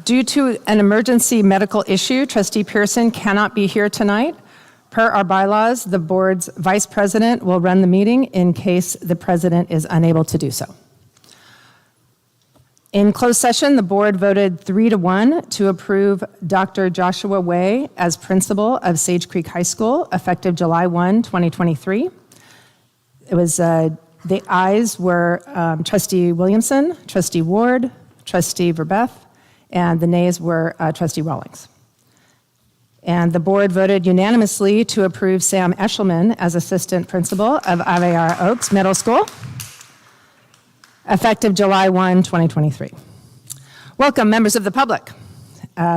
Due to an emergency medical issue, Trustee Pearson cannot be here tonight. Per our bylaws, the board's vice president will run the meeting in case the president is unable to do so. In closed session, the board voted 3-1 to approve Dr. Joshua Way as principal of Sage Creek High School, effective July 1, 2023. It was the ayes were Trustee Williamson, Trustee Ward, Trustee Verbeth, and the nays were Trustee Rawlings. And the board voted unanimously to approve Sam Eshelman as assistant principal of Ave Oaks Middle School, effective July 1, 2023. Welcome, members of the public,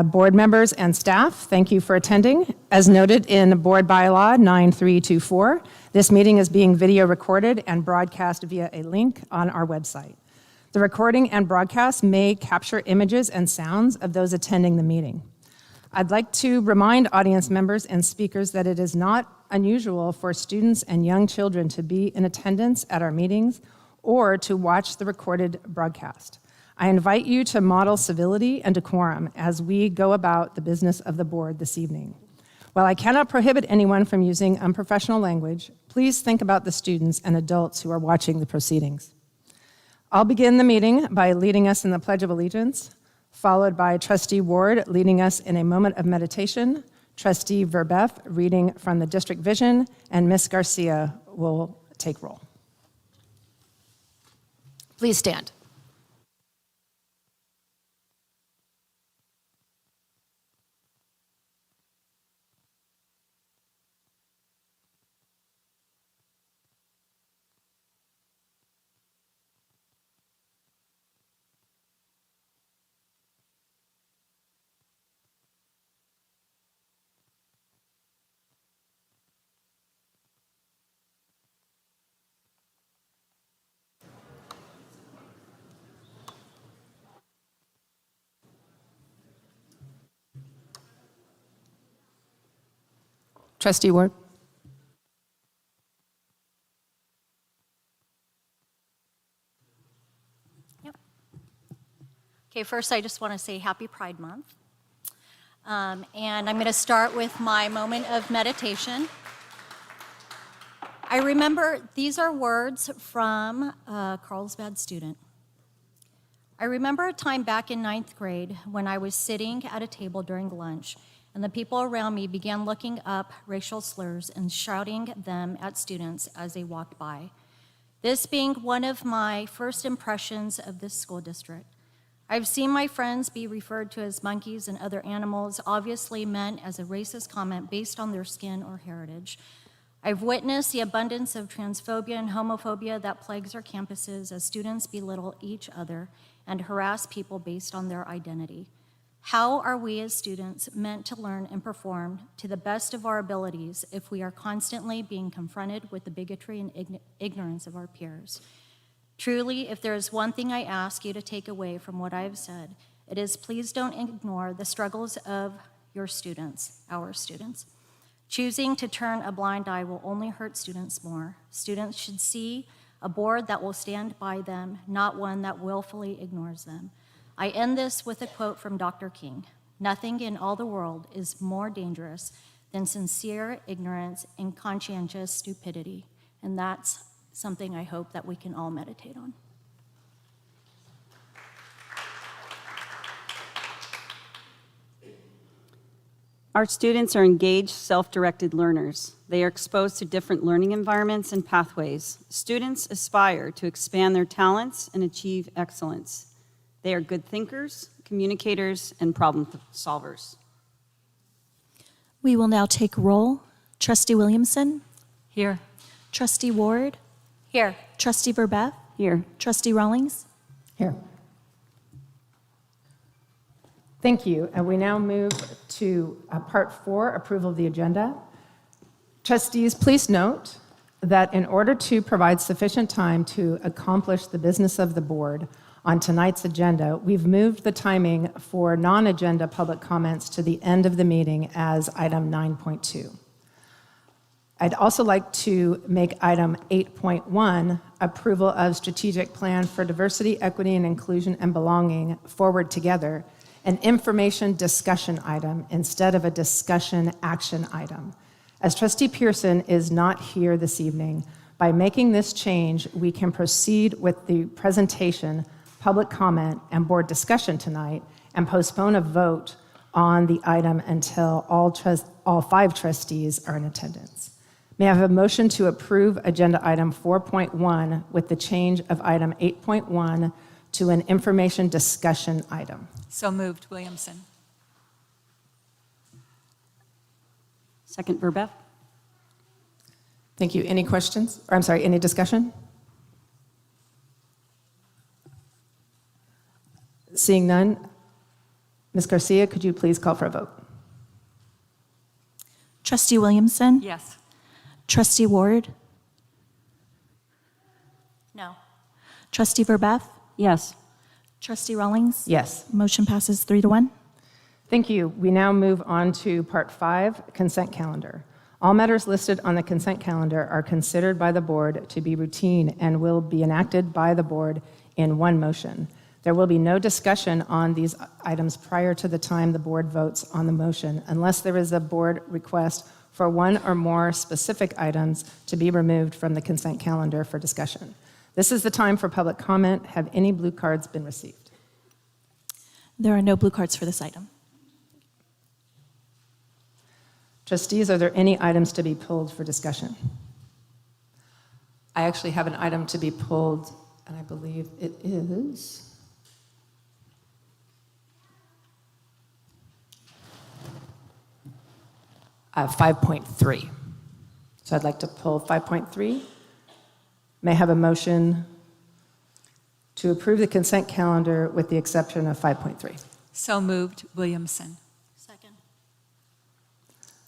board members and staff. Thank you for attending. As noted in Board Bylaw 9324, this meeting is being video recorded and broadcast via a link on our website. The recording and broadcast may capture images and sounds of those attending the meeting. I'd like to remind audience members and speakers that it is not unusual for students and young children to be in attendance at our meetings or to watch the recorded broadcast. I invite you to model civility and decorum as we go about the business of the board this evening. While I cannot prohibit anyone from using unprofessional language, please think about the students and adults who are watching the proceedings. I'll begin the meeting by leading us in the Pledge of Allegiance, followed by Trustee Ward leading us in a moment of meditation, Trustee Verbeth reading from the District Vision, and Ms. Garcia will take roll. Please stand. Trustee Ward. Yep. Okay, first I just want to say Happy Pride Month. And I'm going to start with my moment of meditation. I remember, these are words from a Carlsbad student. I remember a time back in 9th grade when I was sitting at a table during lunch and the people around me began looking up racial slurs and shouting them at students as they walked by. This being one of my first impressions of this school district. I've seen my friends be referred to as monkeys and other animals, obviously meant as a racist comment based on their skin or heritage. I've witnessed the abundance of transphobia and homophobia that plagues our campuses as students belittle each other and harass people based on their identity. How are we as students meant to learn and perform to the best of our abilities if we are constantly being confronted with the bigotry and ignorance of our peers? Truly, if there is one thing I ask you to take away from what I have said, it is please don't ignore the struggles of your students, our students. Choosing to turn a blind eye will only hurt students more. Students should see a board that will stand by them, not one that willfully ignores them. I end this with a quote from Dr. King. Nothing in all the world is more dangerous than sincere ignorance and conscientious stupidity. And that's something I hope that we can all meditate on. Our students are engaged, self-directed learners. They are exposed to different learning environments and pathways. Students aspire to expand their talents and achieve excellence. They are good thinkers, communicators, and problem solvers. We will now take roll. Trustee Williamson? Here. Trustee Ward? Here. Trustee Verbeth? Here. Trustee Rawlings? Here. Thank you. And we now move to Part 4, approval of the agenda. Trustees, please note that in order to provide sufficient time to accomplish the business of the board on tonight's agenda, we've moved the timing for non-agenda public comments to the end of the meeting as item 9.2. I'd also like to make item 8.1, approval of strategic plan for diversity, equity, and inclusion and belonging, forward together, an information discussion item instead of a discussion action item. As Trustee Pearson is not here this evening, by making this change, we can proceed with the presentation, public comment, and board discussion tonight and postpone a vote on the item until all 5 trustees are in attendance. May I have a motion to approve agenda item 4.1 with the change of item 8.1 to an information discussion item? So moved, Williamson. Second, Verbeff. Thank you. Any questions? Or I'm sorry, any discussion? Seeing none, Ms. Garcia, could you please call for a vote? Trustee Williamson? Yes. Trustee Ward? No. Trustee Verbeff? Yes. Trustee Rawlings? Yes. Motion passes 3-1. Thank you. We now move on to Part 5, Consent Calendar. All matters listed on the consent calendar are considered by the board to be routine and will be enacted by the board in one motion. There will be no discussion on these items prior to the time the board votes on the motion unless there is a board request for one or more specific items to be removed from the consent calendar for discussion. This is the time for public comment. Have any blue cards been received? There are no blue cards for this item. Trustees, are there any items to be pulled for discussion? I actually have an item to be pulled, and I believe it is 5.3. So I'd like to pull 5.3. May I have a motion to approve the consent calendar with the exception of 5.3? So moved, Williamson. Second.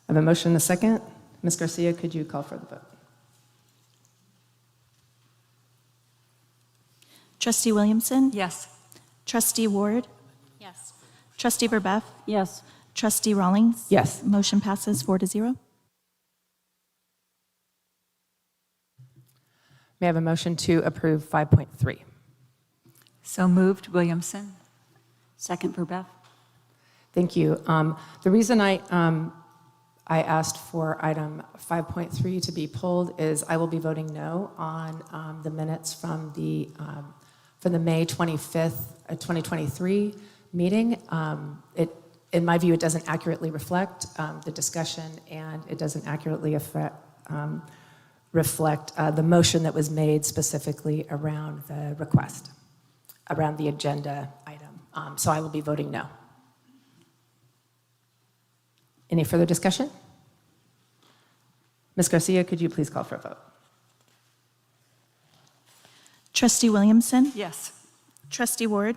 I have a motion and a second. Ms. Garcia, could you call for the vote? Trustee Williamson? Yes. Trustee Ward? Yes. Trustee Verbeff? Yes. Trustee Rawlings? Yes. Motion passes 4-0. May I have a motion to approve 5.3? So moved, Williamson. Second, Verbeff. Thank you. The reason I asked for item 5.3 to be pulled is I will be voting no on the minutes from the May 25th, 2023 meeting. In my view, it doesn't accurately reflect the discussion, and it doesn't accurately reflect the motion that was made specifically around the request, around the agenda item. So I will be voting no. Any further discussion? Ms. Garcia, could you please call for a vote? Trustee Williamson? Yes. Trustee Ward?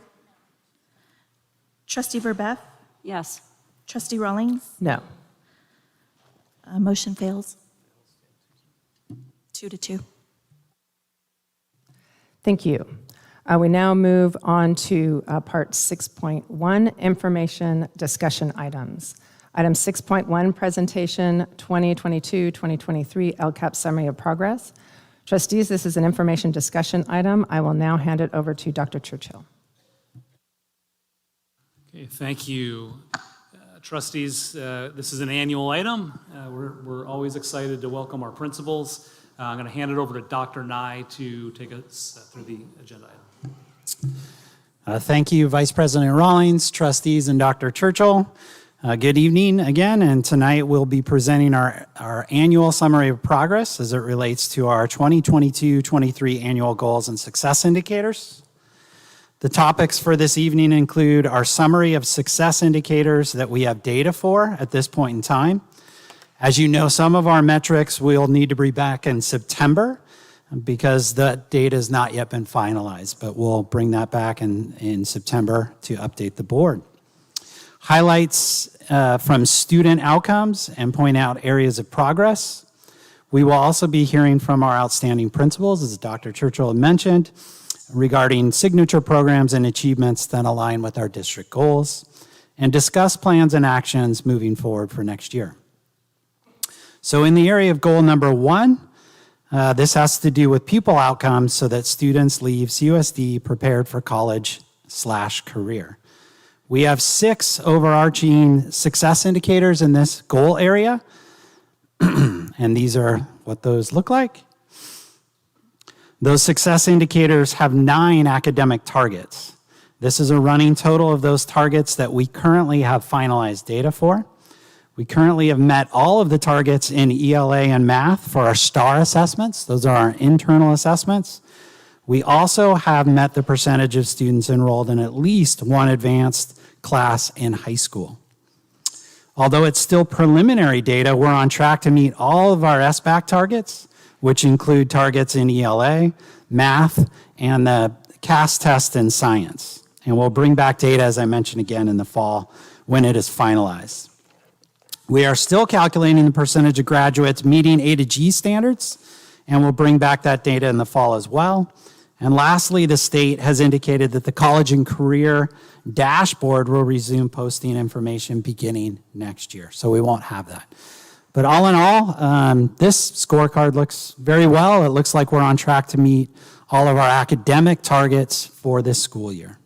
Trustee Verbeff? Yes. Trustee Rawlings? No. Motion fails. 2-2. Thank you. We now move on to Part 6.1, Information Discussion Items. Item 6.1, Presentation 2022-2023 LCAP Summary of Progress. Trustees, this is an information discussion item. I will now hand it over to Dr. Churchill. Okay, thank you. Trustees, this is an annual item. We're always excited to welcome our principals. I'm going to hand it over to Dr. Nye to take us through the agenda item. Thank you, Vice President Rawlings, trustees, and Dr. Churchill. Good evening again, and tonight we'll be presenting our annual summary of progress as it relates to our 2022-23 annual goals and success indicators. The topics for this evening include our summary of success indicators that we have data for at this point in time. As you know, some of our metrics we'll need to bring back in September because the data has not yet been finalized, but we'll bring that back in September to update the board. Highlights from student outcomes and point out areas of progress. We will also be hearing from our outstanding principals, as Dr. Churchill had mentioned, regarding signature programs and achievements that align with our district goals, and discuss plans and actions moving forward for next year. So in the area of goal number 1, this has to do with pupil outcomes so that students leave CUSD prepared for college/career. We have 6 overarching success indicators in this goal area, and these are what those look like. Those success indicators have 9 academic targets. This is a running total of those targets that we currently have finalized data for. We currently have met all of the targets in ELA and math for our STAR assessments. Those are our internal assessments. We also have met the percentage of students enrolled in at least one advanced class in high school. Although it's still preliminary data, we're on track to meet all of our SBAC targets, which include targets in ELA, math, and the CAS test in science. And we'll bring back data, as I mentioned again, in the fall when it is finalized. We are still calculating the percentage of graduates meeting A to G standards, and we'll bring back that data in the fall as well. And lastly, the state has indicated that the college and career dashboard will resume posting information beginning next year, so we won't have that. But all in all, this scorecard looks very well. It looks like we're on track to meet all of our academic targets for this school year.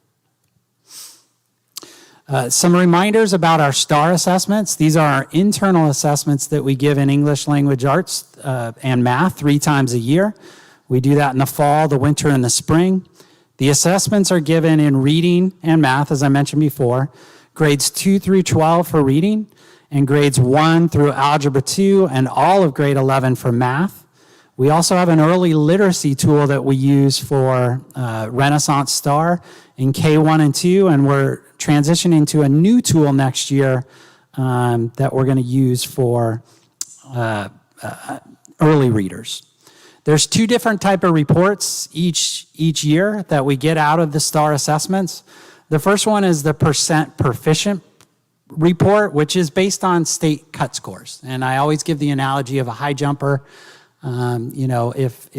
Some reminders about our STAR assessments. These are our internal assessments that we give in English language arts and math 3 times a year. We do that in the fall, the winter, and the spring. The assessments are given in reading and math, as I mentioned before, grades 2 through 12 for reading, and grades 1 through Algebra 2 and all of grade 11 for math. We also have an early literacy tool that we use for Renaissance Star in K1 and 2, and we're transitioning to a new tool next year that we're going to use for early readers. There's 2 different type of reports each year that we get out of the STAR assessments. The first one is the percent proficient report, which is based on state cut scores. And I always give the analogy of a high jumper. If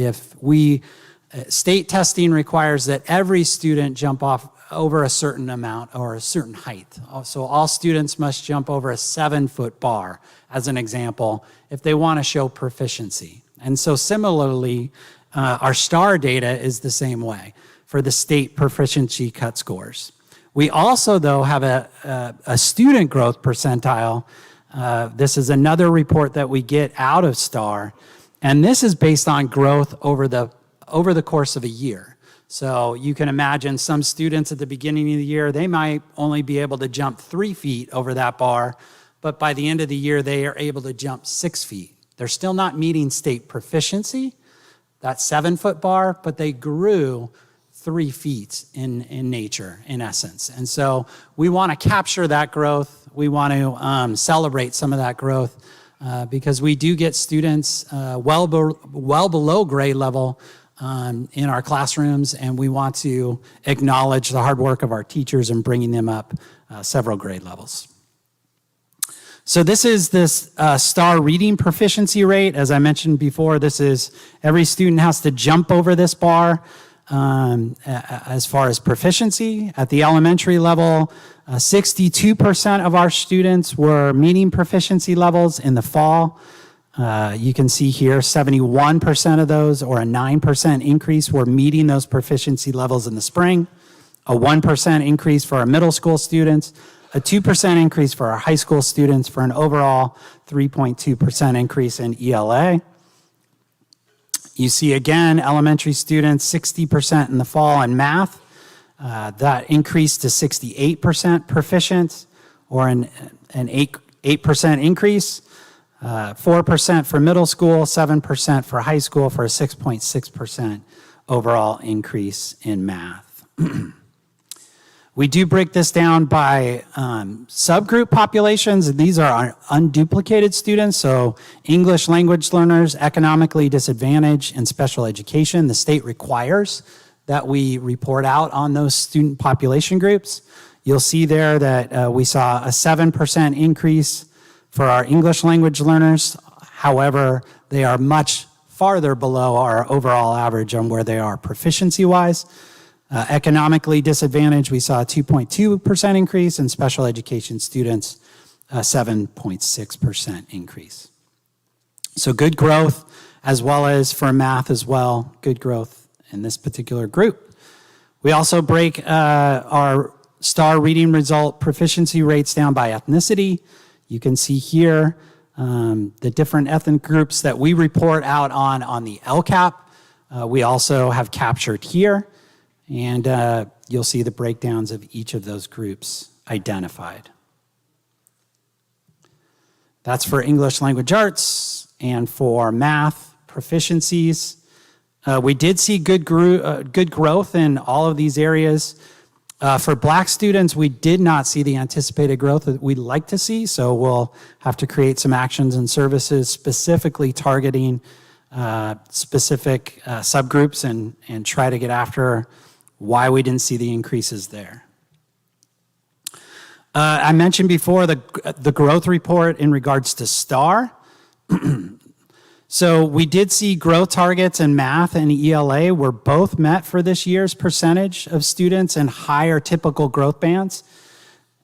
state testing requires that every student jump off over a certain amount or a certain height. So all students must jump over a 7-foot bar, as an example, if they want to show proficiency. And so similarly, our STAR data is the same way for the state proficiency cut scores. We also, though, have a student growth percentile. This is another report that we get out of STAR, and this is based on growth over the course of a year. So you can imagine some students at the beginning of the year, they might only be able to jump 3 feet over that bar, but by the end of the year, they are able to jump 6 feet. They're still not meeting state proficiency, that 7-foot bar, but they grew 3 feet in nature, in essence. And so we want to capture that growth. We want to celebrate some of that growth because we do get students well below grade level in our classrooms, and we want to acknowledge the hard work of our teachers in bringing them up several grade levels. So this is this STAR reading proficiency rate. As I mentioned before, this is every student has to jump over this bar as far as proficiency. At the elementary level, 62% of our students were meeting proficiency levels in the fall. You can see here 71% of those, or a 9% increase, were meeting those proficiency levels in the spring. A 1% increase for our middle school students, a 2% increase for our high school students, for an overall 3.2% increase in ELA. You see again, elementary students, 60% in the fall in math. That increased to 68% proficient, or an 8% increase. 4% for middle school, 7% for high school, for a 6.6% overall increase in math. We do break this down by subgroup populations. These are our unduplicated students, so English language learners, economically disadvantaged, and special education. The state requires that we report out on those student population groups. You'll see there that we saw a 7% increase for our English language learners. However, they are much farther below our overall average on where they are proficiency-wise. Economically disadvantaged, we saw a 2.2% increase, and special education students, a 7.6% increase. So good growth, as well as for math as well, good growth in this particular group. We also break our STAR reading result proficiency rates down by ethnicity. You can see here the different ethnic groups that we report out on the LCAP. We also have captured here, and you'll see the breakdowns of each of those groups identified. That's for English language arts and for math proficiencies. We did see good growth in all of these areas. For Black students, we did not see the anticipated growth that we'd like to see, so we'll have to create some actions and services specifically targeting specific subgroups and try to get after why we didn't see the increases there. I mentioned before the growth report in regards to STAR. So we did see growth targets in math and ELA were both met for this year's percentage of students in higher typical growth bands.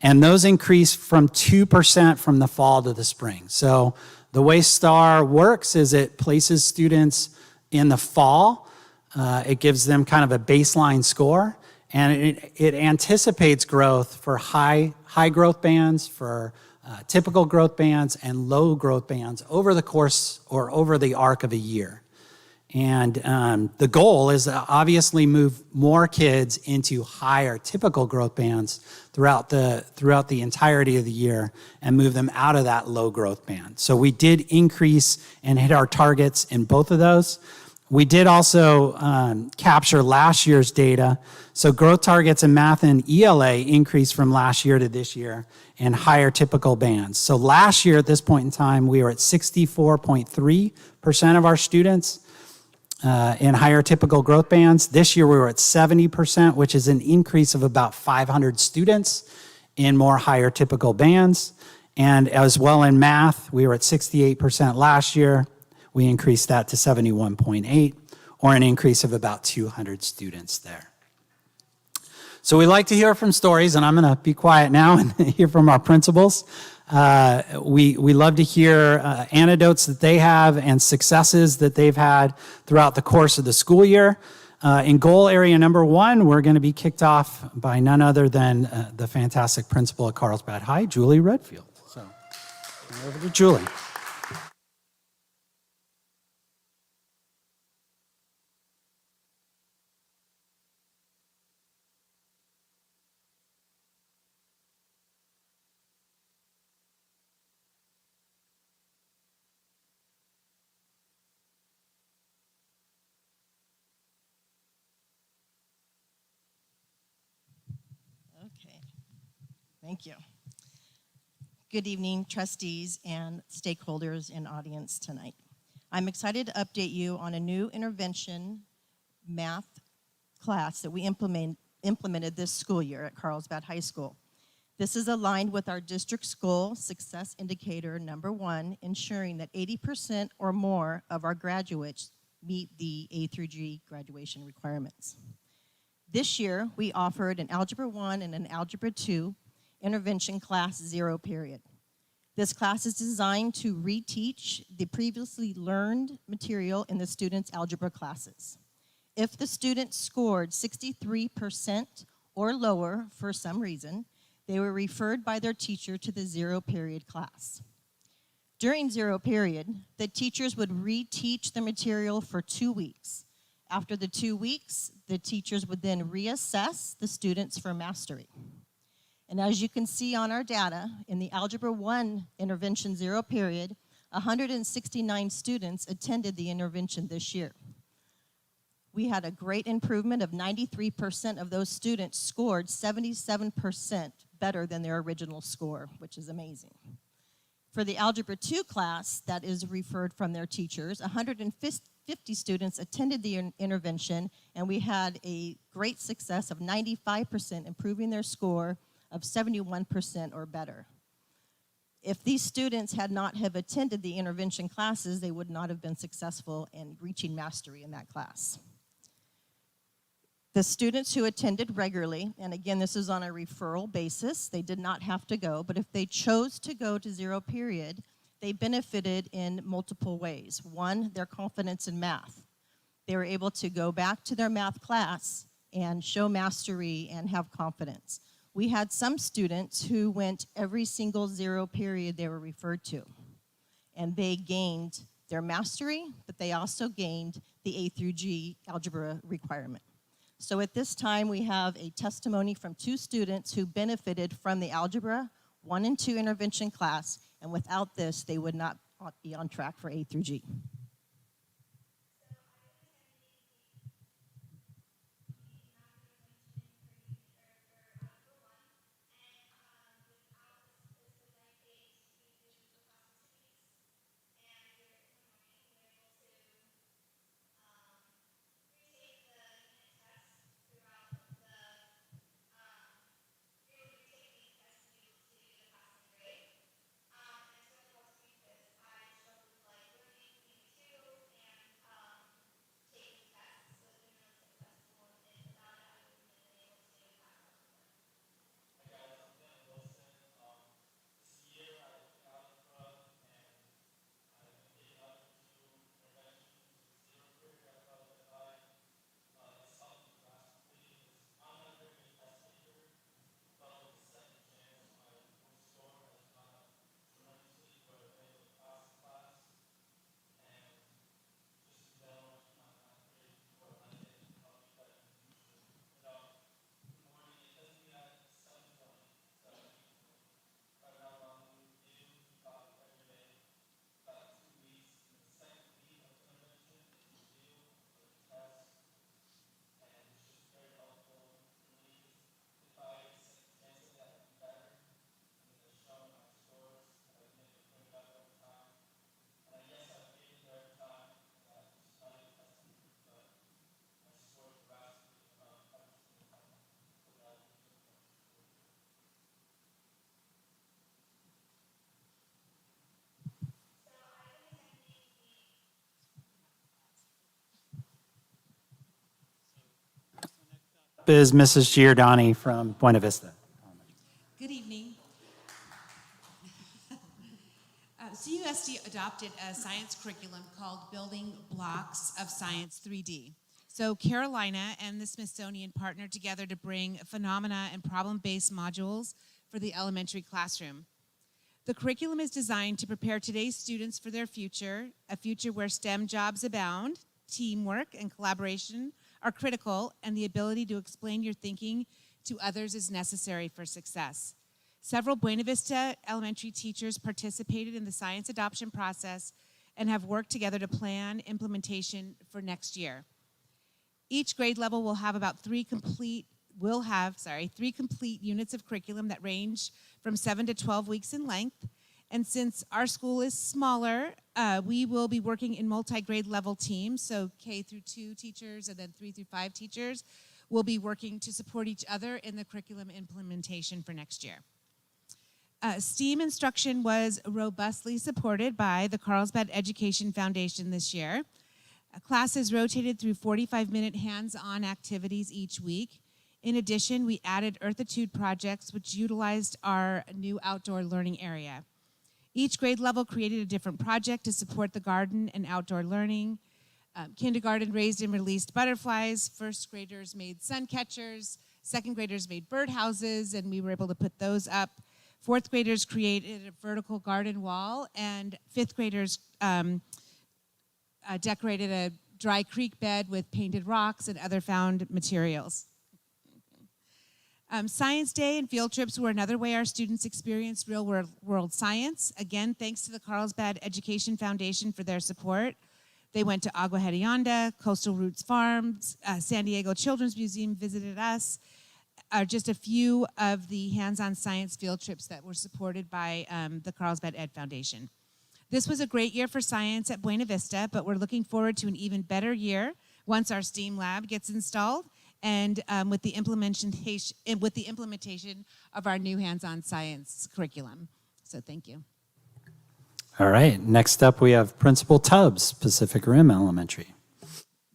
And those increased from 2% from the fall to the spring. So the way STAR works is it places students in the fall. It gives them kind of a baseline score. And it anticipates growth for high growth bands, for typical growth bands, and low growth bands over the course or over the arc of a year. And the goal is to obviously move more kids into higher typical growth bands throughout the entirety of the year and move them out of that low growth band. So we did increase and hit our targets in both of those. We did also capture last year's data. So growth targets in math and ELA increased from last year to this year in higher typical bands. So last year at this point in time, we were at 64.3% of our students in higher typical growth bands. This year we were at 70%, which is an increase of about 500 students in more higher typical bands. And as well in math, we were at 68% last year. We increased that to 71.8, or an increase of about 200 students there. So we like to hear from stories, and I'm going to be quiet now and hear from our principals. We love to hear anecdotes that they have and successes that they've had throughout the course of the school year. In goal area number 1, we're going to be kicked off by none other than the fantastic principal at Carlsbad High, Julie Redfield. So over to Julie. Okay, thank you. Good evening, trustees and stakeholders in audience tonight. I'm excited to update you on a new intervention math class that we implemented this school year at Carlsbad High School. This is aligned with our district school success indicator number 1, ensuring that 80% or more of our graduates meet the A through G graduation requirements. This year, we offered an Algebra 1 and an Algebra 2 intervention class 0 period. This class is designed to reteach the previously learned material in the students' algebra classes. If the student scored 63% or lower for some reason, they were referred by their teacher to the 0 period class. During 0 period, the teachers would reteach the material for 2 weeks. After the 2 weeks, the teachers would then reassess the students for mastery. And as you can see on our data, in the Algebra 1 intervention 0 period, 169 students attended the intervention this year. We had a great improvement of 93% of those students scored 77% better than their original score, which is amazing. For the Algebra 2 class that is referred from their teachers, 150 students attended the intervention, and we had a great success of 95% improving their score of 71% or better. If these students had not have attended the intervention classes, they would not have been successful in reaching mastery in that class. The students who attended regularly, and again, this is on a referral basis, they did not have to go, but if they chose to go to 0 period, they benefited in multiple ways. One, their confidence in math. They were able to go back to their math class and show mastery and have confidence. We had some students who went every single 0 period they were referred to, and they gained their mastery, but they also gained the A through G algebra requirement. So at this time, we have a testimony from 2 students who benefited from the Algebra 1 and 2 intervention class, and without this, they would not be on track for A through G. Is Mrs. Giordani from Buena Vista. Good evening. CUSD adopted a science curriculum called Building Blocks of Science 3D. So Carolina and the Smithsonian partnered together to bring phenomena and problem-based modules for the elementary classroom. The curriculum is designed to prepare today's students for their future, a future where STEM jobs abound, teamwork and collaboration are critical, and the ability to explain your thinking to others is necessary for success. Several Buena Vista elementary teachers participated in the science adoption process and have worked together to plan implementation for next year. Each grade level will have about three complete units of curriculum that range from 7 to 12 weeks in length. And since our school is smaller, we will be working in multi-grade level teams, so K through 2 teachers and then 3 through 5 teachers will be working to support each other in the curriculum implementation for next year. STEAM instruction was robustly supported by the Carlsbad Education Foundation this year. Classes rotated through 45-minute hands-on activities each week. In addition, we added Earthitude projects, which utilized our new outdoor learning area. Each grade level created a different project to support the garden and outdoor learning. Kindergarten raised and released butterflies. First graders made sun catchers. Second graders made birdhouses, and we were able to put those up. Fourth graders created a vertical garden wall, and fifth graders decorated a dry creek bed with painted rocks and other found materials. Science Day and field trips were another way our students experienced real-world science. Again, thanks to the Carlsbad Education Foundation for their support. They went to Agua Hedionda, Coastal Roots Farms, San Diego Children's Museum visited us, are just a few of the hands-on science field trips that were supported by the Carlsbad Ed Foundation. This was a great year for science at Buena Vista, but we're looking forward to an even better year once our STEAM lab gets installed and with the implementation of our new hands-on science curriculum. So thank you. All right, next up we have Principal Tubbs, Pacific Rim Elementary.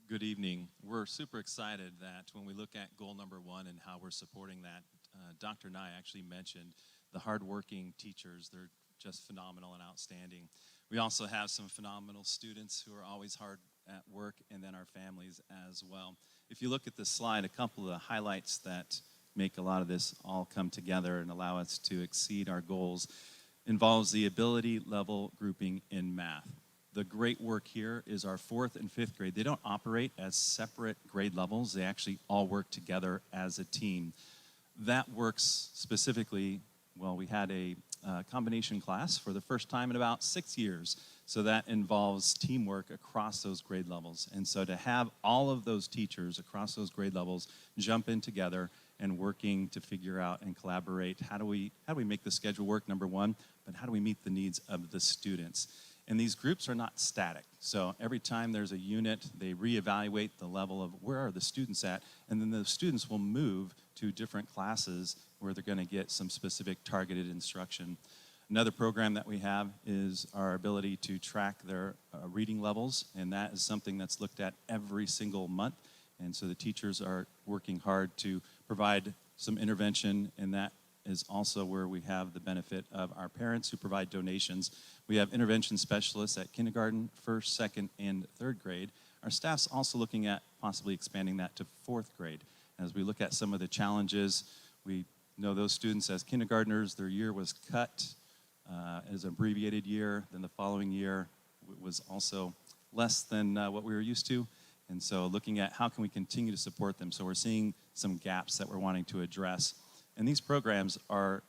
Good evening. We're super excited that when we look at goal number 1 and how we're supporting that, Dr. Nye actually mentioned the hardworking teachers. They're just phenomenal and outstanding. We also have some phenomenal students who are always hard at work, and then our families as well. If you look at this slide, a couple of the highlights that make a lot of this all come together and allow us to exceed our goals involves the ability level grouping in math. The great work here is our 4th and 5th grade. They don't operate as separate grade levels. They actually all work together as a team. That works specifically, well, we had a combination class for the first time in about 6 years. So that involves teamwork across those grade levels. And so to have all of those teachers across those grade levels jump in together and working to figure out and collaborate, how do we make the schedule work, number one, but how do we meet the needs of the students? And these groups are not static. So every time there's a unit, they reevaluate the level of where are the students at, and then the students will move to different classes where they're going to get some specific targeted instruction. Another program that we have is our ability to track their reading levels, and that is something that's looked at every single month. And so the teachers are working hard to provide some intervention, and that is also where we have the benefit of our parents who provide donations. We have intervention specialists at kindergarten, 1st, 2nd, and 3rd grade. Our staff's also looking at possibly expanding that to 4th grade. As we look at some of the challenges, we know those students as kindergartners, their year was cut as an abbreviated year. Then the following year was also less than what we were used to. And so looking at how can we continue to support them. So we're seeing some gaps that we're wanting to address. And these programs are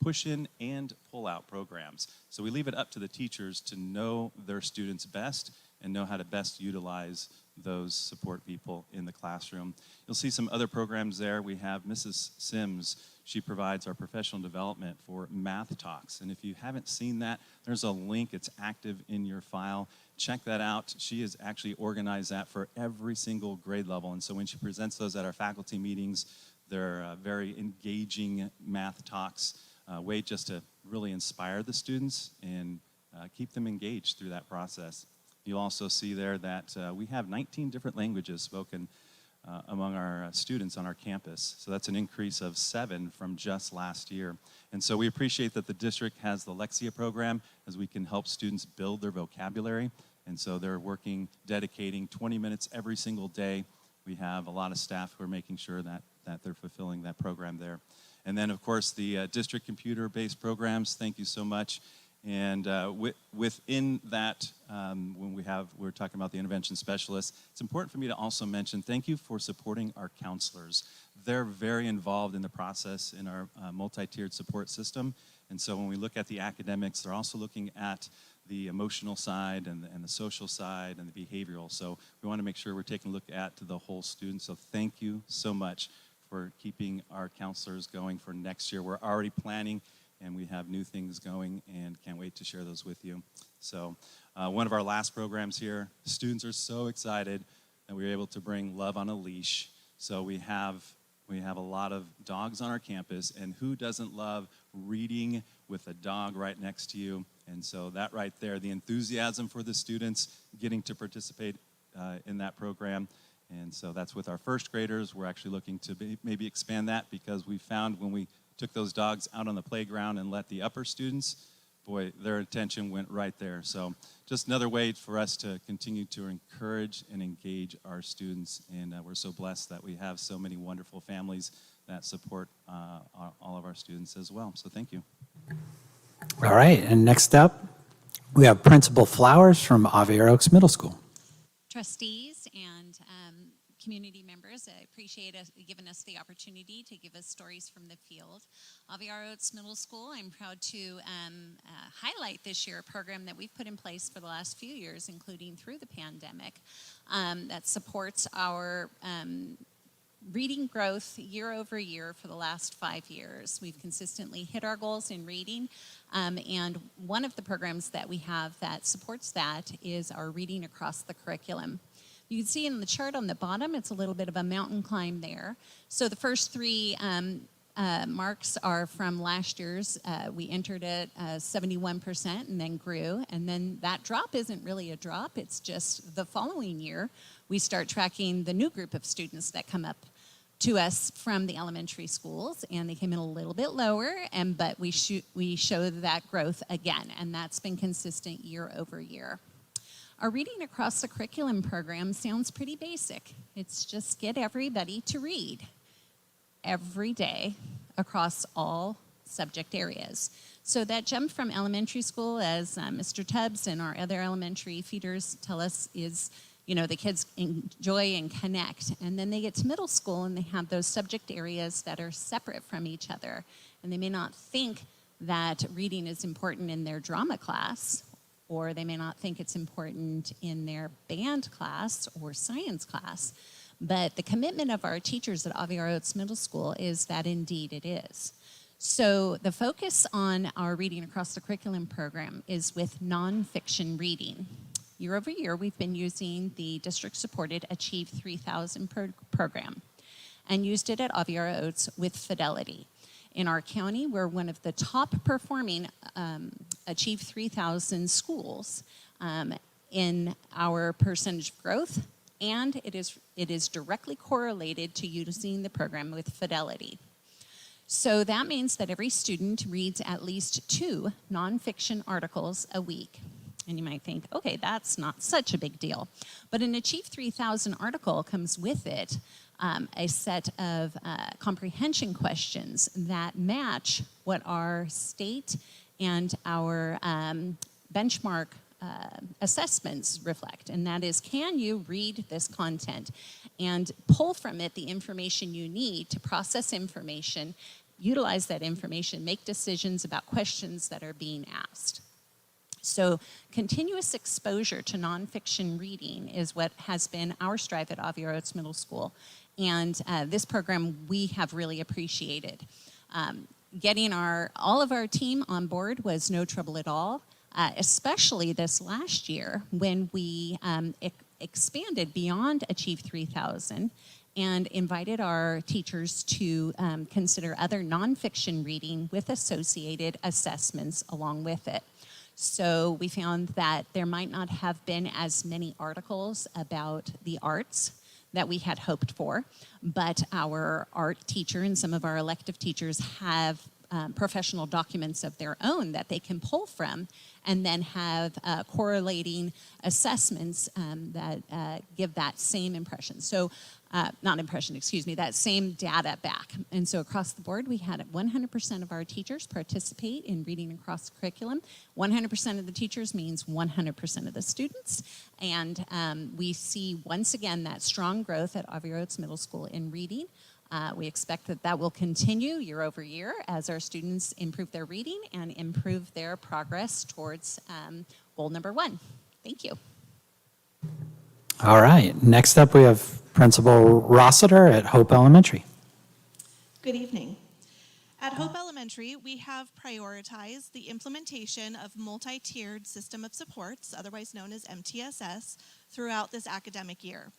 push-in and pull-out programs. So we leave it up to the teachers to know their students best and know how to best utilize those support people in the classroom. You'll see some other programs there. We have Mrs. Sims. She provides our professional development for math talks. And if you haven't seen that, there's a link. It's active in your file. Check that out. She has actually organized that for every single grade level. And so when she presents those at our faculty meetings, they're very engaging math talks, way just to really inspire the students and keep them engaged through that process. You'll also see there that we have 19 different languages spoken among our students on our campus. So that's an increase of 7 from just last year. And so we appreciate that the district has the Lexia program as we can help students build their vocabulary. And so they're working, dedicating 20 minutes every single day. We have a lot of staff who are making sure that they're fulfilling that program there. And then, of course, the district computer-based programs, thank you so much. And within that, when we're talking about the intervention specialists, it's important for me to also mention thank you for supporting our counselors. They're very involved in the process in our multi-tiered support system. And so when we look at the academics, they're also looking at the emotional side and the social side and the behavioral. So we want to make sure we're taking a look at the whole student. So thank you so much for keeping our counselors going for next year. We're already planning, and we have new things going, and can't wait to share those with you. So one of our last programs here, students are so excited that we were able to bring Love on a Leash. So we have a lot of dogs on our campus, and who doesn't love reading with a dog right next to you? And so that right there, the enthusiasm for the students getting to participate in that program. And so that's with our 1st graders. We're actually looking to maybe expand that because we found when we took those dogs out on the playground and let the upper students, boy, their attention went right there. So just another way for us to continue to encourage and engage our students. And we're so blessed that we have so many wonderful families that support all of our students as well. So thank you. All right, and next up, we have Principal Flowers from Avier Oaks Middle School. Trustees and community members, I appreciate giving us the opportunity to give us stories from the field. Avier Oaks Middle School, I'm proud to highlight this year a program that we've put in place for the last few years, including through the pandemic, that supports our reading growth year over year for the last 5 years. We've consistently hit our goals in reading, and one of the programs that we have that supports that is our Reading Across the Curriculum. You can see in the chart on the bottom, it's a little bit of a mountain climb there. So the first 3 marks are from last year's. We entered at 71% and then grew. And then that drop isn't really a drop. It's just the following year, we start tracking the new group of students that come up to us from the elementary schools, and they came in a little bit lower, but we show that growth again, and that's been consistent year over year. Our Reading Across the Curriculum program sounds pretty basic. It's just get everybody to read. every day across all subject areas. So that jump from elementary school, as Mr. Tubbs and our other elementary feeders tell us, is, you know, the kids enjoy and connect. And then they get to middle school and they have those subject areas that are separate from each other. And they may not think that reading is important in their drama class, or they may not think it's important in their band class or science class. But the commitment of our teachers at Aviar Oates Middle School is that indeed it is. So the focus on our Reading Across the Curriculum program is with nonfiction reading. Year over year, we've been using the district-supported Achieve 3000 program and used it at Aviar Oates with fidelity. In our county, we're one of the top performing Achieve 3000 schools in our percentage of growth, and it is directly correlated to using the program with fidelity. So that means that every student reads at least 2 nonfiction articles a week. And you might think, okay, that's not such a big deal. But an Achieve 3000 article comes with it a set of comprehension questions that match what our state and our benchmark assessments reflect. And that is, can you read this content and pull from it the information you need to process information, utilize that information, make decisions about questions that are being asked. So continuous exposure to nonfiction reading is what has been our strive at Aviar Oates Middle School. And this program we have really appreciated. Getting all of our team on board was no trouble at all, especially this last year when we expanded beyond Achieve 3000 and invited our teachers to consider other nonfiction reading with associated assessments along with it. So we found that there might not have been as many articles about the arts that we had hoped for, but our art teacher and some of our elective teachers have professional documents of their own that they can pull from and then have correlating assessments that give that same impression. So, not impression, excuse me, that same data back. And so across the board, we had 100% of our teachers participate in reading across the curriculum. 100% of the teachers means 100% of the students. And we see, once again, that strong growth at Aviar Oates Middle School in reading. We expect that that will continue year over year as our students improve their reading and improve their progress towards goal number 1. Thank you. All right, next up we have Principal Rossiter at Hope Elementary. Good evening. At Hope Elementary, we have prioritized the implementation of multi-tiered system of supports, otherwise known as MTSS, throughout this academic year.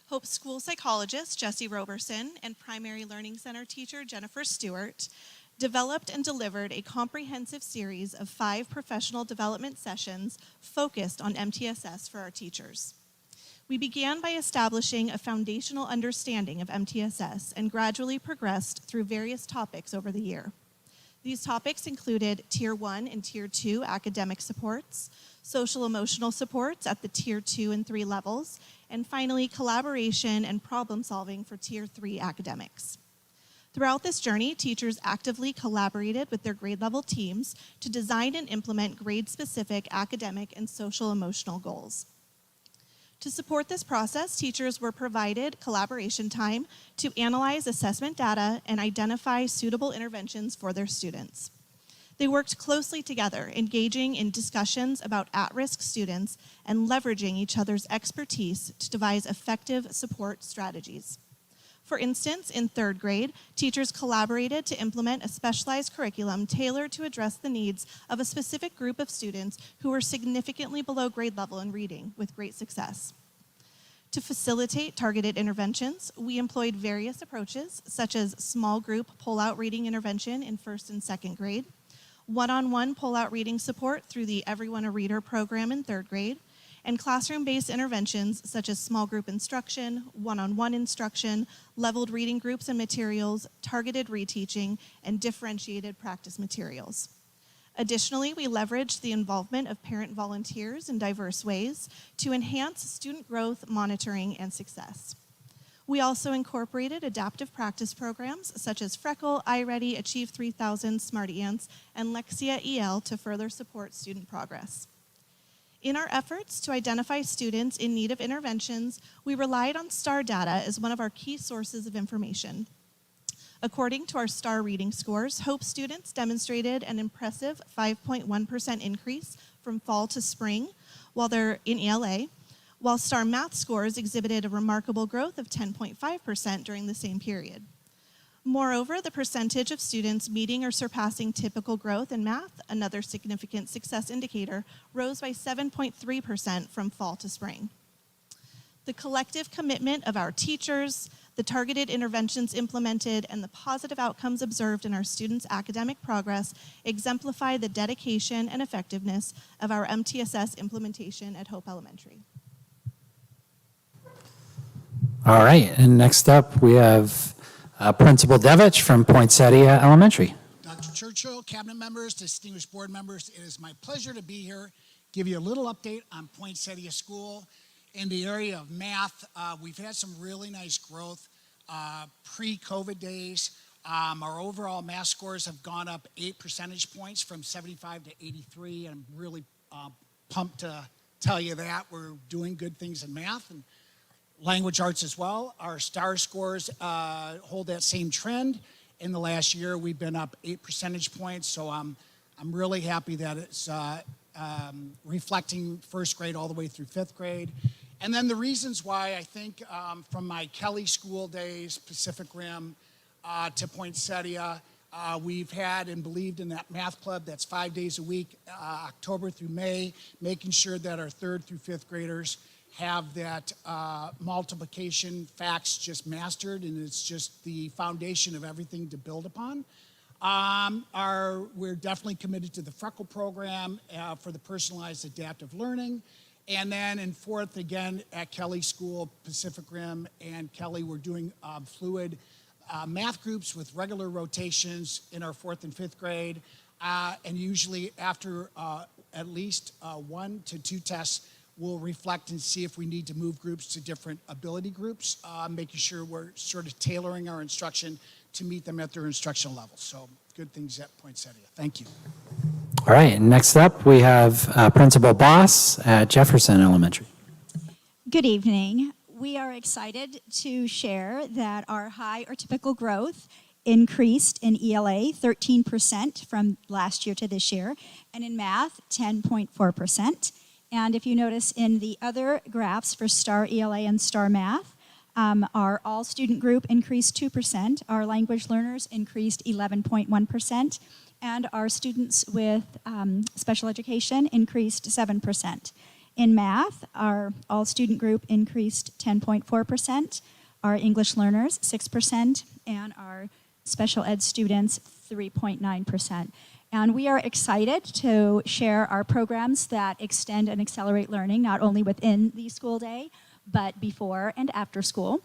Hope school psychologist Jesse Roberson and primary learning center teacher Jennifer Stewart developed and delivered a comprehensive series of 5 professional development sessions focused on MTSS for our teachers. We began by establishing a foundational understanding of MTSS and gradually progressed through various topics over the year. These topics included Tier 1 and Tier 2 academic supports, social emotional supports at the Tier 2 and 3 levels, and finally, collaboration and problem solving for Tier 3 academics. Throughout this journey, teachers actively collaborated with their grade level teams to design and implement grade-specific academic and social emotional goals. To support this process, teachers were provided collaboration time to analyze assessment data and identify suitable interventions for their students. They worked closely together, engaging in discussions about at-risk students and leveraging each other's expertise to devise effective support strategies. For instance, in 3rd grade, teachers collaborated to implement a specialized curriculum tailored to address the needs of a specific group of students who were significantly below grade level in reading with great success. To facilitate targeted interventions, we employed various approaches, such as small group pull-out reading intervention in 1st and 2nd grade, one-on-one pull-out reading support through the Everyone a Reader program in 3rd grade, and classroom-based interventions such as small group instruction, one-on-one instruction, leveled reading groups and materials, targeted reteaching, and differentiated practice materials. Additionally, we leveraged the involvement of parent volunteers in diverse ways to enhance student growth, monitoring, and success. We also incorporated adaptive practice programs such as Freckle, iReady, Achieve 3000, Smarty Ants, and Lexia EL to further support student progress. In our efforts to identify students in need of interventions, we relied on STAR data as one of our key sources of information. According to our STAR reading scores, Hope students demonstrated an impressive 5.1% increase from fall to spring while they're in ELA, while STAR math scores exhibited a remarkable growth of 10.5% during the same period. Moreover, the percentage of students meeting or surpassing typical growth in math, another significant success indicator, rose by 7.3% from fall to spring. The collective commitment of our teachers, the targeted interventions implemented, and the positive outcomes observed in our students' academic progress exemplify the dedication and effectiveness of our MTSS implementation at Hope Elementary. All right, and next up we have Principal Devich from Poinsettia Elementary. Dr. Churchill, cabinet members, distinguished board members, it is my pleasure to be here, give you a little update on Poinsettia School. In the area of math, we've had some really nice growth pre-COVID days. Our overall math scores have gone up 8 percentage points from 75 to 83, and I'm really pumped to tell you that. We're doing good things in math and language arts as well. Our STAR scores hold that same trend. In the last year, we've been up 8 percentage points, so I'm really happy that it's reflecting first grade all the way through fifth grade. And then the reasons why, I think from my Kelly school days, Pacific Rim to Poinsettia, we've had and believed in that math club that's 5 days a week, October through May, making sure that our third through fifth graders have that multiplication facts just mastered, and it's just the foundation of everything to build upon. We're definitely committed to the Freckle program for the personalized adaptive learning. And then in fourth, again, at Kelly School, Pacific Rim, and Kelly, we're doing fluid math groups with regular rotations in our fourth and fifth grade. And usually after at least 1 to 2 tests, we'll reflect and see if we need to move groups to different ability groups, making sure we're sort of tailoring our instruction to meet them at their instructional level. So good things at Poinsettia. Thank you. All right, next up we have Principal Boss at Jefferson Elementary. Good evening. We are excited to share that our high or typical growth increased in ELA 13% from last year to this year, and in math 10.4%. And if you notice in the other graphs for STAR ELA and STAR Math, our all student group increased 2%, our language learners increased 11.1%, and our students with special education increased 7%. In math, our all student group increased 10.4%, our English learners 6%, and our special ed students 3.9%. And we are excited to share our programs that extend and accelerate learning, not only within the school day, but before and after school.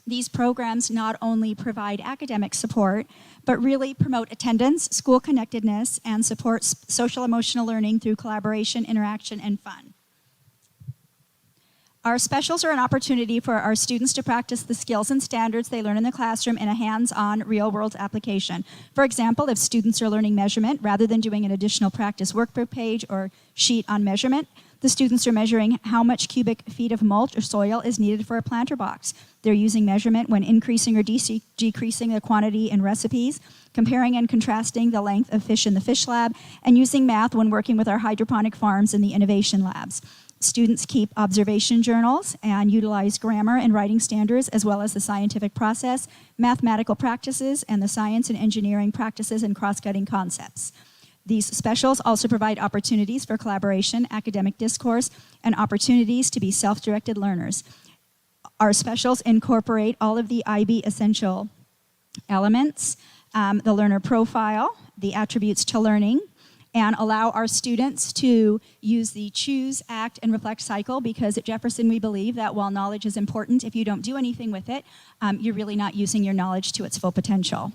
These programs not only provide academic support, but really promote attendance, school connectedness, and support social emotional learning through collaboration, interaction, and fun. Our specials are an opportunity for our students to practice the skills and standards they learn in the classroom in a hands-on, real-world application. For example, if students are learning measurement, rather than doing an additional practice workbook page or sheet on measurement, the students are measuring how much cubic feet of mulch or soil is needed for a planter box. They're using measurement when increasing or decreasing the quantity in recipes, comparing and contrasting the length of fish in the fish lab, and using math when working with our hydroponic farms in the innovation labs. Students keep observation journals and utilize grammar and writing standards, as well as the scientific process, mathematical practices, and the science and engineering practices and cross-cutting concepts. These specials also provide opportunities for collaboration, academic discourse, and opportunities to be self-directed learners. Our specials incorporate all of the IB essential elements, the learner profile, the attributes to learning, and allow our students to use the choose, act, and reflect cycle, because at Jefferson we believe that while knowledge is important, if you don't do anything with it, you're really not using your knowledge to its full potential.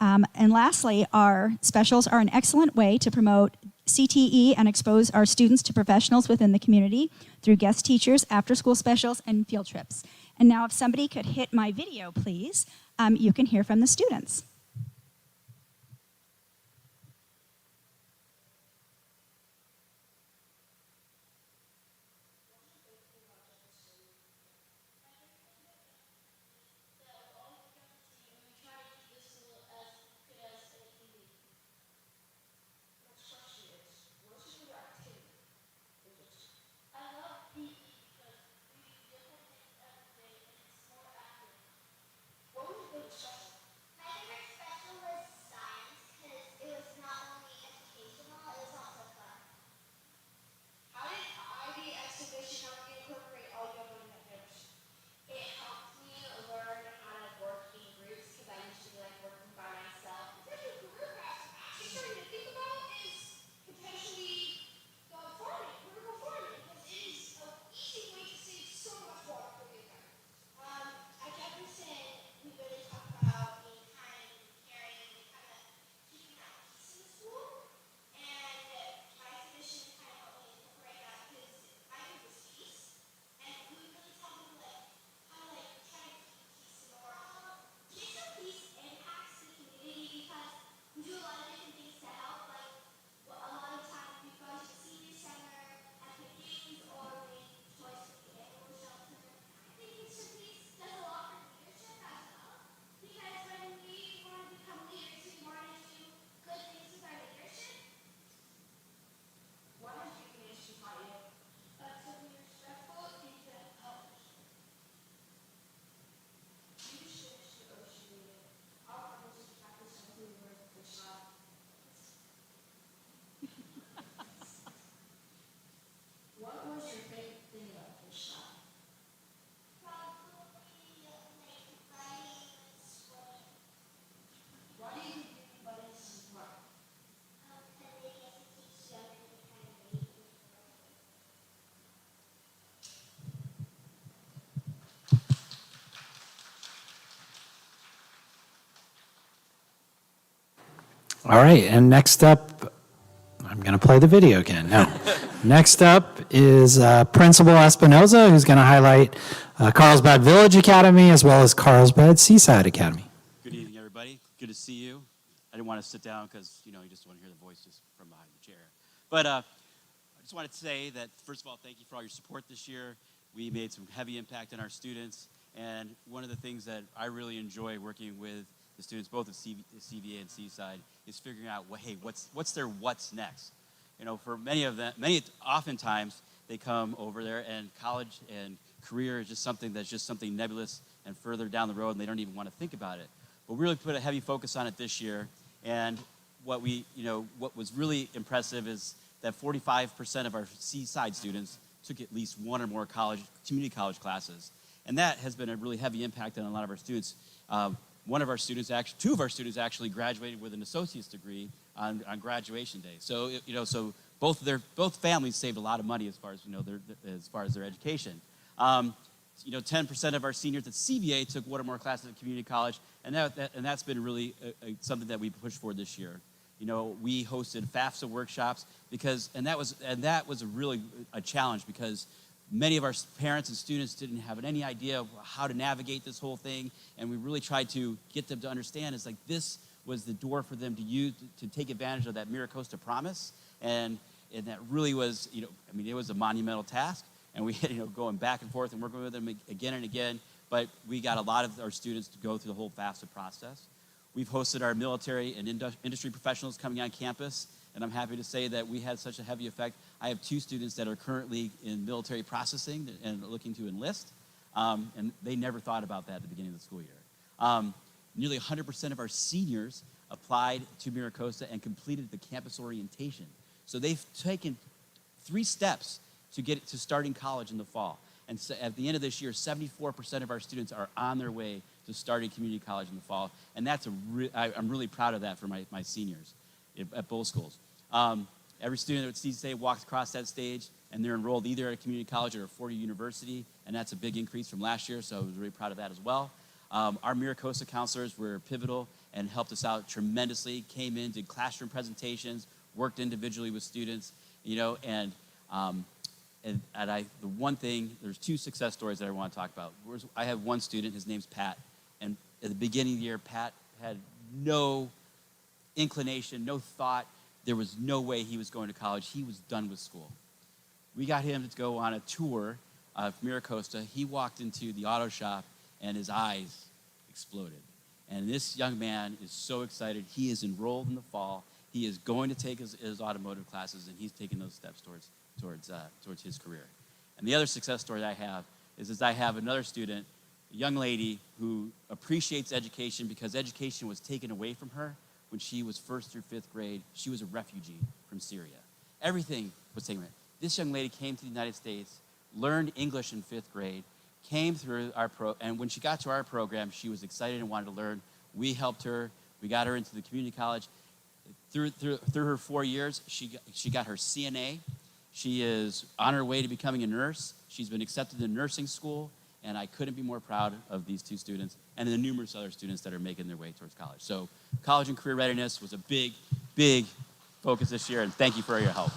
And lastly, our specials are an excellent way to promote CTE and expose our students to professionals within the community through guest teachers, after-school specials, and field trips. And now if somebody could hit my video, please, you can hear from the students. All right, and next up, I'm going to play the video again. No. Next up is Principal Espinoza, who's going to highlight Carlsbad Village Academy as well as Carlsbad Seaside Academy. Good evening, everybody. Good to see you. I didn't want to sit down because, you just want to hear the voice just from behind the chair. But I just wanted to say that, first of all, thank you for all your support this year. We made some heavy impact on our students. And one of the things that I really enjoy working with the students, both at CVA and Seaside, is figuring out, well, hey, what's their what's next? For many of them, oftentimes they come over there and college and career is just something that's just something nebulous and further down the road, and they don't even want to think about it. But we really put a heavy focus on it this year, and what was really impressive is that 45% of our Seaside students took at least one or more community college classes, and that has been a really heavy impact on a lot of our students. Two of our students actually graduated with an associate's degree on graduation day. So so both families saved a lot of money as far as their education. 10% of our seniors at CVA took one or more classes at community college, and that's been really something that we pushed for this year. We hosted FAFSA workshops and that was really a challenge because many of our parents and students didn't have any idea of how to navigate this whole thing, and we really tried to get them to understand this was the door for them to use to take advantage of that MiraCosta promise, and that really was, it was a monumental task, and we had, going back and forth and working with them again and again, but we got a lot of our students to go through the whole FAFSA process. We've hosted our military and industry professionals coming on campus, and I'm happy to say that we had such a heavy effect. I have 2 students that are currently in military processing and looking to enlist, and they never thought about that at the beginning of the school year. Nearly 100% of our seniors applied to MiraCosta and completed the campus orientation. So they've taken 3 steps to get to starting college in the fall. And so at the end of this year, 74% of our students are on their way to starting community college in the fall. And I'm really proud of that for my seniors at both schools. Every student at CSA walks across that stage, and they're enrolled either at a community college or a 4-year university, and that's a big increase from last year, so I was really proud of that as well. Our MiraCosta counselors were pivotal and helped us out tremendously, came in, did classroom presentations, worked individually with students, and the one thing, there's two success stories that I want to talk about. I have one student, his name's Pat, and at the beginning of the year, Pat had no inclination, no thought. There was no way he was going to college. He was done with school. We got him to go on a tour of Miracosta. He walked into the auto shop, and his eyes exploded. And this young man is so excited. He is enrolled in the fall. He is going to take his automotive classes, and he's taking those steps towards his career. And the other success story I have is I have another student, a young lady who appreciates education because education was taken away from her when she was 1st through 5th grade. She was a refugee from Syria. Everything was taken away. This young lady came to the United States, learned English in 5th grade, came through our and when she got to our program, she was excited and wanted to learn. We helped her. We got her into the community college. Through her 4 years, she got her CNA. She is on her way to becoming a nurse. She's been accepted in nursing school, and I couldn't be more proud of these two students and the numerous other students that are making their way towards college. So college and career readiness was a big, big focus this year, and thank you for your help.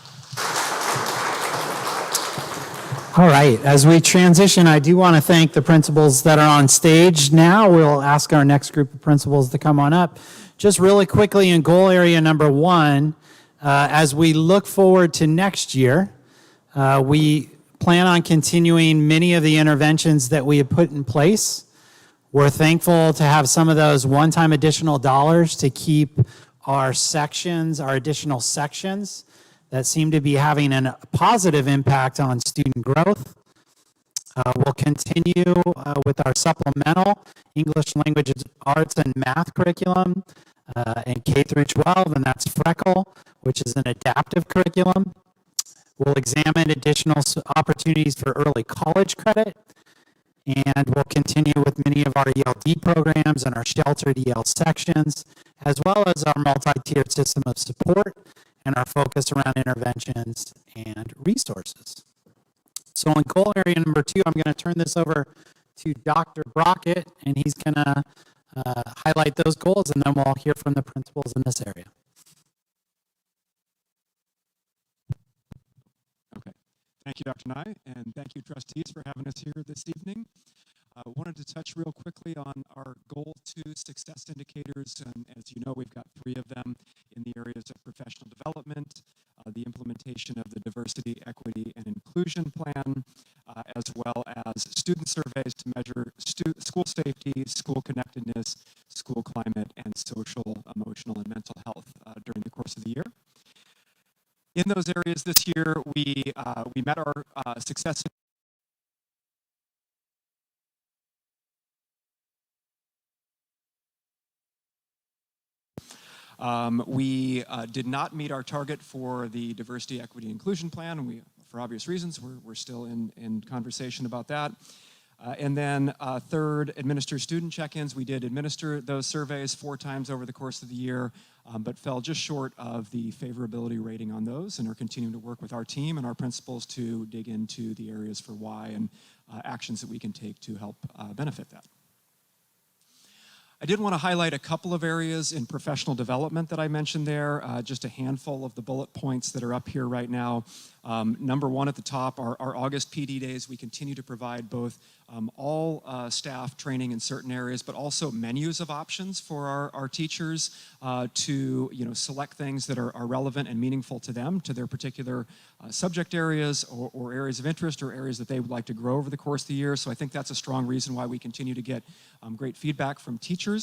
All right, as we transition, I do want to thank the principals that are on stage now. We'll ask our next group of principals to come on up. Just really quickly in goal area number 1, as we look forward to next year, we plan on continuing many of the interventions that we have put in place. We're thankful to have some of those one-time additional dollars to keep our sections, our additional sections that seem to be having a positive impact on student growth. We'll continue with our supplemental English, languages, arts, and math curriculum and K through 12, and that's Freckle, which is an adaptive curriculum. We'll examine additional opportunities for early college credit, and we'll continue with many of our ELD programs and our sheltered EL sections, as well as our multi-tiered system of support and our focus around interventions and resources. So in goal area number 2, I'm going to turn this over to Dr. Brockett, and he's going to highlight those goals, and then we'll hear from the principals in this area. Okay. Thank you, Dr. Nye, and thank you, trustees, for having us here this evening. Wanted to touch real quickly on our goal 2 success indicators, and as you know, we've got 3 of them in the areas of professional development, the implementation of the diversity, equity, and inclusion plan, as well as student surveys to measure school safety, school connectedness, school climate, and social, emotional, and mental health during the course of the year. In those areas this year, we met our success. We did not meet our target for the diversity, equity, inclusion plan, and for obvious reasons, we're still in conversation about that. And then third, administer student check-ins. We did administer those surveys 4 times over the course of the year, but fell just short of the favorability rating on those, and are continuing to work with our team and our principals to dig into the areas for why and actions that we can take to help benefit that. I did want to highlight a couple of areas in professional development that I mentioned there, just a handful of the bullet points that are up here right now. Number 1 at the top, our August PD days. We continue to provide both all staff training in certain areas, but also menus of options for our teachers to select things that are relevant and meaningful to them, to their particular subject areas or areas of interest or areas that they would like to grow over the course of the year. So I think that's a strong reason why we continue to get great feedback from teachers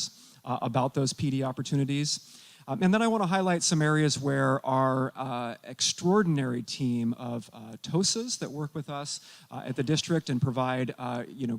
about those PD opportunities. And then I want to highlight some areas where our extraordinary team of TOSAs that work with us at the district and provide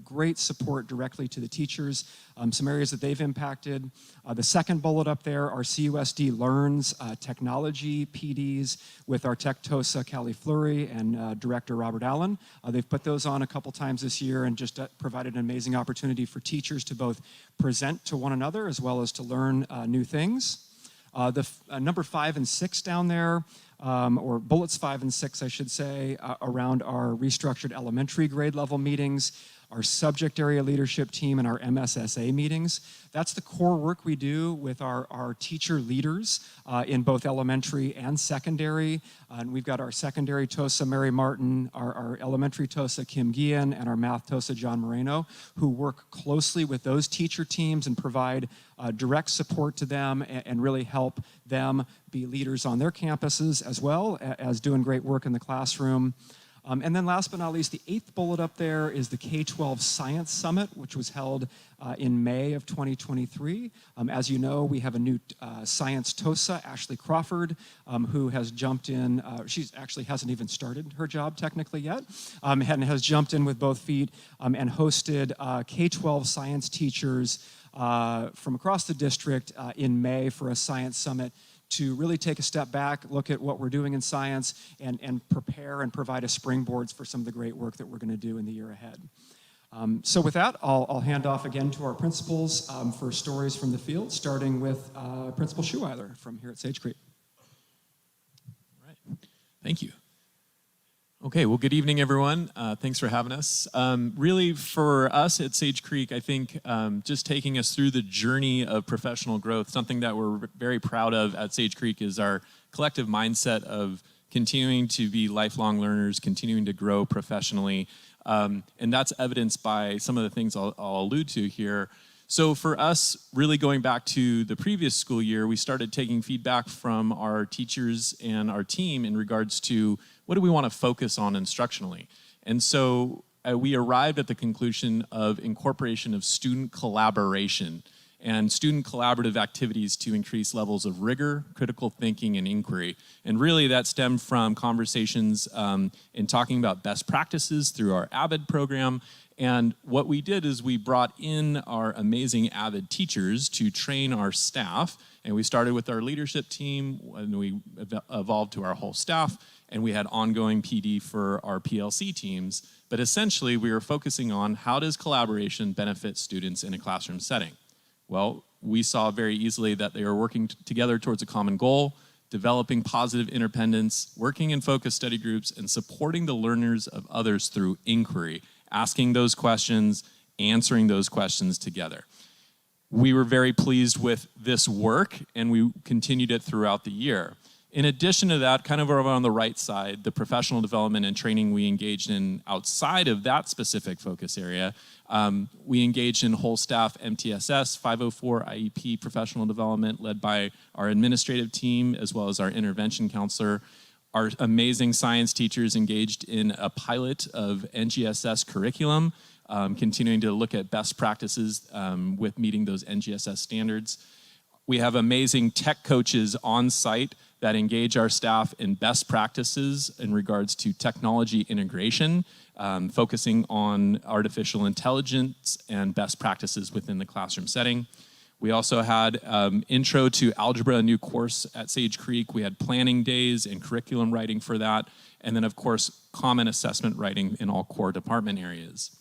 great support directly to the teachers, some areas that they've impacted. The second bullet up there, our CUSD Learns technology PDs with our tech TOSA, Callie Fleury, and Director Robert Allen. They've put those on a couple times this year and just provided an amazing opportunity for teachers to both present to one another as well as to learn new things. The number 5 and 6 down there, or bullets 5 and 6, I should say, around our restructured elementary grade level meetings. our subject area leadership team, and our MSSA meetings. That's the core work we do with our teacher leaders in both elementary and secondary. And we've got our secondary TOSA, Mary Martin, our elementary TOSA, Kim Guillen, and our math TOSA, John Moreno, who work closely with those teacher teams and provide direct support to them and really help them be leaders on their campuses as well as doing great work in the classroom. And then last but not least, the 8th bullet up there is the K-12 Science Summit, which was held in May of 2023. As you know, we have a new science TOSA, Ashley Crawford, who has jumped in. She actually hasn't even started her job technically yet, and has jumped in with both feet and hosted K-12 science teachers from across the district in May for a science summit to really take a step back, look at what we're doing in science, and prepare and provide a springboards for some of the great work that we're going to do in the year ahead. So with that, I'll hand off again to our principals for stories from the field, starting with Principal Schuweiler from here at Sage Creek. All right. Thank you. Okay, well, good evening, everyone. Thanks for having us. Really, for us at Sage Creek, I think just taking us through the journey of professional growth, something that we're very proud of at Sage Creek is our collective mindset of continuing to be lifelong learners, continuing to grow professionally. And that's evidenced by some of the things I'll allude to here. So for us, really going back to the previous school year, we started taking feedback from our teachers and our team in regards to what do we want to focus on instructionally. And so we arrived at the conclusion of incorporation of student collaboration and student collaborative activities to increase levels of rigor, critical thinking, and inquiry. And really that stemmed from conversations in talking about best practices through our AVID program. And what we did is we brought in our amazing AVID teachers to train our staff. And we started with our leadership team, and we evolved to our whole staff, and we had ongoing PD for our PLC teams. But essentially, we were focusing on how does collaboration benefit students in a classroom setting? Well, we saw very easily that they were working together towards a common goal, developing positive interdependence, working in focused study groups, and supporting the learners of others through inquiry, asking those questions, answering those questions together. We were very pleased with this work, and we continued it throughout the year. In addition to that, kind of over on the right side, the professional development and training we engaged in outside of that specific focus area, we engaged in whole staff MTSS, 504 IEP professional development led by our administrative team as well as our intervention counselor. Our amazing science teachers engaged in a pilot of NGSS curriculum, continuing to look at best practices with meeting those NGSS standards. We have amazing tech coaches on site that engage our staff in best practices in regards to technology integration, focusing on artificial intelligence and best practices within the classroom setting. We also had Intro to Algebra, a new course at Sage Creek. We had planning days and curriculum writing for that. And then, of course, common assessment writing in all core department areas.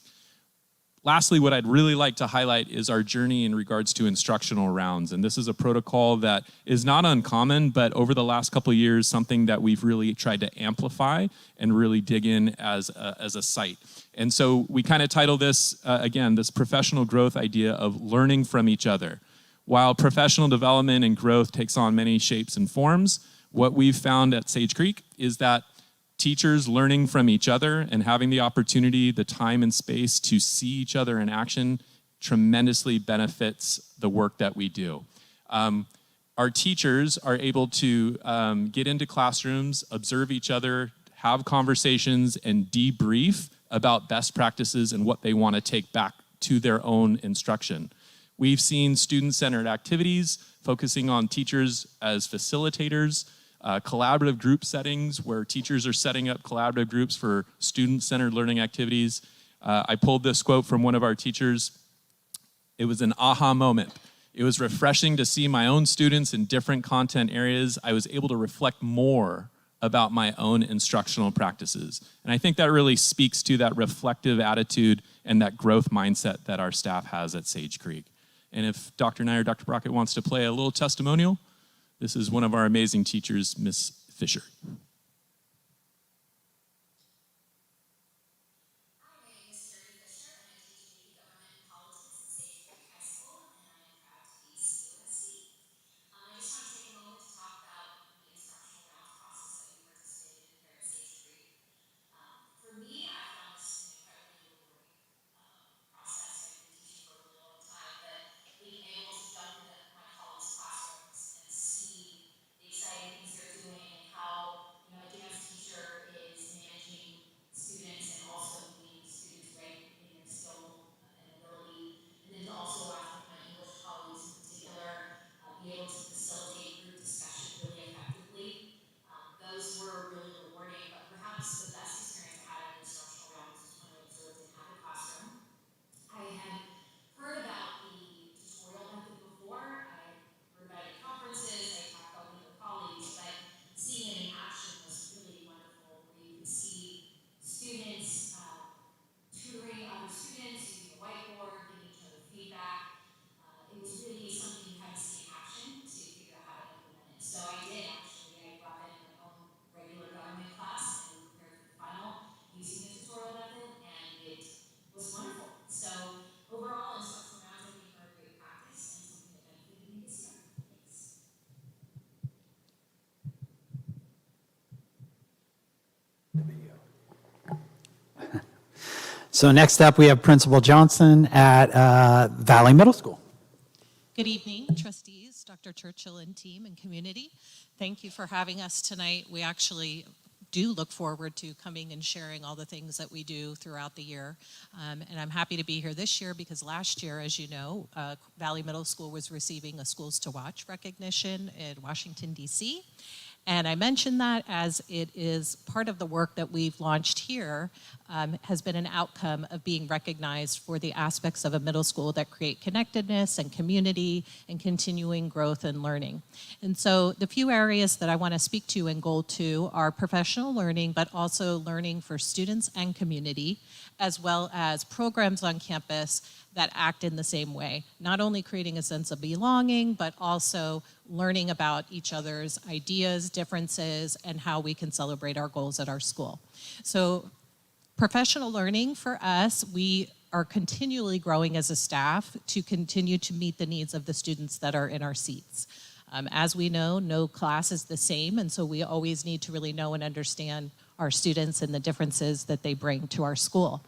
Lastly, what I'd really like to highlight is our journey in regards to instructional rounds. And this is a protocol that is not uncommon, but over the last couple of years, something that we've really tried to amplify and really dig in as a site. And so we kind of title this, again, this professional growth idea of learning from each other. While professional development and growth takes on many shapes and forms, what we've found at Sage Creek is that teachers learning from each other and having the opportunity, the time and space to see each other in action tremendously benefits the work that we do. Our teachers are able to get into classrooms, observe each other, have conversations, and debrief about best practices and what they want to take back to their own instruction. We've seen student-centered activities focusing on teachers as facilitators, collaborative group settings where teachers are setting up collaborative groups for student-centered learning activities. I pulled this quote from one of our teachers. It was an aha moment. It was refreshing to see my own students in different content areas. I was able to reflect more about my own instructional practices. And I think that really speaks to that reflective attitude and that growth mindset that our staff has at Sage Creek. And if Dr. Nye or Dr. Brockett wants to play a little testimonial, this is one of our amazing teachers, Miss Fisher. My name is Terry Fisher, and I So next up, we have Principal Johnson at Valley Middle School. Good evening, trustees, Dr. Churchill and team and community. Thank you for having us tonight. We actually do look forward to coming and sharing all the things that we do throughout the year. And I'm happy to be here this year because last year, as you know, Valley Middle School was receiving a Schools to Watch recognition in Washington, D.C. And I mention that as it is part of the work that we've launched here has been an outcome of being recognized for the aspects of a middle school that create connectedness and community and continuing growth and learning. And so the few areas that I want to speak to in Goal 2 are professional learning, but also learning for students and community, as well as programs on campus that act in the same way, not only creating a sense of belonging, but also learning about each other's ideas, differences, and how we can celebrate our goals at our school. So professional learning for us, we are continually growing as a staff to continue to meet the needs of the students that are in our seats. As we know, no class is the same, and so we always need to really know and understand our students and the differences that they bring to our school.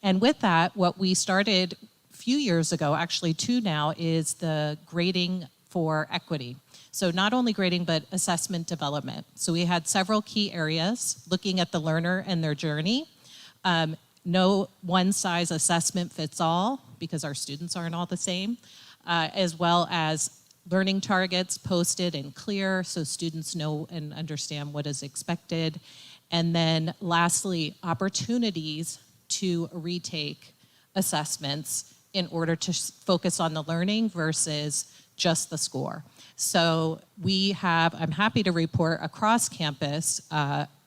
And with that, what we started few years ago, actually 2 now, is the grading for equity. So not only grading, but assessment development. So we had several key areas looking at the learner and their journey. No one-size assessment fits all because our students aren't all the same, as well as learning targets posted and clear so students know and understand what is expected. And then lastly, opportunities to retake assessments in order to focus on the learning versus just the score. So I'm happy to report across campus,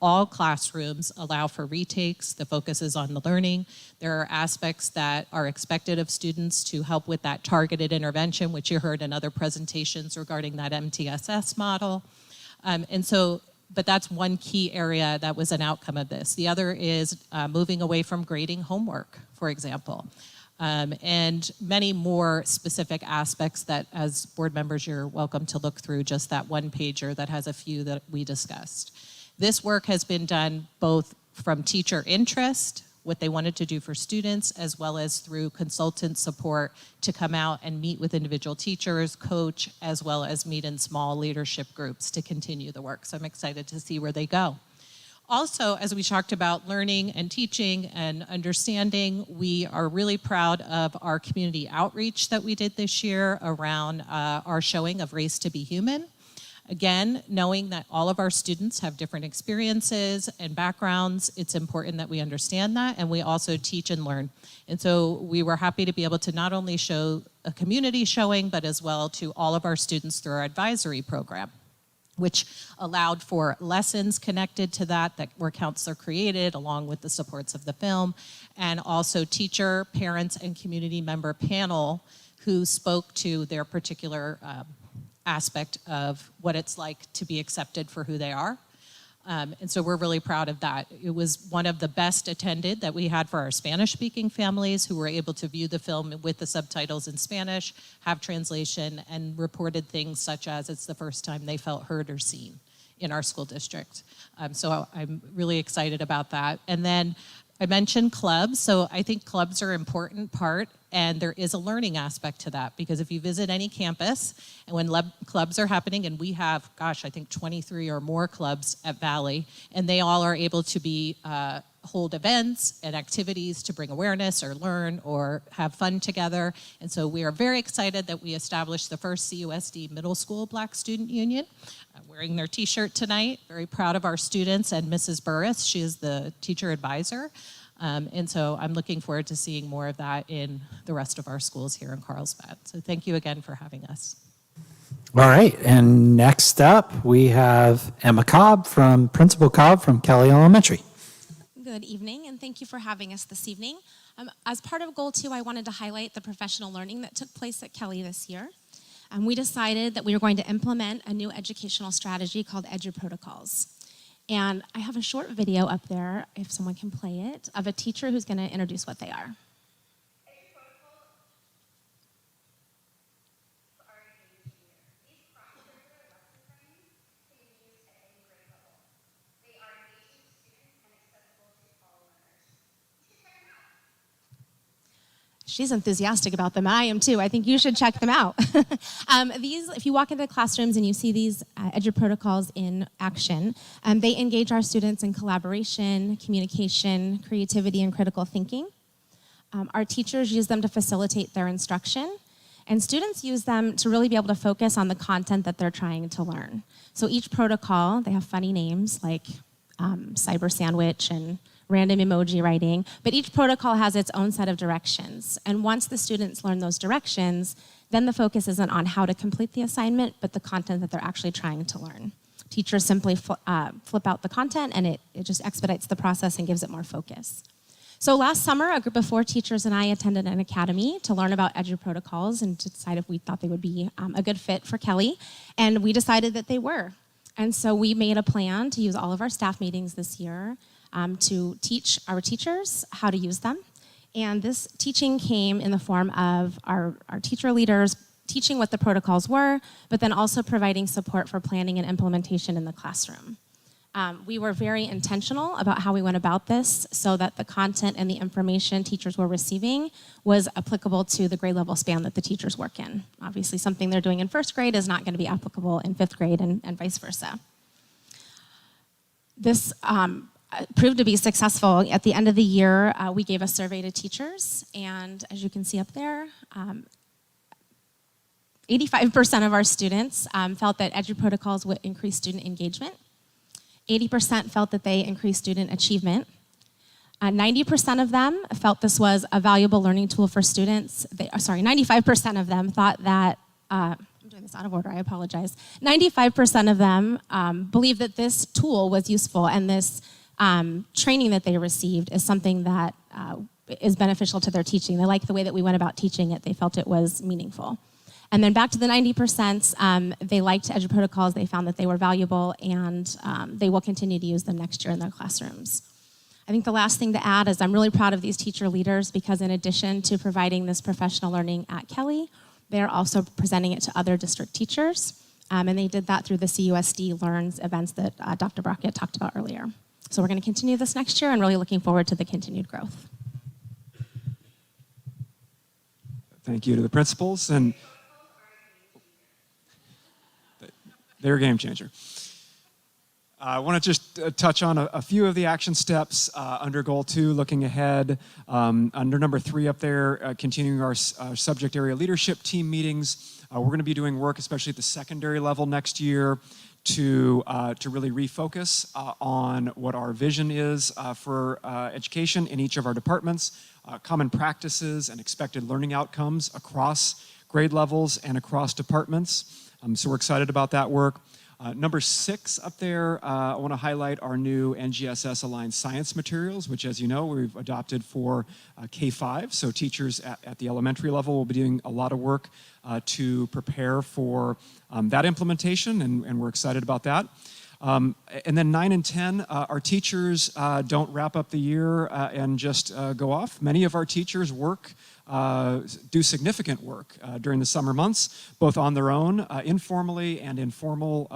all classrooms allow for retakes. The focus is on the learning. There are aspects that are expected of students to help with that targeted intervention, which you heard in other presentations regarding that MTSS model. But that's one key area that was an outcome of this. The other is moving away from grading homework, for example. And many more specific aspects that as board members you're welcome to look through, just that one pager that has a few that we discussed. This work has been done both from teacher interest, what they wanted to do for students, as well as through consultant support to come out and meet with individual teachers, coach, as well as meet in small leadership groups to continue the work. So I'm excited to see where they go. Also, as we talked about learning and teaching and understanding, we are really proud of our community outreach that we did this year around our showing of Race to Be Human. Again, knowing that all of our students have different experiences and backgrounds, it's important that we understand that, and we also teach and learn. And so we were happy to be able to not only show a community showing, but as well to all of our students through our advisory program, which allowed for lessons connected to that were counselor created along with the supports of the film, and also teacher, parents, and community member panel who spoke to their particular aspect of what it's like to be accepted for who they are. And so we're really proud of that. It was one of the best attended that we had for our Spanish-speaking families who were able to view the film with the subtitles in Spanish, have translation, and reported things such as it's the first time they felt heard or seen in our school district. So I'm really excited about that. And then I mentioned clubs, so I think clubs are an important part, and there is a learning aspect to that, because if you visit any campus, and when clubs are happening, and we have, gosh, I think 23 or more clubs at Valley, and they all are able to be hold events and activities to bring awareness or learn or have fun together. And so we are very excited that we established the first CUSD Middle School Black Student Union. I'm wearing their t-shirt tonight. Very proud of our students and Mrs. Burris. She is the teacher advisor. And so I'm looking forward to seeing more of that in the rest of our schools here in Carlsbad. So thank you again for having us. All right, and next up we have Emma Cobb Principal Cobb from Kelly Elementary. Good evening, and thank you for having us this evening. As part of Goal 2, I wanted to highlight the professional learning that took place at Kelly this year. We decided that we were going to implement a new educational strategy called Edu Protocols. And I have a short video up there, if someone can play it, of a teacher who's going to introduce what they are. She's enthusiastic about them. I am too. I think you should check them out. These, if you walk into the classrooms and you see these Edu protocols in action, they engage our students in collaboration, communication, creativity, and critical thinking. Our teachers use them to facilitate their instruction, and students use them to really be able to focus on the content that they're trying to learn. So each protocol, they have funny names like cyber sandwich and random emoji writing, but each protocol has its own set of directions. And once the students learn those directions, then the focus isn't on how to complete the assignment, but the content that they're actually trying to learn. Teachers simply flip out the content, and it just expedites the process and gives it more focus. So last summer, a group of 4 teachers and I attended an academy to learn about Edu protocols and to decide if we thought they would be a good fit for Kelly, and we decided that they were. And so we made a plan to use all of our staff meetings this year to teach our teachers how to use them. And this teaching came in the form of our teacher leaders teaching what the protocols were, but then also providing support for planning and implementation in the classroom. We were very intentional about how we went about this so that the content and the information teachers were receiving was applicable to the grade level span that the teachers work in. Obviously, something they're doing in 1st grade is not going to be applicable in 5th grade and vice versa. This proved to be successful. At the end of the year, we gave a survey to teachers, and as you can see up there, 85% of our students felt that Edu protocols would increase student engagement. 80% felt that they increased student achievement. 90% of them felt this was a valuable learning tool for students. 95% of them thought that, I'm doing this out of order, I apologize. 95% of them believed that this tool was useful, and this training that they received is something that is beneficial to their teaching. They liked the way that we went about teaching it. They felt it was meaningful. And then back to the 90%, they liked Edu protocols. They found that they were valuable, and they will continue to use them next year in their classrooms. I think the last thing to add is I'm really proud of these teacher leaders because in addition to providing this professional learning at Kelly, they are also presenting it to other district teachers. And they did that through the CUSD Learns events that Dr. Brockett talked about earlier. So we're going to continue this next year and really looking forward to the continued growth. Thank you to the principals, and they're a game changer. I want to just touch on a few of the action steps under Goal 2, looking ahead. Under number 3 up there, continuing our subject area leadership team meetings. We're going to be doing work, especially at the secondary level next year, to really refocus on what our vision is for education in each of our departments, common practices and expected learning outcomes across grade levels and across departments. So we're excited about that work. Number 6 up there, I want to highlight our new NGSS aligned science materials, which, as you know, we've adopted for K-5. So teachers at the elementary level will be doing a lot of work to prepare for that implementation, and we're excited about that. And then 9 and 10, our teachers don't wrap up the year and just go off. Many of our teachers do significant work during the summer months, both on their own, informally and in formal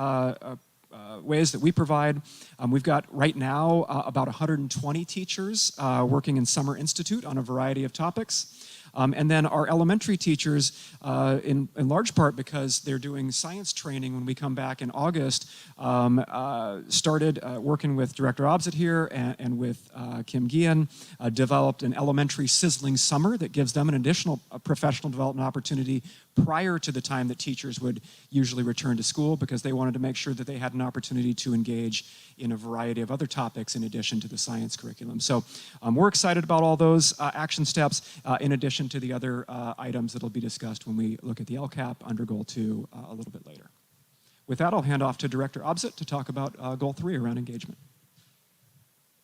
ways that we provide. We've got right now about 120 teachers working in Summer Institute on a variety of topics. And then our elementary teachers, in large part because they're doing science training when we come back in August, started working with Director Obsit here and with Kim Guillen, developed an elementary sizzling summer that gives them an additional professional development opportunity prior to the time that teachers would usually return to school, because they wanted to make sure that they had an opportunity to engage in a variety of other topics in addition to the science curriculum. So we're excited about all those action steps in addition to the other items that will be discussed when we look at the LCAP under Goal 2 a little bit later. With that, I'll hand off to Director Obsit to talk about Goal 3 around engagement.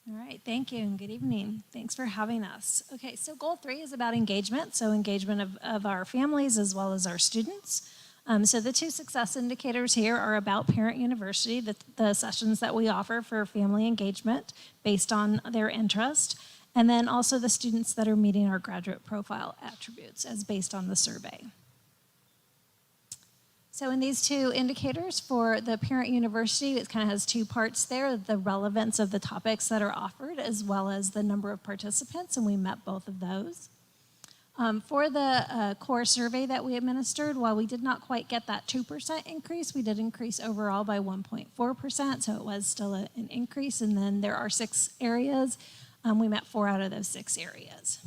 All right, thank you and good evening. Thanks for having us. Okay, so Goal 3 is about engagement, so engagement of our families as well as our students. So the 2 success indicators here are about Parent University, the sessions that we offer for family engagement based on their interest, and then also the students that are meeting our graduate profile attributes as based on the survey. So in these 2 indicators for the Parent University, it kind of has 2 parts there, the relevance of the topics that are offered as well as the number of participants, and we met both of those. For the core survey that we administered, while we did not quite get that 2% increase, we did increase overall by 1.4%, so it was still an increase. And then there are 6 areas. We met 4 out of those 6 areas.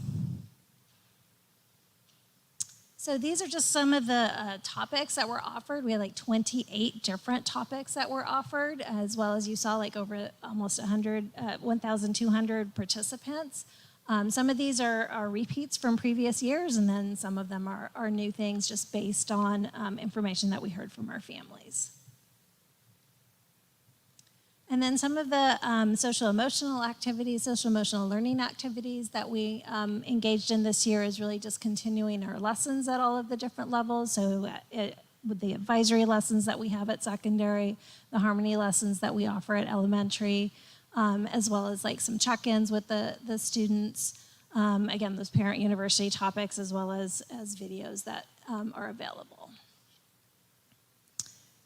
So these are just some of the topics that were offered. We had like 28 different topics that were offered, as well as you saw like over almost 1,200 participants. Some of these are repeats from previous years, and then some of them are new things just based on information that we heard from our families. And then some of the social emotional learning activities that we engaged in this year is really just continuing our lessons at all of the different levels. So with the advisory lessons that we have at secondary, the harmony lessons that we offer at elementary, as well as like some check-ins with the students. Again, those parent university topics, as well as videos that are available.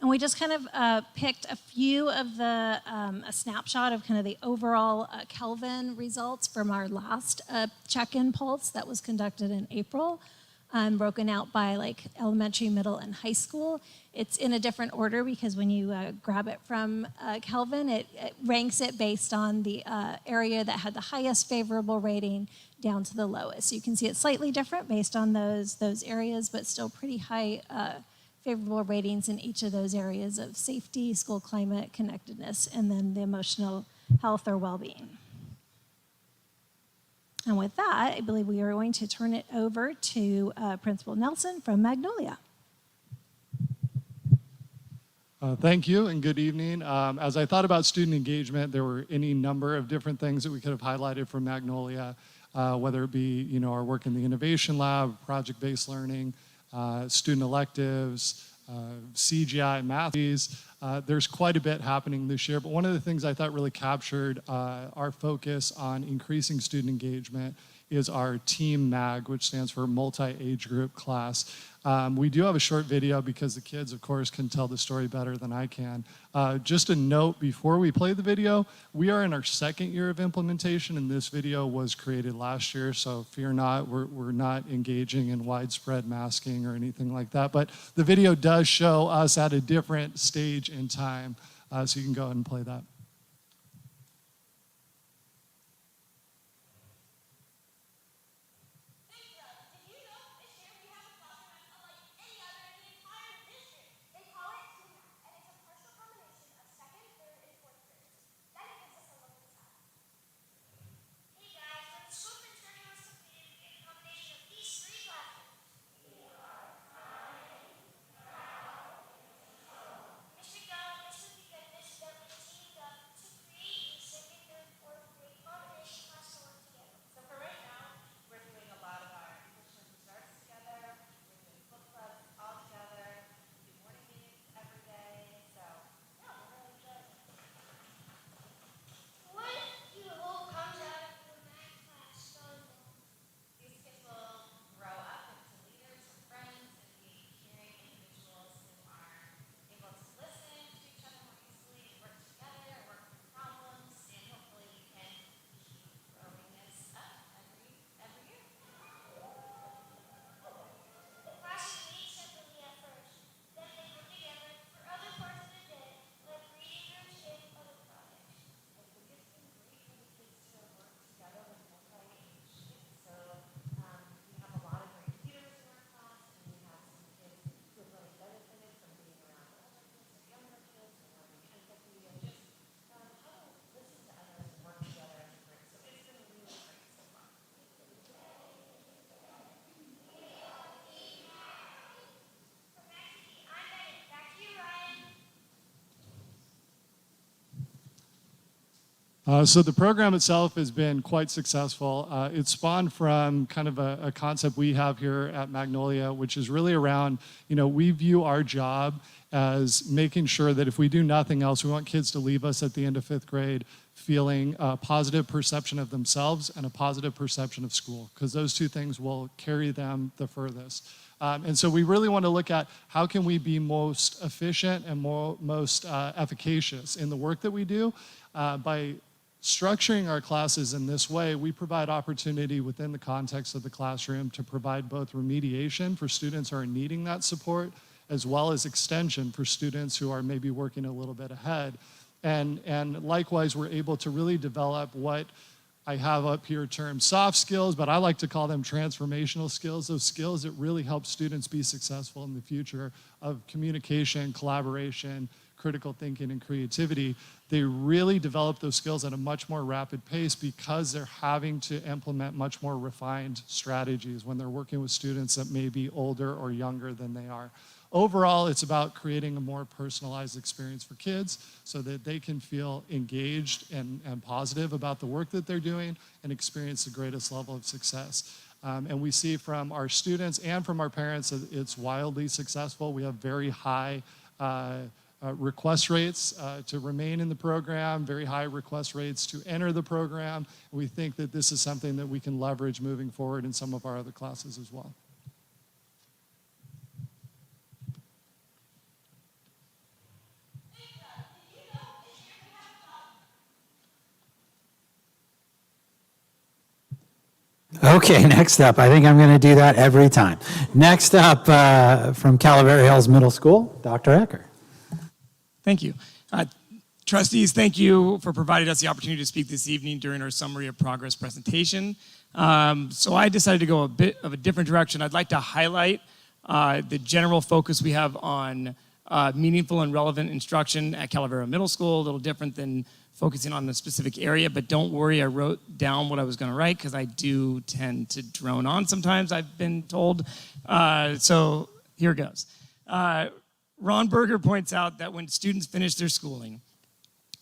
And we just kind of picked a few of a snapshot of kind of the overall Kelvin results from our last check-in pulse that was conducted in April, broken out by like elementary, middle, and high school. It's in a different order because when you grab it from Kelvin, it ranks it based on the area that had the highest favorable rating down to the lowest. So you can see it's slightly different based on those areas, but still pretty high favorable ratings in each of those areas of safety, school climate, connectedness, and then the emotional health or well-being. And with that, I believe we are going to turn it over to Principal Nelson from Magnolia. Thank you and good evening. As I thought about student engagement, there were any number of different things that we could have highlighted from Magnolia, whether it be our work in the innovation lab, project-based learning, student electives, CGI, math. There's quite a bit happening this year, but one of the things I thought really captured our focus on increasing student engagement is our Team MAG, which stands for Multi-Age Group Class. We do have a short video because the kids, of course, can tell the story better than I can. Just a note before we play the video, we are in our 2nd year of implementation, and this video was created last year, so fear not, we're not engaging in widespread masking or anything like that. But the video does show us at a different stage in time, so you can go ahead and play that. So the program itself has been quite successful. It spawned from kind of a concept we have here at Magnolia, which is really around, we view our job as making sure that if we do nothing else, we want kids to leave us at the end of 5th grade feeling a positive perception of themselves and a positive perception of school, because those two things will carry them the furthest. And so we really want to look at how can we be most efficient and most efficacious in the work that we do by Structuring our classes in this way, we provide opportunity within the context of the classroom to provide both remediation for students who are needing that support, as well as extension for students who are maybe working a little bit ahead. And likewise, we're able to really develop what I have up here termed soft skills, but I like to call them transformational skills, those skills that really help students be successful in the future of communication, collaboration, critical thinking, and creativity. They really develop those skills at a much more rapid pace because they're having to implement much more refined strategies when they're working with students that may be older or younger than they are. Overall, it's about creating a more personalized experience for kids so that they can feel engaged and positive about the work that they're doing and experience the greatest level of success. And we see from our students and from our parents that it's wildly successful. We have very high request rates to remain in the program, very high request rates to enter the program. We think that this is something that we can leverage moving forward in some of our other classes as well. Okay, next up, I think I'm going to do that every time. Next up, from Calaveras Hills Middle School, Dr. Ecker. Thank you. Trustees, thank you for providing us the opportunity to speak this evening during our Summary of Progress presentation. So I decided to go a bit of a different direction. I'd like to highlight the general focus we have on meaningful and relevant instruction at Calaveras Middle School, a little different than focusing on a specific area, but don't worry, I wrote down what I was going to write because I do tend to drone on sometimes, I've been told. So here goes. Ron Berger points out that when students finish their schooling,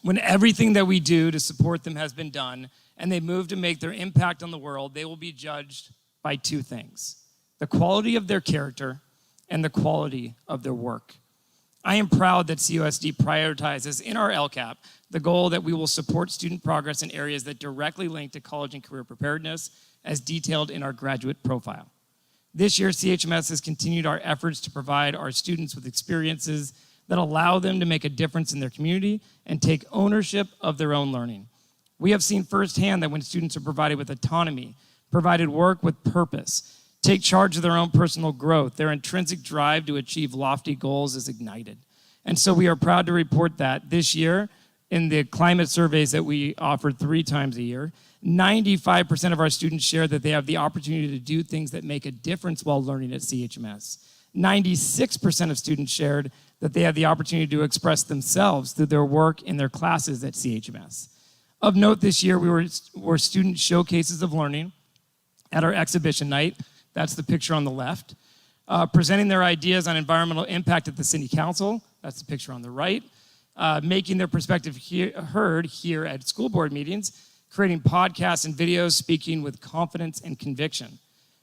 when everything that we do to support them has been done and they move to make their impact on the world, they will be judged by two things: the quality of their character and the quality of their work. I am proud that CUSD prioritizes in our LCAP the goal that we will support student progress in areas that directly link to college and career preparedness as detailed in our graduate profile. This year, CHMS has continued our efforts to provide our students with experiences that allow them to make a difference in their community and take ownership of their own learning. We have seen firsthand that when students are provided with autonomy, provided work with purpose, take charge of their own personal growth, their intrinsic drive to achieve lofty goals is ignited. And so we are proud to report that this year, in the climate surveys that we offer 3 times a year, 95% of our students share that they have the opportunity to do things that make a difference while learning at CHMS. 96% of students shared that they have the opportunity to express themselves through their work in their classes at CHMS. Of note this year, we were student showcases of learning at our exhibition night. That's the picture on the left. Presenting their ideas on environmental impact at the City Council. That's the picture on the right. Making their perspective heard here at school board meetings, creating podcasts and videos, speaking with confidence and conviction.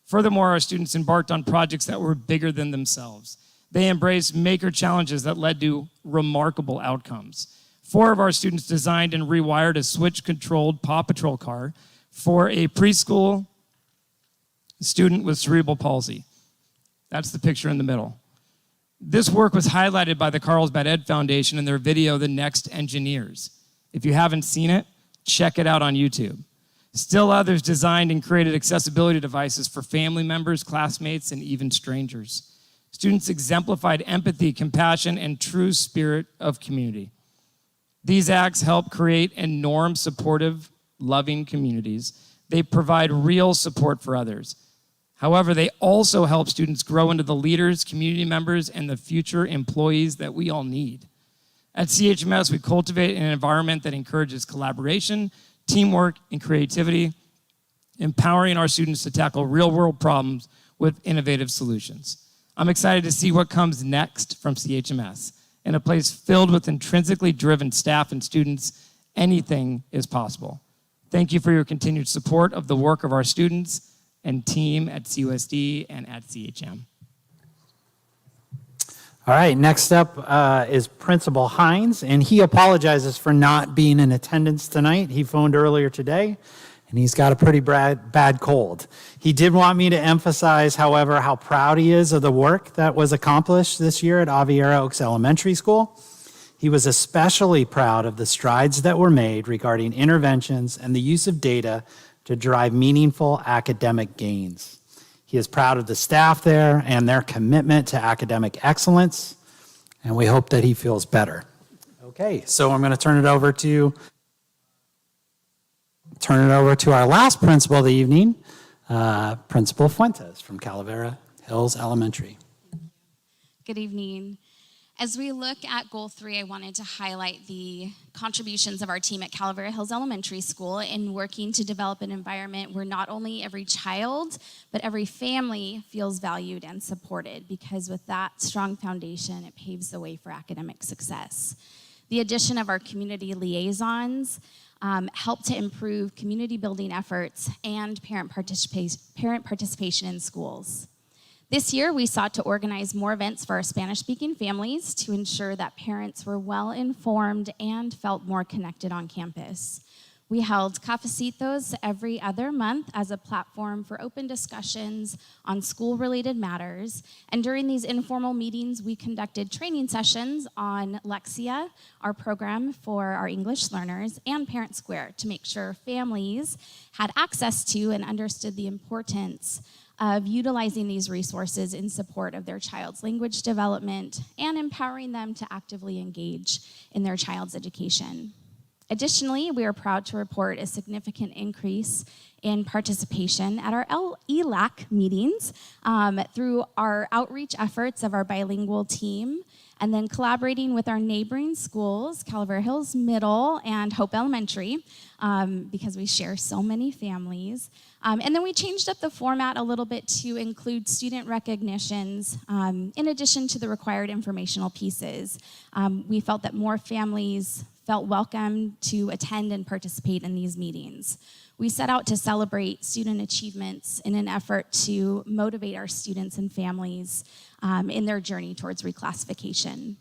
Furthermore, our students embarked on projects that were bigger than themselves. They embraced maker challenges that led to remarkable outcomes. 4 of our students designed and rewired a switch-controlled Paw Patrol car for a preschool student with cerebral palsy. That's the picture in the middle. This work was highlighted by the Carlsbad Ed Foundation in their video, The Next Engineers. If you haven't seen it, check it out on YouTube. Still others designed and created accessibility devices for family members, classmates, and even strangers. Students exemplified empathy, compassion, and true spirit of community. These acts help create and norm supportive, loving communities. They provide real support for others. However, they also help students grow into the leaders, community members, and the future employees that we all need. At CHMS, we cultivate an environment that encourages collaboration, teamwork, and creativity, empowering our students to tackle real-world problems with innovative solutions. I'm excited to see what comes next from CHMS. In a place filled with intrinsically driven staff and students, anything is possible. Thank you for your continued support of the work of our students and team at CUSD and at CHM. All right, next up is Principal Hines, and he apologizes for not being in attendance tonight. He phoned earlier today, and he's got a pretty bad cold. He did want me to emphasize, however, how proud he is of the work that was accomplished this year at Aviera Oaks Elementary School. he was especially proud of the strides that were made regarding interventions and the use of data to drive meaningful academic gains. He is proud of the staff there and their commitment to academic excellence, and we hope that he feels better. Okay, so I'm going to turn it over to our last principal of the evening, Principal Fuentes from Calavera Hills Elementary. Good evening. As we look at Goal 3, I wanted to highlight the contributions of our team at Calavera Hills Elementary School in working to develop an environment where not only every child, but every family feels valued and supported, because with that strong foundation, it paves the way for academic success. The addition of our community liaisons help to improve community building efforts and parent participation in schools. This year, we sought to organize more events for our Spanish-speaking families to ensure that parents were well-informed and felt more connected on campus. We held cafecitos every other month as a platform for open discussions on school-related matters. And during these informal meetings, we conducted training sessions on Lexia, our program for our English learners, and Parent Square to make sure families had access to and understood the importance of utilizing these resources in support of their child's language development and empowering them to actively engage in their child's education. Additionally, we are proud to report a significant increase in participation at our LCAP meetings through our outreach efforts of our bilingual team, and then collaborating with our neighboring schools, Calavera Hills Middle and Hope Elementary, because we share so many families. And then we changed up the format a little bit to include student recognitions in addition to the required informational pieces. We felt that more families felt welcome to attend and participate in these meetings. We set out to celebrate student achievements in an effort to motivate our students and families in their journey towards reclassification.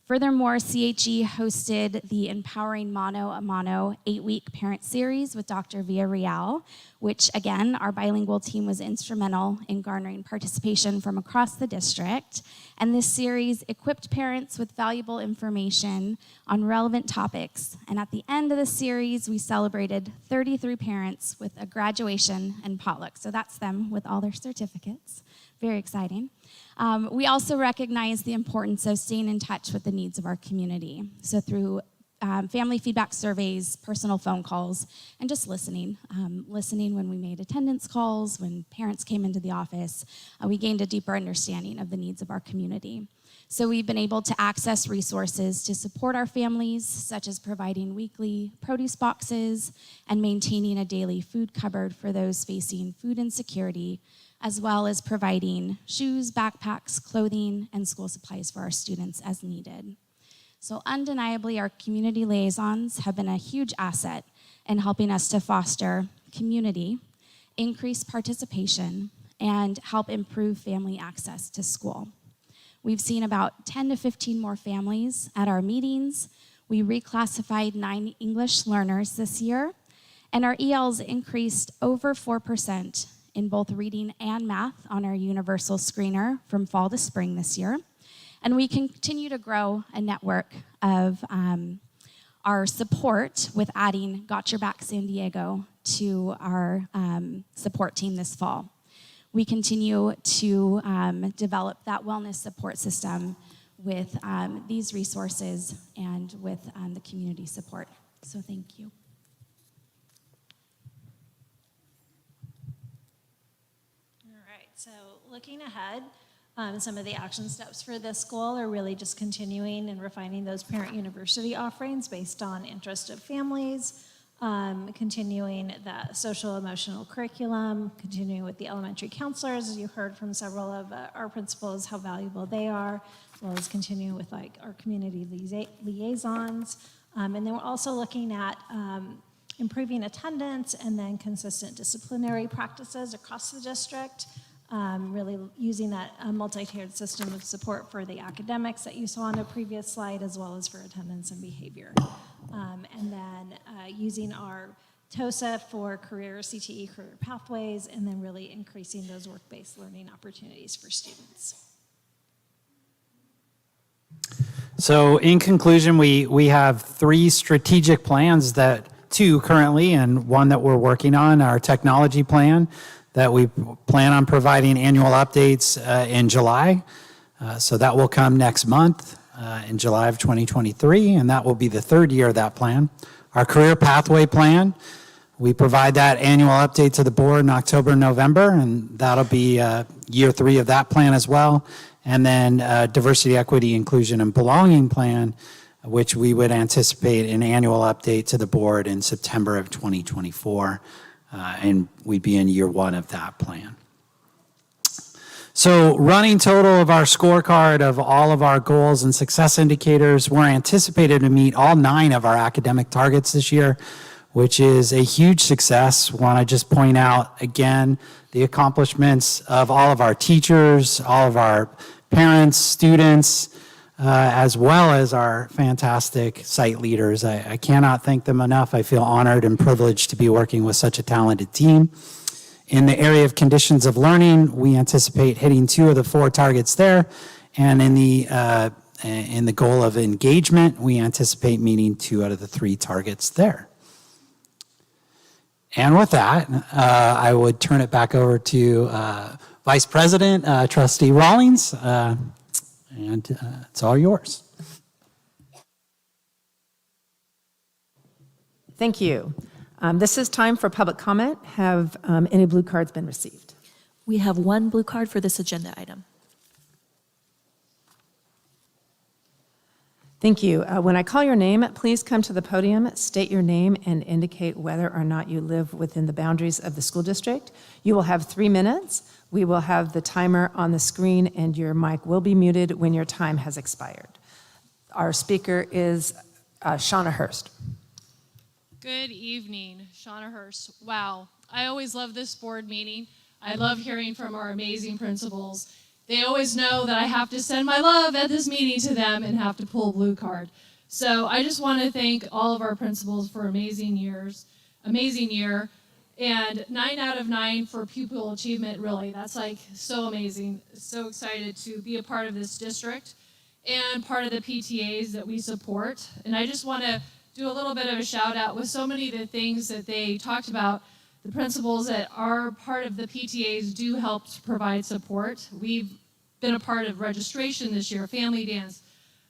Furthermore, CHE hosted the Empowering Mano a Mano 8-week parent series with Dr. Villarreal, which again, our bilingual team was instrumental in garnering participation from across the district. And this series equipped parents with valuable information on relevant topics. And at the end of the series, we celebrated 33 parents with a graduation and potluck. So that's them with all their certificates. Very exciting. We also recognize the importance of staying in touch with the needs of our community. So through family feedback surveys, personal phone calls, and just listening. Listening when we made attendance calls, when parents came into the office, we gained a deeper understanding of the needs of our community. So we've been able to access resources to support our families, such as providing weekly produce boxes and maintaining a daily food cupboard for those facing food insecurity, as well as providing shoes, backpacks, clothing, and school supplies for our students as needed. So undeniably, our community liaisons have been a huge asset in helping us to foster community, increase participation, and help improve family access to school. We've seen about 10 to 15 more families at our meetings. We reclassified 9 English learners this year, and our ELs increased over 4% in both reading and math on our universal screener from fall to spring this year. And we continue to grow a network of our support with adding Got Your Back San Diego to our support team this fall. We continue to develop that wellness support system with these resources and with the community support. So thank you. So looking ahead, some of the action steps for this goal are really just continuing and refining those parent university offerings based on interest of families, continuing the social emotional curriculum, continuing with the elementary counselors, as you heard from several of our principals, how valuable they are, as well as continuing with like our community liaisons. And then we're also looking at improving attendance and then consistent disciplinary practices across the district. Really using that multi-tiered system of support for the academics that you saw on a previous slide, as well as for attendance and behavior. And then using our TOSA for career, CTE career pathways, and then really increasing those work-based learning opportunities for students. So in conclusion, we have 3 strategic plans, 2 currently and 1 that we're working on, our technology plan that we plan on providing annual updates in July. So that will come next month in July of 2023, and that will be the 3rd year of that plan. Our career pathway plan, we provide that annual update to the board in October and November, and that'll be year 3 of that plan as well. And then diversity, equity, inclusion, and belonging plan, which we would anticipate an annual update to the board in September of 2024, and we'd be in year 1 of that plan. So running total of our scorecard of all of our goals and success indicators, we're anticipated to meet all 9 of our academic targets this year, which is a huge success. Want to just point out again the accomplishments of all of our teachers, all of our parents, students, as well as our fantastic site leaders. I cannot thank them enough. I feel honored and privileged to be working with such a talented team. In the area of conditions of learning, we anticipate hitting 2 of the 4 targets there. And in the goal of engagement, we anticipate meeting 2 out of the 3 targets there. And with that, I would turn it back over to Vice President, Trustee Rawlings, and it's all yours. Thank you. This is time for public comment. Have any blue cards been received? We have 1 blue card for this agenda item. Thank you. When I call your name, please come to the podium, state your name, and indicate whether or not you live within the boundaries of the school district. You will have 3 minutes. We will have the timer on the screen, and your mic will be muted when your time has expired. Our speaker is Shauna Hurst. Good evening, Shauna Hurst. Wow, I always love this board meeting. I love hearing from our amazing principals. They always know that I have to send my love at this meeting to them and have to pull a blue card. So I just want to thank all of our principals for amazing year. And 9 out of 9 for pupil achievement, really. That's like so amazing. So excited to be a part of this district and part of the PTAs that we support. And I just want to do a little bit of a shout out with so many of the things that they talked about. The principals that are part of the PTAs do help to provide support. We've been a part of registration this year, family dance,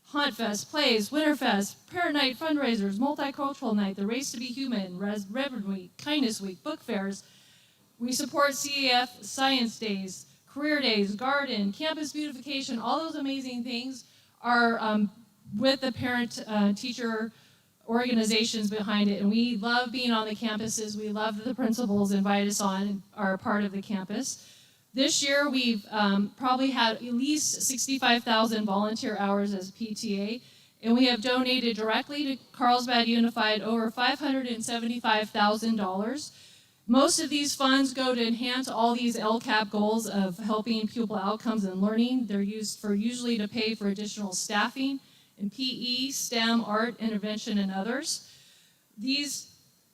Hunt Fest, plays, Winterfest, Parent Night, fundraisers, Multicultural Night, the Race to be Human, Reverend Week, Kindness Week, book fairs. We support CAF Science Days, Career Days, Garden, Campus Beautification. All those amazing things are with the parent-teacher organizations behind it, and we love being on the campuses. We love that the principals invite us on and are a part of the campus. This year, we've probably had at least 65,000 volunteer hours as PTA, and we have donated directly to Carlsbad Unified over $575,000. Most of these funds go to enhance all these LCAP goals of helping pupil outcomes and learning. They're used for usually to pay for additional staffing in PE, STEM, art, intervention, and others. These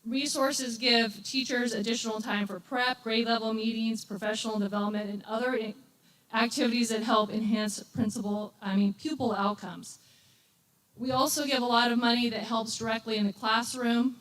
resources give teachers additional time for prep, grade level meetings, professional development, and other activities that help enhance pupil outcomes. We also give a lot of money that helps directly in the classroom,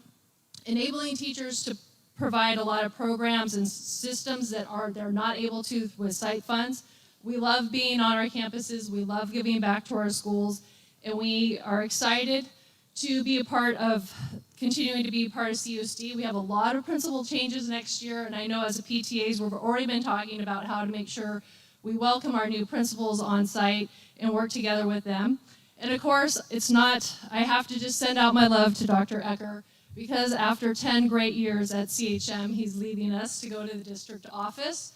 enabling teachers to provide a lot of programs and systems that they're not able to with site funds. We love being on our campuses. We love giving back to our schools. And we are excited to be a part of, continuing to be part of CUSD. We have a lot of principal changes next year, and I know as a PTAs, we've already been talking about how to make sure we welcome our new principals on site and work together with them. And of course, I have to just send out my love to Dr. Ecker, because after 10 great years at CHM, he's leaving us to go to the district office.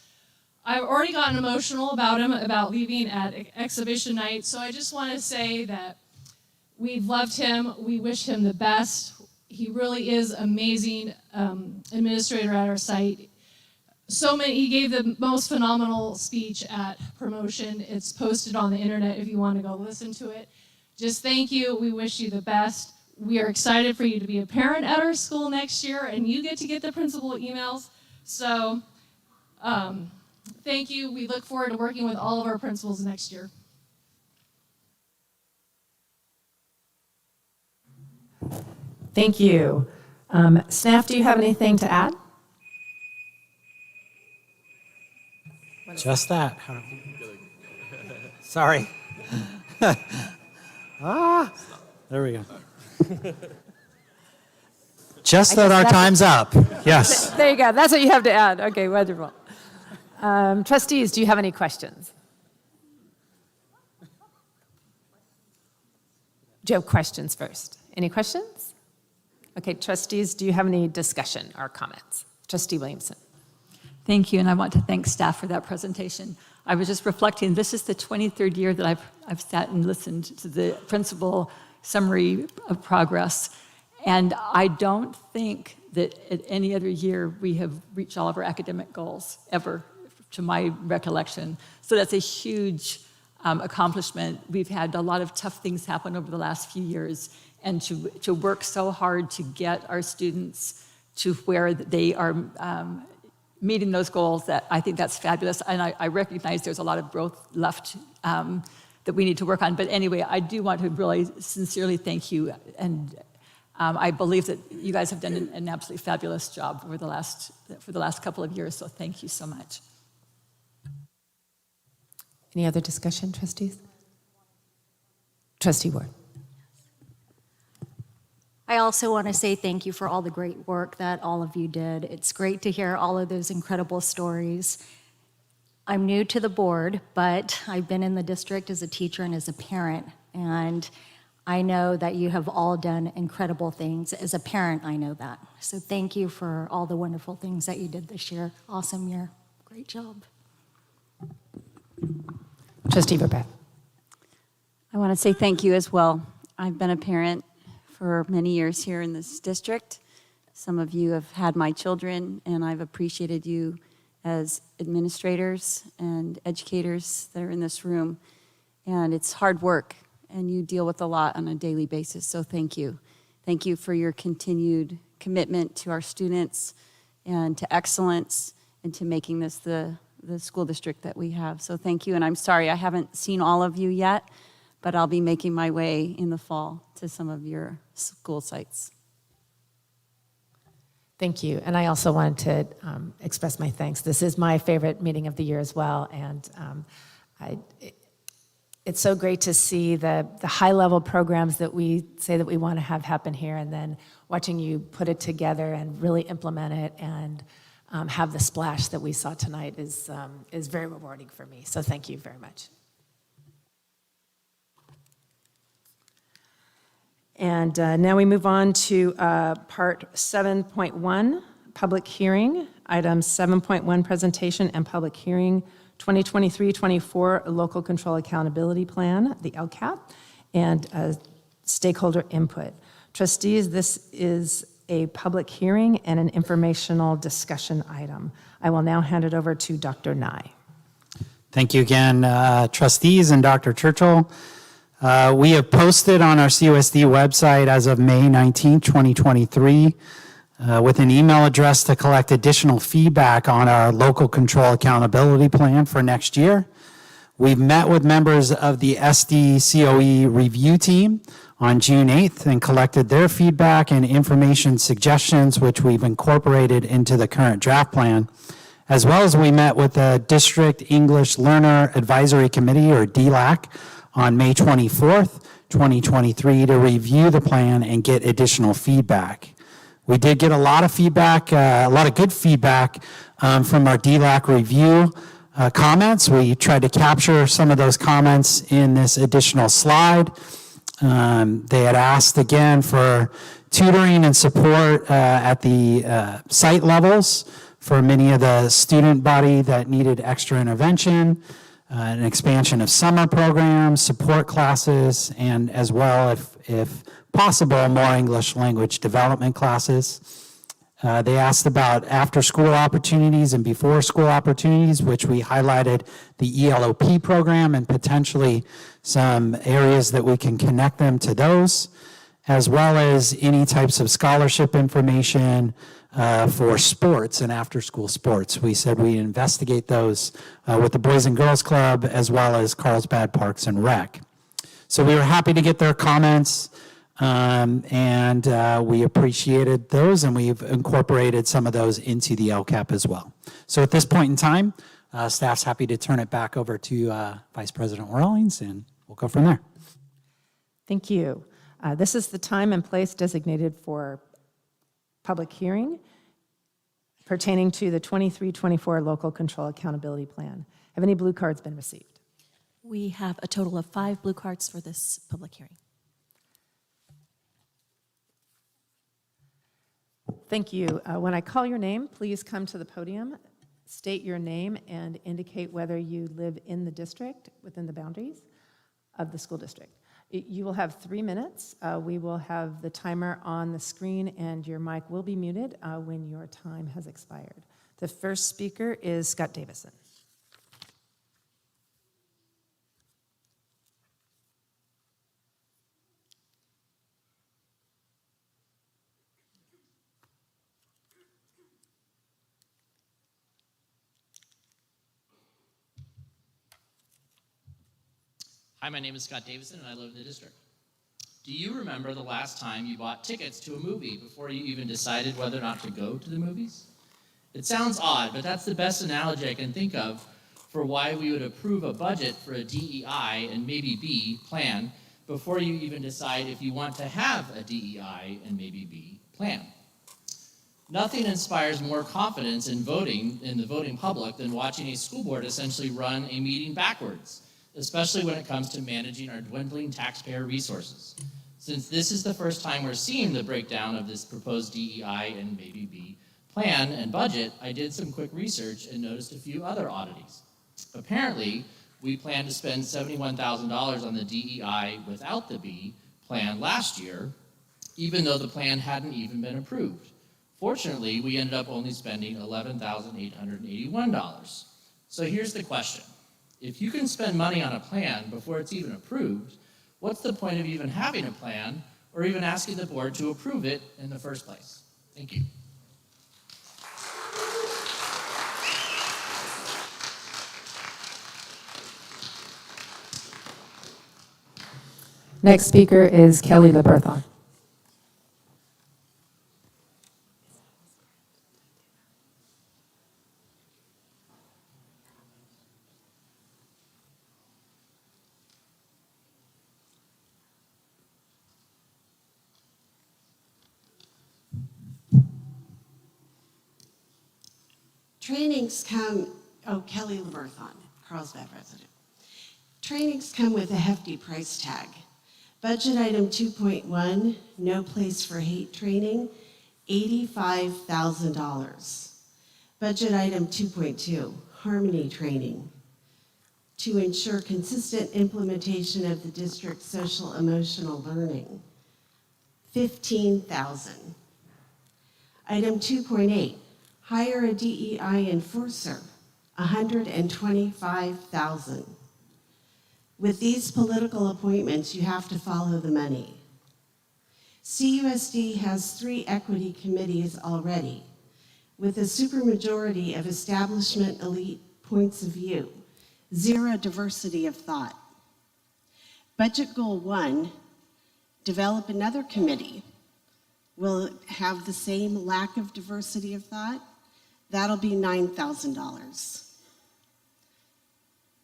I've already gotten emotional about him, about leaving at exhibition night, so I just want to say that we've loved him, we wish him the best. He really is amazing administrator at our site. He gave the most phenomenal speech at promotion. It's posted on the internet if you want to go listen to it. Just thank you, we wish you the best. We are excited for you to be a parent at our school next year, and you get to get the principal emails. So, thank you. We look forward to working with all of our principals next year. Thank you. Staff, do you have anything to add? Just that. Sorry. There we go. Just that our time's up. Yes. There you go. That's what you have to add. Okay, wonderful. Trustees, do you have any questions? Do you have questions first? Any questions? Okay, trustees, do you have any discussion or comments? Trustee Williamson. Thank you, and I want to thank staff for that presentation. I was just reflecting, this is the 23rd year that I've sat and listened to the principal summary of progress, and I don't think that at any other year we have reached all of our academic goals, ever, to my recollection. So that's a huge accomplishment. We've had a lot of tough things happen over the last few years, and to work so hard to get our students to where they are meeting those goals, that I think that's fabulous. And I recognize there's a lot of growth left that we need to work on. But anyway, I do want to really sincerely thank you. And I believe that you guys have done an absolutely fabulous job for the last couple of years. So thank you so much. Any other discussion, trustees? Trustee Ward. I also want to say thank you for all the great work that all of you did. It's great to hear all of those incredible stories. I'm new to the board, but I've been in the district as a teacher and as a parent, and I know that you have all done incredible things. As a parent, I know that. So thank you for all the wonderful things that you did this year. Awesome year. Great job. Trustee Verbeck. I want to say thank you as well. I've been a parent for many years here in this district. Some of you have had my children, and I've appreciated you as administrators and educators that are in this room. And it's hard work, and you deal with a lot on a daily basis, so thank you. Thank you for your continued commitment to our students and to excellence and to making this the school district that we have. So thank you, and I'm sorry I haven't seen all of you yet, but I'll be making my way in the fall to some of your school sites. Thank you. And I also wanted to express my thanks. This is my favorite meeting of the year as well. And it's so great to see the high-level programs that we say that we want to have happen here, and then watching you put it together and really implement it and have the splash that we saw tonight is very rewarding for me. So thank you very much. And now we move on to part 7.1, public hearing, item 7.1, presentation and public hearing, 2023-24 Local Control Accountability Plan, the LCAP, and stakeholder input. Trustees, this is a public hearing and an informational discussion item. I will now hand it over to Dr. Nye. Thank you again, trustees and Dr. Churchill. We have posted on our CUSD website as of May 19, 2023, with an email address to collect additional feedback on our local control accountability plan for next year. We've met with members of the SD-COE review team on June 8th and collected their feedback and information suggestions, which we've incorporated into the current draft plan. As well as we met with the District English Learner Advisory Committee, or DLAC, on May 24th, 2023, to review the plan and get additional feedback. We did get a lot of feedback, a lot of good feedback from our DLAC review comments. We tried to capture some of those comments in this additional slide. They had asked again for tutoring and support at the site levels for many of the student body that needed extra intervention, an expansion of summer programs, support classes, and as well, if possible, more English language development classes. They asked about after-school opportunities and before-school opportunities, which we highlighted the ELOP program and potentially some areas that we can connect them to those, as well as any types of scholarship information for sports and after-school sports. We said we investigate those with the Boys and Girls Club as well as Carlsbad Parks and Rec. So we were happy to get their comments. And we appreciated those, and we've incorporated some of those into the LCAP as well. So at this point in time, staff's happy to turn it back over to Vice President Rawlings, and we'll go from there. Thank you. This is the time and place designated for public hearing pertaining to the 23-24 Local Control Accountability Plan. Have any blue cards been received? We have a total of 5 blue cards for this public hearing. Thank you. When I call your name, please come to the podium, state your name, and indicate whether you live in the district, within the boundaries of the school district. You will have 3 minutes. We will have the timer on the screen, and your mic will be muted when your time has expired. The first speaker is Scott Davison. Hi, my name is Scott Davison, and I live in the district. Do you remember the last time you bought tickets to a movie before you even decided whether or not to go to the movies? It sounds odd, but that's the best analogy I can think of for why we would approve a budget for a DEI and maybe B plan before you even decide if you want to have a DEI and maybe B plan. Nothing inspires more confidence in voting in the voting public than watching a school board essentially run a meeting backwards, especially when it comes to managing our dwindling taxpayer resources. Since this is the first time we're seeing the breakdown of this proposed DEI and maybe B plan and budget, I did some quick research and noticed a few other oddities. Apparently, we planned to spend $71,000 on the DEI without the B plan last year, even though the plan hadn't even been approved. Fortunately, we ended up only spending $11,881. So here's the question. If you can spend money on a plan before it's even approved, what's the point of even having a plan or even asking the board to approve it in the first place? Thank you. Next speaker is Kelly LeBerthon. Trainings come, Kelly LeBerthon, Carlsbad resident. Trainings come with a hefty price tag. Budget item 2.1, no place for hate training, $85,000. Budget item 2.2, harmony training, to ensure consistent implementation of the district's social emotional learning, $15,000. Item 2.8, hire a DEI enforcer, $125,000. With these political appointments, you have to follow the money. CUSD has 3 equity committees already, with a supermajority of establishment elite points of view, 0 diversity of thought. Budget goal 1, develop another committee. Will it have the same lack of diversity of thought? That'll be $9,000.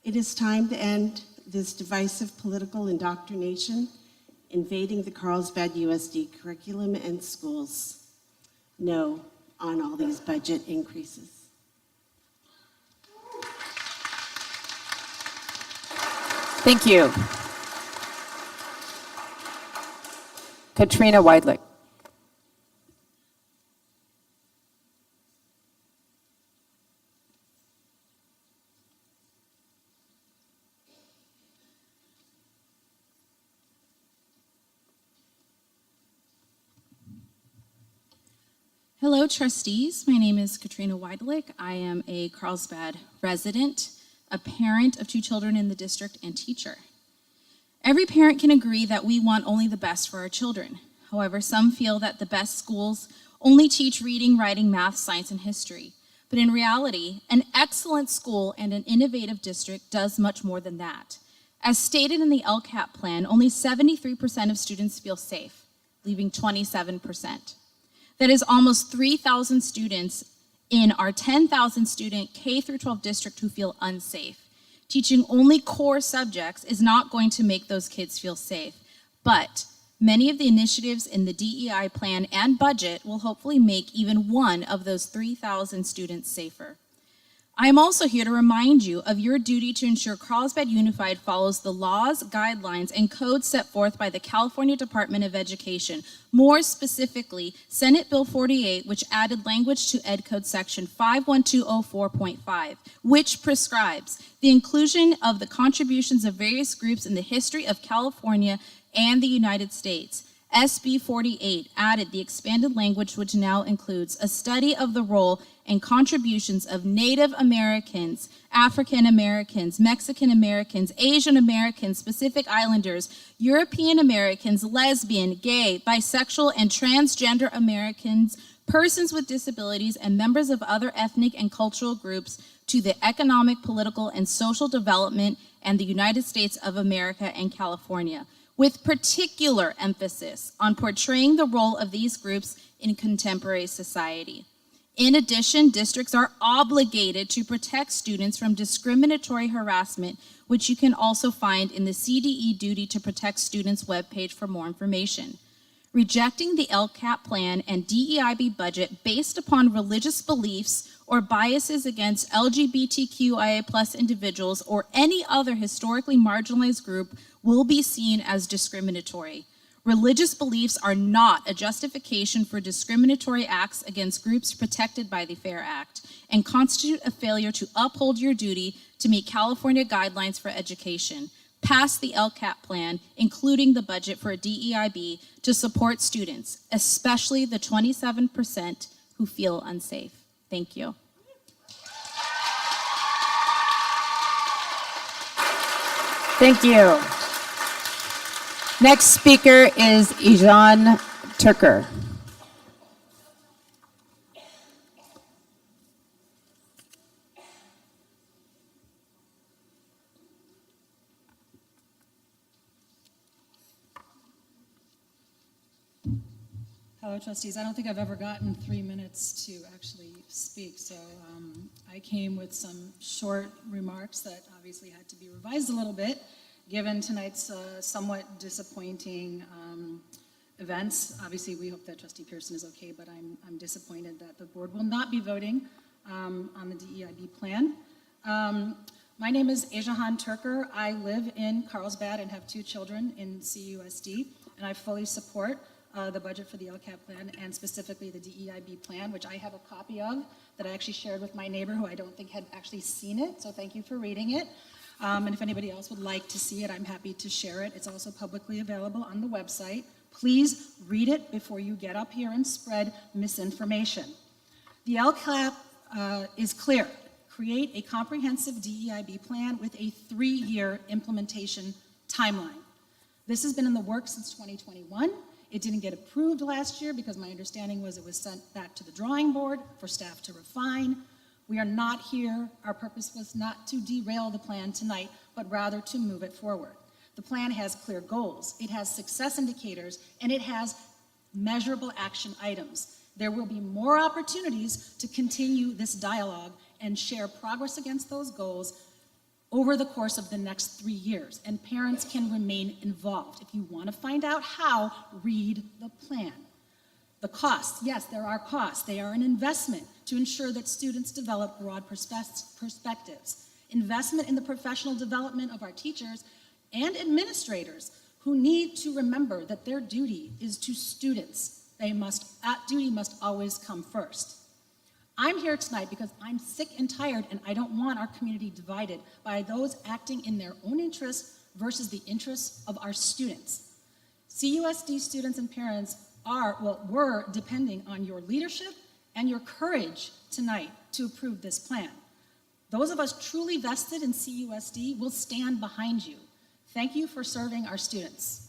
It is time to end this divisive political indoctrination invading the Carlsbad USD curriculum and schools. No on all these budget increases. Thank you. Katrina Weidlich. Hello, trustees. My name is Katrina Weidlich. I am a Carlsbad resident, a parent of 2 children in the district, and teacher. Every parent can agree that we want only the best for our children. However, some feel that the best schools only teach reading, writing, math, science, and history. But in reality, an excellent school and an innovative district does much more than that. As stated in the LCAP plan, only 73% of students feel safe. leaving 27%. That is almost 3,000 students in our 10,000 student K through 12 district who feel unsafe. Teaching only core subjects is not going to make those kids feel safe, but many of the initiatives in the DEI plan and budget will hopefully make even one of those 3,000 students safer. I am also here to remind you of your duty to ensure Carlsbad Unified follows the laws, guidelines, and codes set forth by the California Department of Education. More specifically, Senate Bill 48, which added language to Ed Code Section 51204.5, which prescribes the inclusion of the contributions of various groups in the history of California and the United States. SB 48 added the expanded language, which now includes a study of the role and contributions of Native Americans, African Americans, Mexican Americans, Asian Americans, Pacific Islanders, European Americans, lesbian, gay, bisexual, and transgender Americans, persons with disabilities, and members of other ethnic and cultural groups to the economic, political, and social development and the United States of America and California, with particular emphasis on portraying the role of these groups in contemporary society. In addition, districts are obligated to protect students from discriminatory harassment, which you can also find in the CDE Duty to Protect Students webpage for more information. Rejecting the LCAP plan and DEIB budget based upon religious beliefs or biases against LGBTQIA+ individuals or any other historically marginalized group will be seen as discriminatory. Religious beliefs are not a justification for discriminatory acts against groups protected by the FAIR Act and constitute a failure to uphold your duty to meet California guidelines for education. Pass the LCAP plan, including the budget for a DEIB, to support students, especially the 27% who feel unsafe. Thank you. Thank you. Next speaker is Ijan Turker. Hello, trustees. I don't think I've ever gotten 3 minutes to actually speak, so I came with some short remarks that obviously had to be revised a little bit, given tonight's somewhat disappointing events. Obviously, we hope that Trustee Pearson is okay, but I'm disappointed that the board will not be voting on the DEIB plan. My name is Ejahan Turker. I live in Carlsbad and have 2 children in CUSD, and I fully support the budget for the LCAP plan and specifically the DEIB plan, which I have a copy of that I actually shared with my neighbor who I don't think had actually seen it, so thank you for reading it. And if anybody else would like to see it, I'm happy to share it. It's also publicly available on the website. Please read it before you get up here and spread misinformation. The LCAP is clear. Create a comprehensive DEIB plan with a 3-year implementation timeline. This has been in the works since 2021. It didn't get approved last year because my understanding was it was sent back to the drawing board for staff to refine. We are not here, our purpose was not to derail the plan tonight, but rather to move it forward. The plan has clear goals, it has success indicators, and it has measurable action items. There will be more opportunities to continue this dialogue and share progress against those goals over the course of the next 3 years, and parents can remain involved. If you want to find out how, read the plan. The costs, yes, there are costs. They are an investment to ensure that students develop broad perspectives. Investment in the professional development of our teachers and administrators who need to remember that their duty is to students. That duty must always come first. I'm here tonight because I'm sick and tired and I don't want our community divided by those acting in their own interests versus the interests of our students. CUSD students and parents were depending on your leadership and your courage tonight to approve this plan. Those of us truly vested in CUSD will stand behind you. Thank you for serving our students.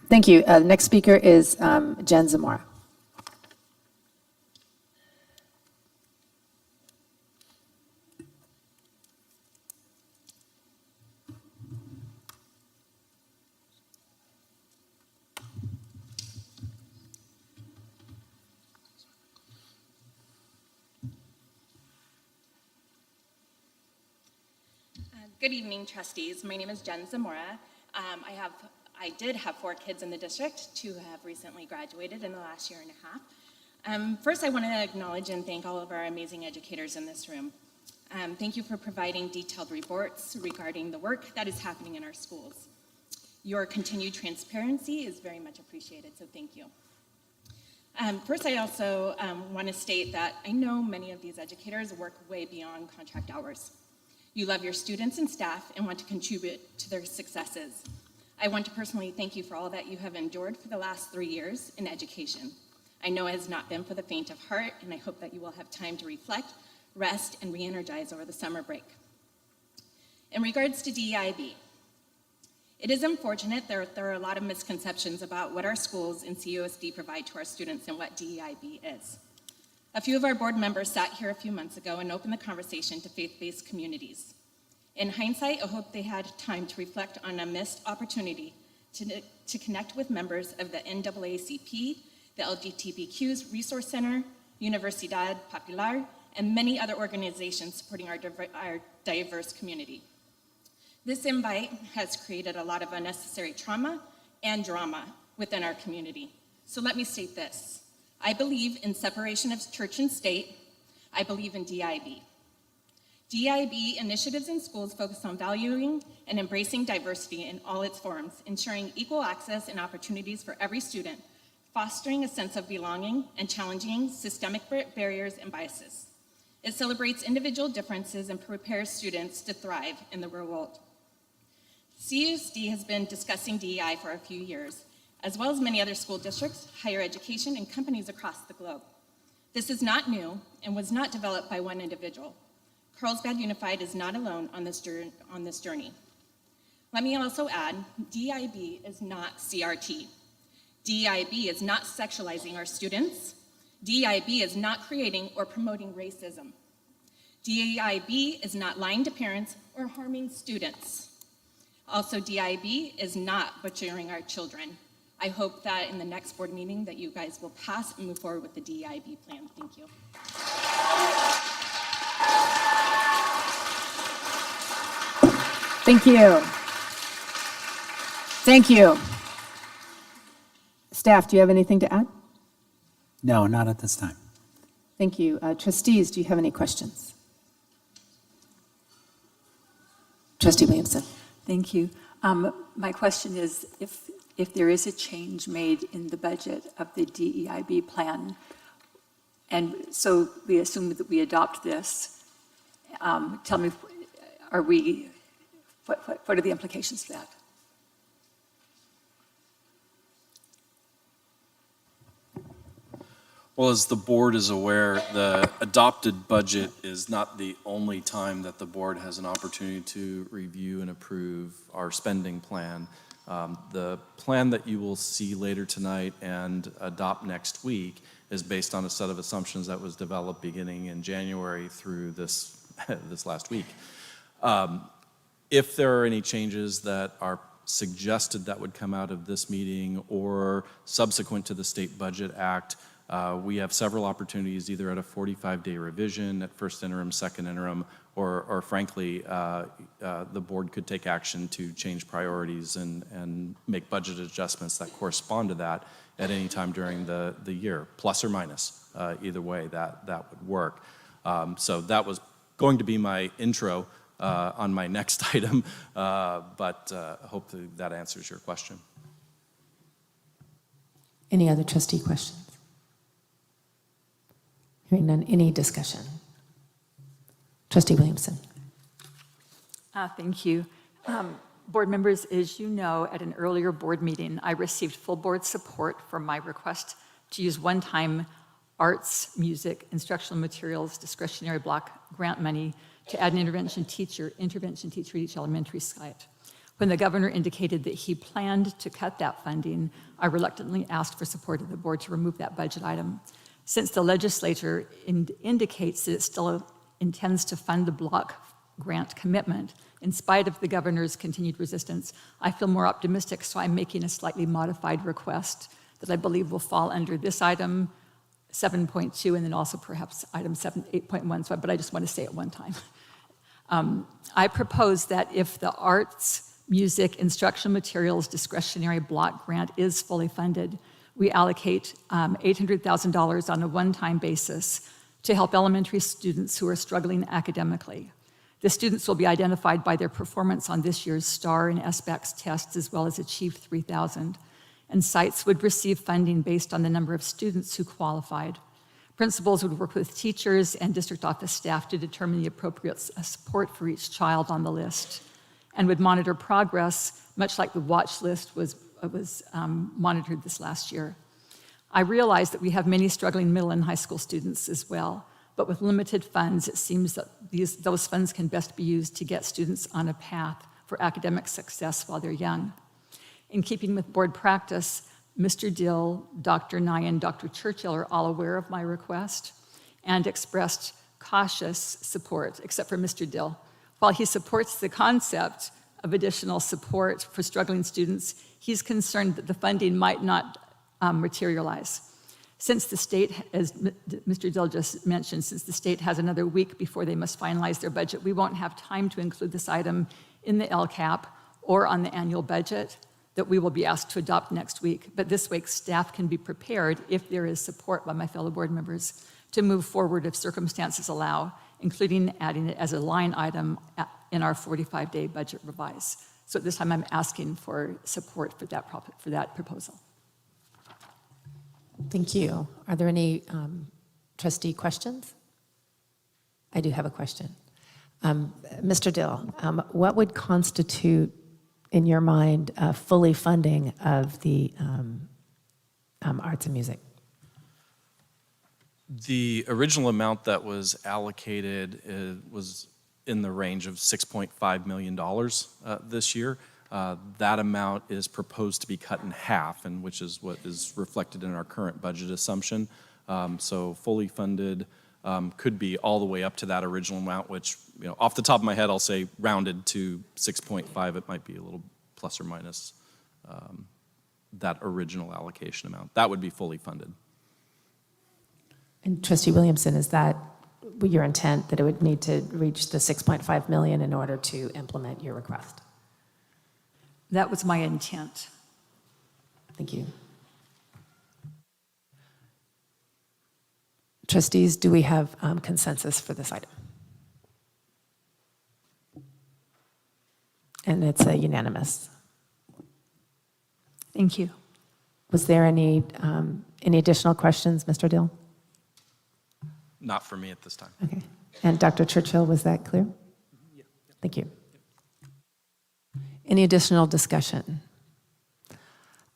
Thank you. The next speaker is Jen Zamora. Good evening, trustees. My name is Jen Zamora. I did have 4 kids in the district. 2 have recently graduated in the last year and a half. First, I want to acknowledge and thank all of our amazing educators in this room. Thank you for providing detailed reports regarding the work that is happening in our schools. Your continued transparency is very much appreciated, so thank you. First, I also want to state that I know many of these educators work way beyond contract hours. You love your students and staff and want to contribute to their successes. I want to personally thank you for all that you have endured for the last 3 years in education. I know it has not been for the faint of heart, and I hope that you will have time to reflect, rest, and re-energize over the summer break. In regards to DEIB, it is unfortunate there are a lot of misconceptions about what our schools and CUSD provide to our students and what DEIB is. A few of our board members sat here a few months ago and opened the conversation to faith-based communities. In hindsight, I hope they had time to reflect on a missed opportunity to connect with members of the NAACP, the LGBTQ's Resource Center, Universidad Popular, and many other organizations supporting our diverse community. This invite has created a lot of unnecessary trauma and drama within our community. So let me state this. I believe in separation of church and state. I believe in DEIB. DEIB initiatives in schools focus on valuing and embracing diversity in all its forms, ensuring equal access and opportunities for every student, fostering a sense of belonging and challenging systemic barriers and biases. It celebrates individual differences and prepares students to thrive in the real world. CUSD has been discussing DEI for a few years, as well as many other school districts, higher education, and companies across the globe. This is not new and was not developed by one individual. Carlsbad Unified is not alone on this journey. Let me also add, DEIB is not CRT. DEIB is not sexualizing our students. DEIB is not creating or promoting racism. DEIB is not lying to parents or harming students. Also, DEIB is not butchering our children. I hope that in the next board meeting that you guys will pass and move forward with the DEIB plan. Thank you. Thank you. Thank you. Staff, do you have anything to add? No, not at this time. Thank you. Trustees, do you have any questions? Trustee Williamson. Thank you. My question is, if there is a change made in the budget of the DEIB plan, and so we assume that we adopt this, tell me, what are the implications for that? Well, as the board is aware, the adopted budget is not the only time that the board has an opportunity to review and approve our spending plan. The plan that you will see later tonight and adopt next week is based on a set of assumptions that was developed beginning in January through this last week. If there are any changes that are suggested that would come out of this meeting or subsequent to the State Budget Act, we have several opportunities either at a 45-day revision, at first interim, second interim, or frankly, the board could take action to change priorities and make budget adjustments that correspond to that at any time during the year, plus or minus. Either way, that would work. So that was going to be my intro on my next item, but hopefully that answers your question. Any other trustee questions? Hearing none, any discussion? Trustee Williamson. Thank you. Board members, as you know, at an earlier board meeting, I received full board support for my request to use one-time arts, music, instructional materials, discretionary block grant money to add an intervention teacher at each elementary site. When the governor indicated that he planned to cut that funding, I reluctantly asked for support of the board to remove that budget item. Since the legislature indicates that it still intends to fund the block grant commitment, in spite of the governor's continued resistance, I feel more optimistic, so I'm making a slightly modified request that I believe will fall under this item 7.2 and then also perhaps item 8.1, but I just want to say it one time. I propose that if the arts, music, instructional materials discretionary block grant is fully funded, we allocate $800,000 on a one-time basis to help elementary students who are struggling academically. The students will be identified by their performance on this year's STAR and SBACS tests, as well as Achieve 3000, and sites would receive funding based on the number of students who qualified. Principals would work with teachers and district office staff to determine the appropriate support for each child on the list, and would monitor progress, much like the watch list was monitored this last year. I realize that we have many struggling middle and high school students as well, but with limited funds, it seems that those funds can best be used to get students on a path for academic success while they're young. In keeping with board practice, Mr. Dill, Dr. Nye, and Dr. Churchill are all aware of my request and expressed cautious support, except for Mr. Dill. While he supports the concept of additional support for struggling students, he's concerned that the funding might not materialize. Since the state, as Mr. Dill just mentioned, since the state has another week before they must finalize their budget, we won't have time to include this item in the LCAP or on the annual budget that we will be asked to adopt next week. But this week, staff can be prepared, if there is support by my fellow board members, to move forward if circumstances allow, including adding it as a line item in our 45-day budget revise. So at this time, I'm asking for support for that proposal. Thank you. Are there any trustee questions? I do have a question. Mr. Dill, what would constitute, in your mind, fully funding of the arts and music? The original amount that was allocated was in the range of $6.5 million this year. That amount is proposed to be cut in half, and which is what is reflected in our current budget assumption. So fully funded could be all the way up to that original amount, which, you know, off the top of my head, I'll say rounded to 6.5. It might be a little plus or minus that original allocation amount. That would be fully funded. And Trustee Williamson, is that your intent, that it would need to reach the 6.5 million in order to implement your request? That was my intent. Thank you. Trustees, do we have consensus for this item? And it's a unanimous. Thank you. Was there any additional questions, Mr. Dill? Not for me at this time. Okay. And Dr. Churchill, was that clear? Yeah. Thank you. Any additional discussion?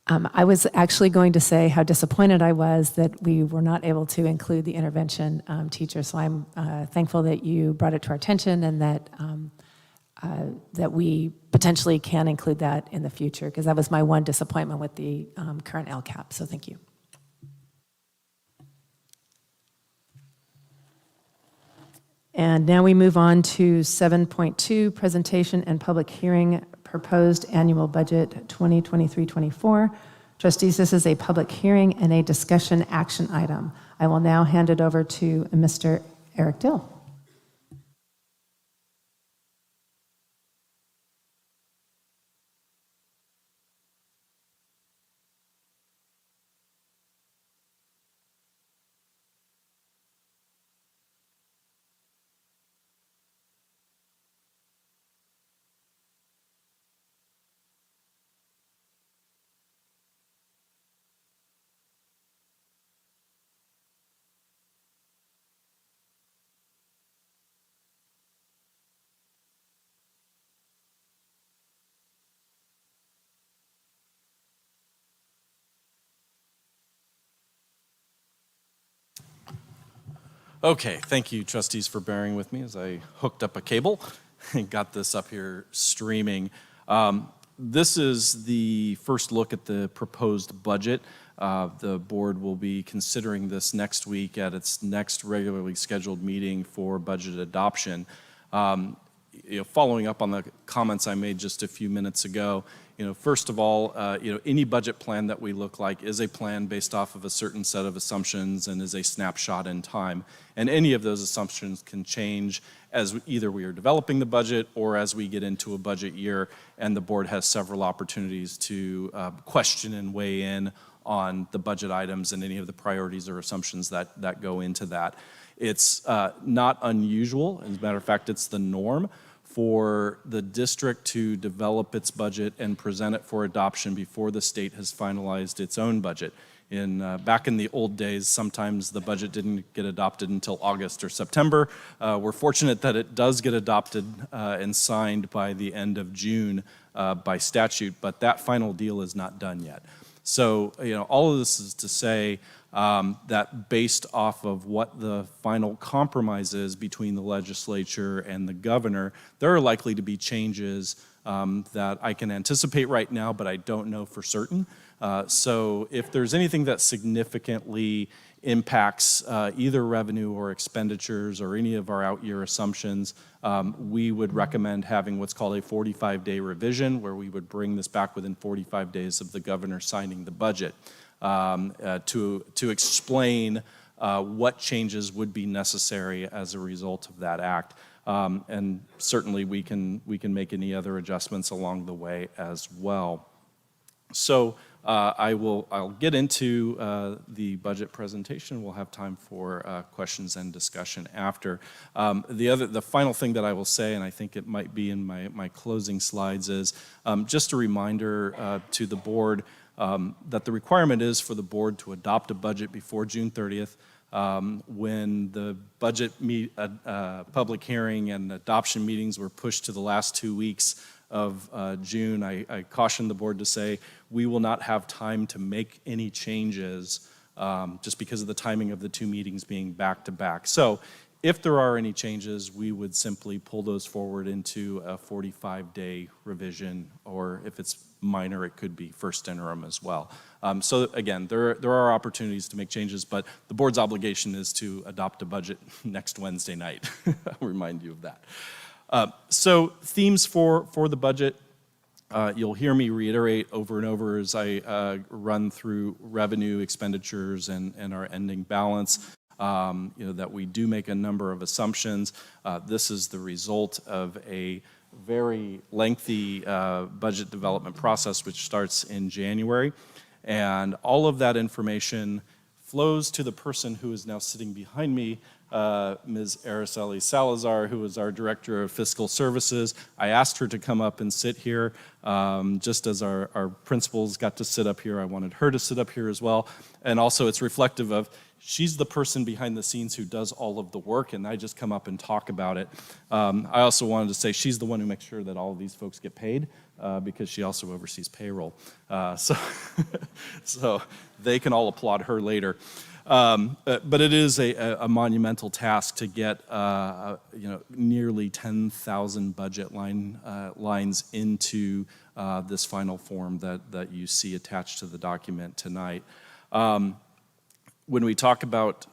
I was actually going to say how disappointed I was that we were not able to include the intervention teacher. So I'm thankful that you brought it to our attention, and that that we potentially can include that in the future, because that was my one disappointment with the current LCAP. So thank you. And now we move on to 7.2, presentation and public hearing, proposed annual budget 2023-24. Trustees, this is a public hearing and a discussion action item. I will now hand it over to Mr. Eric Dill. Okay, thank you, trustees, for bearing with me as I hooked up a cable and got this up here streaming. This is the first look at the proposed budget. The board will be considering this next week at its next regularly scheduled meeting for budget adoption. following up on the comments I made just a few minutes ago, first of all, any budget plan that we look like is a plan based off of a certain set of assumptions and is a snapshot in time. And any of those assumptions can change as either we are developing the budget or as we get into a budget year, and the board has several opportunities to question and weigh in on the budget items and any of the priorities or assumptions that go into that. It's not unusual. As a matter of fact, it's the norm for the district to develop its budget and present it for adoption before the state has finalized its own budget. Back in the old days, sometimes the budget didn't get adopted until August or September. We're fortunate that it does get adopted and signed by the end of June by statute, but that final deal is not done yet. So, all of this is to say that based off of what the final compromise is between the legislature and the governor, there are likely to be changes that I can anticipate right now, but I don't know for certain. So if there's anything that significantly impacts either revenue or expenditures or any of our out-year assumptions, we would recommend having what's called a 45-day revision, where we would bring this back within 45 days of the governor signing the budget. To explain what changes would be necessary as a result of that act. And certainly we can make any other adjustments along the way as well. So I'll get into the budget presentation. We'll have time for questions and discussion after. The final thing that I will say, and I think it might be in my closing slides, is just a reminder to the board that the requirement is for the board to adopt a budget before June 30th. When the budget public hearing and adoption meetings were pushed to the last 2 weeks of June, I cautioned the board to say we will not have time to make any changes just because of the timing of the two meetings being back to back. So if there are any changes, we would simply pull those forward into a 45-day revision, or if it's minor, it could be first interim as well. So again, there are opportunities to make changes, but the board's obligation is to adopt a budget next Wednesday night. I'll remind you of that. So themes for the budget, you'll hear me reiterate over and over as I run through revenue, expenditures, and our ending balance. That we do make a number of assumptions. This is the result of a very lengthy budget development process, which starts in January. And all of that information flows to the person who is now sitting behind me, Ms. Araceli Salazar, who is our Director of Fiscal Services. I asked her to come up and sit here, just as our principals got to sit up here. I wanted her to sit up here as well. And also it's reflective of she's the person behind the scenes who does all of the work, and I just come up and talk about it. I also wanted to say she's the one who makes sure that all of these folks get paid, because she also oversees payroll. So they can all applaud her later. But it is a monumental task to get nearly 10,000 budget lines into this final form that you see attached to the document tonight. When we talk about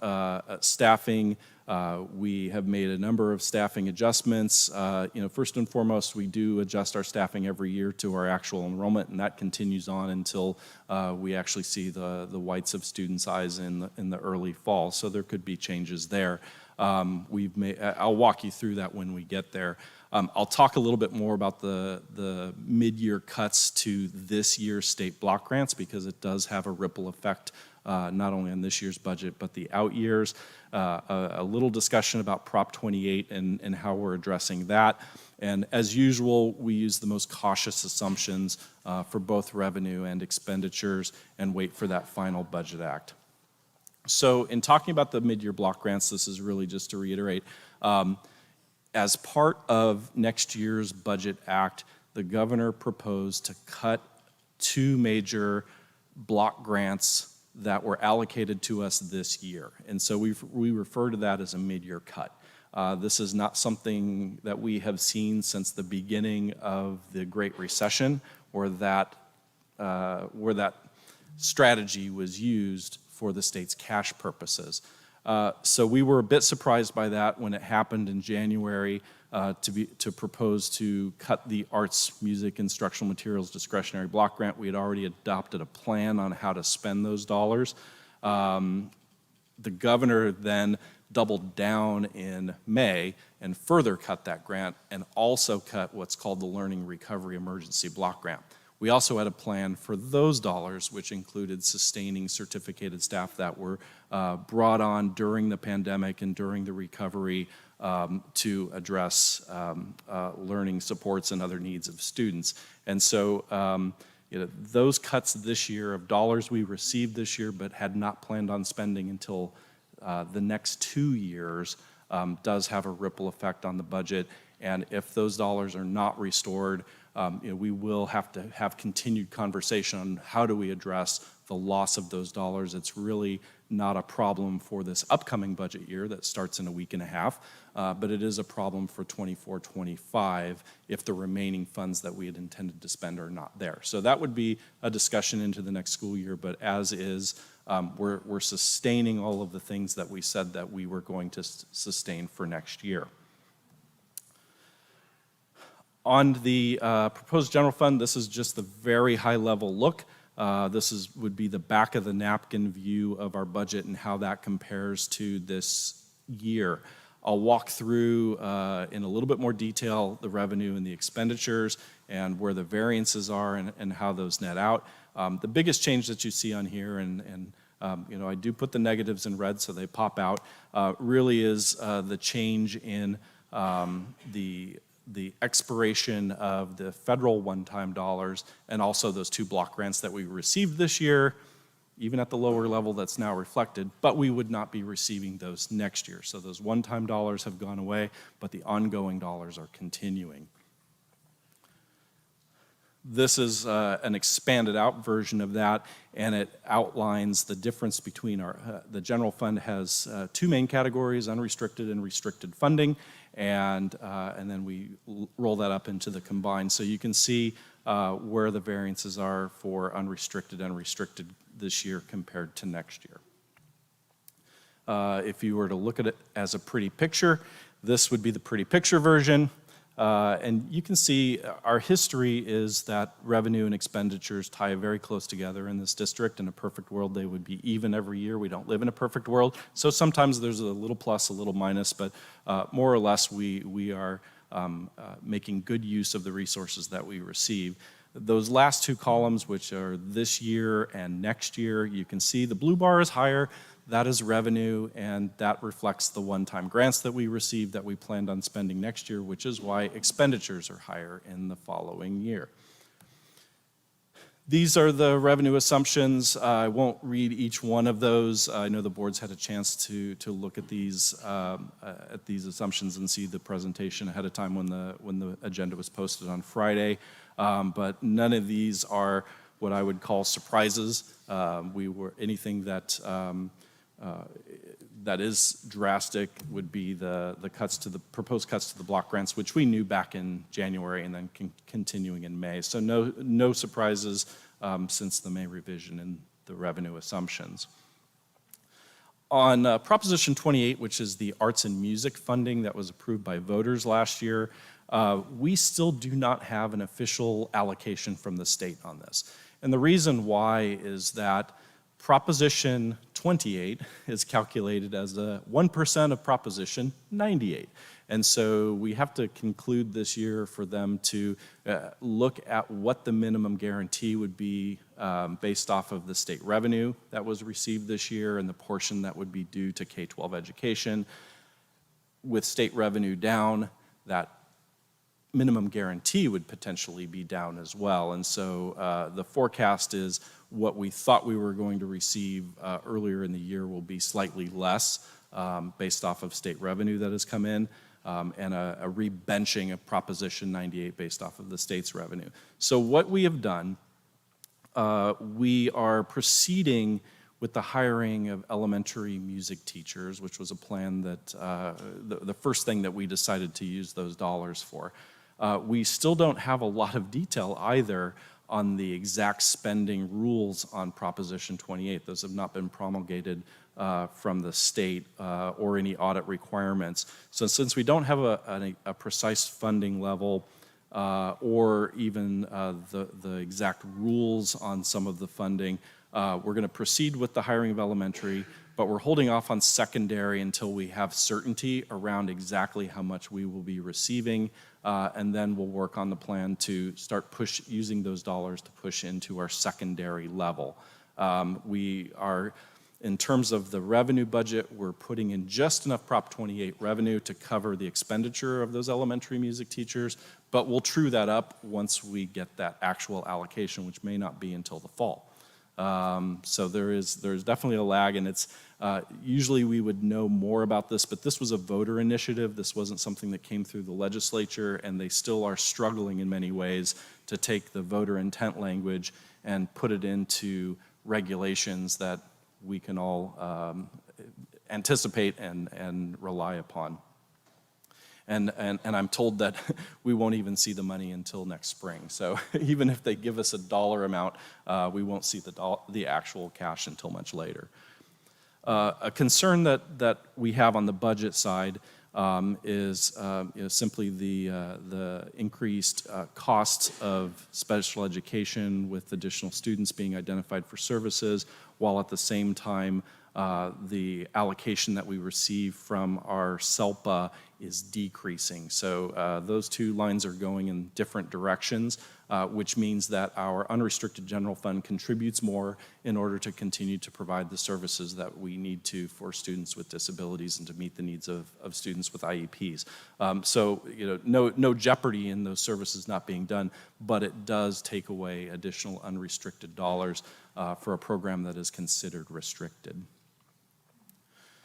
staffing, we have made a number of staffing adjustments. First and foremost, we do adjust our staffing every year to our actual enrollment, and that continues on until we actually see the whites of students' eyes in the early fall. So there could be changes there. I'll walk you through that when we get there. I'll talk a little bit more about the mid-year cuts to this year's state block grants, because it does have a ripple effect not only on this year's budget, but the out years. A little discussion about Prop 28 and how we're addressing that. And as usual, we use the most cautious assumptions for both revenue and expenditures and wait for that final budget act. So in talking about the mid-year block grants, this is really just to reiterate, as part of next year's budget act, the governor proposed to cut two major block grants that were allocated to us this year. And so we refer to that as a mid-year cut. This is not something that we have seen since the beginning of the Great Recession, where that strategy was used for the state's cash purposes. So we were a bit surprised by that when it happened in January. to propose to cut the arts, music, instructional materials discretionary block grant. We had already adopted a plan on how to spend those dollars. The governor then doubled down in May and further cut that grant and also cut what's called the Learning Recovery Emergency Block Grant. We also had a plan for those dollars, which included sustaining certificated staff that were brought on during the pandemic and during the recovery to address learning supports and other needs of students. And so those cuts this year of dollars we received this year but had not planned on spending until the next 2 years does have a ripple effect on the budget. And if those dollars are not restored, we will have to have continued conversation on how do we address the loss of those dollars. It's really not a problem for this upcoming budget year that starts in a week and a half, but it is a problem for 24-25 if the remaining funds that we had intended to spend are not there. So that would be a discussion into the next school year, but as is, we're sustaining all of the things that we said that we were going to sustain for next year. On the proposed general fund, this is just the very high level look. This would be the back of the napkin view of our budget and how that compares to this year. I'll walk through in a little bit more detail the revenue and the expenditures and where the variances are and how those net out. The biggest change that you see on here, and I do put the negatives in red so they pop out, really is the change in the expiration of the federal one-time dollars and also those 2 block grants that we received this year, even at the lower level that's now reflected, but we would not be receiving those next year. So those one-time dollars have gone away, but the ongoing dollars are continuing. This is an expanded out version of that, and it outlines the difference between the general fund has 2 main categories, unrestricted and restricted funding, and then we roll that up into the combined. So you can see where the variances are for unrestricted and restricted this year compared to next year. If you were to look at it as a pretty picture, this would be the pretty picture version. And you can see our history is that revenue and expenditures tie very close together in this district. In a perfect world, they would be even every year. We don't live in a perfect world. So sometimes there's a little plus, a little minus, but more or less we are making good use of the resources that we receive. Those last 2 columns, which are this year and next year, you can see the blue bar is higher. That is revenue, and that reflects the one-time grants that we received that we planned on spending next year, which is why expenditures are higher in the following year. These are the revenue assumptions. I won't read each one of those. I know the board's had a chance to look at these assumptions and see the presentation ahead of time when the agenda was posted on Friday. But none of these are what I would call surprises. Anything that that is drastic would be the proposed cuts to the block grants, which we knew back in January and then continuing in May. So no surprises since the May revision in the revenue assumptions. On Proposition 28, which is the arts and music funding that was approved by voters last year, we still do not have an official allocation from the state on this. And the reason why is that Proposition 28 is calculated as 1% of Proposition 98. And so we have to conclude this year for them to look at what the minimum guarantee would be based off of the state revenue that was received this year and the portion that would be due to K-12 education. With state revenue down, that minimum guarantee would potentially be down as well. And so the forecast is what we thought we were going to receive earlier in the year will be slightly less based off of state revenue that has come in and a rebenching of Proposition 98 based off of the state's revenue. So what we have done, we are proceeding with the hiring of elementary music teachers, which was a plan that the first thing that we decided to use those dollars for. We still don't have a lot of detail either on the exact spending rules on Proposition 28. Those have not been promulgated from the state or any audit requirements. So since we don't have a precise funding level or even the exact rules on some of the funding, we're going to proceed with the hiring of elementary, but we're holding off on secondary until we have certainty around exactly how much we will be receiving, and then we'll work on the plan to start using those dollars to push into our secondary level. We are, in terms of the revenue budget, we're putting in just enough Prop 28 revenue to cover the expenditure of those elementary music teachers, but we'll true that up once we get that actual allocation, which may not be until the fall. So there's definitely a lag, and it's usually we would know more about this, but this was a voter initiative. This wasn't something that came through the legislature, and they still are struggling in many ways to take the voter intent language and put it into regulations that we can all anticipate and rely upon. And I'm told that we won't even see the money until next spring. So even if they give us a dollar amount, we won't see the actual cash until much later. A concern that we have on the budget side is simply the increased costs of special education with additional students being identified for services, while at the same time the allocation that we receive from our CELPA is decreasing. So those two lines are going in different directions, which means that our unrestricted general fund contributes more in order to continue to provide the services that we need to for students with disabilities and to meet the needs of students with IEPs. So no jeopardy in those services not being done, but it does take away additional unrestricted dollars for a program that is considered restricted.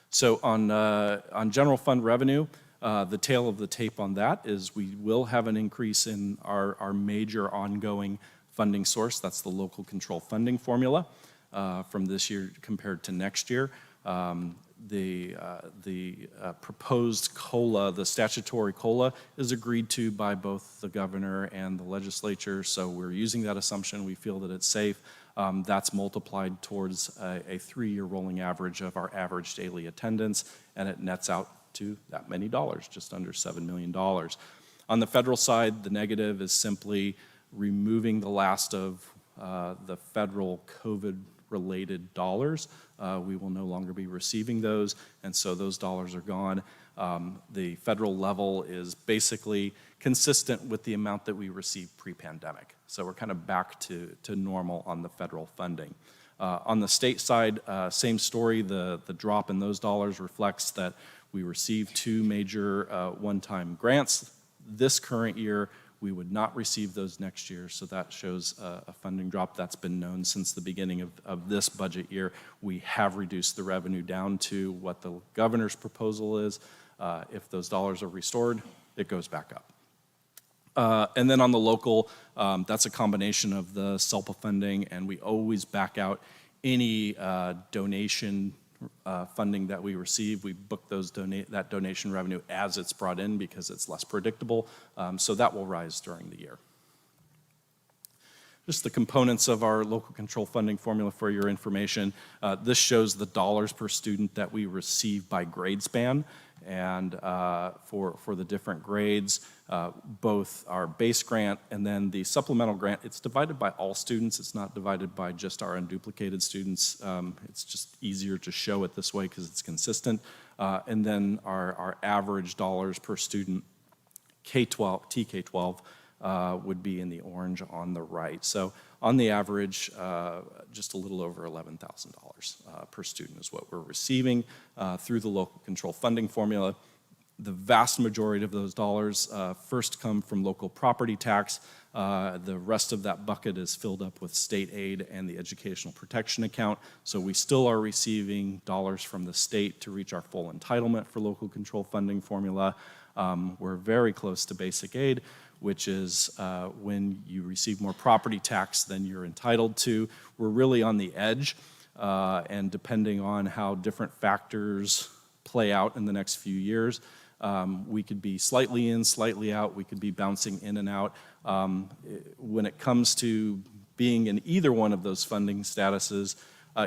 So on general fund revenue, the tail of the tape on that is we will have an increase in our major ongoing funding source. That's the local control funding formula from this year compared to next year. The proposed COLA, the statutory COLA, is agreed to by both the governor and the legislature, so we're using that assumption. We feel that it's safe. That's multiplied towards a 3-year rolling average of our average daily attendance, and it nets out to that many dollars, just under $7 million. On the federal side, the negative is simply removing the last of the federal COVID-related dollars. We will no longer be receiving those, and so those dollars are gone. The federal level is basically consistent with the amount that we received pre-pandemic. So we're kind of back to normal on the federal funding. On the state side, same story. The drop in those dollars reflects that we received 2 major one-time grants this current year. We would not receive those next year, so that shows a funding drop that's been known since the beginning of this budget year. We have reduced the revenue down to what the governor's proposal is. If those dollars are restored, it goes back up. And then on the local, that's a combination of the CELPA funding, and we always back out any donation funding that we receive. We book that donation revenue as it's brought in because it's less predictable, so that will rise during the year. Just the components of our local control funding formula for your information. This shows the dollars per student that we receive by grade span, and for the different grades, both our base grant and then the supplemental grant, it's divided by all students. It's not divided by just our unduplicated students. It's just easier to show it this way because it's consistent. And then our average dollars per student, K-12, TK-12, would be in the orange on the right. So on the average, just a little over $11,000 per student is what we're receiving through the local control funding formula. The vast majority of those dollars first come from local property tax. The rest of that bucket is filled up with state aid and the educational protection account. So we still are receiving dollars from the state to reach our full entitlement for local control funding formula. We're very close to basic aid, which is when you receive more property tax than you're entitled to. We're really on the edge, and depending on how different factors play out in the next few years, we could be slightly in, slightly out. We could be bouncing in and out. When it comes to being in either one of those funding statuses,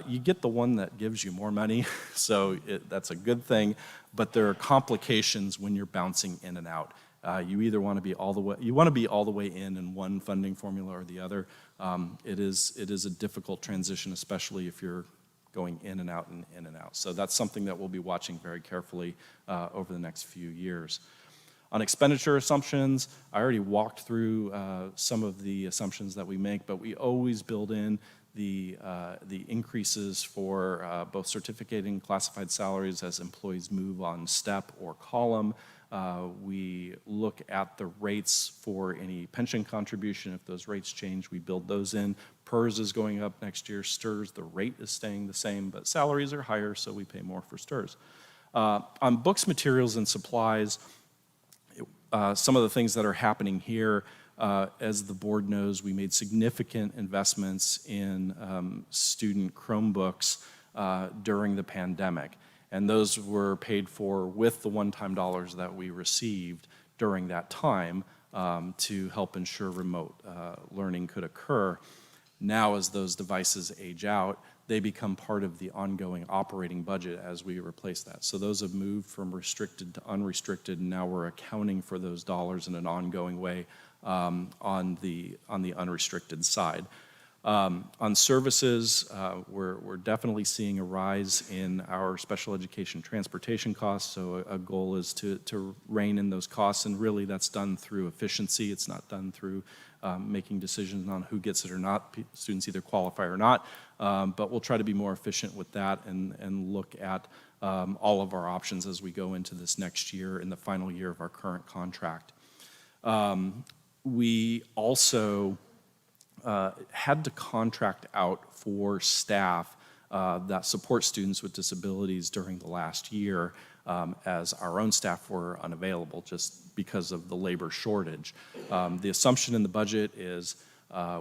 You get the one that gives you more money, so that's a good thing, but there are complications when you're bouncing in and out. You either want to be all the way in one funding formula or the other. It is a difficult transition, especially if you're going in and out and in and out. So that's something that we'll be watching very carefully over the next few years. On expenditure assumptions, I already walked through some of the assumptions that we make, but we always build in the increases for both certificated and classified salaries as employees move on step or column. We look at the rates for any pension contribution. If those rates change, we build those in. PERS is going up next year. STRS, the rate is staying the same, but salaries are higher, so we pay more for STRS. On books, materials, and supplies, some of the things that are happening here, as the board knows, we made significant investments in student Chromebooks during the pandemic. And those were paid for with the one-time dollars that we received during that time to help ensure remote learning could occur. Now, as those devices age out, they become part of the ongoing operating budget as we replace that. So those have moved from restricted to unrestricted, and now we're accounting for those dollars in an ongoing way on the unrestricted side. On services, we're definitely seeing a rise in our special education transportation costs, so a goal is to rein in those costs, and really that's done through efficiency. It's not done through making decisions on who gets it or not. Students either qualify or not, but we'll try to be more efficient with that and look at all of our options as we go into this next year in the final year of our current contract. We also had to contract out for staff that support students with disabilities during the last year as our own staff were unavailable just because of the labor shortage. The assumption in the budget is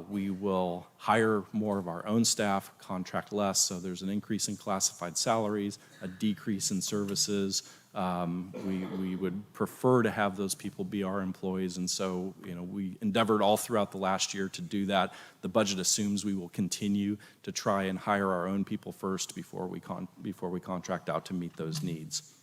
we will hire more of our own staff, contract less, so there's an increase in classified salaries, a decrease in services. We would prefer to have those people be our employees, and so we endeavored all throughout the last year to do that. The budget assumes we will continue to try and hire our own people first before we contract out to meet those needs.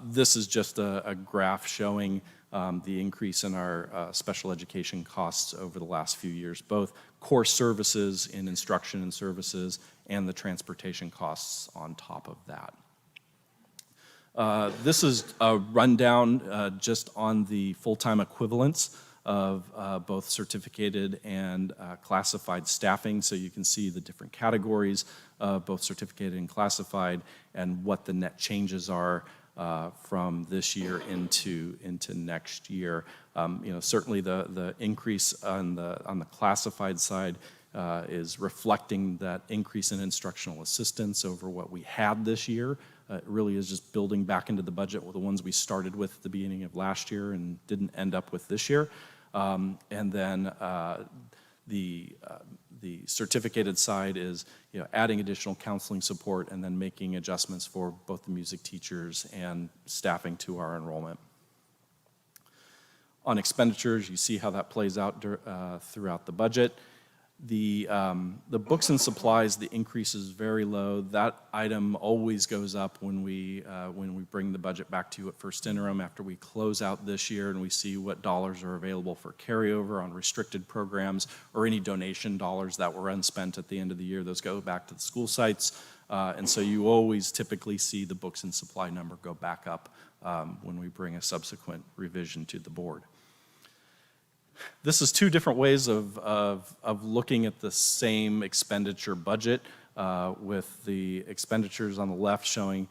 This is just a graph showing the increase in our special education costs over the last few years, both core services in instruction and services and the transportation costs on top of that. This is a rundown just on the full-time equivalents of both certificated and classified staffing. So you can see the different categories of both certificated and classified and what the net changes are from this year into next year. Certainly the increase on the classified side is reflecting that increase in instructional assistance over what we had this year. It really is just building back into the budget with the ones we started with at the beginning of last year and didn't end up with this year. And then the certificated side is adding additional counseling support and then making adjustments for both the music teachers and staffing to our enrollment. On expenditures, you see how that plays out throughout the budget. The books and supplies, the increase is very low. That item always goes up when we bring the budget back to you at first interim after we close out this year and we see what dollars are available for carryover on restricted programs or any donation dollars that were unspent at the end of the year. Those go back to the school sites. And so you always typically see the books and supply number go back up when we bring a subsequent revision to the board. This is two different ways of looking at the same expenditure budget, with the expenditures on the left showing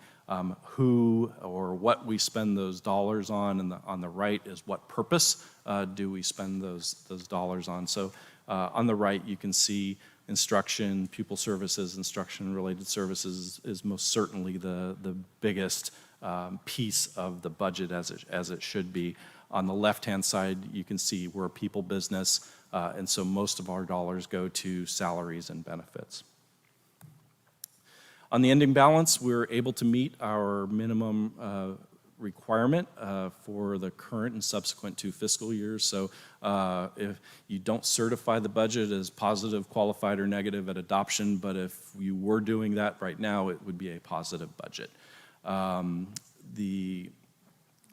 who or what we spend those dollars on, and on the right is what purpose do we spend those dollars on. So on the right you can see instruction, pupil services, instruction-related services is most certainly the biggest piece of the budget as it should be. On the left-hand side, you can see we're a people business, and so most of our dollars go to salaries and benefits. On the ending balance, we're able to meet our minimum requirement for the current and subsequent 2 fiscal years. So if you don't certify the budget as positive, qualified, or negative at adoption, but if you were doing that right now, it would be a positive budget. The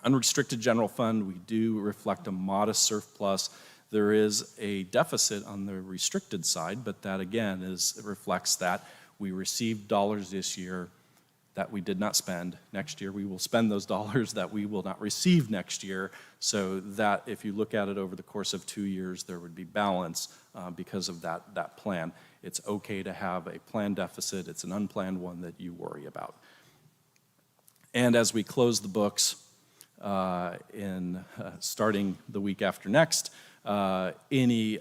unrestricted general fund, we do reflect a modest surplus. There is a deficit on the restricted side, but that again reflects that we received dollars this year that we did not spend. Next year we will spend those dollars that we will not receive next year, so that if you look at it over the course of 2 years, there would be balance because of that plan. It's okay to have a planned deficit. It's an unplanned one that you worry about. And as we close the books starting the week after next, any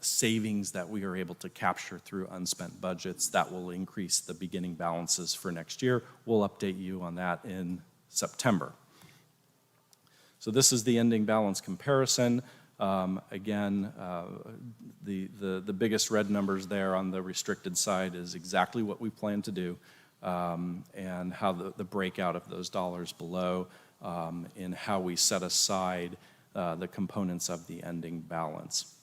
savings that we are able to capture through unspent budgets, that will increase the beginning balances for next year. We'll update you on that in September. So this is the ending balance comparison. Again, the biggest red numbers there on the restricted side is exactly what we plan to do, and how the breakout of those dollars below, in how we set aside the components of the ending balance.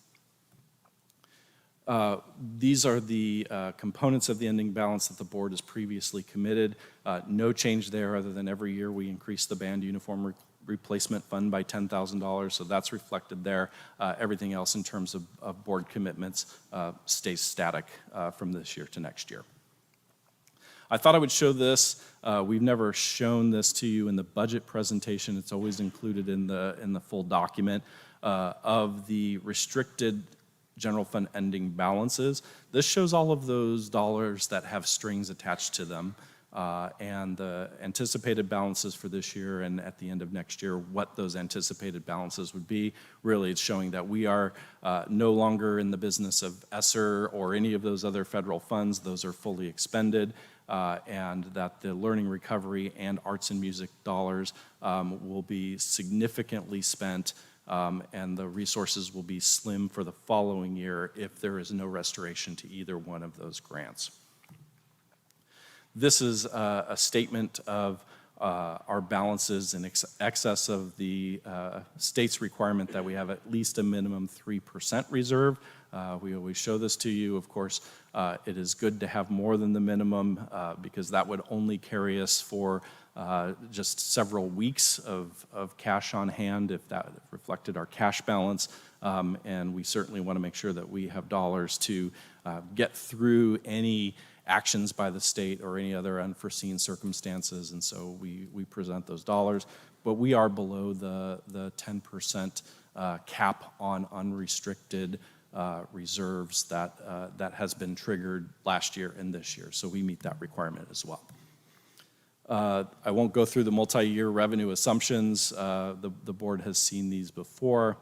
These are the components of the ending balance that the board has previously committed. No change there, other than every year we increase the band uniform replacement fund by $10,000, so that's reflected there. Everything else in terms of board commitments stays static from this year to next year. I thought I would show this. We've never shown this to you in the budget presentation. It's always included in the full document of the restricted general fund ending balances. This shows all of those dollars that have strings attached to them, and the anticipated balances for this year and at the end of next year, what those anticipated balances would be. Really, it's showing that we are no longer in the business of ESSER or any of those other federal funds. Those are fully expended. And that the learning recovery and arts and music dollars will be significantly spent, and the resources will be slim for the following year if there is no restoration to either one of those grants. This is a statement of our balances in excess of the state's requirement that we have at least a minimum 3% reserve. We always show this to you. Of course, it is good to have more than the minimum because that would only carry us for just several weeks of cash on hand if that reflected our cash balance. And we certainly want to make sure that we have dollars to get through any actions by the state or any other unforeseen circumstances, and so we present those dollars. But we are below the 10% cap on unrestricted reserves that has been triggered last year and this year, so we meet that requirement as well. I won't go through the multi-year revenue assumptions. The board has seen these before.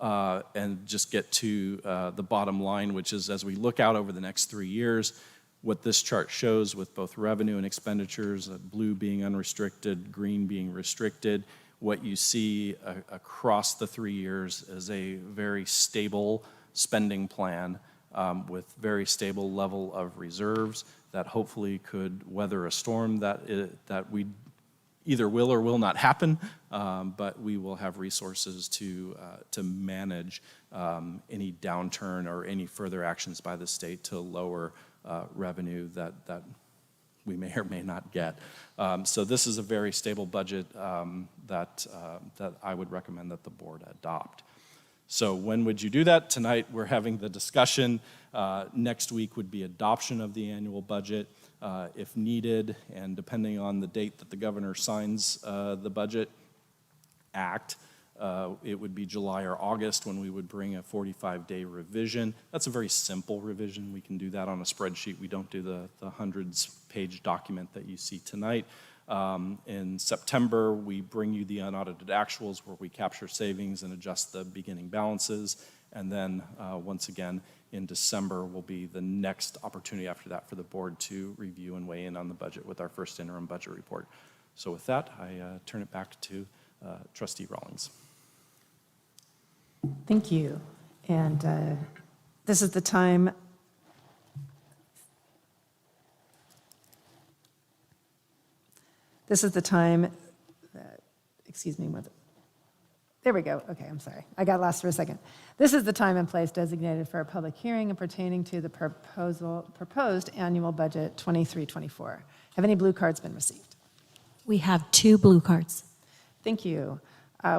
And just get to the bottom line, which is as we look out over the next 3 years, what this chart shows with both revenue and expenditures, blue being unrestricted, green being restricted, what you see across the 3 years is a very stable spending plan with very stable level of reserves that hopefully could weather a storm that we either will or will not happen, but we will have resources to manage any downturn or any further actions by the state to lower revenue that we may or may not get. So this is a very stable budget that I would recommend that the board adopt. So when would you do that? Tonight we're having the discussion. Next week would be adoption of the annual budget. If needed, and depending on the date that the governor signs the budget act, it would be July or August when we would bring a 45-day revision. That's a very simple revision. We can do that on a spreadsheet. We don't do the hundreds-page document that you see tonight. In September, we bring you the unaudited actuals where we capture savings and adjust the beginning balances. And then once again, in December will be the next opportunity after that for the board to review and weigh in on the budget with our first interim budget report. So with that, I turn it back to Trustee Rawlings. Thank you. And this is the time. This is the time that, excuse me, there we go. Okay, I'm sorry. I got lost for a second. This is the time and place designated for a public hearing and pertaining to the proposed annual budget 23-24. Have any blue cards been received? We have 2 blue cards. Thank you.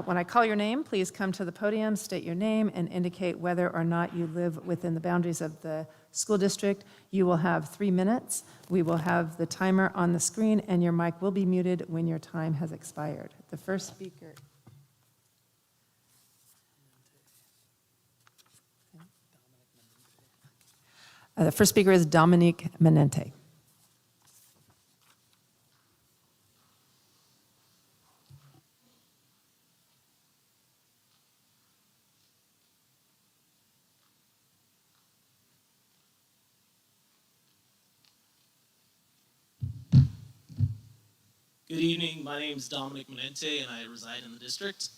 When I call your name, please come to the podium, state your name, and indicate whether or not you live within the boundaries of the school district. You will have 3 minutes. We will have the timer on the screen, and your mic will be muted when your time has expired. The first speaker. The first speaker is Dominique Menente. Good evening, my name is Dominic Menente and I reside in the district.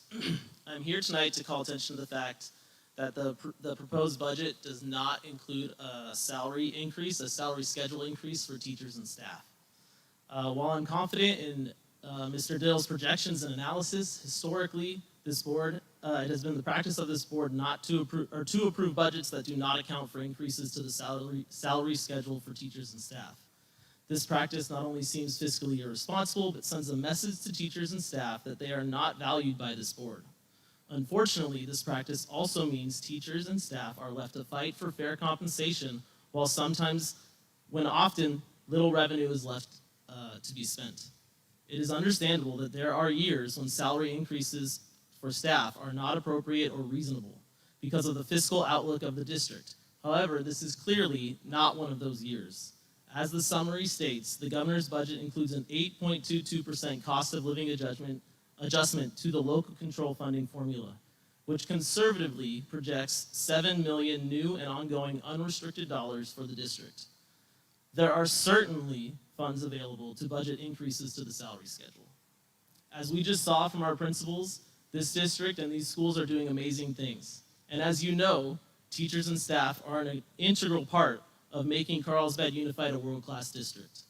I'm here tonight to call attention to the fact that the proposed budget does not include a salary increase, a salary schedule increase for teachers and staff. While I'm confident in Mr. Dill's projections and analysis, historically, this board, it has been the practice of this board not to approve budgets that do not account for increases to the salary schedule for teachers and staff. This practice not only seems fiscally irresponsible, but sends a message to teachers and staff that they are not valued by this board. Unfortunately, this practice also means teachers and staff are left to fight for fair compensation, while sometimes, when often, little revenue is left to be spent. It is understandable that there are years when salary increases for staff are not appropriate or reasonable because of the fiscal outlook of the district. However, this is clearly not one of those years. As the summary states, the governor's budget includes an 8.22% cost of living adjustment to the local control funding formula, which conservatively projects $7 million new and ongoing unrestricted dollars for the district. There are certainly funds available to budget increases to the salary schedule. As we just saw from our principals, this district and these schools are doing amazing things. And as you know, teachers and staff are an integral part of making Carlsbad Unified a world-class district.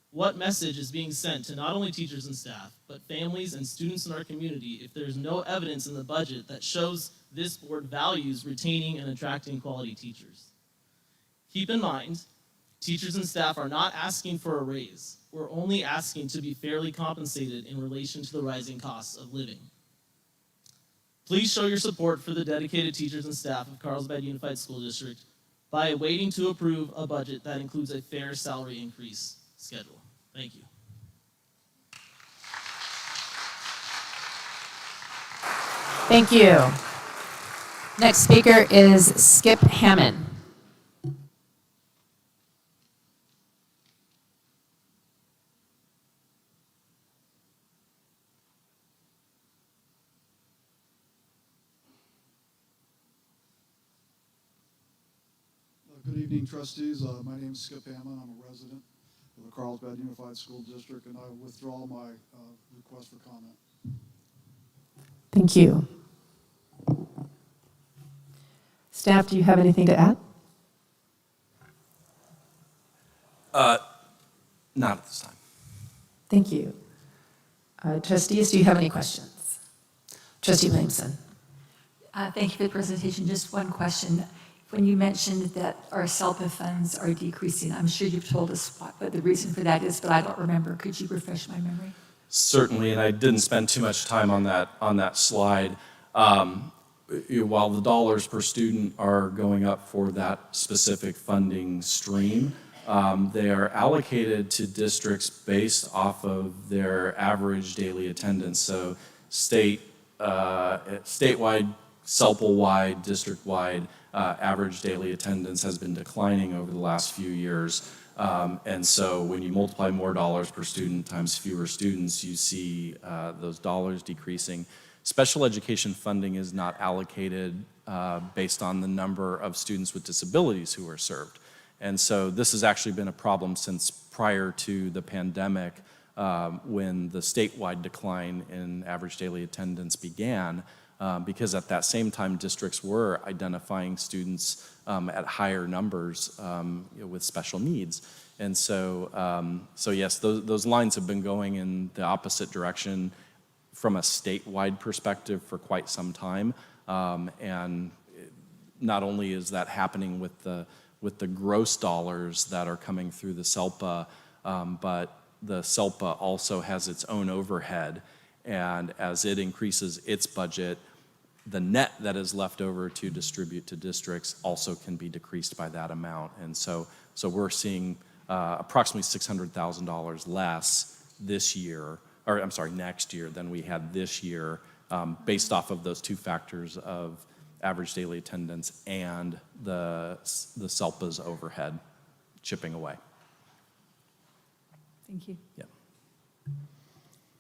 What message is being sent to not only teachers and staff, but families and students in our community if there's no evidence in the budget that shows this board values retaining and attracting quality teachers? Keep in mind, teachers and staff are not asking for a raise. We're only asking to be fairly compensated in relation to the rising costs of living. Please show your support for the dedicated teachers and staff of Carlsbad Unified School District by waiting to approve a budget that includes a fair salary increase schedule. Thank you. Thank you. Next speaker is Skip Hammond. Good evening, trustees. My name is Skip Hammond. I'm a resident of the Carlsbad Unified School District, and I withdraw my request for comment. Thank you. Staff, do you have anything to add? Not at this time. Thank you. Trustees, do you have any questions? Trustee Williamson. Thank you for the presentation. Just one question. When you mentioned that our SELPA funds are decreasing, I'm sure you've told us what the reason for that is, but I don't remember. Could you refresh my memory? Certainly, and I didn't spend too much time on that slide. While the dollars per student are going up for that specific funding stream, they are allocated to districts based off of their average daily attendance. So statewide, SELPA-wide, district-wide, average daily attendance has been declining over the last few years. And so when you multiply more dollars per student times fewer students, you see those dollars decreasing. Special education funding is not allocated based on the number of students with disabilities who are served. And so this has actually been a problem since prior to the pandemic, when the statewide decline in average daily attendance began. because at that same time, districts were identifying students at higher numbers with special needs. And so, yes, those lines have been going in the opposite direction from a statewide perspective for quite some time. And not only is that happening with the gross dollars that are coming through the CELPA, but the CELPA also has its own overhead. And as it increases its budget, the net that is left over to distribute to districts also can be decreased by that amount. And so we're seeing approximately $600,000 less this year, or I'm sorry, next year than we had this year, based off of those two factors of average daily attendance and the CELPA's overhead chipping away. Thank you. Yep.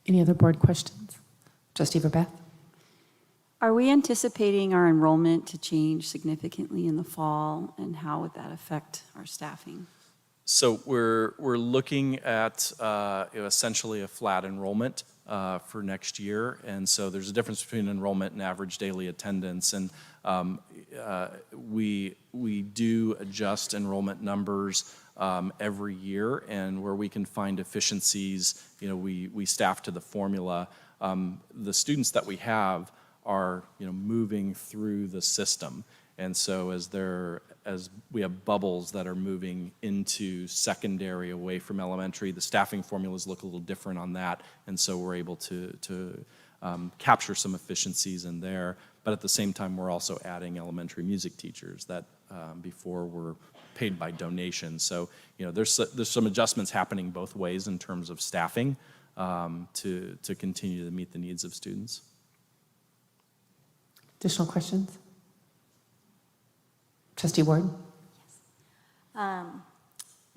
Any other board questions? Trustee Verbeth? Are we anticipating our enrollment to change significantly in the fall, and how would that affect our staffing? So we're looking at essentially a flat enrollment for next year, and so there's a difference between enrollment and average daily attendance, and we do adjust enrollment numbers every year, and where we can find efficiencies, we staff to the formula. The students that we have are moving through the system, and so as we have bubbles that are moving into secondary away from elementary, the staffing formulas look a little different on that, and so we're able to capture some efficiencies in there. But at the same time, we're also adding elementary music teachers that before were paid by donation. So there's some adjustments happening both ways in terms of staffing to continue to meet the needs of students. Additional questions? Trustee Ward?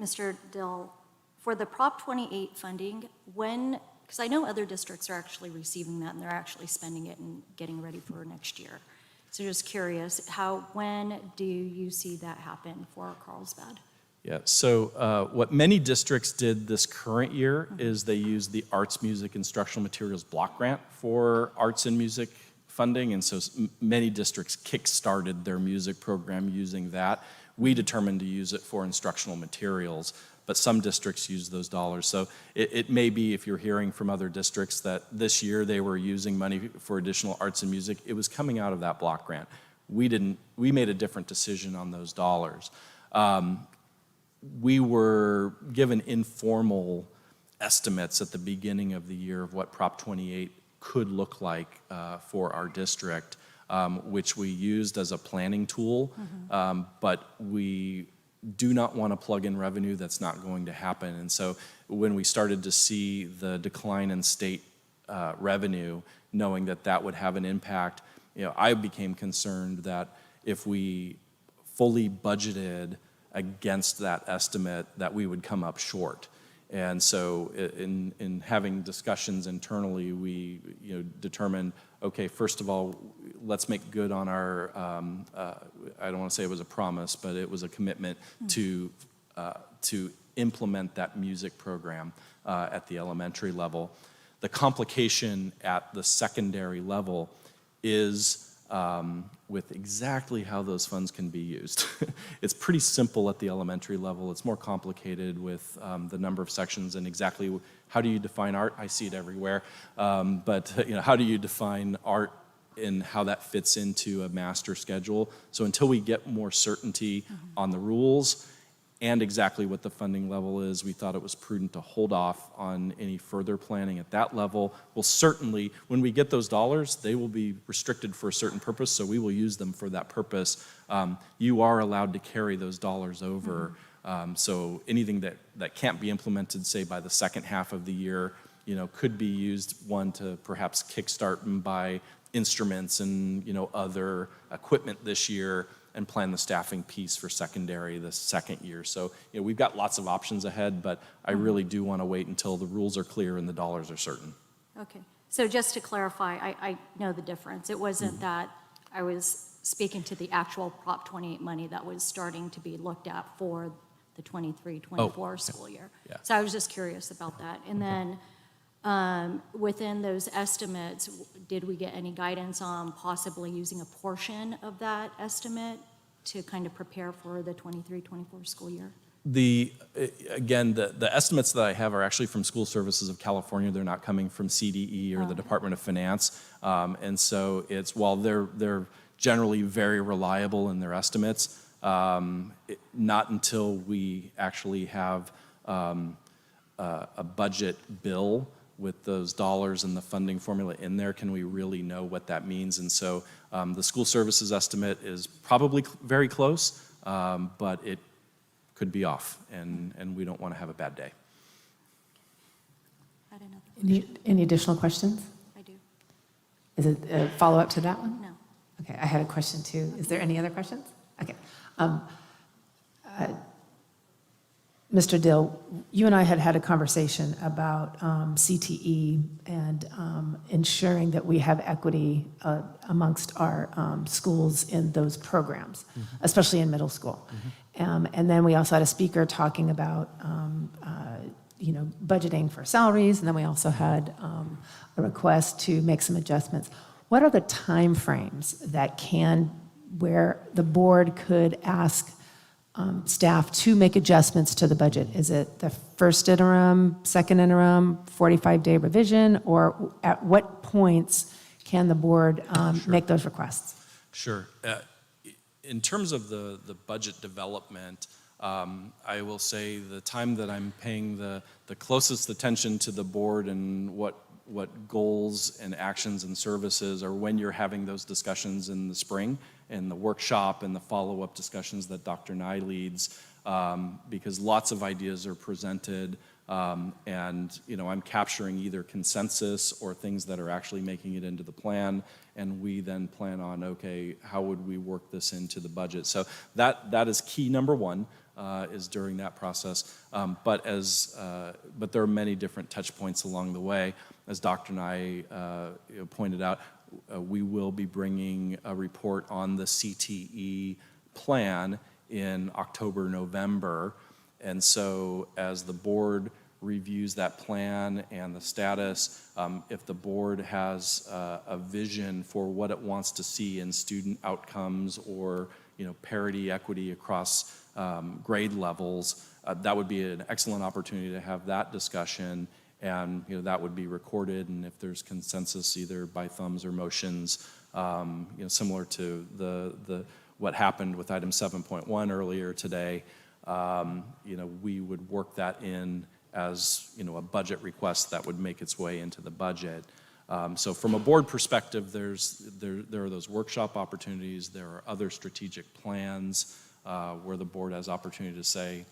Mr. Dill, for the Prop 28 funding, because I know other districts are actually receiving that and they're actually spending it and getting ready for next year. So just curious, when do you see that happen for Carlsbad? Yeah, so what many districts did this current year is they used the Arts, Music, Instructional Materials Block Grant for arts and music funding, and so many districts kick-started their music program using that. We determined to use it for instructional materials, but some districts use those dollars. So it may be, if you're hearing from other districts, that this year they were using money for additional arts and music, it was coming out of that block grant. We made a different decision on those dollars. We were given informal estimates at the beginning of the year of what Prop 28 could look like for our district, which we used as a planning tool, but we do not want to plug in revenue that's not going to happen. And so when we started to see the decline in state revenue, knowing that that would have an impact, I became concerned that if we fully budgeted against that estimate, that we would come up short. And so in having discussions internally, we determined, okay, first of all, let's make good on our, I don't want to say it was a promise, but it was a commitment to implement that music program at the elementary level. The complication at the secondary level is with exactly how those funds can be used. It's pretty simple at the elementary level. It's more complicated with the number of sections and exactly how do you define art? I see it everywhere. But how do you define art and how that fits into a master schedule? So until we get more certainty on the rules and exactly what the funding level is, we thought it was prudent to hold off on any further planning at that level. Well, certainly, when we get those dollars, they will be restricted for a certain purpose, so we will use them for that purpose. You are allowed to carry those dollars over, so anything that can't be implemented, say, by the second half of the year, could be used, one, to perhaps kickstart and buy instruments and, other equipment this year, and plan the staffing piece for secondary the second year. So we've got lots of options ahead, but I really do want to wait until the rules are clear and the dollars are certain. Okay, so just to clarify, I know the difference. It wasn't that I was speaking to the actual Prop 28 money that was starting to be looked at for the 23-24 school year. Yeah. So I was just curious about that. And then Within those estimates, did we get any guidance on possibly using a portion of that estimate to kind of prepare for the 23-24 school year? Again, the estimates that I have are actually from School Services of California. They're not coming from CDE or the Department of Finance. And so while they're generally very reliable in their estimates, not until we actually have a budget bill with those dollars and the funding formula in there can we really know what that means. And so the School Services estimate is probably very close, but it could be off, and we don't want to have a bad day. Any additional questions? I do. Is it a follow-up to that one? No. Okay, I had a question too. Is there any other questions? Okay. Mr. Dill, you and I had a conversation about CTE and ensuring that we have equity amongst our schools in those programs, especially in middle school. And then we also had a speaker talking about budgeting for salaries, and then we also had a request to make some adjustments. What are the timeframes where the board could ask staff to make adjustments to the budget? Is it the first interim, second interim, 45-day revision, or at what points can the board make those requests? Sure. In terms of the budget development, I will say the time that I'm paying the closest attention to the board and what goals and actions and services are when you're having those discussions in the spring and the workshop and the follow-up discussions that Dr. Nye leads, because lots of ideas are presented, and I'm capturing either consensus or things that are actually making it into the plan, and we then plan on, okay, how would we work this into the budget? So that is key number one, is during that process. But there are many different touch points along the way. As Dr. Nye pointed out, we will be bringing a report on the CTE plan in October, November. And so as the board reviews that plan and the status, if the board has a vision for what it wants to see in student outcomes or parity, equity across grade levels, that would be an excellent opportunity to have that discussion, and that would be recorded, and if there's consensus either by thumbs or motions, similar to what happened with item 7.1 earlier today, we would work that in as a budget request that would make its way into the budget. So from a board perspective, there are those workshop opportunities. There are other strategic plans where the board has opportunity to say,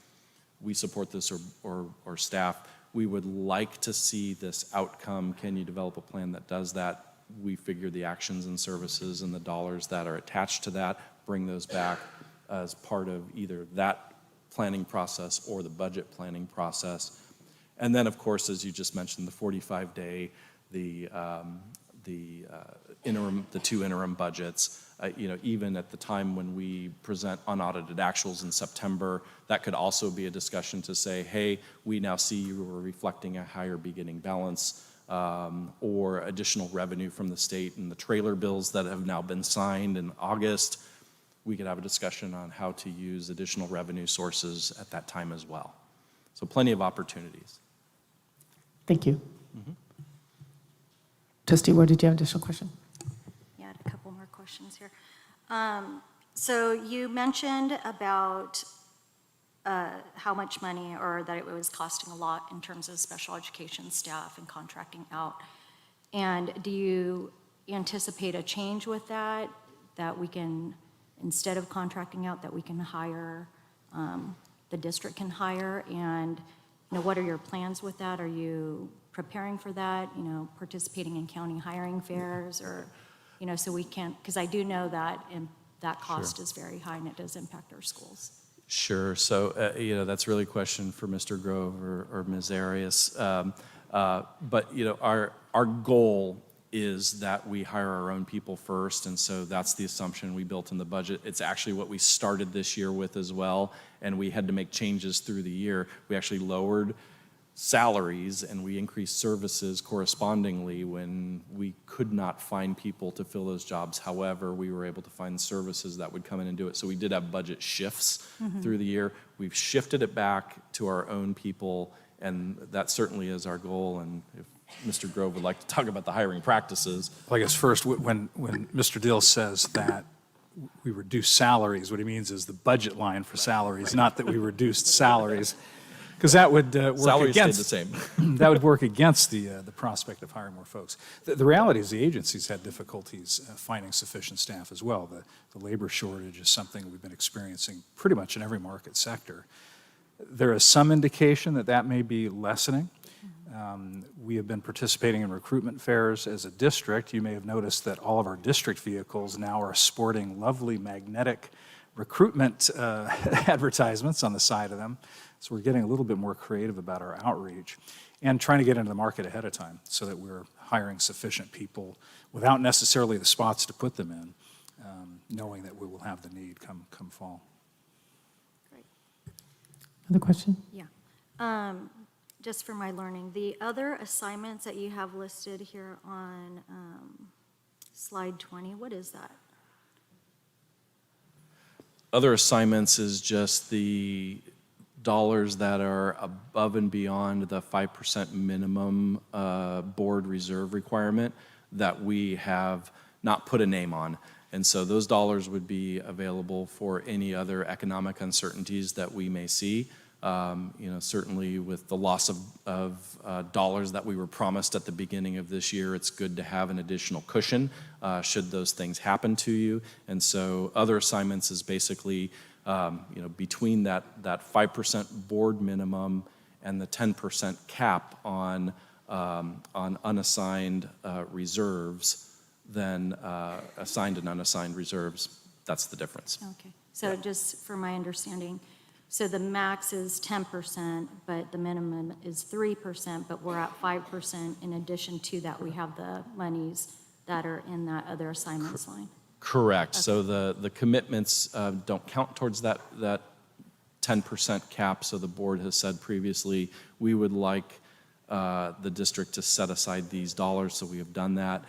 we support this, or staff, we would like to see this outcome. Can you develop a plan that does that? We figure the actions and services and the dollars that are attached to that, bring those back as part of either that planning process or the budget planning process. And then, of course, as you just mentioned, the 45-day, the two interim budgets, even at the time when we present unaudited actuals in September, that could also be a discussion to say, hey, we now see you are reflecting a higher beginning balance, or additional revenue from the state and the trailer bills that have now been signed in August. We could have a discussion on how to use additional revenue sources at that time as well. So plenty of opportunities. Thank you. Trustee Ward, did you have an additional question? Yeah, I had a couple more questions here. So you mentioned about how much money, or that it was costing a lot in terms of special education staff and contracting out. And do you anticipate a change with that we can, instead of contracting out, that we can hire, the district can hire? And what are your plans with that? Are you preparing for that, participating in county hiring fairs, or, so we can, because I do know that that cost is very high and it does impact our schools. Sure. So, that's really a question for Mr. Grove or Ms. Arias. But, our goal is that we hire our own people first, and so that's the assumption we built in the budget. It's actually what we started this year with as well, and we had to make changes through the year. We actually lowered salaries and we increased services correspondingly when we could not find people to fill those jobs. However, we were able to find services that would come in and do it. So we did have budget shifts through the year. We've shifted it back to our own people, and that certainly is our goal. And if Mr. Grove would like to talk about the hiring practices. Well, I guess first, when Mr. Dill says that we reduce salaries, what he means is the budget line for salaries, not that we reduced salaries. Because that would work Salaries against stayed the same. that would work against the prospect of hiring more folks. The reality is the agency's had difficulties finding sufficient staff as well. The labor shortage is something we've been experiencing pretty much in every market sector. There is some indication that that may be lessening. We have been participating in recruitment fairs as a district. You may have noticed that all of our district vehicles now are sporting lovely magnetic recruitment advertisements on the side of them. So we're getting a little bit more creative about our outreach and trying to get into the market ahead of time so that we're hiring sufficient people without necessarily the spots to put them in, knowing that we will have the need come fall. Other question? Yeah. Just for my learning, the other assignments that you have listed here on slide 20, what is that? Other assignments is just the dollars that are above and beyond the 5% minimum board reserve requirement that we have not put a name on. And so those dollars would be available for any other economic uncertainties that we may see. Certainly with the loss of dollars that we were promised at the beginning of this year, it's good to have an additional cushion should those things happen to you. And so other assignments is basically between that 5% board minimum and the 10% cap on unassigned reserves, then assigned and unassigned reserves, that's the difference. Okay. So just for my understanding, so the max is 10%, but the minimum is 3%, but we're at 5%. In addition to that, we have the monies that are in that other assignments line. Correct. Okay. So the commitments don't count towards that 10% cap. So the board has said previously, we would like the district to set aside these dollars. So we have done that.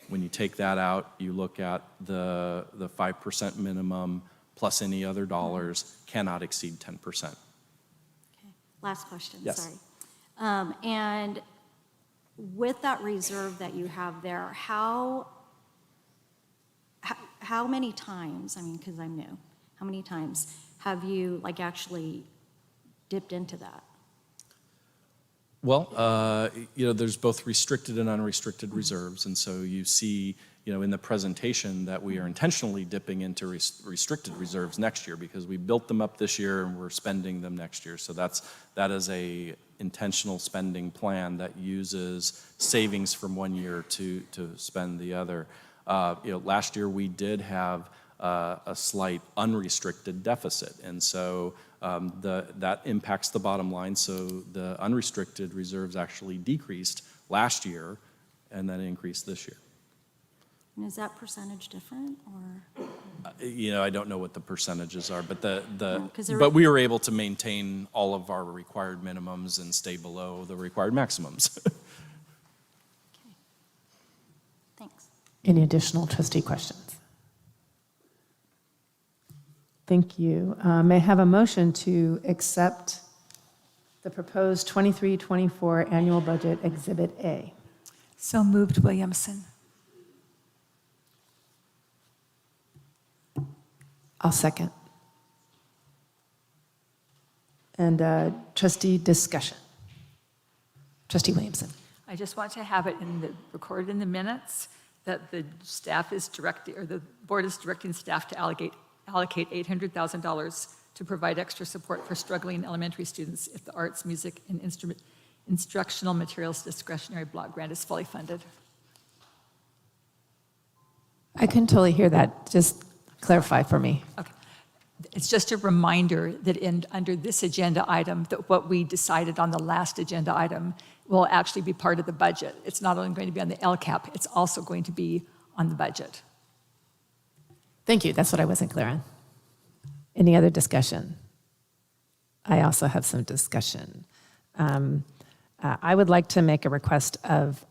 When you take that out, you look at the 5% minimum plus any other dollars cannot exceed 10%. Okay. Last question, yes. Sorry. And with that reserve that you have there, how many times, I mean, because I'm new, how many times have you actually dipped into that? Well, there's both restricted and unrestricted reserves, and so you see, in the presentation that we are intentionally dipping into restricted reserves next year because we built them up this year and we're spending them next year. So that is a intentional spending plan that uses savings from one year to spend the other. Last year we did have a slight unrestricted deficit, and so that impacts the bottom line. So the unrestricted reserves actually decreased last year and then increased this year. And is that percentage different, or? I don't know what the percentages are, but but we were able to maintain all of our required minimums and stay below the required maximums. Okay. Thanks. Any additional trustee questions? Thank you. May I have a motion to accept the proposed 23-24 annual budget Exhibit A? So moved, Williamson. I'll second. And trustee discussion. Trustee Williamson. I just want to have it recorded in the minutes that the staff is directing, or the board is directing staff to allocate $800,000 to provide extra support for struggling elementary students if the arts, music, and instructional materials discretionary block grant is fully funded. I couldn't totally hear that. Just clarify for me. Okay. It's just a reminder that under this agenda item, that what we decided on the last agenda item will actually be part of the budget. It's not only going to be on the LCAP, it's also going to be on the budget. Thank you. That's what I wasn't clear on. Any other discussion? I also have some discussion. I would like to make a request of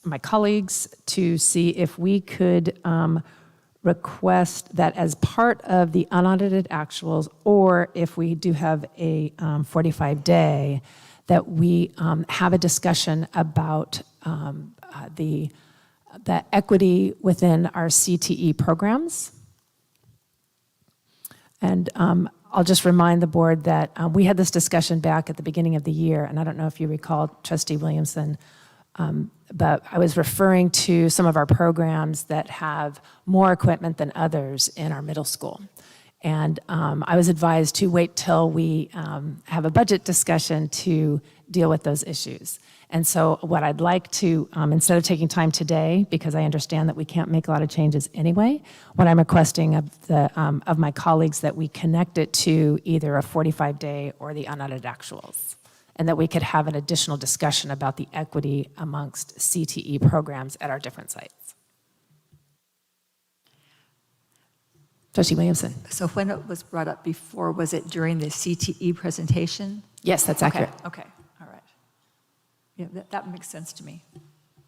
my colleagues to see if we could request that as part of the unaudited actuals, or if we do have a 45-day, that we have a discussion about the equity within our CTE programs. And I'll just remind the board that we had this discussion back at the beginning of the year, and I don't know if you recall, Trustee Williamson, but I was referring to some of our programs that have more equipment than others in our middle school. And I was advised to wait till we have a budget discussion to deal with those issues. And so what I'd like to, instead of taking time today, because I understand that we can't make a lot of changes anyway, what I'm requesting of my colleagues that we connect it to either a 45-day or the unaudited actuals, and that we could have an additional discussion about the equity amongst CTE programs at our different sites. Trustee Williamson. So when it was brought up before, was it during the CTE presentation? Yes, that's accurate. Okay, all right. Yeah, that makes sense to me.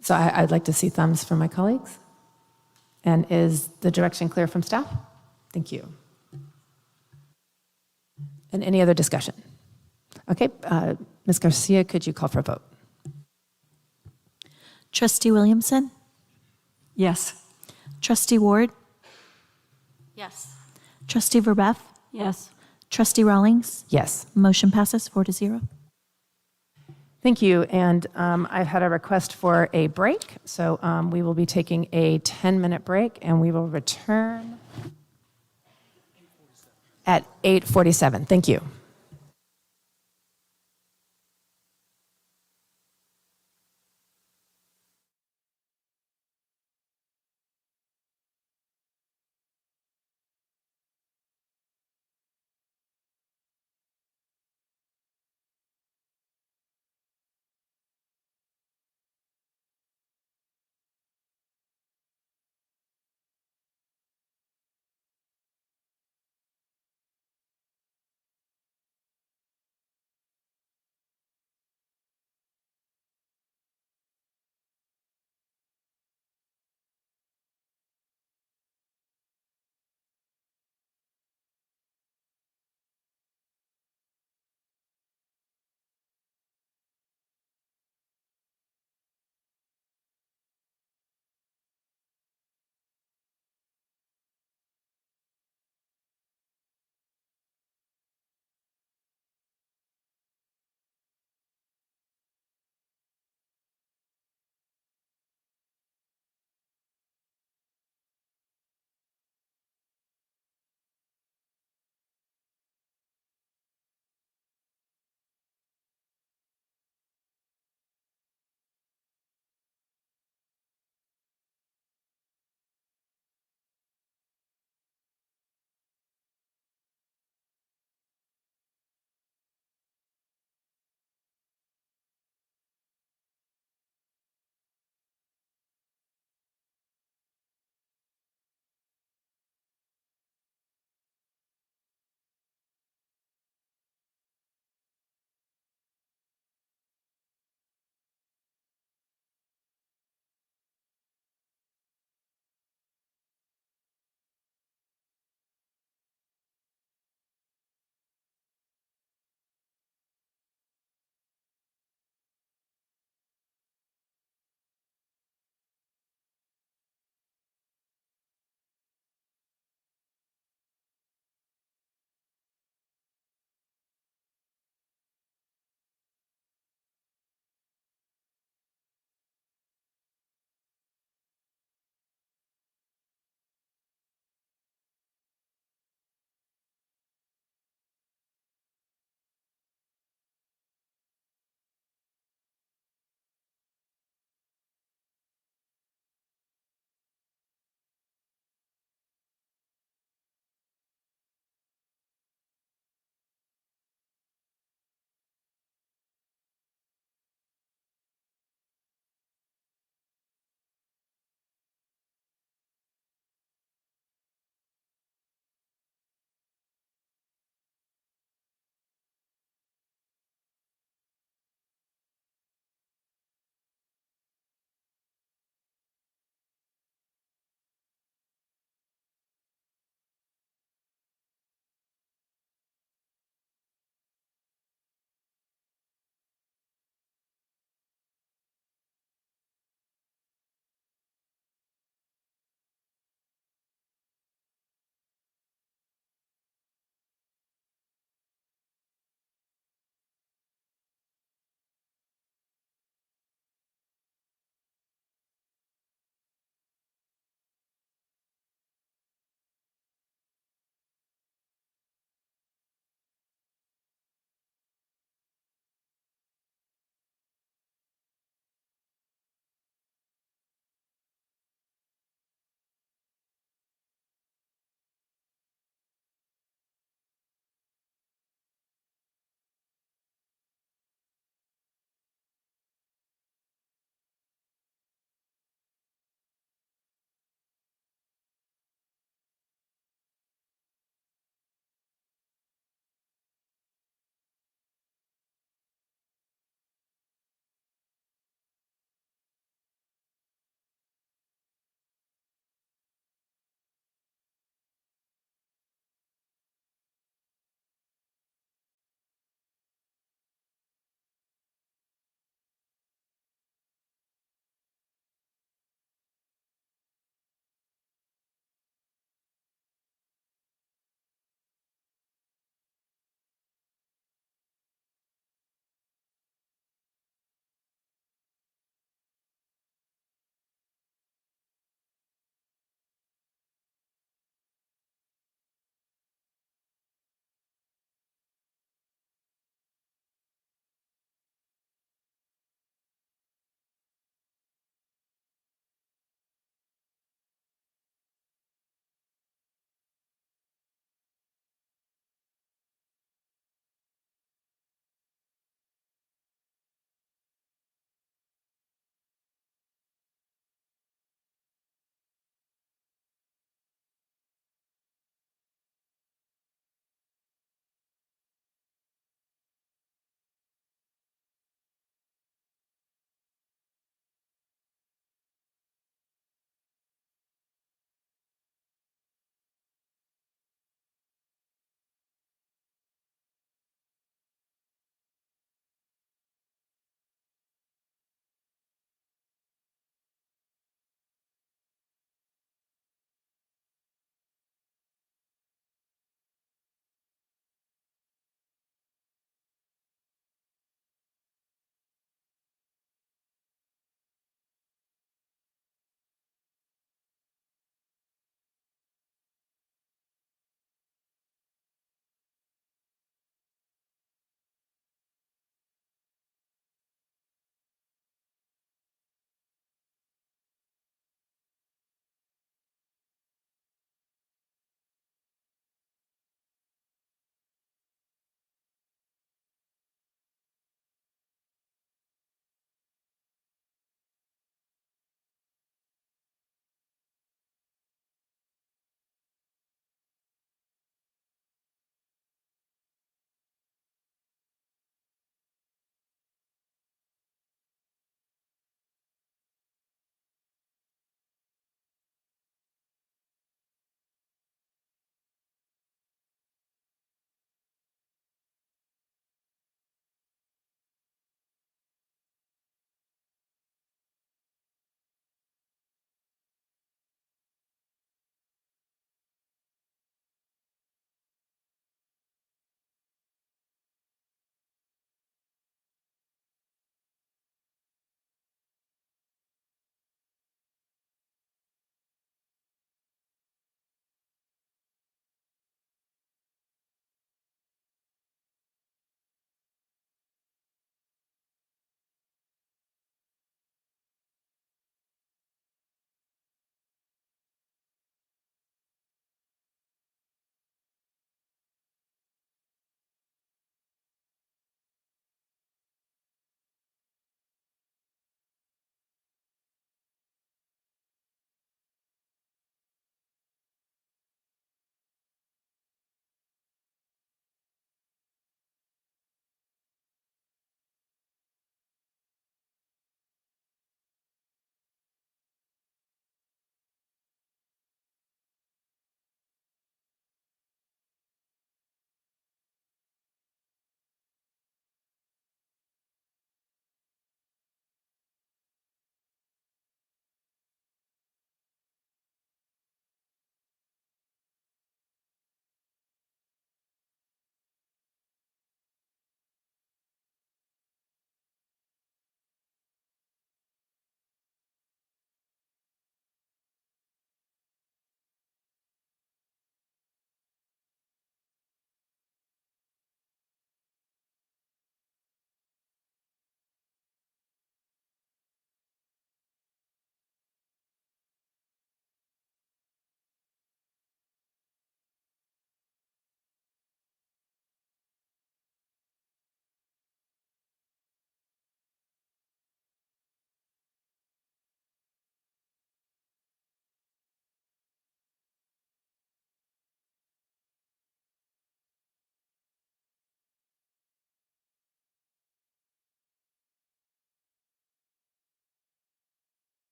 So I'd like to see thumbs from my colleagues. And is the direction clear from staff? Thank you. And any other discussion? Okay, Ms. Garcia, could you call for a vote? Trustee Williamson? Yes. Trustee Ward? Yes. Trustee Verbeff? Yes. Trustee Rawlings? Yes. Motion passes 4-0. Thank you. And I've had a request for a break. So we will be taking a 10-minute break, and we will return at 8:47. Thank you.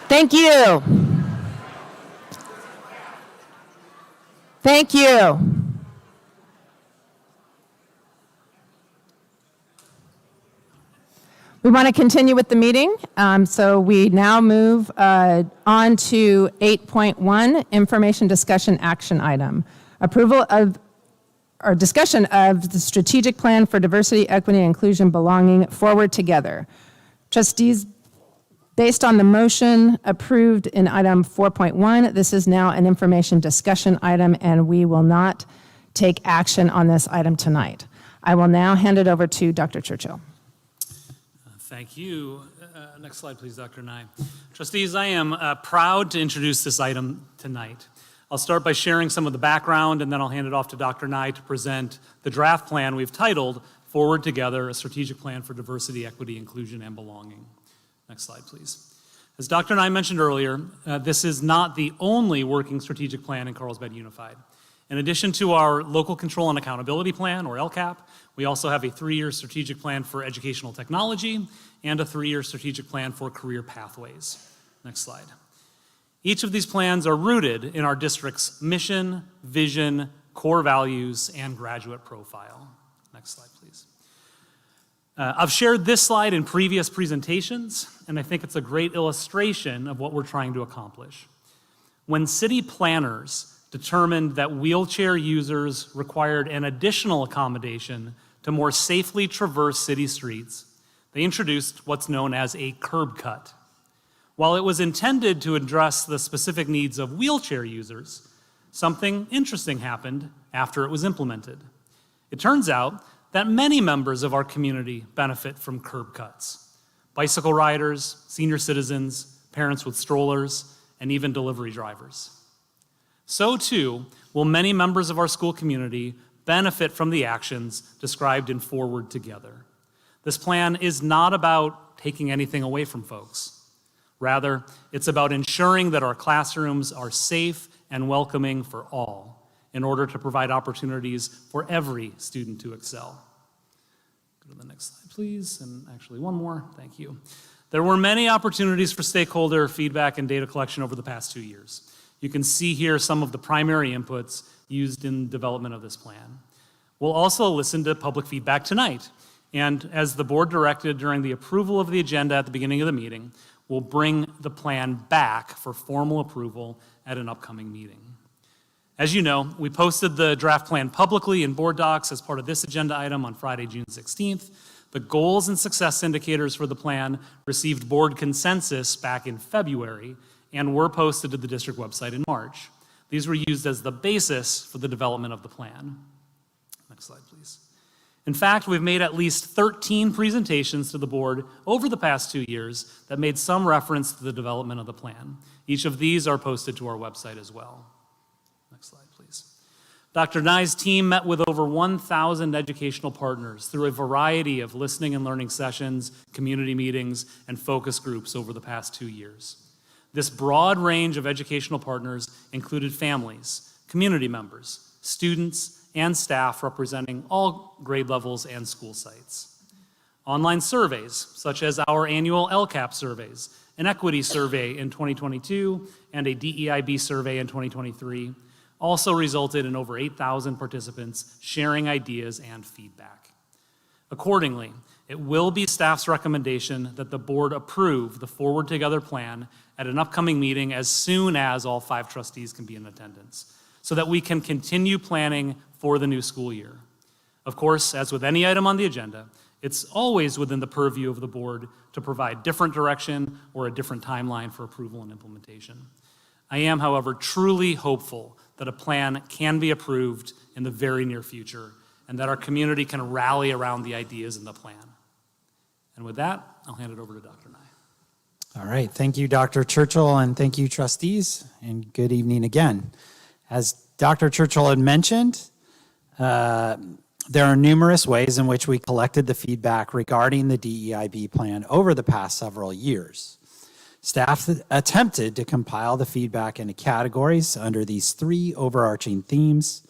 Thank you. Thank you. We want to continue with the meeting, so we now move on to 8.1, information discussion action item. Approval of, or discussion of the strategic plan for diversity, equity, and inclusion belonging forward together. Trustees, based on the motion approved in item 4.1, this is now an information discussion item, and we will not take action on this item tonight. I will now hand it over to Dr. Churchill. Thank you. Next slide, please, Dr. Nye. Trustees, I am proud to introduce this item tonight. I'll start by sharing some of the background, and then I'll hand it off to Dr. Nye to present the draft plan we've titled Forward Together, a Strategic Plan for Diversity, Equity, Inclusion, and Belonging. Next slide, please. As Dr. Nye mentioned earlier, this is not the only working strategic plan in Carlsbad Unified. In addition to our Local Control and Accountability Plan, or LCAP, we also have a 3-year strategic plan for educational technology and a 3-year strategic plan for career pathways. Next slide. Each of these plans are rooted in our district's mission, vision, core values, and graduate profile. Next slide, please. I've shared this slide in previous presentations, and I think it's a great illustration of what we're trying to accomplish. When city planners determined that wheelchair users required an additional accommodation to more safely traverse city streets, they introduced what's known as a curb cut. While it was intended to address the specific needs of wheelchair users, something interesting happened after it was implemented. It turns out that many members of our community benefit from curb cuts. Bicycle riders, senior citizens, parents with strollers, and even delivery drivers. So too will many members of our school community benefit from the actions described in Forward Together. This plan is not about taking anything away from folks. Rather, it's about ensuring that our classrooms are safe and welcoming for all in order to provide opportunities for every student to excel. Go to the next slide, please, and actually one more, thank you. There were many opportunities for stakeholder feedback and data collection over the past 2 years. You can see here some of the primary inputs used in development of this plan. We'll also listen to public feedback tonight. And as the board directed during the approval of the agenda at the beginning of the meeting, we'll bring the plan back for formal approval at an upcoming meeting. As you know, we posted the draft plan publicly in board docs as part of this agenda item on Friday, June 16th. The goals and success indicators for the plan received board consensus back in February and were posted to the district website in March. These were used as the basis for the development of the plan. Next slide, please. In fact, we've made at least 13 presentations to the board over the past 2 years that made some reference to the development of the plan. Each of these are posted to our website as well. Next slide, please. Dr. Nye's team met with over 1,000 educational partners through a variety of listening and learning sessions, community meetings, and focus groups over the past 2 years. This broad range of educational partners included families, community members, students, and staff representing all grade levels and school sites. Online surveys, such as our annual LCAP surveys, an equity survey in 2022, and a DEIB survey in 2023, also resulted in over 8,000 participants sharing ideas and feedback. Accordingly, it will be staff's recommendation that the board approve the Forward Together plan at an upcoming meeting as soon as all 5 trustees can be in attendance, so that we can continue planning for the new school year. Of course, as with any item on the agenda, it's always within the purview of the board to provide different direction or a different timeline for approval and implementation. I am, however, truly hopeful that a plan can be approved in the very near future and that our community can rally around the ideas in the plan. And with that, I'll hand it over to Dr. Nye. All right, thank you, Dr. Churchill, and thank you, trustees, and good evening again. As Dr. Churchill had mentioned, there are numerous ways in which we collected the feedback regarding the DEIB plan over the past several years. Staff attempted to compile the feedback into categories under these 3 overarching themes,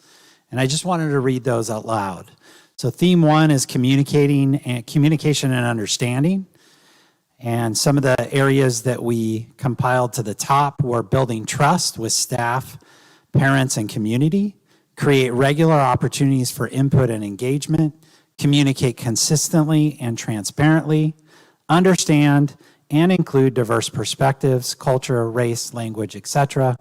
and I just wanted to read those out loud. So theme 1 is communication and understanding. And some of the areas that we compiled to the top were building trust with staff, parents, and community, create regular opportunities for input and engagement, communicate consistently and transparently, understand and include diverse perspectives, culture, race, language, etc.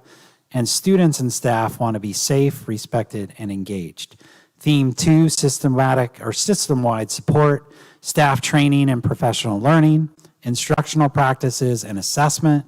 And students and staff want to be safe, respected, and engaged. Theme 2, systematic or system-wide support, staff training and professional learning, instructional practices and assessment,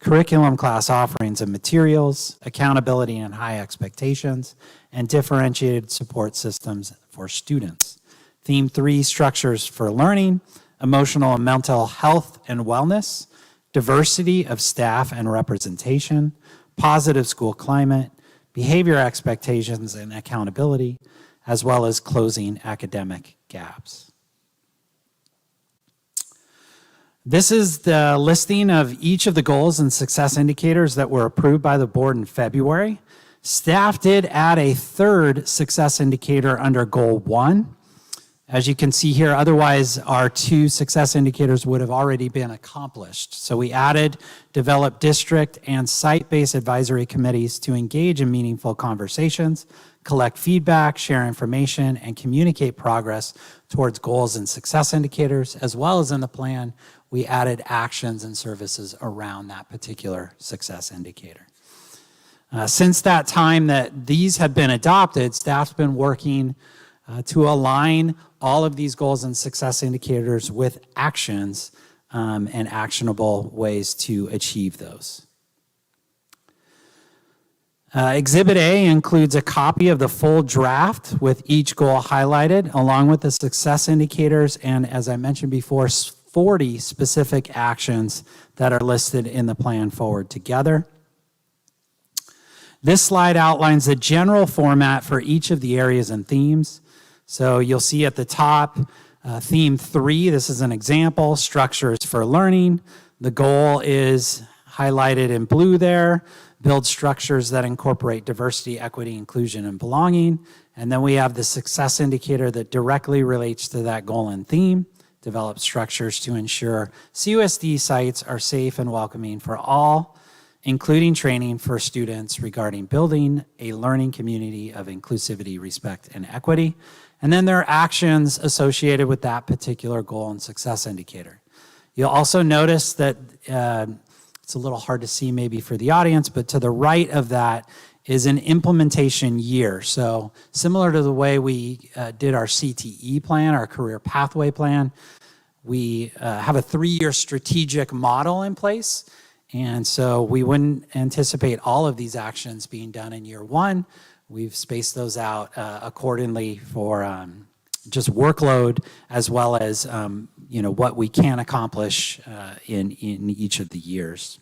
curriculum class offerings and materials, accountability and high expectations, and differentiated support systems for students. Theme 3, structures for learning, emotional and mental health and wellness, diversity of staff and representation, positive school climate, behavior expectations and accountability, as well as closing academic gaps. This is the listing of each of the goals and success indicators that were approved by the board in February. Staff did add a third success indicator under Goal 1. As you can see here, otherwise our 2 success indicators would have already been accomplished. So we added develop district and site-based advisory committees to engage in meaningful conversations, collect feedback, share information, and communicate progress towards goals and success indicators, as well as in the plan, we added actions and services around that particular success indicator. Since that time that these have been adopted, staff's been working to align all of these goals and success indicators with actions and actionable ways to achieve those. Exhibit A includes a copy of the full draft with each goal highlighted, along with the success indicators, and as I mentioned before, 40 specific actions that are listed in the plan forward together. This slide outlines the general format for each of the areas and themes. So you'll see at the top, theme 3, this is an example, structures for learning. The goal is highlighted in blue there, build structures that incorporate diversity, equity, inclusion, and belonging. And then we have the success indicator that directly relates to that goal and theme, develop structures to ensure CUSD sites are safe and welcoming for all, including training for students regarding building a learning community of inclusivity, respect, and equity. And then there are actions associated with that particular goal and success indicator. You'll also notice that it's a little hard to see maybe for the audience, but to the right of that is an implementation year. So similar to the way we did our CTE plan, our career pathway plan, we have a 3-year strategic model in place. And so we wouldn't anticipate all of these actions being done in year 1. We've spaced those out accordingly for just workload as well as what we can accomplish in each of the years.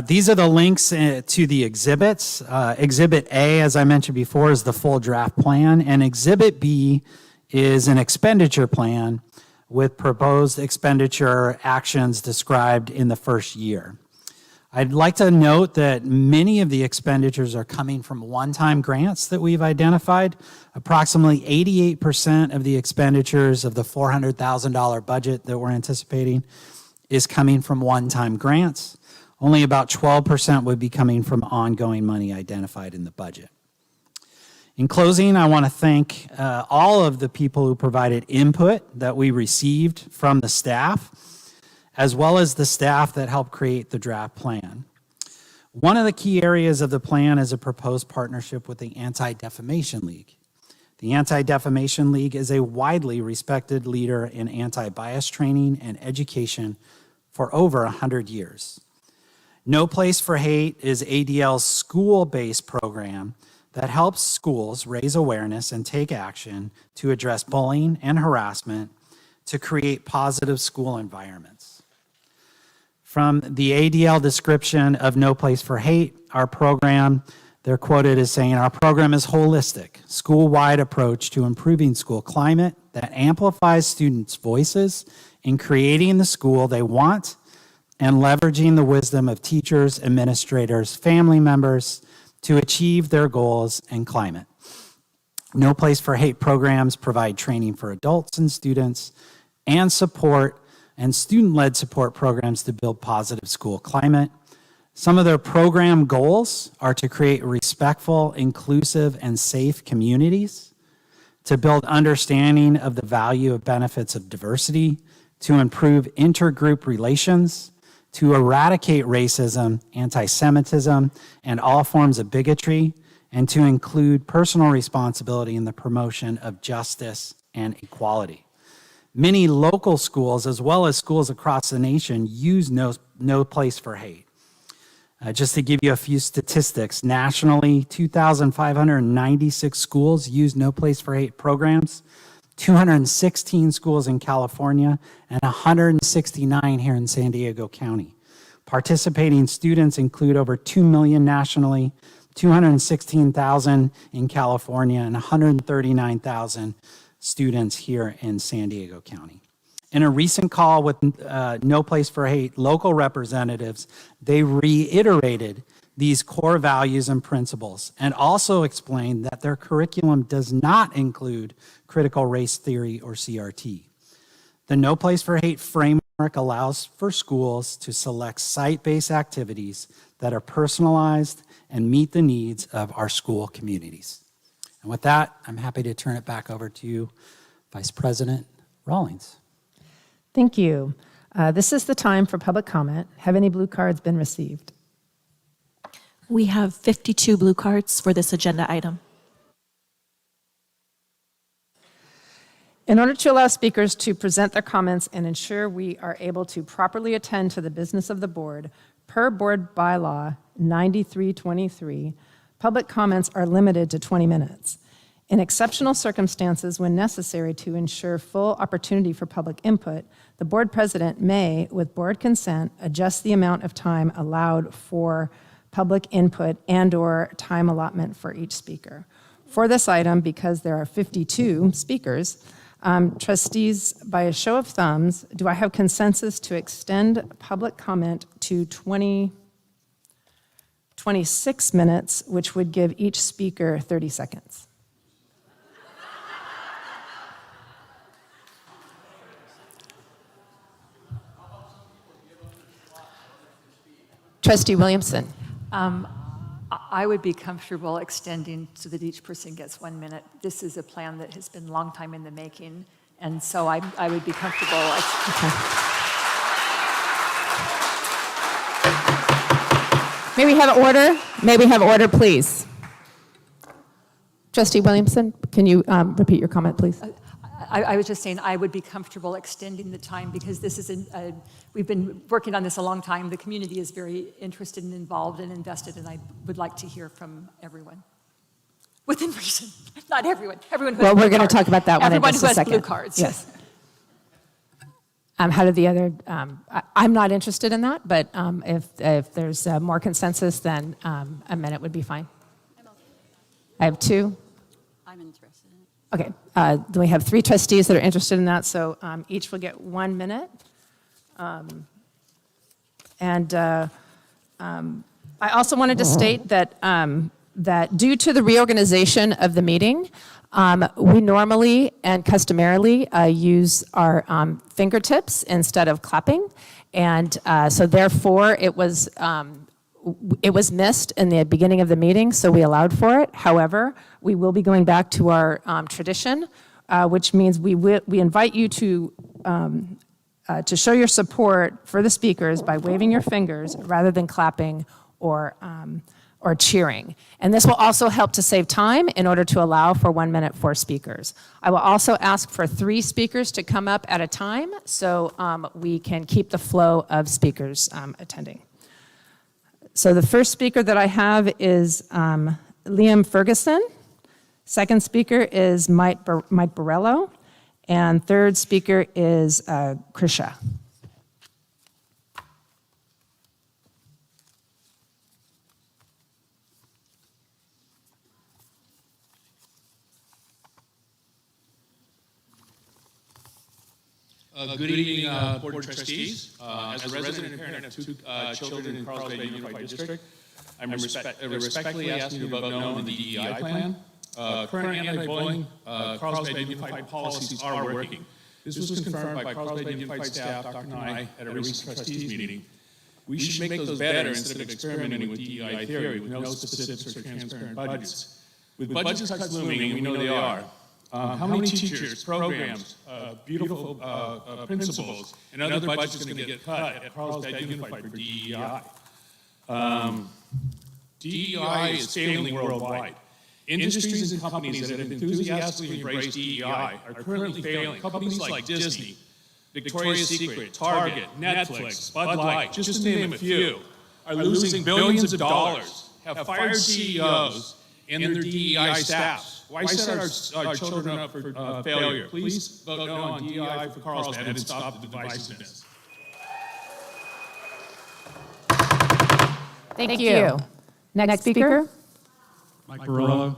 These are the links to the exhibits. Exhibit A, as I mentioned before, is the full draft plan, and Exhibit B is an expenditure plan with proposed expenditure actions described in the first year. I'd like to note that many of the expenditures are coming from one-time grants that we've identified. Approximately 88% of the expenditures of the $400,000 budget that we're anticipating is coming from one-time grants. Only about 12% would be coming from ongoing money identified in the budget. In closing, I want to thank all of the people who provided input that we received from the staff, as well as the staff that helped create the draft plan. One of the key areas of the plan is a proposed partnership with the Anti-Defamation League. The Anti-Defamation League is a widely respected leader in anti-bias training and education for over 100 years. No Place for Hate is ADL's school-based program that helps schools raise awareness and take action to address bullying and harassment to create positive school environments. From the ADL description of No Place for Hate, our program, they're quoted as saying, our program is holistic, school-wide approach to improving school climate that amplifies students' voices in creating the school they want and leveraging the wisdom of teachers, administrators, family members to achieve their goals and climate. No Place for Hate programs provide training for adults and students and support and student-led support programs to build positive school climate. Some of their program goals are to create respectful, inclusive, and safe communities, to build understanding of the value of benefits of diversity, to improve intergroup relations, to eradicate racism, anti-Semitism, and all forms of bigotry, and to include personal responsibility in the promotion of justice and equality. Many local schools, as well as schools across the nation, use No Place for Hate. Just to give you a few statistics, nationally, 2,596 schools use No Place for Hate programs, 216 schools in California, and 169 here in San Diego County. Participating students include over 2 million nationally, 216,000 in California, and 139,000 students here in San Diego County. In a recent call with No Place for Hate local representatives, they reiterated these core values and principles and also explained that their curriculum does not include critical race theory or CRT. The No Place for Hate framework allows for schools to select site-based activities that are personalized and meet the needs of our school communities. And with that, I'm happy to turn it back over to you, Vice President Rawlings. Thank you. This is the time for public comment. Have any blue cards been received? We have 52 blue cards for this agenda item. In order to allow speakers to present their comments and ensure we are able to properly attend to the business of the board, per board bylaw 9323, public comments are limited to 20 minutes. In exceptional circumstances, when necessary to ensure full opportunity for public input, the board president may, with board consent, adjust the amount of time allowed for public input and/or time allotment for each speaker. For this item, because there are 52 speakers, trustees, by a show of thumbs, do I have consensus to extend public comment to 26 minutes, which would give each speaker 30 seconds? Trustee Williamson. I would be comfortable extending so that each person gets 1 minute. This is a plan that has been a long time in the making, and so I would be comfortable. May we have order? May we have order, please? Trustee Williamson, can you repeat your comment, please? I was just saying I would be comfortable extending the time because this is we've been working on this a long time. The community is very interested and involved and invested, and I would like to hear from everyone. Within reason. Not everyone. Everyone who Well, has we're blue going to talk about that one in Everyone just who a has second. blue cards. Yes. How did the other, I'm not interested in that, but if there's more consensus, then a minute would be fine. I have two. I'm interested. Okay, we have 3 trustees that are interested in that, so each will get 1 minute. I also wanted to state that, that due to the reorganization of the meeting, we normally and customarily use our fingertips instead of clapping, and so therefore it was missed in the beginning of the meeting, so we allowed for it. However, we will be going back to our tradition, which means we invite you to show your support for the speakers by waving your fingers rather than clapping or cheering. And this will also help to save time in order to allow for 1 minute for speakers. I will also ask for 3 speakers to come up at a time so we can keep the flow of speakers attending. So the first speaker that I have is Liam Ferguson. Second speaker is Mike Borello. And third speaker is Krisha. Good evening, Board of Trustees. As a resident and parent of 2 children in Carlsbad Unified District, I'm respectfully asking you to vote no on the DEI plan. Current anti-bullying Carlsbad Unified policies are working. This was confirmed by Carlsbad Unified staff, Dr. Nye, at a recent trustees meeting. We should make those better instead of experimenting with DEI theory with no specifics or transparent budgets. With budget cuts looming, and we know they are, how many teachers, programs, beautiful principals, and other budgets going to get cut at Carlsbad Unified for DEI? DEI is failing worldwide. Industries and companies that have enthusiastically embraced DEI are currently failing. Companies like Disney, Victoria's Secret, Target, Netflix, Bud Light, just to name a few, are losing billions of dollars, have fired CEOs and their DEI staffs. Why set our children up for failure? Please vote no on DEI for Carlsbad and stop the divisiveness. Thank you. Next speaker. Mike Barolo.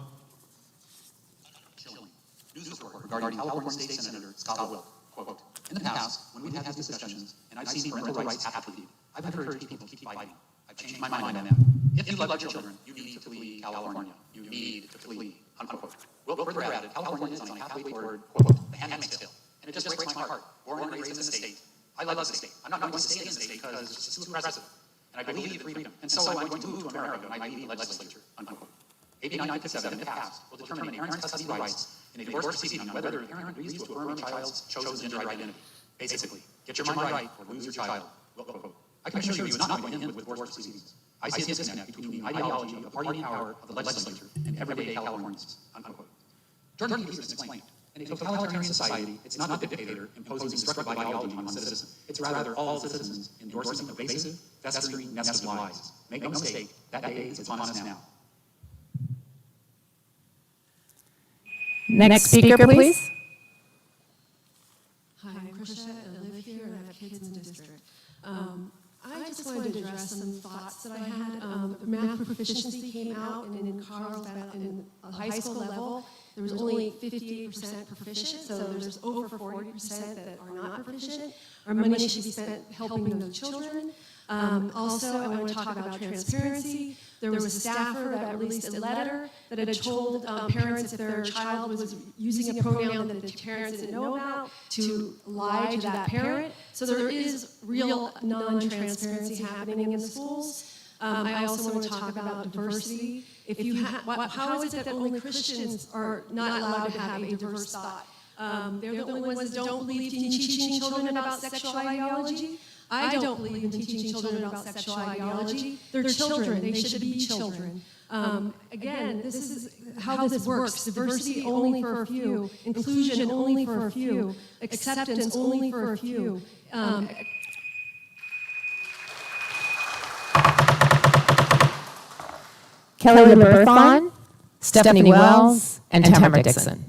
News report regarding California State Senator Scott Will. Quote, in the past, when we've had these discussions, and I've seen parental rights atrophy, I've encouraged people to keep fighting. I've changed my mind on that. If you love your children, you need to flee California. You need to flee, unquote. Will further added, California is on a pathway toward, quote, the handmaid's tale. And it just breaks my heart. Born and raised in the state. I love the state. I'm not going to stay in the state because it's too oppressive. And I believe in freedom. And so I'm going to move to America when I leave the legislature, unquote. AB 957, if passed, will determine a parent's custody rights in a divorce proceeding on whether the parent agrees to affirm a child's chosen gender identity. Basically, get your mind right or lose your child. Quote. I can assure you it's not going to end with divorce proceedings. I see a disconnect between the ideology, the party power of the legislature, and everyday Californians, unquote. Jordan Peterson explained, in a totalitarian society, it's not the dictator imposing destructive ideology on one citizen. It's rather all citizens endorsing a pervasive, festering nest of lies. Make no mistake, that day is upon us now. Next speaker, please. Hi, I'm Krisha. I live here and I have kids in the district. I just wanted to address some thoughts that I had. Math proficiency came out, and in Carlsbad, in a high school level, there was only 58% proficient, so there's over 40% that are not proficient. Our money should be spent helping those children. Also, I want to talk about transparency. There was a staffer that released a letter that had told parents if their child was using a pronoun that the parents didn't know about to lie to that parent. So there is real non-transparency happening in the schools. I also want to talk about diversity. If you how is it that only Christians are not allowed to have a diverse thought? They're the only ones that don't believe in teaching children about sexual ideology. I don't believe in teaching children about sexual ideology. They're children. They should be children. Again, this is how this works. Diversity only for a few. Inclusion only for a few. Acceptance only for a few. Kelly LeBerthon, Stephanie Wells, and Tamara Dixon.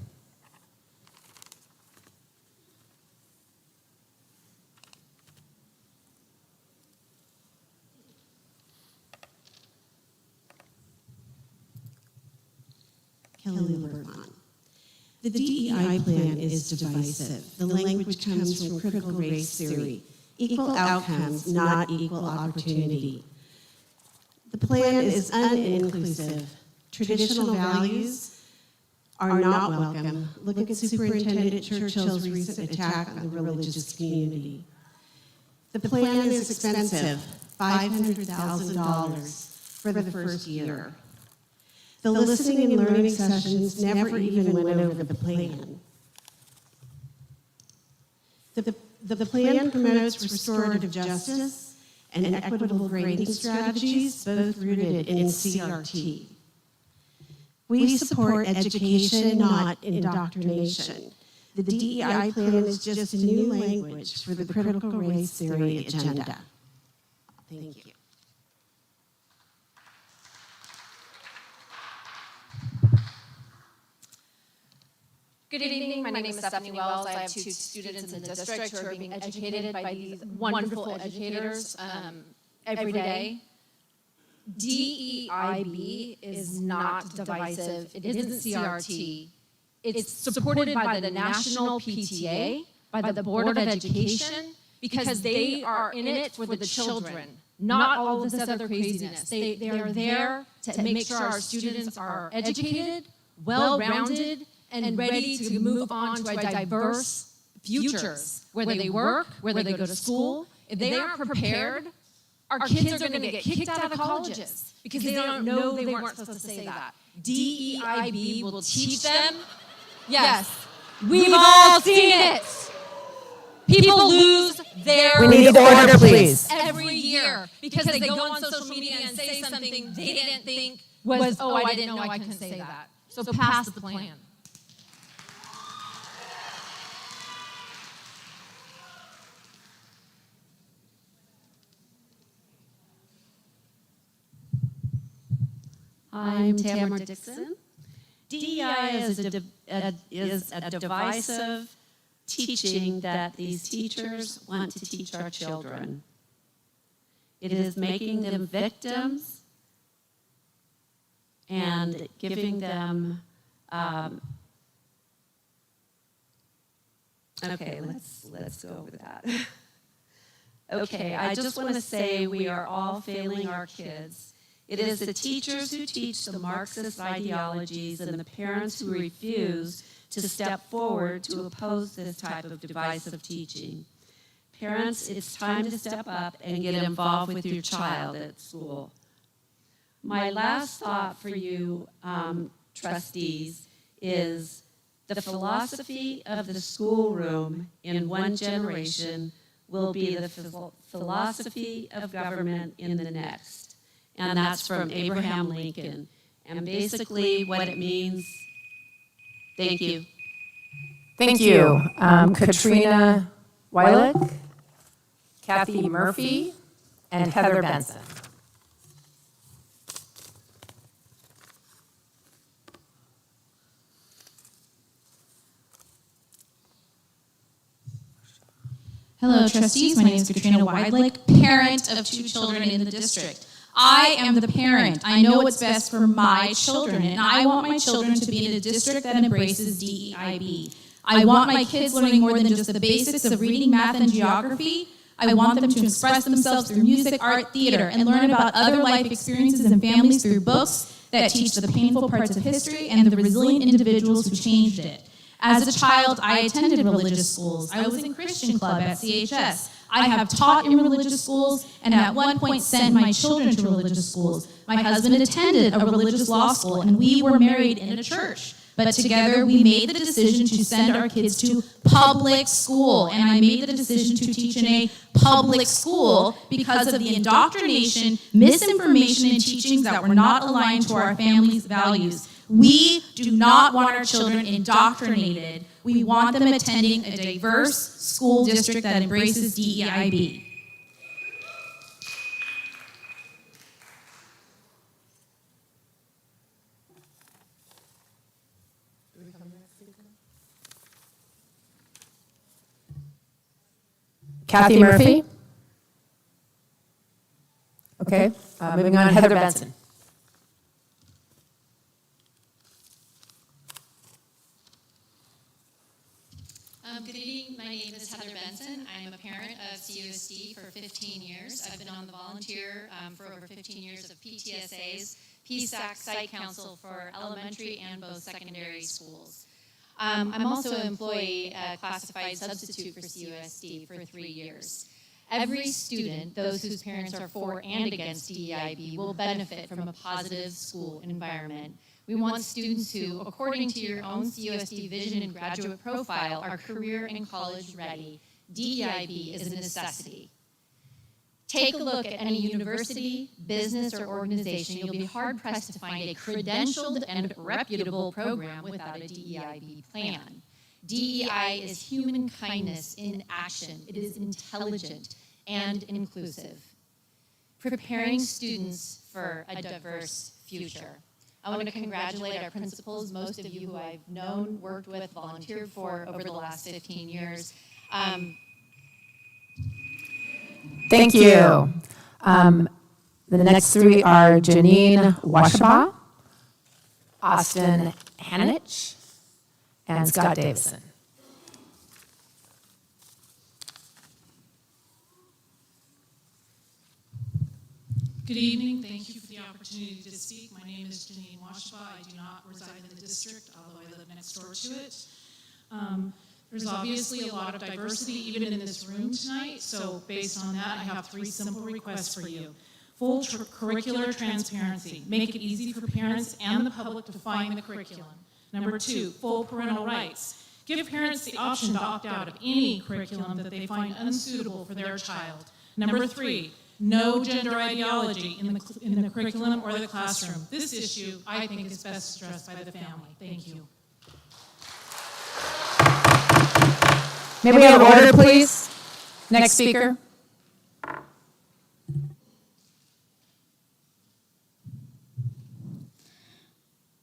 Kelly LeBerthon. The DEI plan is divisive. The language comes from critical race theory. Equal outcomes, not equal opportunity. The plan is uninclusive. Traditional values are not welcome. Look at Superintendent Churchill's recent attack on the religious community. The plan is expensive, $500,000 for the first year. The listening and learning sessions never even went over the plan. The plan promotes restorative justice and equitable grading strategies, both rooted in CRT. We support education, not indoctrination. The DEI plan is just a new language for the critical race theory agenda. Thank you. Good evening. My name is Stephanie Wells. I have 2 students in the district who are being educated by these wonderful educators every day. DEIB is not divisive. It isn't CRT. It's supported by the National PTA, by the Board of Education, because they are in it for the children, not all of this other craziness. They are there to make sure our students are educated, well-rounded, and ready to move on to a diverse futures, where they work, where they go to school. If they aren't prepared, our kids are going to get kicked out of colleges because they don't know they weren't supposed to say that. DEIB will teach them. Yes, we've all seen it. People lose their We need order, please. every year because they go on social media and say something they didn't think was, oh, I didn't know I couldn't say that. So pass the plan. I'm Tamara Dixon. DEI is a divisive teaching that these teachers want to teach our children. It is making them victims and giving them, okay, let's go over that. Okay, I just want to say we are all failing our kids. It is the teachers who teach the Marxist ideologies and the parents who refuse to step forward to oppose this type of divisive teaching. Parents, it's time to step up and get involved with your child at school. My last thought for you, trustees, is the philosophy of the schoolroom in one generation will be the philosophy of government in the next. And that's from Abraham Lincoln. And basically what it means, thank you. Thank you. Katrina Weilich, Kathy Murphy, and Heather Benson. Hello, trustees. My name is Katrina Weidlich, parent of 2 children in the district. I am the parent. I know what's best for my children, and I want my children to be in a district that embraces DEIB. I want my kids learning more than just the basics of reading, math, and geography. I want them to express themselves through music, art, theater, and learn about other life experiences and families through books that teach the painful parts of history and the resilient individuals who changed it. As a child, I attended religious schools. I was in Christian Club at CHS. I have taught in religious schools and at one point sent my children to religious schools. My husband attended a religious law school and we were married in a church. But together we made the decision to send our kids to public school. And I made the decision to teach in a public school because of the indoctrination, misinformation, and teachings that were not aligned to our family's values. We do not want our children indoctrinated. We want them attending a diverse school district that embraces DEIB. Kathy Murphy. Okay, moving on, Heather Benson. Good evening, my name is Heather Benson. I am a parent of CUSD for 15 years. I've been on the volunteer for over 15 years of PTSA's PSAC Site Council for elementary and both secondary schools. I'm also an employee classified substitute for CUSD for 3 years. Every student, those whose parents are for and against DEIB, will benefit from a positive school environment. We want students who, according to your own CUSD vision and graduate profile, are career and college ready. DEIB is a necessity. Take a look at any university, business, or organization. You'll be hard-pressed to find a credentialed and reputable program without a DEIB plan. DEI is human kindness in action. It is intelligent and inclusive, preparing students for a diverse future. I want to congratulate our principals, most of you who I've known, worked with, volunteered for over the last 15 years. Thank you. The next 3 are Janine Washaba, Austin Hanich, and Scott Davison. Good evening. Thank you for the opportunity to speak. My name is Janine Washaba. I do not reside in the district, although I live next door to it. There's obviously a lot of diversity even in this room tonight, so based on that, I have 3 simple requests for you. Full curricular transparency. Make it easy for parents and the public to find the curriculum. Number 2, full parental rights. Give parents the option to opt out of any curriculum that they find unsuitable for their child. Number 3, no gender ideology in the curriculum or the classroom. This issue, I think, is best addressed by the family. Thank you. May we have order, please? Next speaker.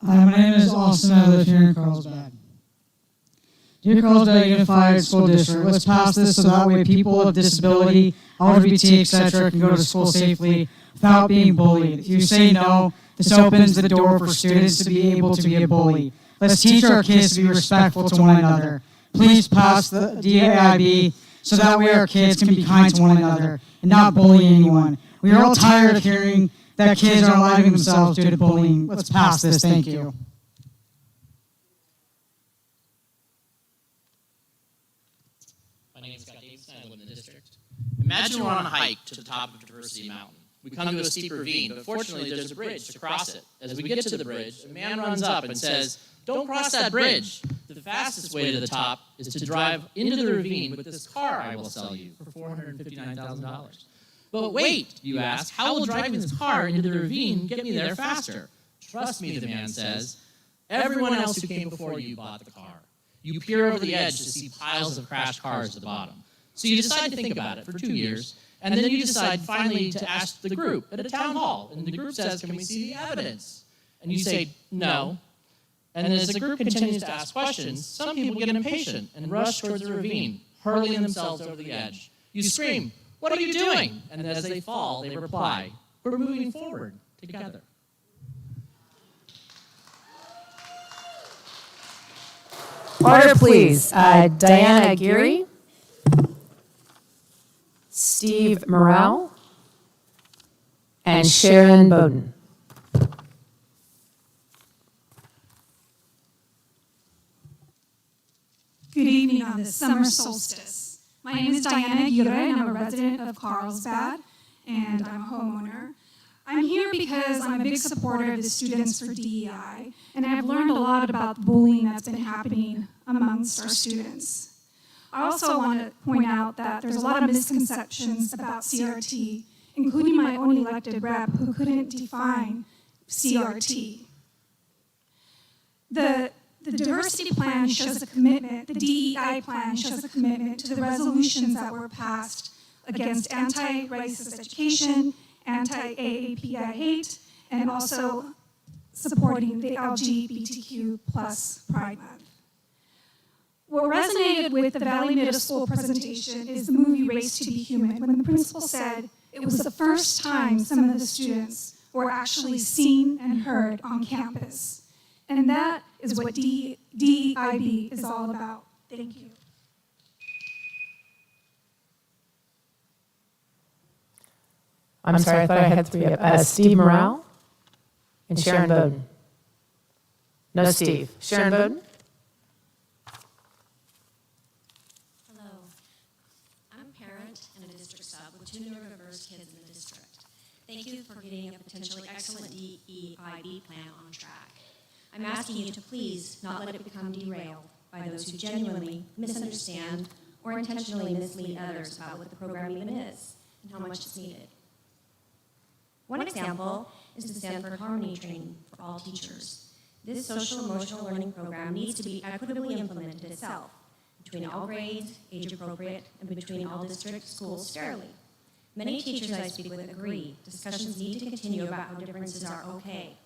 Hi, my name is Austin. I live here in Carlsbad. Dear Carlsbad Unified School District, let's pass this so that way people with disability, LGBT, etc. can go to school safely without being bullied. If you say no, this opens the door for students to be able to be a bully. Let's teach our kids to be respectful to one another. Please pass the DAIB so that way our kids can be kind to one another and not bully anyone. We are all tired of hearing that kids are unaliving themselves due to bullying. Let's pass this. Thank you. My name is Scott Davidson. I live in the district. Imagine we're on a hike to the top of Diversity Mountain. We come to a steep ravine, but fortunately there's a bridge to cross it. As we get to the bridge, a man runs up and says, "Don't cross that bridge. The fastest way to the top is to drive into the ravine with this car I will sell you for $459,000. But wait, you ask, how will driving this car into the ravine get me there faster? Trust me, the man says. Everyone else who came before you bought the car. You peer over the edge to see piles of crashed cars at the bottom. So you decide to think about it for 2 years, and then you decide finally to ask the group at a town hall, and the group says, "Can we see the evidence?" And you say, "No." And as the group continues to ask questions, some people get impatient and rush towards the ravine, hurling themselves over the edge. You scream, "What are you doing?" And as they fall, they reply, "We're moving forward together." Order, please. Diana Geary, Steve Morrell, and Sharon Bowden. Good evening on this summer solstice. My name is Diana Aguirre, and I'm a resident of Carlsbad, and I'm a homeowner. I'm here because I'm a big supporter of the Students for DEI, and I've learned a lot about the bullying that's been happening amongst our students. I also want to point out that there's a lot of misconceptions about CRT, including my own elected rep who couldn't define CRT. The diversity plan shows a commitment, the DEI plan shows a commitment to the resolutions that were passed against anti-racist education, anti-AAPI hate, and also supporting the LGBTQ plus Pride Month. What resonated with the Valley Middle School presentation is the movie Race to Be Human, when the principal said it was the first time some of the students were actually seen and heard on campus. And that is what DEIB is all about. Thank you. I'm sorry, I thought I had 3 up. Steve Morrell and Sharon Bowden. No Steve. Sharon Bowden? Hello. I'm a parent and a district sub with 2 neurodiverse kids in the district. Thank you for getting a potentially excellent DEIB plan on track. I'm asking you to please not let it become derailed by those who genuinely misunderstand or intentionally mislead others about what the program even is and how much it's needed. One example is the Stanford Harmony Training for all teachers. This social-emotional learning program needs to be equitably implemented itself, between all grades, age-appropriate, and between all district schools fairly. Many teachers I speak with agree discussions need to continue about how differences are okay.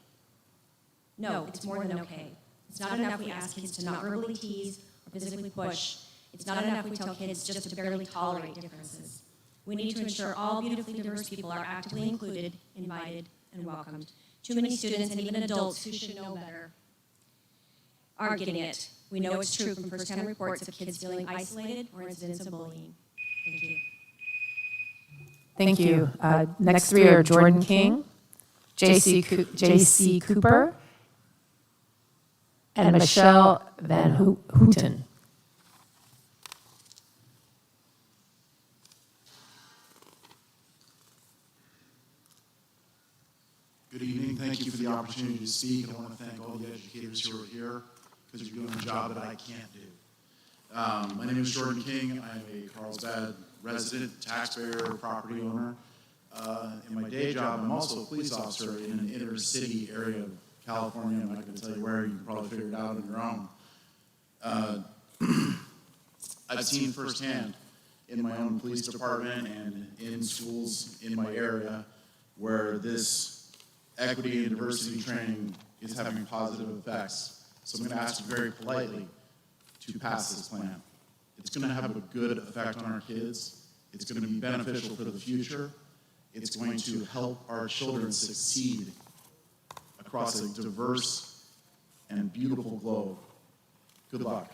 No, it's more than okay. It's not enough we ask kids to not verbally tease or physically push. It's not enough we tell kids just to barely tolerate differences. We need to ensure all beautifully diverse people are actively included, invited, and welcomed. Too many students and even adults who should know better aren't getting it. We know it's true from first-hand reports of kids feeling isolated or incidents of bullying. Thank you. Thank you. Next 3 are Jordan King, J.C. Cooper, and Michelle Van Houten. evening. Thank you for the opportunity to speak. I want to thank all the educators who are here because you're doing a job that I can't do. My name is Jordan King. I'm a Carlsbad resident, taxpayer, property owner. In my day job, I'm also a police officer in an inner city area of California. I'm not going to tell you where. You can probably figure it out on your own. I've seen firsthand in my own police department and in schools in my area where this equity and diversity training is having positive effects. So I'm going to ask you very politely to pass this plan. It's going to have a good effect on our kids. It's going to be beneficial for the future. It's going to help our children succeed across a diverse and beautiful globe. Good luck.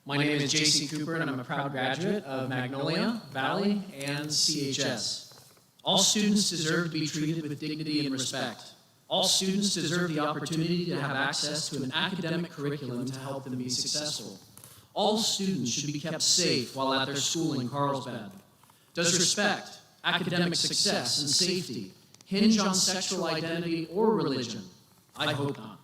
My name is J.C. Cooper, and I'm a proud graduate of Magnolia, Valley, and CHS. All students deserve to be treated with dignity and respect. All students deserve the opportunity to have access to an academic curriculum to help them be successful. All students should be kept safe while at their school in Carlsbad. Does respect, academic success, and safety hinge on sexual identity or religion? I hope not.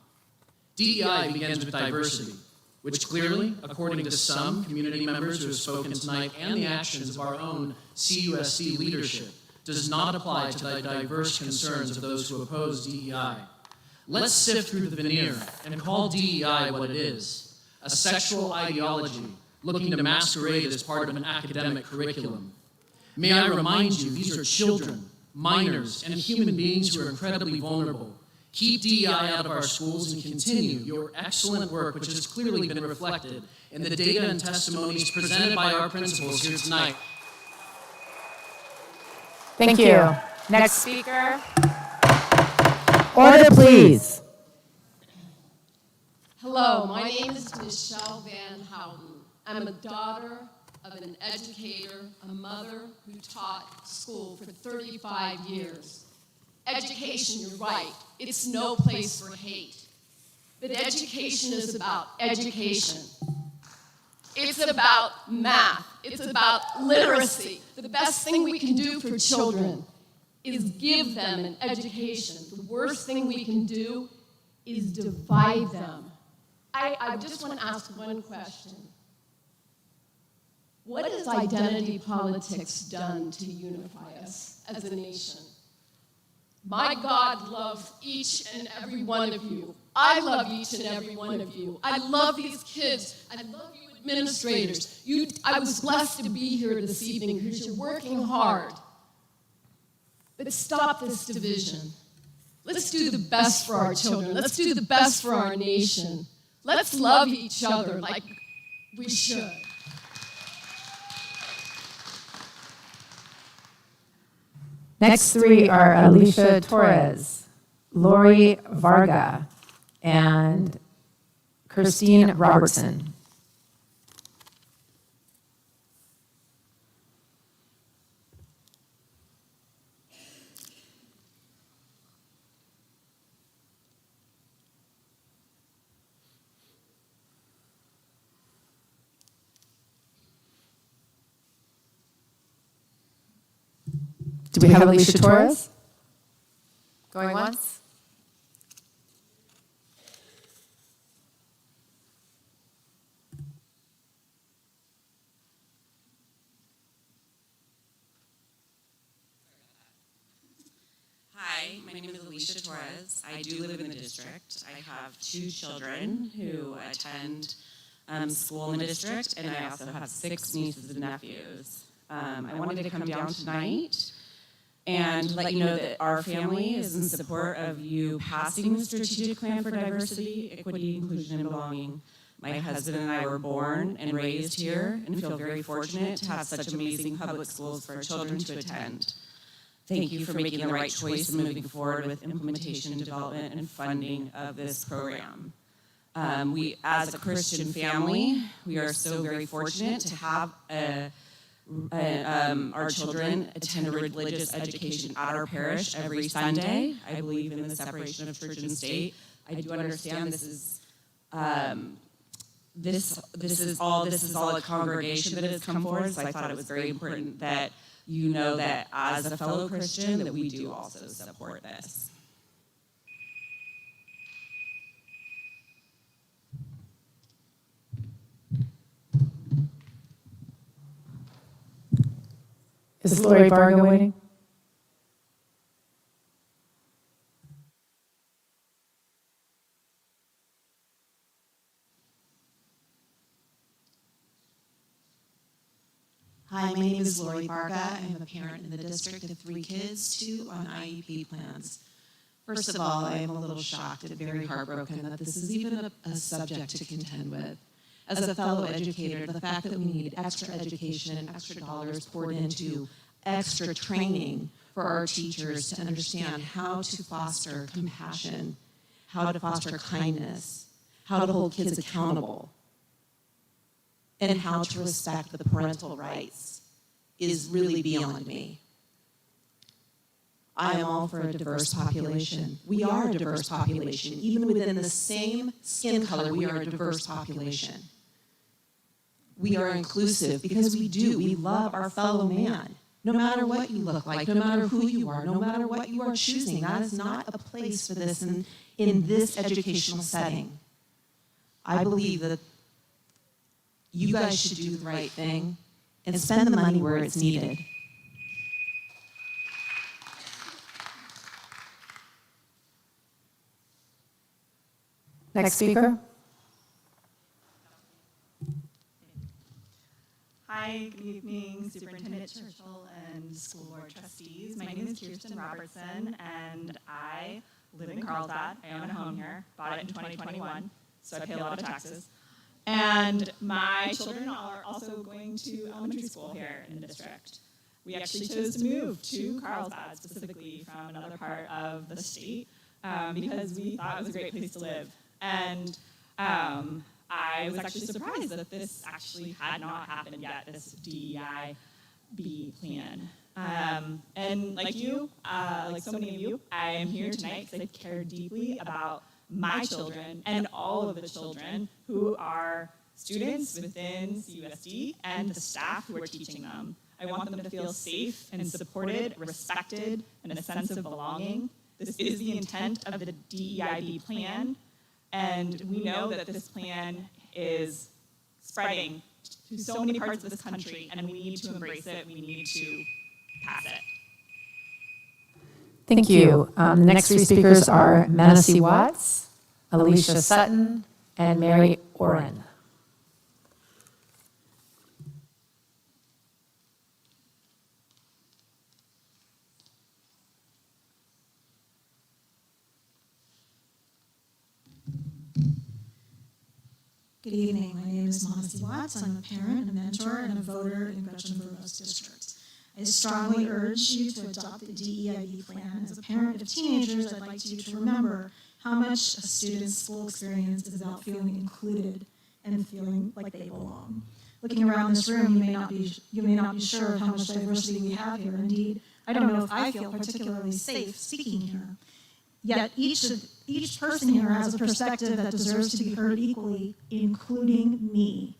DEI begins with diversity, which clearly, according to some community members who have spoken tonight and the actions of our own CUSD leadership, does not apply to the diverse concerns of those who oppose DEI. Let's sift through the veneer and call DEI what it is, a sexual ideology looking to masquerade as part of an academic curriculum. May I remind you, these are children, minors, and human beings who are incredibly vulnerable. Keep DEI out of our schools and continue your excellent work, which has clearly been reflected in the data and testimonies presented by our principals here tonight. Thank you. Next speaker. Order, please. Hello, my name is Michelle Van Houten. I'm a daughter of an educator, a mother who taught school for 35 years. Education, you're right, it's no place for hate. But education is about education. It's about math. It's about literacy. The best thing we can do for children is give them an education. The worst thing we can do is divide them. I just want to ask one question. What has identity politics done to unify us as a nation? My God loves each and every one of you. I love each and every one of you. I love these kids. I love you administrators. I was blessed to be here this evening because you're working hard. But stop this division. Let's do the best for our children. Let's do the best for our nation. Let's love each other like we should. Next three are Alicia Torres, Lori Varga, and Christine Robertson. Do we have Alicia Torres? Going once? Hi, my name is Alicia Torres. I do live in the district. I have 2 children who attend school in the district, and I also have 6 nieces and nephews. I wanted to come down tonight and let you know that our family is in support of you passing the strategic plan for diversity, equity, inclusion, and belonging. My husband and I were born and raised here and feel very fortunate to have such amazing public schools for our children to attend. Thank you for making the right choice and moving forward with implementation, development, and funding of this program. We, as a Christian family, we are so very fortunate to have our children attend a religious education at our parish every Sunday. I believe in the separation of church and state. I do understand this is this is all a congregation that has come forward, so I thought it was very important that you know that as a fellow Christian that we do also support this. Is Lori Varga waiting? Hi, my name is Lori Varga. I'm a parent in the district of 3 kids, 2 on IEP plans. First of all, I am a little shocked and very heartbroken that this is even a subject to contend with. As a fellow educator, the fact that we need extra education and extra dollars poured into extra training for our teachers to understand how to foster compassion, how to foster kindness, how to hold kids accountable, and how to respect the parental rights is really beyond me. I am all for a diverse population. We are a diverse population. Even within the same skin color, we are a diverse population. We are inclusive because we love our fellow man. No matter what you look like, no matter who you are, no matter what you are choosing, that is not a place for this in this educational setting. I believe that you guys should do the right thing and spend the money where it's needed. Next speaker. Hi, good evening, Superintendent Churchill and School Board Trustees. My name is Kirsten Robertson, and I live in Carlsbad. I own a home here, bought it in 2021, so I pay a lot of taxes. And my children are also going to elementary school here in the district. We actually chose to move to Carlsbad, specifically from another part of the state, because we thought it was a great place to live. And I was actually surprised that this actually had not happened yet, this DEIB plan. And like you, like so many of you, I am here tonight because I care deeply about my children and all of the children who are students within CUSD and the staff who are teaching them. I want them to feel safe and supported, respected, and a sense of belonging. This is the intent of the DEIB plan. And we know that this plan is spreading to so many parts of this country, and we need to embrace it. We need to pass it. Thank you. The next 3 speakers are Manasee Watts, Alicia Sutton, and Mary Oren. Good evening. My name is Manasee Watts. I'm a parent, a mentor, and a voter in Gretchen-Vermos District. I strongly urge you to adopt the DEIB plan. As a parent of teenagers, I'd like you to remember how much a student's school experience is about feeling included and feeling like they belong. Looking around this room, you may not be sure of how much diversity we have here. Indeed, I don't know if I feel particularly safe speaking here. Yet each person here has a perspective that deserves to be heard equally, including me.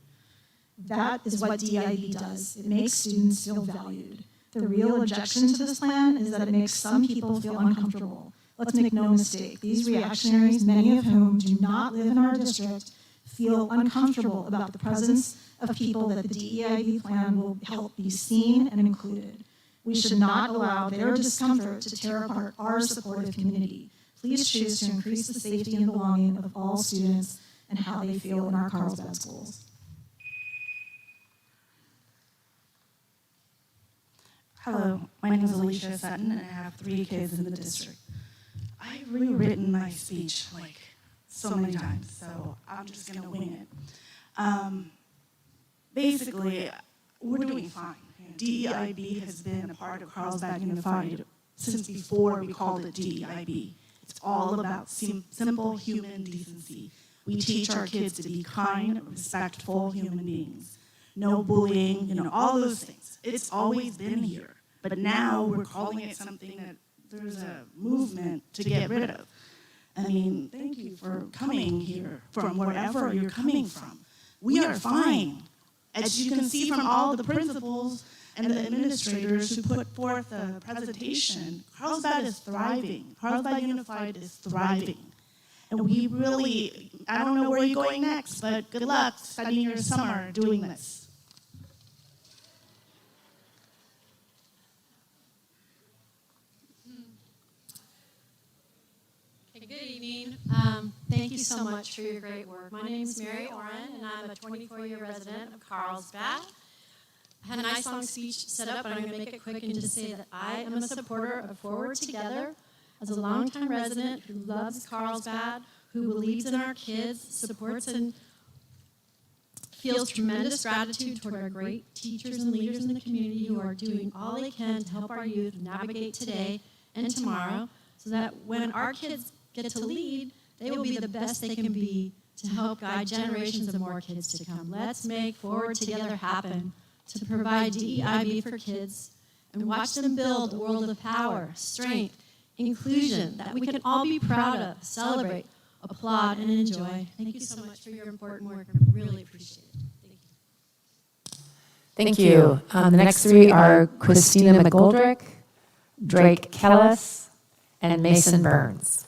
That is what DEIB does. It makes students feel valued. The real objection to this plan is that it makes some people feel uncomfortable. Let's make no mistake. These reactionaries, many of whom do not live in our district, feel uncomfortable about the presence of people that the DEIB plan will help be seen and included. We should not allow their discomfort to tear apart our supportive community. Please choose to increase the safety and belonging of all students and how they feel in our Carlsbad schools. Hello, my name is Alicia Sutton, and I have 3 kids in the district. I've rewritten my speech like so many times, so I'm just going to wing it. Basically, we're doing fine. DEIB has been a part of Carlsbad Unified since before we called it DEIB. It's all about simple human decency. We teach our kids to be kind, respectful human beings. No bullying, all those things. It's always been here. But now we're calling it something that there's a movement to get rid of. I mean, thank you for coming here from wherever you're coming from. we are fine. As you can see from all the principals and the administrators who put forth the presentation, Carlsbad is thriving. Carlsbad Unified is thriving. And we really, I don't know where you're going next, but good luck spending your summer doing this. Okay, good evening. Thank you so much for your great work. My name is Mary Oren, and I'm a 24-year resident of Carlsbad. I had a nice long speech set up, but I'm going to make it quick and just say that I am a supporter of Forward Together. As a longtime resident who loves Carlsbad, who believes in our kids, supports and feels tremendous gratitude toward our great teachers and leaders in the community who are doing all they can to help our youth navigate today and tomorrow, so that when our kids get to lead, they will be the best they can be to help guide generations of more kids to come. Let's make Forward Together happen to provide DEIB for kids and watch them build a world of power, strength, inclusion that we can all be proud of, celebrate, applaud, and enjoy. Thank you so much for your important work. I really appreciate it. Thank you. The next three are Christina McGoldrick, Drake Kellis, and Mason Burns.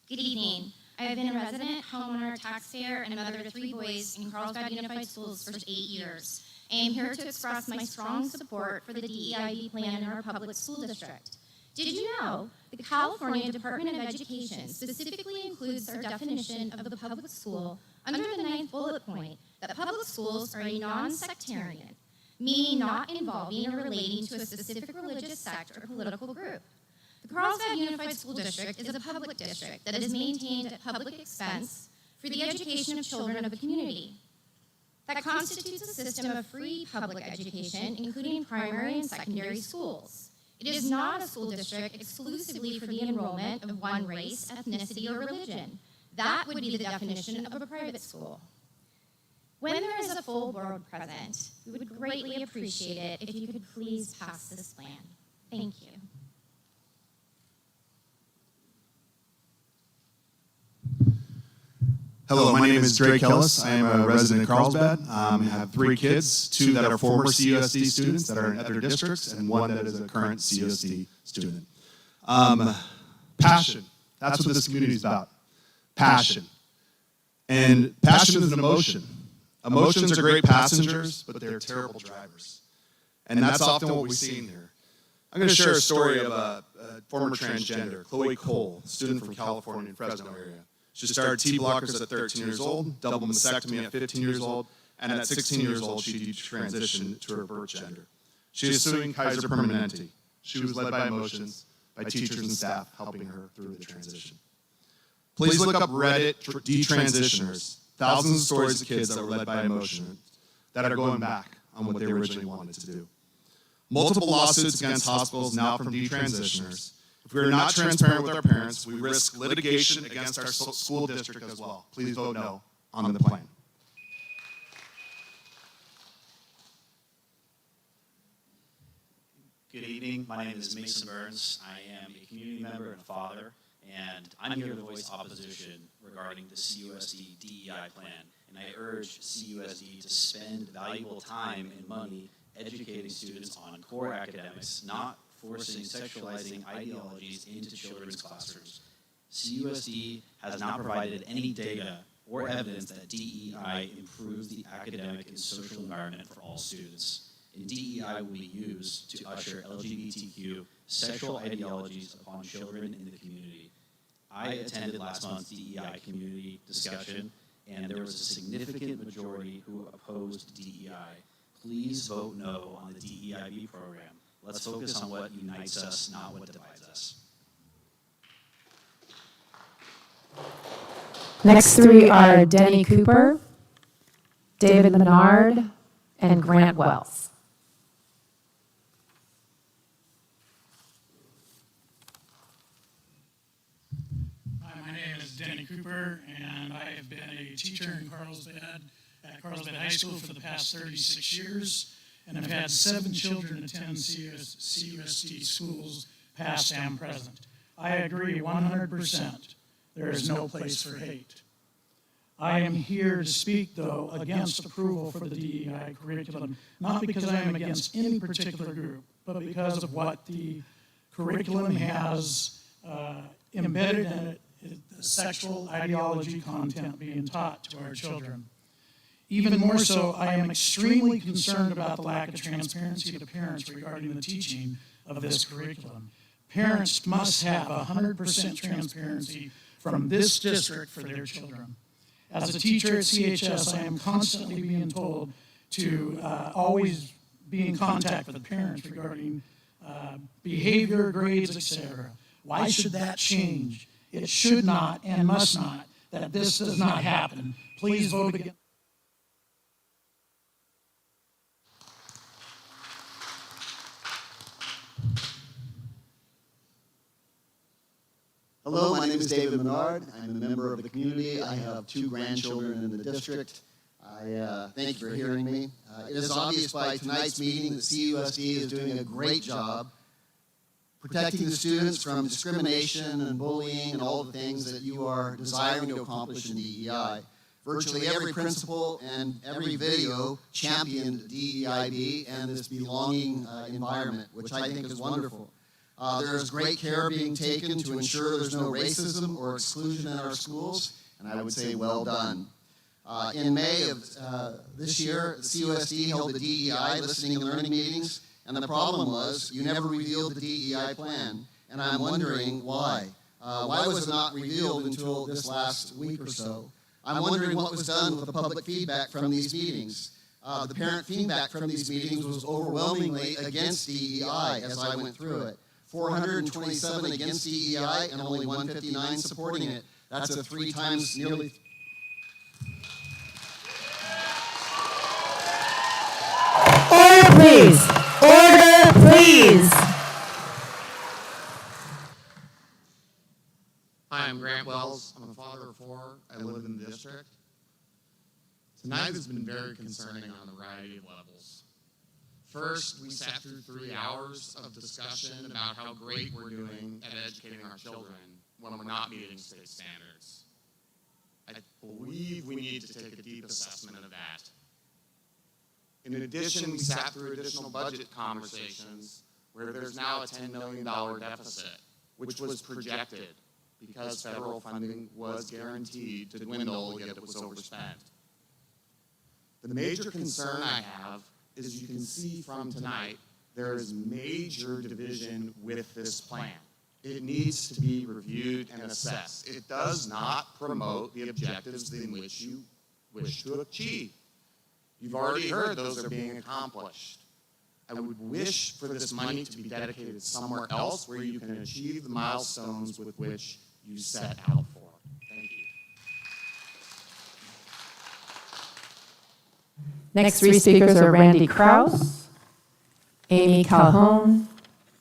Good evening. I have been a resident, homeowner, taxpayer, and mother to 3 boys in Carlsbad Unified Schools for 8 years. I am here to express my strong support for the DEIB plan in our public school district. Did you know the California Department of Education specifically includes their definition of the public school under the 9th bullet point that public schools are a non-sectarian, meaning not involving or relating to a specific religious sect or political group. The Carlsbad Unified School District is a public district that is maintained at public expense for the education of children of the community. That constitutes a system of free public education, including primary and secondary schools. It is not a school district exclusively for the enrollment of one race, ethnicity, or religion. That would be the definition of a private school. When there is a full board present, we would greatly appreciate it if you could please pass this plan. Thank you. Hello, my name is Drake Kellis. I am a resident of Carlsbad. I have 3 kids, 2 that are former CUSD students that are in other districts, and 1 that is a current CUSD student. Passion. That's what this community is about. Passion. And passion is an emotion. Emotions are great passengers, but they're terrible drivers. And that's often what we see in here. I'm going to share a story of a former transgender, Chloe Cole, student from California in Fresno area. She started T blockers at 13 years old, double mastectomy at 15 years old, and at 16 years old, she transitioned to her birth gender. She is suing Kaiser Permanente. She was led by emotions, by teachers and staff helping her through the transition. Please look up Reddit detransitioners, thousands of stories of kids that were led by emotion that are going back on what they originally wanted to do. Multiple lawsuits against hospitals now from detransitioners. If we are not transparent with our parents, we risk litigation against our school district as well. Please vote no on the plan. Good evening. My name is Mason Burns. I am a community member and a father, and I'm here to voice opposition regarding the CUSD DEI plan. And I urge CUSD to spend valuable time and money educating students on core academics, not forcing sexualizing ideologies into children's classrooms. CUSD has not provided any data or evidence that DEI improves the academic and social environment for all students. And DEI will be used to usher LGBTQ sexual ideologies upon children in the community. I attended last month's DEI community discussion, and there was a significant majority who opposed DEI. Please vote no on the DEIB program. Let's focus on what unites us, not what divides us. Next 3 are Denny Cooper, David Menard, and Grant Wells. Cooper, and I have been a teacher in Carlsbad at Carlsbad High School for the past 36 years, and I've had 7 children attend CUSD schools, past and present. I agree 100%. There is no place for hate. I am here to speak, though, against approval for the DEI curriculum, not because I am against any particular group, but because of what the curriculum has embedded in it, the sexual ideology content being taught to our children. Even more so, I am extremely concerned about the lack of transparency to parents regarding the teaching of this curriculum. Parents must have 100% transparency from this district for their children. As a teacher at CHS, I am constantly being told to always be in contact with the parents regarding behavior, grades, etc. Why should that change? It should not and must not, that this does not happen. Please vote against. Hello, my name is David Menard. I'm a member of the community. I have 2 grandchildren in the district. I thank you for hearing me. It is obvious by tonight's meeting that CUSD is doing a great job protecting the students from discrimination and bullying and all the things that you are desiring to accomplish in DEI. Virtually every principal and every video championed DEIB and this belonging environment, which I think is wonderful. There is great care being taken to ensure there's no racism or exclusion in our schools, and I would say well done. In May of this year, the CUSD held the DEI listening and learning meetings, and the problem was you never revealed the DEI plan, and I'm wondering why. Why was it not revealed until this last week or so? I'm wondering what was done with the public feedback from these meetings. The parent feedback from these meetings was overwhelmingly against DEI as I went through it. 427 against DEI and only 159 supporting it. That's a 3 times nearly. Order, please. Order, please. Hi, I'm Grant Wells. I'm a father of 4. I live in the district. Tonight has been very concerning on a variety of levels. First, we sat through 3 hours of discussion about how great we're doing at educating our children when we're not meeting state standards. I believe we need to take a deep assessment of that. In addition, we sat through additional budget conversations where there's now a $10 million deficit, which was projected because federal funding was guaranteed to dwindle, yet it was overspent. The major concern I have is you can see from tonight, there is major division with this plan. It needs to be reviewed and assessed. It does not promote the objectives in which you wish to achieve. You've already heard those are being accomplished. I would wish for this money to be dedicated somewhere else where you can achieve the milestones with which you set out for. Thank you. Next 3 speakers are Randy Krause, Amy Calhoun,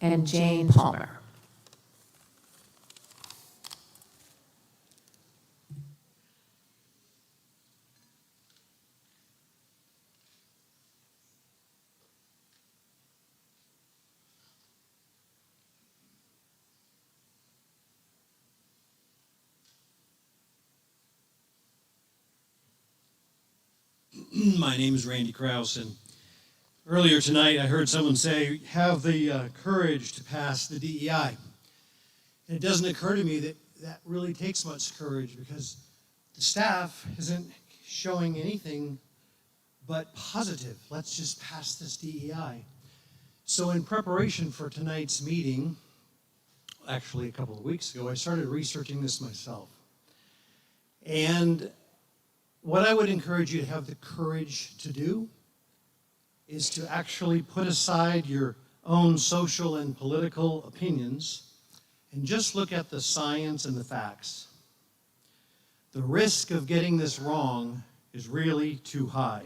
and Jane Palmer. My name is Randy Krause, and earlier tonight I heard someone say, have the courage to pass the DEI. And it doesn't occur to me that that really takes much courage because the staff isn't showing anything but positive. Let's just pass this DEI. So in preparation for tonight's meeting, actually a couple of weeks ago, I started researching this myself. And what I would encourage you to have the courage to do is to actually put aside your own social and political opinions and just look at the science and the facts. The risk of getting this wrong is really too high.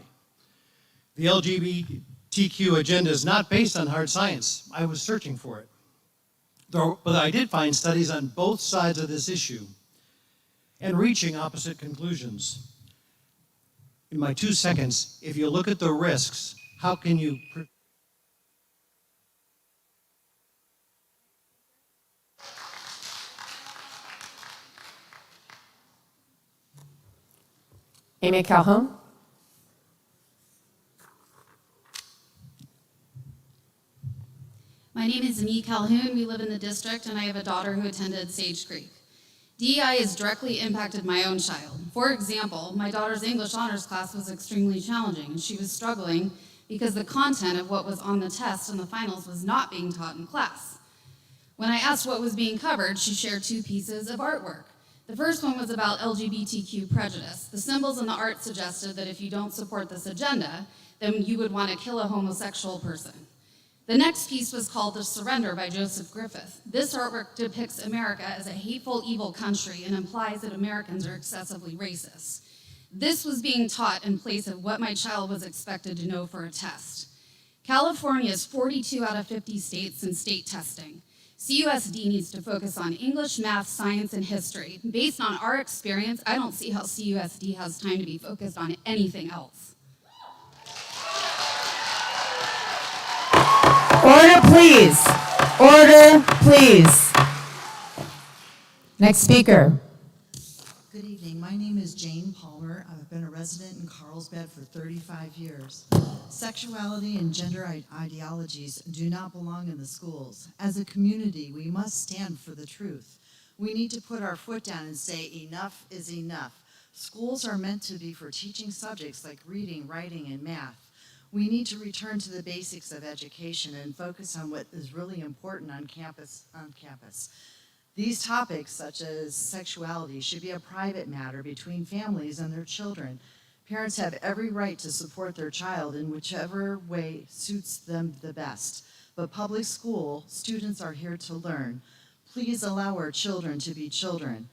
The LGBTQ agenda is not based on hard science. I was searching for it. But I did find studies on both sides of this issue. and reaching opposite conclusions. In my 2 seconds, if you look at the risks, how can you Amy Calhoun? My name is Amy Calhoun. We live in the district, and I have a daughter who attended Sage Creek. DEI has directly impacted my own child. For example, my daughter's English honors class was extremely challenging, and she was struggling because the content of what was on the test and the finals was not being taught in class. When I asked what was being covered, she shared 2 pieces of artwork. The first one was about LGBTQ prejudice. The symbols in the art suggested that if you don't support this agenda, then you would want to kill a homosexual person. The next piece was called The Surrender by Joseph Griffith. This artwork depicts America as a hateful, evil country and implies that Americans are excessively racist. This was being taught in place of what my child was expected to know for a test. California is 42 out of 50 states in state testing. CUSD needs to focus on English, math, science, and history. Based on our experience, I don't see how CUSD has time to be focused on anything else. Order, please. Order, please. Next speaker. Good evening. My name is Jane Palmer. I've been a resident in Carlsbad for 35 years. Sexuality and gender ideologies do not belong in the schools. As a community, we must stand for the truth. We need to put our foot down and say enough is enough. Schools are meant to be for teaching subjects like reading, writing, and math. We need to return to the basics of education and focus on what is really important on campus. These topics, such as sexuality, should be a private matter between families and their children. Parents have every right to support their child in whichever way suits them the best. But public school students are here to learn. Please allow our children to be children.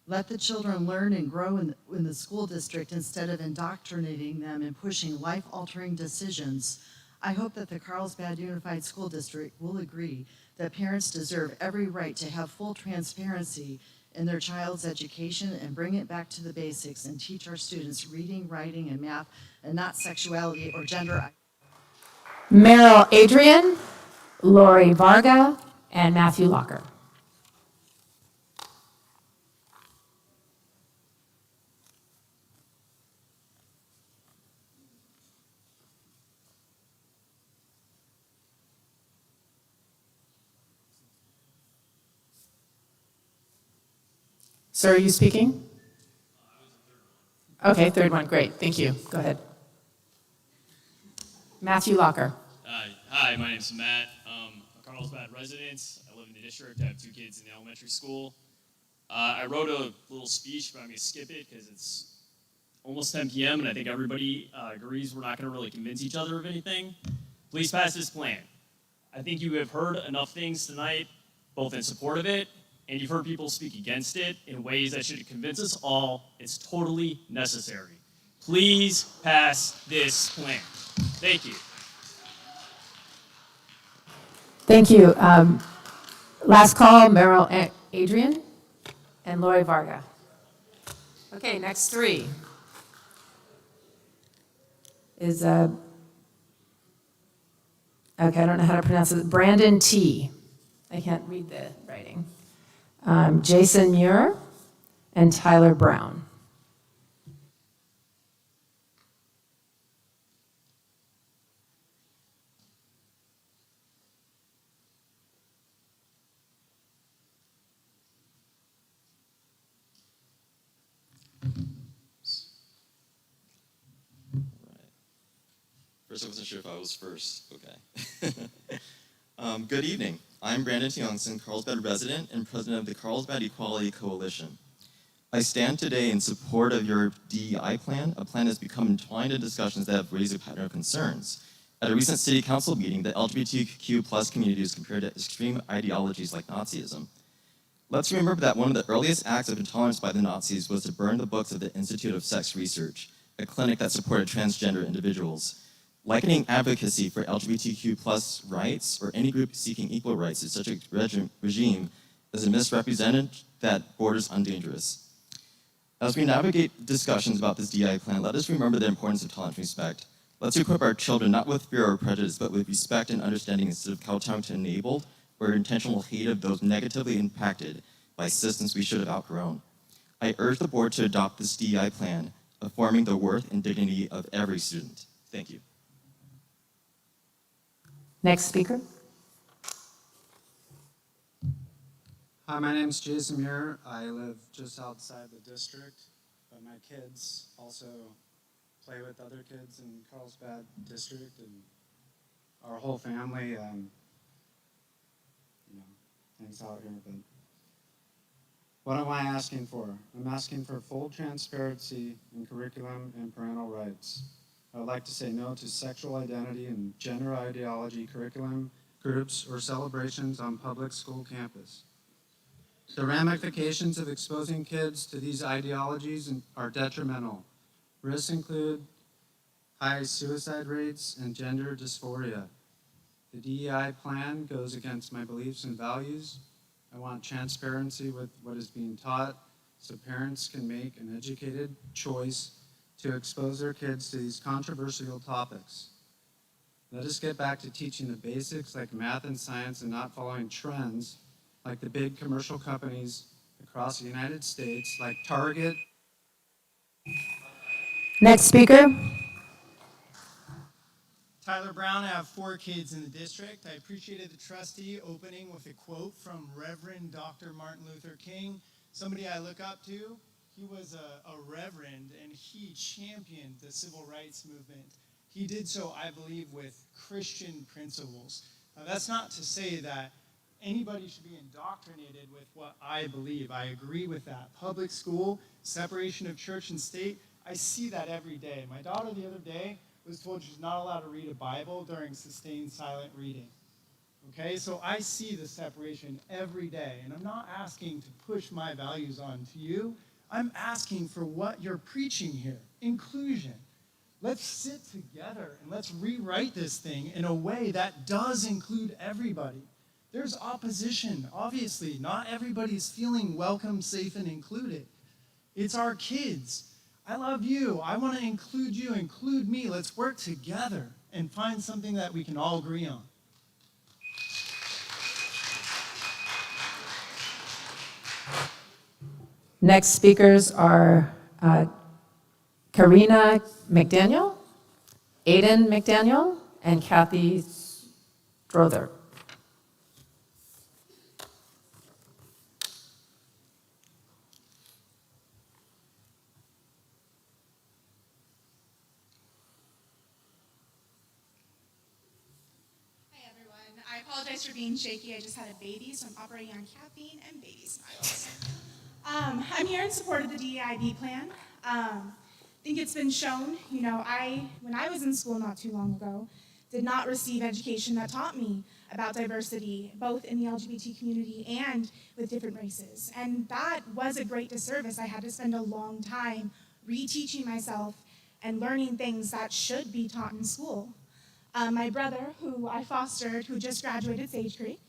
Let the children learn and grow in the school district instead of indoctrinating them and pushing life-altering decisions. I hope that the Carlsbad Unified School District will agree that parents deserve every right to have full transparency in their child's education and bring it back to the basics and teach our students reading, writing, and math, and not sexuality or gender. Meryl Adrian, Lori Varga, and Matthew Locker. Sir, are you speaking? Okay, third one, great, thank you. Go ahead. Matthew Locker. Hi, my name's Matt. I'm a Carlsbad resident. I live in the district. I have 2 kids in the elementary school. I wrote a little speech, but I'm going to skip it because it's almost 10 p.m. and I think everybody agrees we're not going to really convince each other of anything. Please pass this plan. I think you have heard enough things tonight, both in support of it, and you've heard people speak against it in ways that should convince us all it's totally necessary. Please pass this plan. Thank you. Thank you. Last call, Meryl Adrian and Lori Varga. Okay, next 3 is, okay, I don't know how to pronounce it, Brandon T. I can't read the writing. Jason Muir and Tyler Brown. First, I wasn't sure if I was first. Okay. Good evening. I'm Brandon Tionson, Carlsbad resident and president of the Carlsbad Equality Coalition. I stand today in support of your DEI plan, a plan that's become entwined in discussions that have raised a pattern of concerns. At a recent city council meeting, the LGBTQ+ community was compared to extreme ideologies like Nazism. Let's remember that one of the earliest acts of intolerance by the Nazis was to burn the books of the Institute of Sex Research, a clinic that supported transgender individuals. Likening advocacy for LGBTQ+ rights or any group seeking equal rights to such a regime is a misrepresentation that borders on dangerous. As we navigate discussions about this DEI plan, let us remember the importance of tolerance and respect. Let's equip our children not with fear or prejudice, but with respect and understanding instead of kowtowing to enabled or intentional hate of those negatively impacted by systems we should have outgrown. I urge the board to adopt this DEI plan, affirming the worth and dignity of every student. Thank you. Next speaker. Hi, my name is Jason Muir. I live just outside the district, but my kids also play with other kids in Carlsbad district, and our whole family, hangs out here. But what am I asking for? I'm asking for full transparency in curriculum and parental rights. I would like to say no to sexual identity and gender ideology curriculum, groups, or celebrations on public school campus. The ramifications of exposing kids to these ideologies are detrimental. Risks include high suicide rates and gender dysphoria. The DEI plan goes against my beliefs and values. I want transparency with what is being taught so parents can make an educated choice to expose their kids to these controversial topics. Let us get back to teaching the basics like math and science and not following trends like the big commercial companies across the United States like Target. Next speaker. Tyler Brown, I have 4 kids in the district. I appreciated the trustee opening with a quote from Reverend Dr. Martin Luther King, somebody I look up to. He was a reverend, and he championed the civil rights movement. He did so, I believe, with Christian principles. Now, that's not to say that anybody should be indoctrinated with what I believe. I agree with that. Public school, separation of church and state, I see that every day. My daughter the other day was told she's not allowed to read a Bible during sustained silent reading. Okay, so I see the separation every day, and I'm not asking to push my values on to you. I'm asking for what you're preaching here, inclusion. Let's sit together and let's rewrite this thing in a way that does include everybody. There's opposition, obviously. Not everybody's feeling welcome, safe, and included. It's our kids. I love you. I want to include you, include me. Let's work together and find something that we can all agree on. Next speakers are Karina McDaniel, Aiden McDaniel, and Kathy Strother. I apologize for being shaky. I just had a baby, so I'm operating on caffeine and baby smiles. I'm here in support of the DEIB plan. I think it's been shown, when I was in school not too long ago, did not receive education that taught me about diversity, both in the LGBT community and with different races. And that was a great disservice. I had to spend a long time reteaching myself and learning things that should be taught in school. My brother, who I fostered, who just graduated Sage Creek,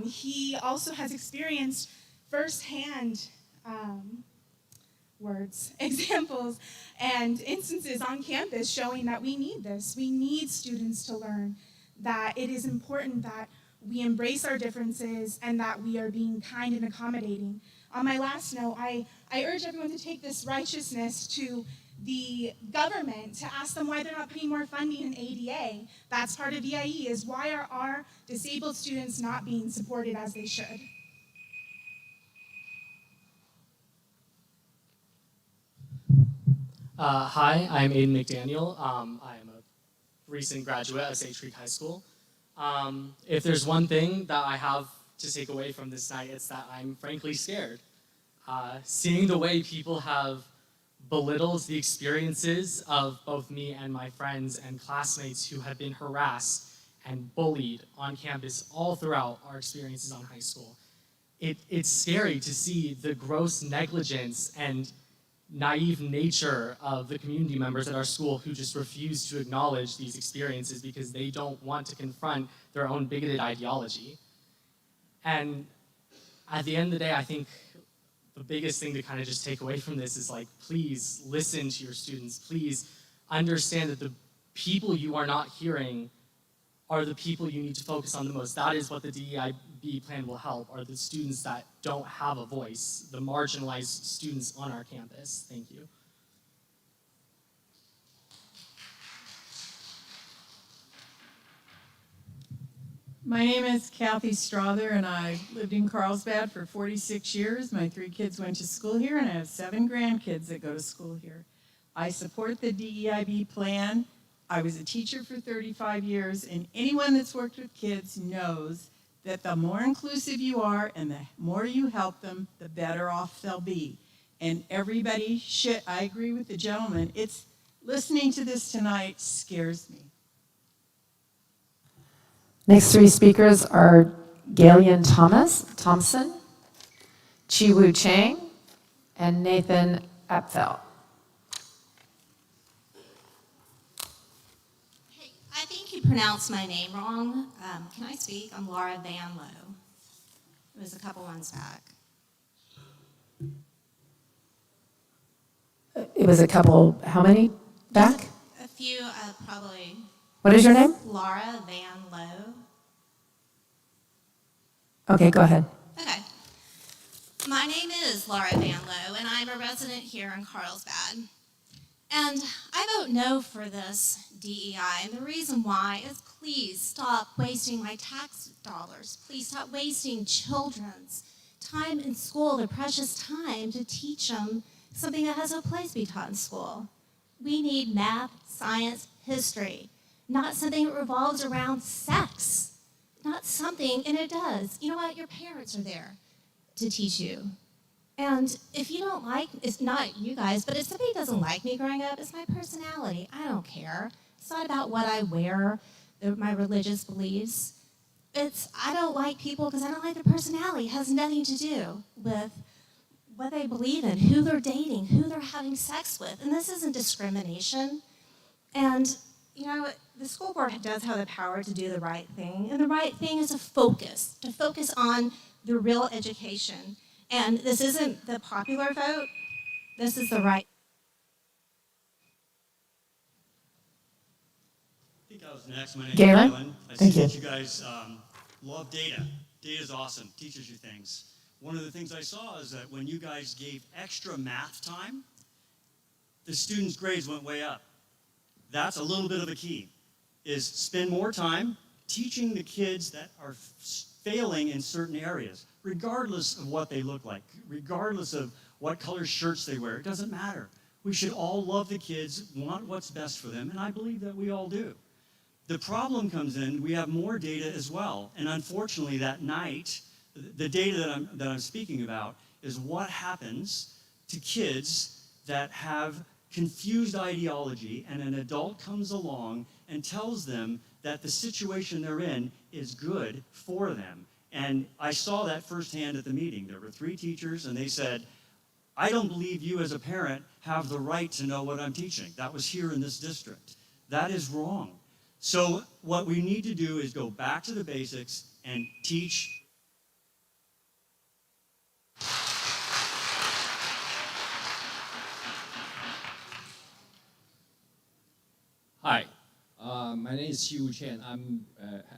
he also has experienced firsthand examples, and instances on campus showing that we need this. We need students to learn that it is important that we embrace our differences and that we are being kind and accommodating. On my last note, I urge everyone to take this righteousness to the government to ask them why they're not putting more funding in ADA. That's part of EIE, is why are our disabled students not being supported as they should? Hi, I'm Aiden McDaniel. I am a recent graduate of Sage Creek High School. If there's one thing that I have to take away from this night, it's that I'm frankly scared. Seeing the way people have belittled the experiences of both me and my friends and classmates who have been harassed and bullied on campus all throughout our experiences on high school. It's scary to see the gross negligence and naive nature of the community members at our school who just refuse to acknowledge these experiences because they don't want to confront their own bigoted ideology. And at the end of the day, I think the biggest thing to kind of just take away from this is like, please listen to your students. Please understand that the people you are not hearing are the people you need to focus on the most. That is what the DEIB plan will help, are the students that don't have a voice, the marginalized students on our campus. Thank you. My name is Kathy Strother, and I lived in Carlsbad for 46 years. My 3 kids went to school here, and I have 7 grandkids that go to school here. I support the DEIB plan. I was a teacher for 35 years, and anyone that's worked with kids knows that the more inclusive you are and the more you help them, the better off they'll be. And everybody should, I agree with the gentleman, listening to this tonight scares me. Next 3 speakers are Galian Thompson, Chi-Wu Chang, and Nathan Apfel. Hey, I think you pronounced my name wrong. Can I speak? I'm Laura Van Lowe. It was a couple months back. It was a couple, how many back? A few, probably. What is your name? Laura Van Lowe. Okay, go ahead. Okay. My name is Laura Van Lowe, and I'm a resident here in Carlsbad. And I vote no for this DEI, and the reason why is please stop wasting my tax dollars. Please stop wasting children's time in school, their precious time, to teach them something that has no place to be taught in school. We need math, science, history, not something that revolves around sex. Not something, and it does. You know what? Your parents are there to teach you. And if you don't like, it's not you guys, but if somebody doesn't like me growing up, it's my personality. I don't care. It's not about what I wear, my religious beliefs. I don't like people because I don't like their personality. It has nothing to do with what they believe in, who they're dating, who they're having sex with. And this isn't discrimination. And, you know, the school board does have the power to do the right thing. And the right thing is to focus on the real education. And this isn't the popular vote. This is the right. I think I was next. My name is Galen? Galen. I Thank see you. that you guys love data. Data is awesome. Teaches you things. One of the things I saw is that when you guys gave extra math time, the students' grades went way up. That's a little bit of a key, is spend more time teaching the kids that are failing in certain areas, regardless of what they look like, regardless of what color shirts they wear. It doesn't matter. We should all love the kids, want what's best for them, and I believe that we all do. The problem comes in, we have more data as well, and unfortunately that night, the data that I'm speaking about is what happens to kids that have confused ideology, and an adult comes along and tells them that the situation they're in is good for them. And I saw that firsthand at the meeting. There were 3 teachers, and they said, I don't believe you as a parent have the right to know what I'm teaching. That was here in this district. That is wrong. So what we need to do is go back to the basics and teach. Hi, my name is Chi-Wu Chen.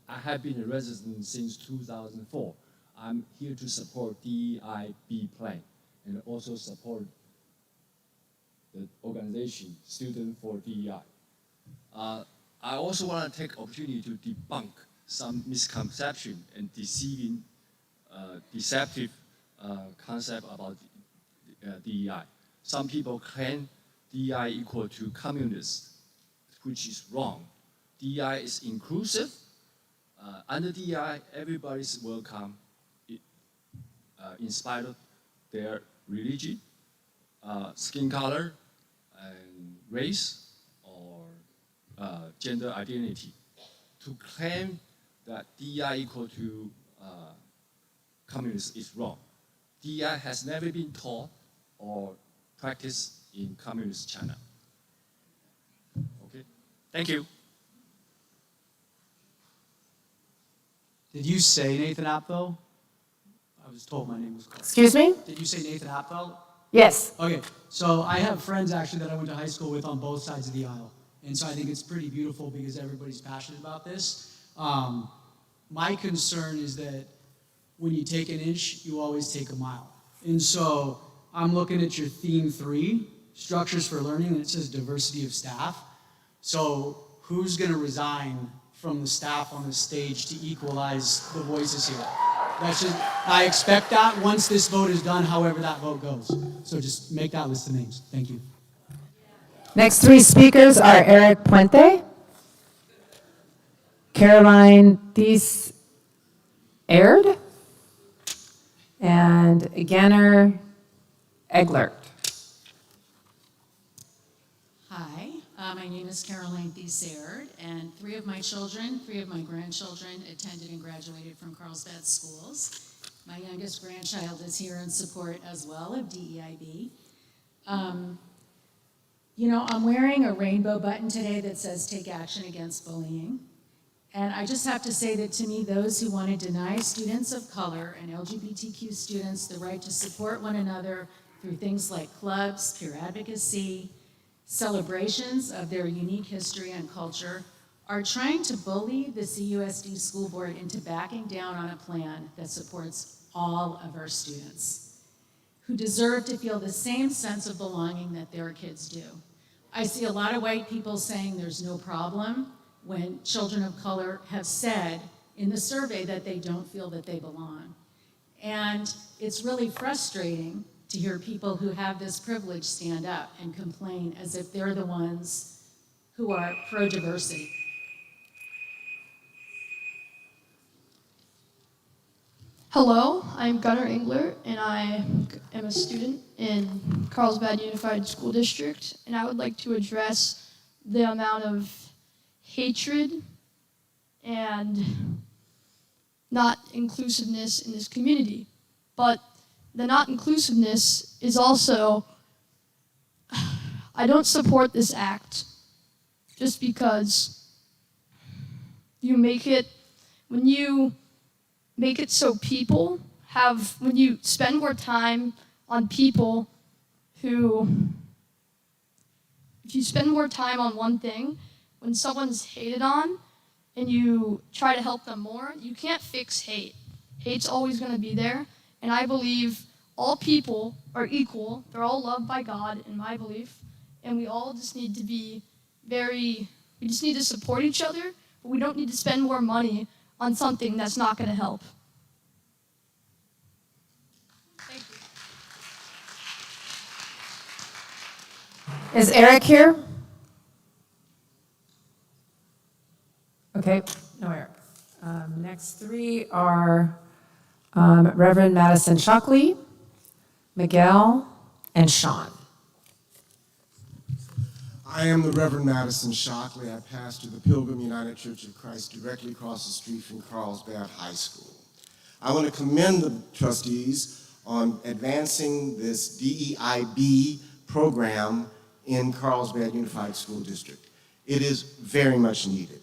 I have been a resident since 2004. I'm here to support DEIB plan and also support the organization Student for DEI. I also want to take opportunity to debunk some misconception and deceptive concept about DEI. Some people claim DEI equal to communist, which is wrong. DEI is inclusive. Under DEI, everybody's welcome in spite of their religion, skin color, and race, or gender identity. To claim that DEI equal to communist is wrong. DEI has never been taught or practiced in communist China. Okay, thank you. Did you say Nathan Apfel? I was told my name was called. Excuse me? Did you say Nathan Apfel? Yes. Okay, so I have friends actually that I went to high school with on both sides of the aisle. And so I think it's pretty beautiful because everybody's passionate about this. My concern is that when you take an inch, you always take a mile. And so I'm looking at your theme 3, structures for learning, and it says diversity of staff. So who's going to resign from the staff on the stage to equalize the voices here? That's just, I expect that once this vote is done, however that vote goes. So just make that list of names. Thank you. Next 3 speakers are Eric Puente, Caroline Thies Aird, and Ganner Eglert. Hi, my name is Caroline Thiesard, and 3 of my children, 3 of my grandchildren attended and graduated from Carlsbad schools. My youngest grandchild is here in support as well of DEIB. You know, I'm wearing a rainbow button today that says take action against bullying. And I just have to say that to me, those who want to deny students of color and LGBTQ students the right to support one another through things like clubs, peer advocacy, celebrations of their unique history and culture, are trying to bully the CUSD school board into backing down on a plan that supports all of our students, who deserve to feel the same sense of belonging that their kids do. I see a lot of white people saying there's no problem when children of color have said in the survey that they don't feel that they belong. And it's really frustrating to hear people who have this privilege stand up and complain as if they're the ones who are pro-diversity. Hello, I'm Gunnar Engler, and I am a student in Carlsbad Unified School District, and I would like to address the amount of hatred and not inclusiveness in this community. But the not inclusiveness is also, I don't support this act just because you make it, when you make it so people have, when you spend more time on people who, if you spend more time on one thing, when someone's hated on and you try to help them more, you can't fix hate. Hate's always going to be there, and I believe all people are equal. They're all loved by God, in my belief, and we all just need to be we just need to support each other, but we don't need to spend more money on something that's not going to help. Thank you. Is Eric here? Okay, no Eric. Next 3 are Reverend Madison Shockley, Miguel, and Sean. I am the Reverend Madison Shockley. I pastor the Pilgrim United Church of Christ directly across the street from Carlsbad High School. I want to commend the trustees on advancing this DEIB program in Carlsbad Unified School District. It is very much needed.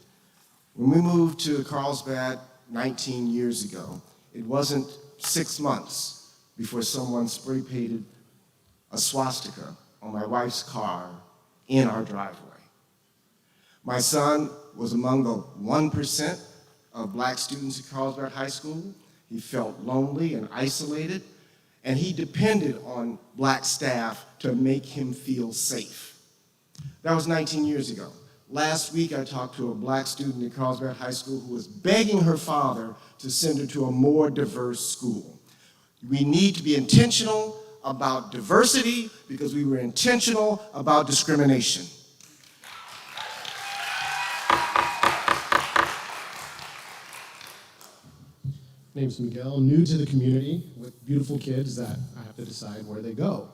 When we moved to Carlsbad 19 years ago, it wasn't 6 months before someone spray painted a swastika on my wife's car in our driveway. My son was among the 1% of black students at Carlsbad High School. He felt lonely and isolated, and he depended on black staff to make him feel safe. That was 19 years ago. Last week, I talked to a black student at Carlsbad High School who was begging her father to send her to a more diverse school. We need to be intentional about diversity because we were intentional about discrimination. Name's Miguel, new to the community with beautiful kids that I have to decide where they go.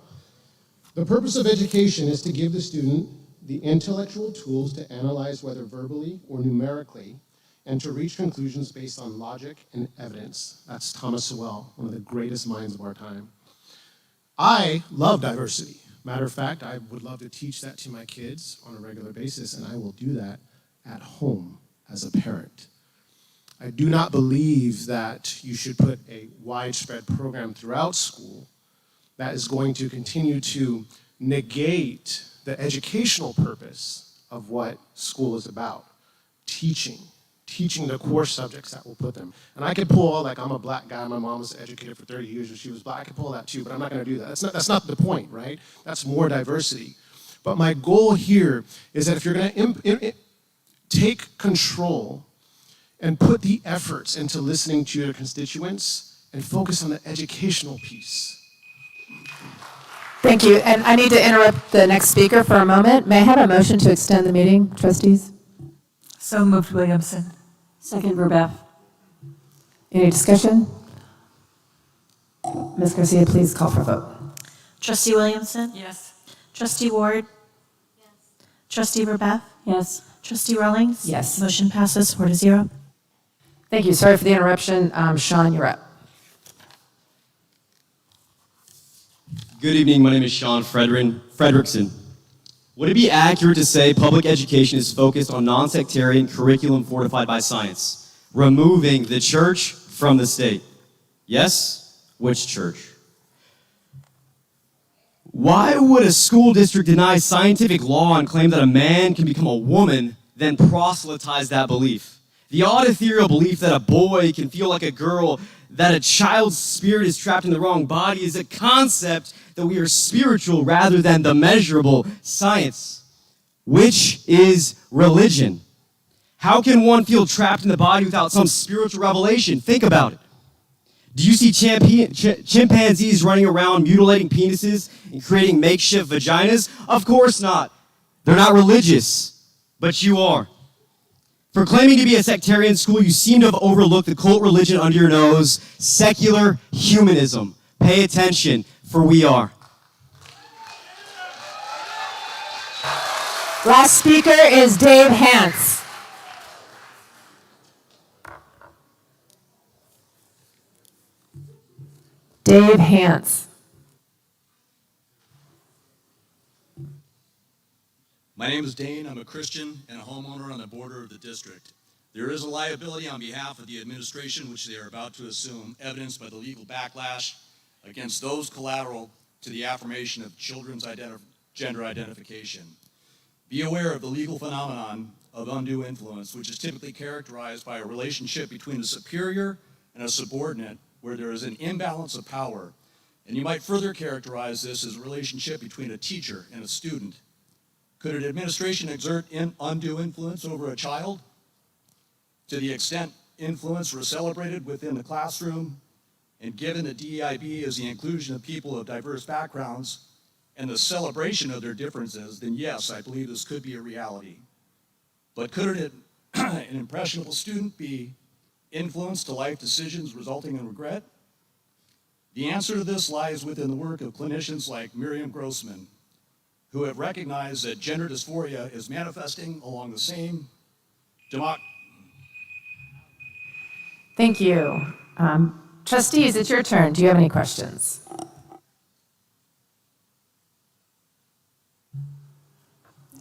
The purpose of education is to give the student the intellectual tools to analyze whether verbally or numerically and to reach conclusions based on logic and evidence. That's Thomas Sowell, one of the greatest minds of our time. I love diversity. Matter of fact, I would love to teach that to my kids on a regular basis, and I will do that at home as a parent. I do not believe that you should put a widespread program throughout school that is going to continue to negate the educational purpose of what school is about. Teaching the core subjects that will put them. And I could pull, like, I'm a black guy, my mom was an educator for 30 years and she was black, I could pull that too, but I'm not gonna do that. That's not the point, right? That's more diversity. But my goal here is that if you're gonna take control and put the efforts into listening to your constituents and focus on the educational piece. Thank you, and I need to interrupt the next speaker for a moment. May I have a motion to extend the meeting, trustees? So moved, Williamson. Second, Verbeff. Any discussion? Ms. Garcia, please call for a vote. Trustee Williamson? Yes. Trustee Ward? Yes. Trustee Verbeff? Yes. Trustee Rawlings? Yes. Motion passes 4-0. Thank you. Sorry for the interruption. Sean, you're up. Good evening. My name is Sean Fredrickson. Would it be accurate to say public education is focused on non-sectarian curriculum fortified by science, removing the church from the state? Yes? Which church? Why would a school district deny scientific law and claim that a man can become a woman, then proselytize that belief? The odd ethereal belief that a boy can feel like a girl, that a child's spirit is trapped in the wrong body is a concept that we are spiritual rather than the measurable science. Which is religion? How can one feel trapped in the body without some spiritual revelation? Think about it. Do you see chimpanzees running around mutilating penises and creating makeshift vaginas? Of course not. They're not religious, but you are. For claiming to be a sectarian school, you seem to have overlooked the cult religion under your nose, secular humanism. Pay attention, for we are. Last speaker is Dave Hance. Dave Hance. My name is Dane. I'm a Christian and a homeowner on the border of the district. There is a liability on behalf of the administration which they are about to assume, evidenced by the legal backlash against those collateral to the affirmation of children's gender identification. Be aware of the legal phenomenon of undue influence, which is typically characterized by a relationship between a superior and a subordinate where there is an imbalance of power. And you might further characterize this as a relationship between a teacher and a student. Could an administration exert undue influence over a child? To the extent influence was celebrated within the classroom, and given that DEIB is the inclusion of people of diverse backgrounds and the celebration of their differences, then yes, I believe this could be a reality. But could an impressionable student be influenced to life decisions resulting in regret? The answer to this lies within the work of clinicians like Miriam Grossman, who have recognized that gender dysphoria is manifesting along the same Thank you. Trustees, it's your turn. Do you have any questions?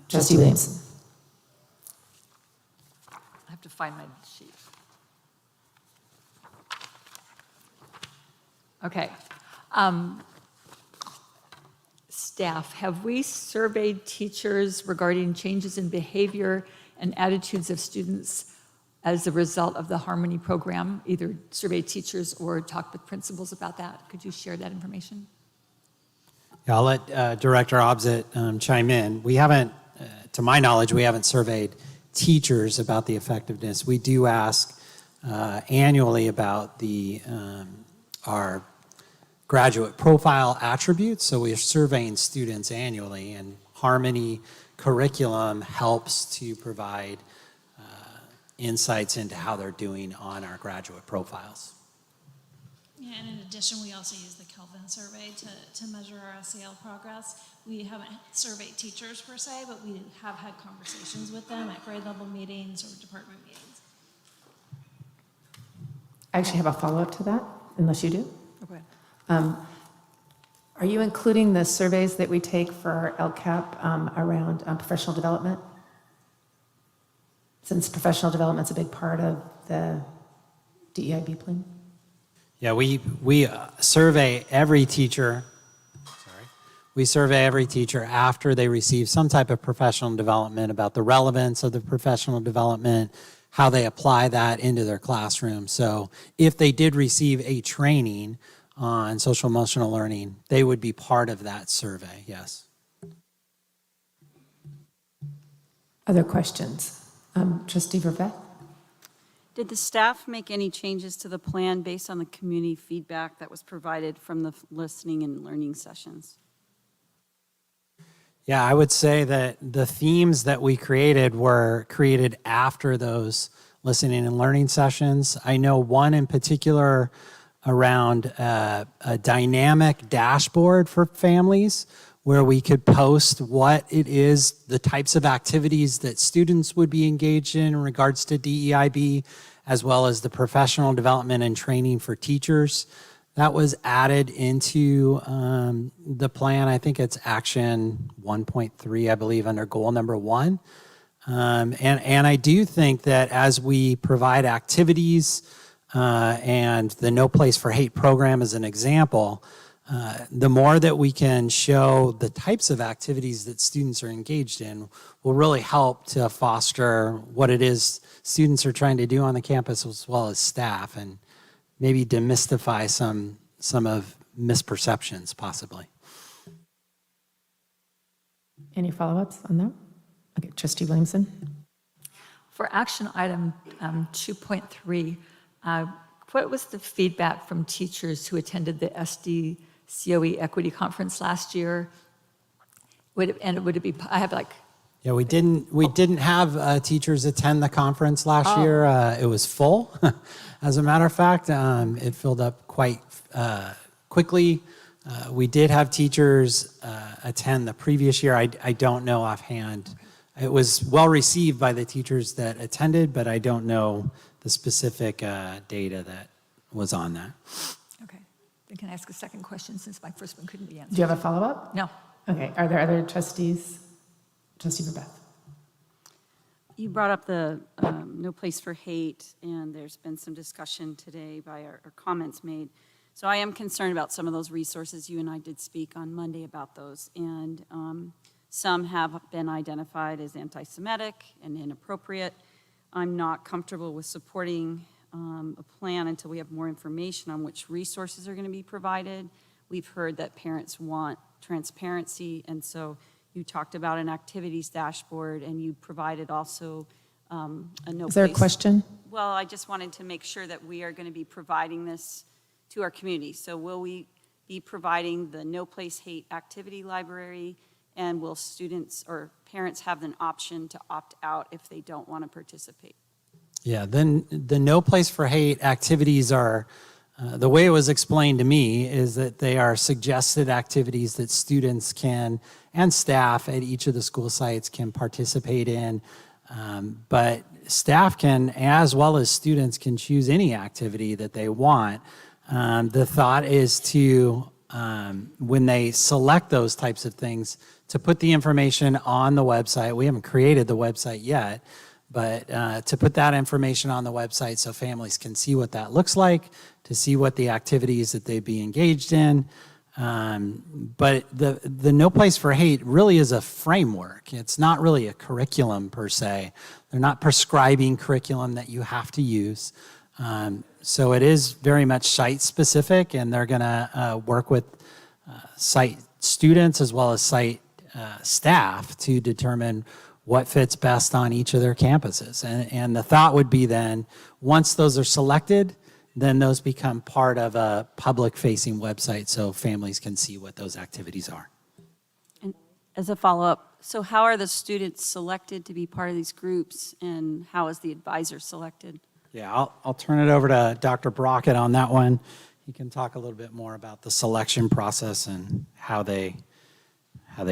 Trustee Williamson. I have to find my sheet. Okay. Staff, have we surveyed teachers regarding changes in behavior and attitudes of students as a result of the Harmony program? Either surveyed teachers or talked with principals about that? Could you share that information? Yeah, I'll let Director Obzit chime in. We haven't, to my knowledge, we haven't surveyed teachers about the effectiveness. We do ask annually about our graduate profile attributes, so we're surveying students annually, and Harmony curriculum helps to provide insights into how they're doing on our graduate profiles. Yeah, and in addition, we also use the Kelvin survey to measure our SEL progress. We haven't surveyed teachers per se, but we have had conversations with them at grade level meetings or department meetings. I actually have a follow-up to that, unless you do. Okay. Are you including the surveys that we take for our LCAP around professional development? Since professional development's a big part of the DEIB plan? Yeah, we survey every teacher. Sorry. We survey every teacher after they receive some type of professional development about the relevance of the professional development, how they apply that into their classroom. So if they did receive a training on social emotional learning, they would be part of that survey, yes. Other questions? Trustee Verveth? Did the staff make any changes to the plan based on the community feedback that was provided from the listening and learning sessions? Yeah, I would say that the themes that we created were created after those listening and learning sessions. I know one in particular around a dynamic dashboard for families where we could post what it is, the types of activities that students would be engaged in regards to DEIB, as well as the professional development and training for teachers. That was added into the plan. I think it's action 1.3, I believe, under goal number 1. And I do think that as we provide activities and the No Place for Hate program as an example, the more that we can show the types of activities that students are engaged in will really help to foster what it is students are trying to do on the campus as well as staff, and maybe demystify some of misperceptions possibly. Any follow-ups on that? Okay, Trustee Williamson? For action item 2.3, what was the feedback from teachers who attended the SD COE Equity Conference last year? Would it be, I have like... Yeah, we didn't have teachers attend the conference last year. It was full. As a matter of fact, it filled up quite quickly. We did have teachers attend the previous year. I don't know offhand. It was well received by the teachers that attended, but I don't know the specific data that was on that. Okay. Then can I ask a second question since my first one couldn't be answered? Do you have a follow-up? No. Okay, are there other trustees? Trustee Verveth? You brought up the No Place for Hate, and there's been some discussion today by our comments made. So I am concerned about some of those resources. You and I did speak on Monday about those, and some have been identified as anti-Semitic and inappropriate. I'm not comfortable with supporting a plan until we have more information on which resources are going to be provided. We've heard that parents want transparency, and so you talked about an activities dashboard, and you provided also a no Is there a place. question? Well, I just wanted to make sure that we are going to be providing this to our community. So will we be providing the No Place Hate activity library, and will students or parents have an option to opt out if they don't want to participate? Yeah, then the No Place for Hate activities are, the way it was explained to me is that they are suggested activities that students can, and staff at each of the school sites can participate in. But staff can, as well as students, can choose any activity that they want. The thought is to, when they select those types of things, to put the information on the website. We haven't created the website yet, but to put that information on the website so families can see what that looks like, to see what the activities that they'd be engaged in. But the No Place for Hate really is a framework. It's not really a curriculum per se. They're not prescribing curriculum that you have to use. So it is very much site specific, and they're gonna work with site students as well as site staff to determine what fits best on each of their campuses. And the thought would be then, once those are selected, then those become part of a public-facing website so families can see what those activities are. And as a follow-up, so how are the students selected to be part of these groups, and how is the advisor selected? Yeah, I'll turn it over to Dr. Brockett on that one. He can talk a little bit more about the selection process and how they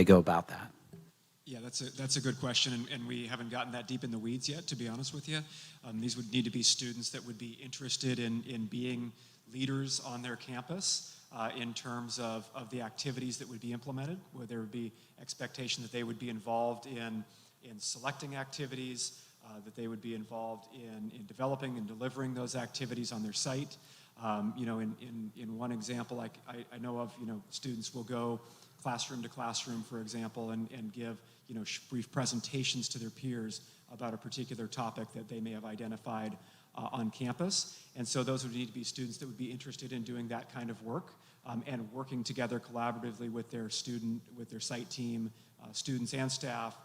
go about that. Yeah, that's a good question, and we haven't gotten that deep in the weeds yet, to be honest with you. These would need to be students that would be interested in being leaders on their campus in terms of the activities that would be implemented, where there would be expectation that they would be involved in selecting activities, that they would be involved in developing and delivering those activities on their site. In one example, I know of, students will go classroom to classroom, for example, and give, brief presentations to their peers about a particular topic that they may have identified on campus. And so those would need to be students that would be interested in doing that kind of work and working together collaboratively with their site team, students and staff,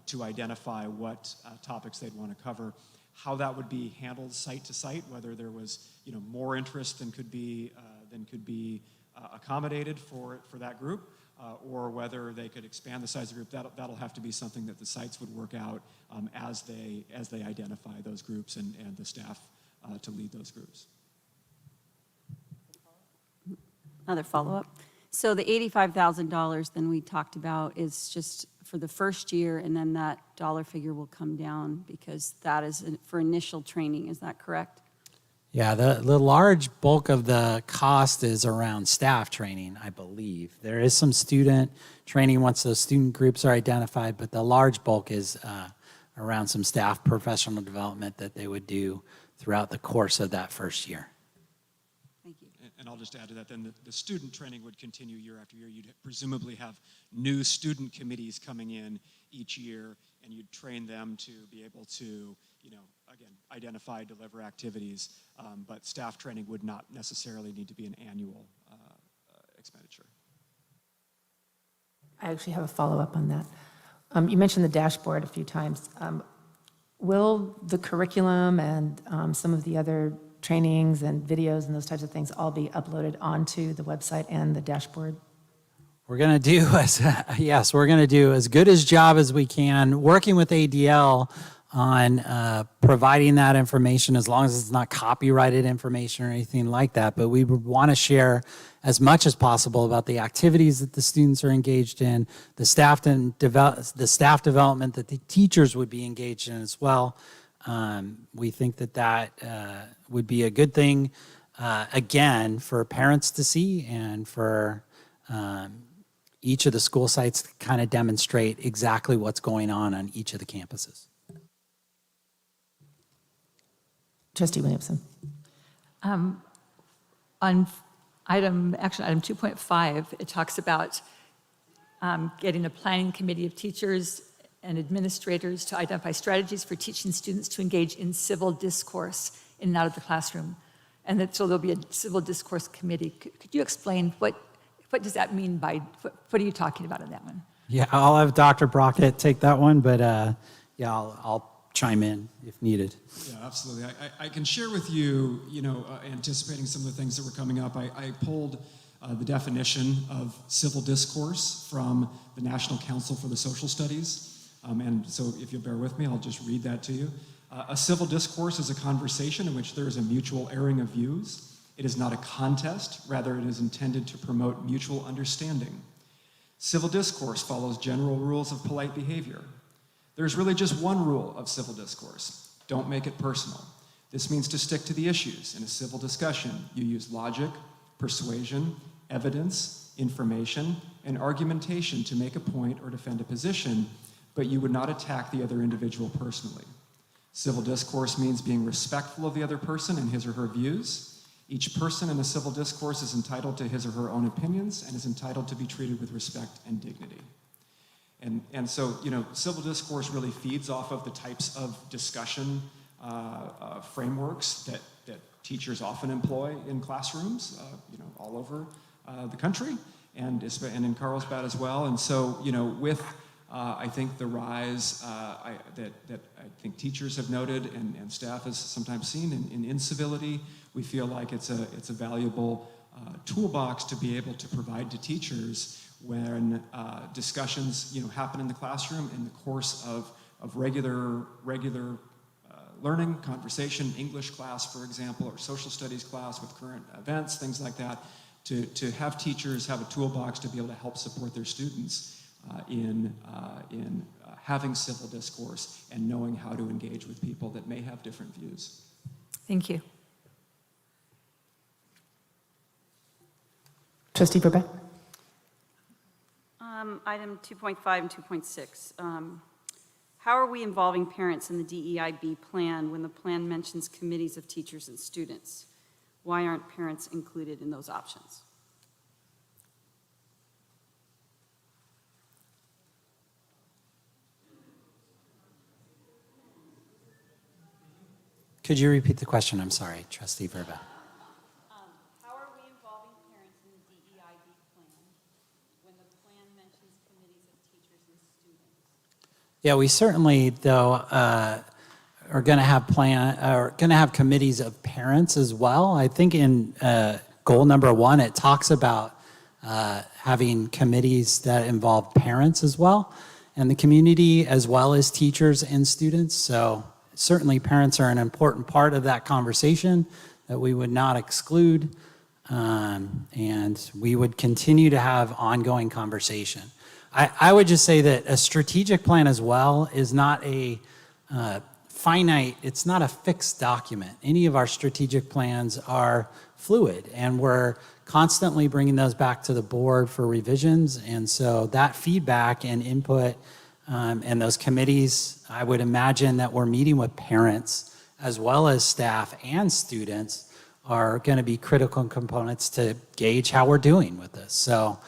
to identify what topics they'd want to cover. How that would be handled site to site, whether there was more interest than could be accommodated for that group, or whether they could expand the size of the group. That'll have to be something that the sites would work out as they identify those groups and the staff to lead those groups. Another follow-up. So the $85,000 then we talked about is just for the first year, and then that dollar figure will come down because that is for initial training. Is that correct? Yeah, the large bulk of the cost is around staff training, I believe. There is some student training once those student groups are identified, but the large bulk is around some staff professional development that they would do throughout the course of that first year. Thank you. And I'll just add to that, then the student training would continue year after year. You'd presumably have new student committees coming in each year, and you'd train them to be able to, again, identify, deliver activities, but staff training would not necessarily need to be an annual expenditure. I actually have a follow-up on that. You mentioned the dashboard a few times. Will the curriculum and some of the other trainings and videos and those types of things all be uploaded onto the website and the dashboard? We're going to do we're going to do as good a job as we can working with ADL on providing that information, as long as it's not copyrighted information or anything like that. But we want to share as much as possible about the activities that the students are engaged in, the staff development that the teachers would be engaged in as well. We think that would be a good thing, again, for parents to see and for each of the school sites to kind of demonstrate exactly what's going on each of the campuses. Trustee Williamson. On action item 2.5, it talks about getting a planning committee of teachers and administrators to identify strategies for teaching students to engage in civil discourse in and out of the classroom. And so there'll be a civil discourse committee. Could you explain what does that mean by, what are you talking about in that one? Yeah, I'll have Dr. Brockett take that one, but I'll chime in if needed. Yeah, absolutely. I can share with you, anticipating some of the things that were coming up. I pulled the definition of civil discourse from the National Council for the Social Studies. And so if you'll bear with me, I'll just read that to you. A civil discourse is a conversation in which there is a mutual airing of views. It is not a contest, rather it is intended to promote mutual understanding. Civil discourse follows general rules of polite behavior. There's really just one rule of civil discourse: don't make it personal. This means to stick to the issues. In a civil discussion, you use logic, persuasion, evidence, information, and argumentation to make a point or defend a position, but you would not attack the other individual personally. Civil discourse means being respectful of the other person and his or her views. Each person in a civil discourse is entitled to his or her own opinions and is entitled to be treated with respect and dignity. And so, civil discourse really feeds off of the types of discussion frameworks that teachers often employ in classrooms, all over the country and in Carlsbad as well. And so, with I think the rise that I think teachers have noted and staff has sometimes seen in incivility, we feel like it's a valuable toolbox to be able to provide to teachers when discussions happen in the classroom in the course of regular learning, conversation, English class, for example, or social studies class with current events, things like that, to have teachers have a toolbox to be able to help support their students in having civil discourse and knowing how to engage with people that may have different views. Thank you. Trustee Burbeck. Item 2.5 and 2.6. How are we involving parents in the DEIB plan when the plan mentions committees of teachers and students? Why aren't parents included in those options? Could you repeat the question? I'm sorry, Trustee Verba. How are we involving parents in the DEIB plan when the plan mentions committees of teachers and students? Yeah, we certainly, though, are going to have committees of parents as well. I think in goal number 1, it talks about having committees that involve parents as well, and the community as well as teachers and students. So certainly parents are an important part of that conversation that we would not exclude, and we would continue to have ongoing conversation. I would just say that a strategic plan as well is not a finite, it's not a fixed document. Any of our strategic plans are fluid, and we're constantly bringing those back to the board for revisions, and so that feedback and input and those committees, I would imagine that we're meeting with parents as well as staff and students are going to be critical components to gauge how we're doing with this. So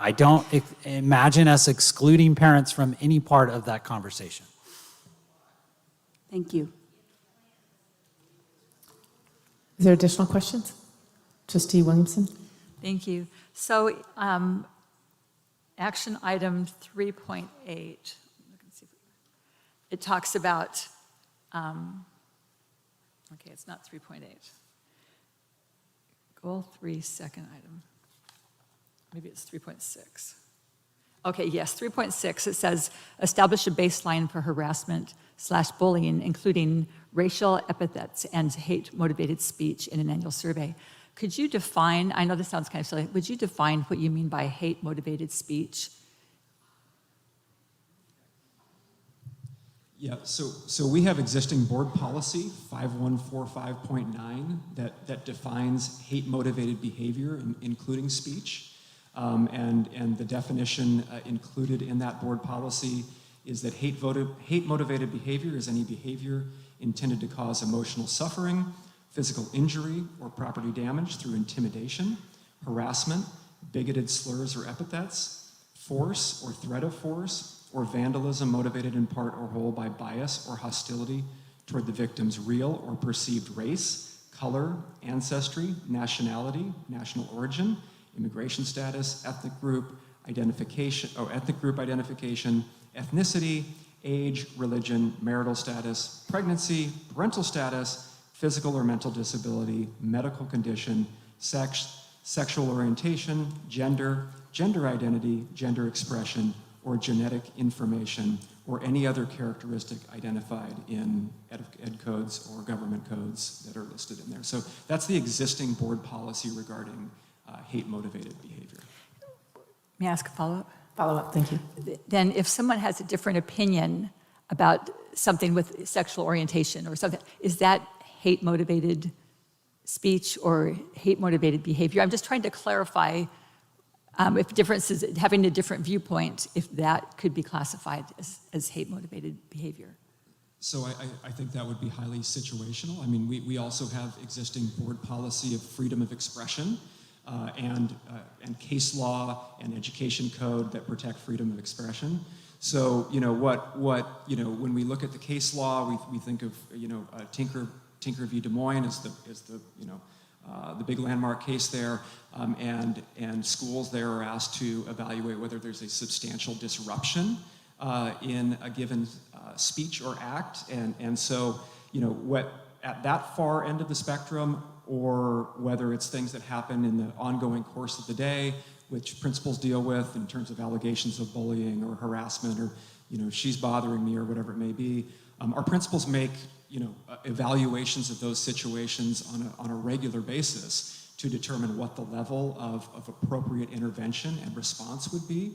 I don't imagine us excluding parents from any part of that conversation. Thank you. Is there additional questions? Trustee Williamson? Thank you. So action item 3.8, it talks about, okay, it's not 3.8. Goal 3, second item. Maybe it's 3.6. Okay, yes, 3.6, it says, establish a baseline for harassment/bullying, including racial epithets and hate-motivated speech in an annual survey. Could you define, I know this sounds kind of silly, would you define what you mean by hate-motivated speech? Yeah, so we have existing board policy 5145.9 that defines hate-motivated behavior, including speech. And the definition included in that board policy is that hate-motivated behavior is any behavior intended to cause emotional suffering, physical injury, or property damage through intimidation, harassment, bigoted slurs or epithets, force or threat of force, or vandalism motivated in part or whole by bias or hostility toward the victim's real or perceived race, color, ancestry, nationality, national origin, immigration status, ethnic group identification, ethnicity, age, religion, marital status, pregnancy, parental status, physical or mental disability, medical condition, sex, sexual orientation, gender, gender identity, gender expression, or genetic information, or any other characteristic identified in ed codes or government codes that are listed in there. So that's the existing board policy regarding hate-motivated behavior. May I ask a follow-up? Follow-up, thank you. Then if someone has a different opinion about something with sexual orientation or something, is that hate-motivated speech or hate-motivated behavior? I'm just trying to clarify if differences, having a different viewpoint, if that could be classified as hate-motivated behavior. So I think that would be highly situational. I mean, we also have existing board policy of freedom of expression and case law and education code that protect freedom of expression. So, you know, when we look at the case law, we think of, Tinker v. Des Moines as the big landmark case there, and schools there are asked to evaluate whether there's a substantial disruption in a given speech or act, and so, what at that far end of the spectrum, or whether it's things that happen in the ongoing course of the day, which principals deal with in terms of allegations of bullying or harassment, or she's bothering me or whatever it may be. Our principals make evaluations of those situations on a regular basis to determine what the level of appropriate intervention and response would be.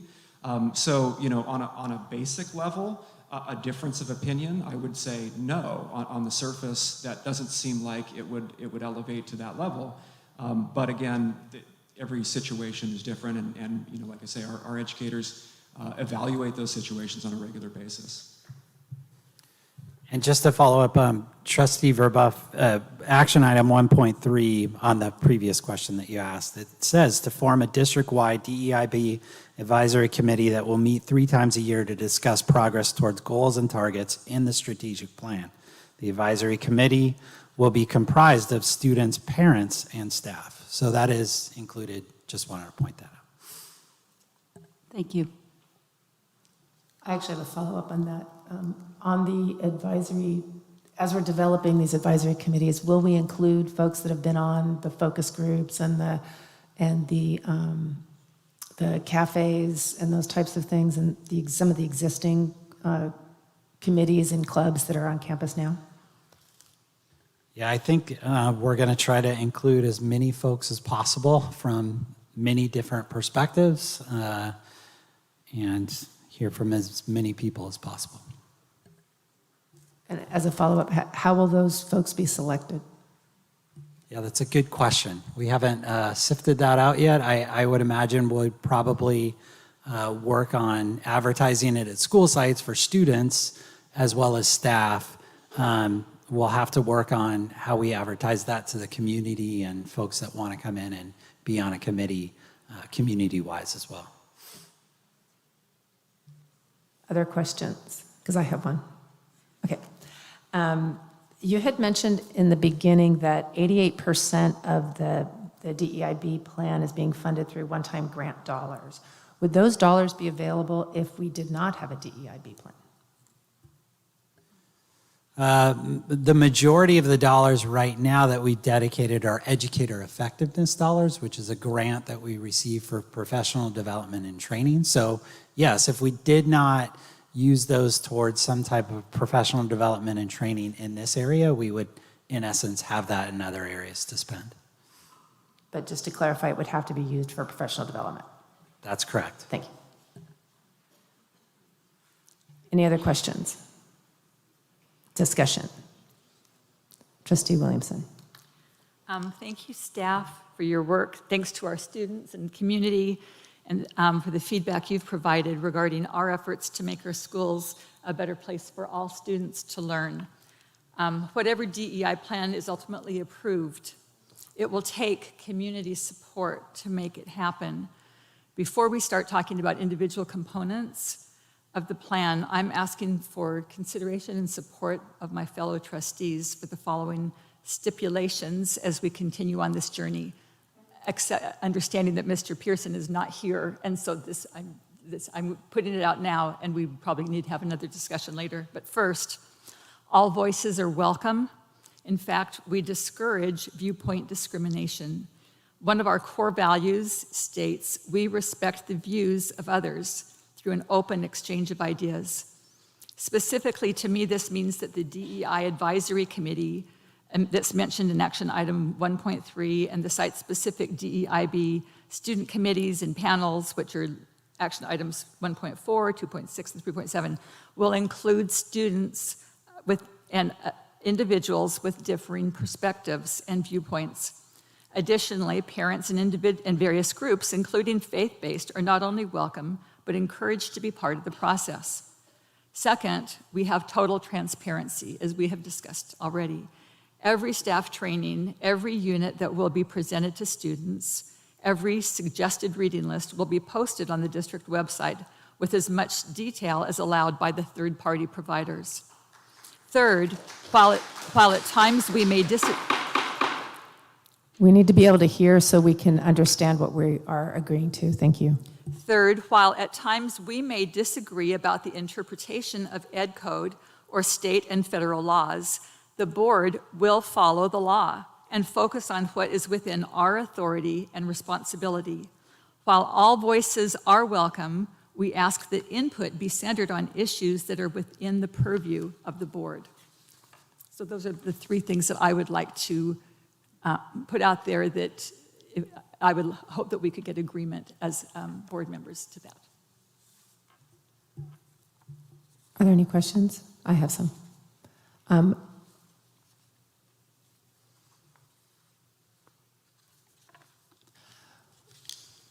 So, on a basic level, a difference of opinion, I would say no. On the surface, that doesn't seem like it would elevate to that level. But again, every situation is different, and like I say, our educators evaluate those situations on a regular basis. And just to follow up, Trustee Verbuff, action item 1.3 on the previous question that you asked, it says to form a district-wide DEIB advisory committee that will meet 3 times a year to discuss progress towards goals and targets in the strategic plan. The advisory committee will be comprised of students, parents, and staff. So that is included. Just wanted to point that out. Thank you. I actually have a follow-up on that. On the advisory, as we're developing these advisory committees, will we include folks that have been on the focus groups and the cafes and those types of things, and some of the existing committees and clubs that are on campus now? Yeah, I think we're going to try to include as many folks as possible from many different perspectives and hear from as many people as possible. And as a follow-up, how will those folks be selected? Yeah, that's a good question. We haven't sifted that out yet. I would imagine we'll probably work on advertising it at school sites for students as well as staff. We'll have to work on how we advertise that to the community and folks that want to come in and be on a committee community-wise as well. Other questions? Because I have one. Okay. You had mentioned in the beginning that 88% of the DEIB plan is being funded through one-time grant dollars. Would those dollars be available if we did not have a DEIB plan? The majority of the dollars right now that we dedicated are educator effectiveness dollars, which is a grant that we receive for professional development and training. So yes, if we did not use those towards some type of professional development and training in this area, we would, in essence, have that in other areas to spend. But just to clarify, it would have to be used for professional development. That's correct. Thank you. Any other questions? Discussion. Trustee Williamson. Thank you, staff, for your work. Thanks to our students and community, and for the feedback you've provided regarding our efforts to make our schools a better place for all students to learn. Whatever DEI plan is ultimately approved, it will take community support to make it happen. Before we start talking about individual components of the plan, I'm asking for consideration and support of my fellow trustees for the following stipulations as we continue on this journey, understanding that Mr. Pearson is not here, and so I'm putting it out now, and we probably need to have another discussion later. But first, all voices are welcome. In fact, we discourage viewpoint discrimination. One of our core values states, we respect the views of others through an open exchange of ideas. Specifically, to me, this means that the DEI Advisory Committee, and that's mentioned in action item 1.3, and the site-specific DEIB student committees and panels, which are action items 1.4, 2.6, and 3.7, will include students and individuals with differing perspectives and viewpoints. Additionally, parents and various groups, including faith-based, are not only welcome, but encouraged to be part of the process. Second, we have total transparency, as we have discussed already. Every staff training, every unit that will be presented to students, every suggested reading list will be posted on the district website with as much detail as allowed by the third-party providers. Third, while at times we may disagree. We need to be able to hear so we can understand what we are agreeing to. Thank you. Third, while at times we may disagree about the interpretation of Ed Code or state and federal laws, the board will follow the law and focus on what is within our authority and responsibility. While all voices are welcome, we ask that input be centered on issues that are within the purview of the board. So those are the 3 things that I would like to put out there that I would hope that we could get agreement as board members to that. Are there any questions? I have some.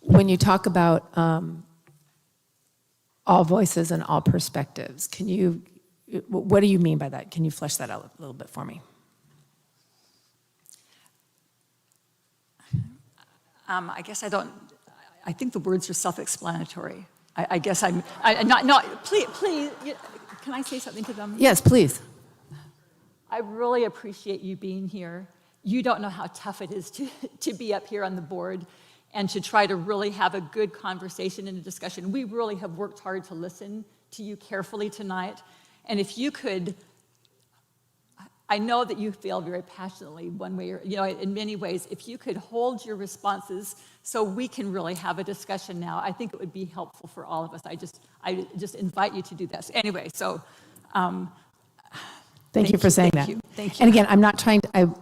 When you talk about all voices and all perspectives, can you what do you mean by that? Can you flesh that out a little bit for me? I guess I think the words are self-explanatory. I guess please, can I say something to them? Yes, please. I really appreciate you being here. You don't know how tough it is to be up here on the board and to try to really have a good conversation and a discussion. We really have worked hard to listen to you carefully tonight. And if you could, I know that you feel very passionately one way or, in many ways, if you could hold your responses so we can really have a discussion now, I think it would be helpful for all of us. I just invite you to do this. Anyway, so. Thank you for saying that. Thank you. And again, I'm not trying to,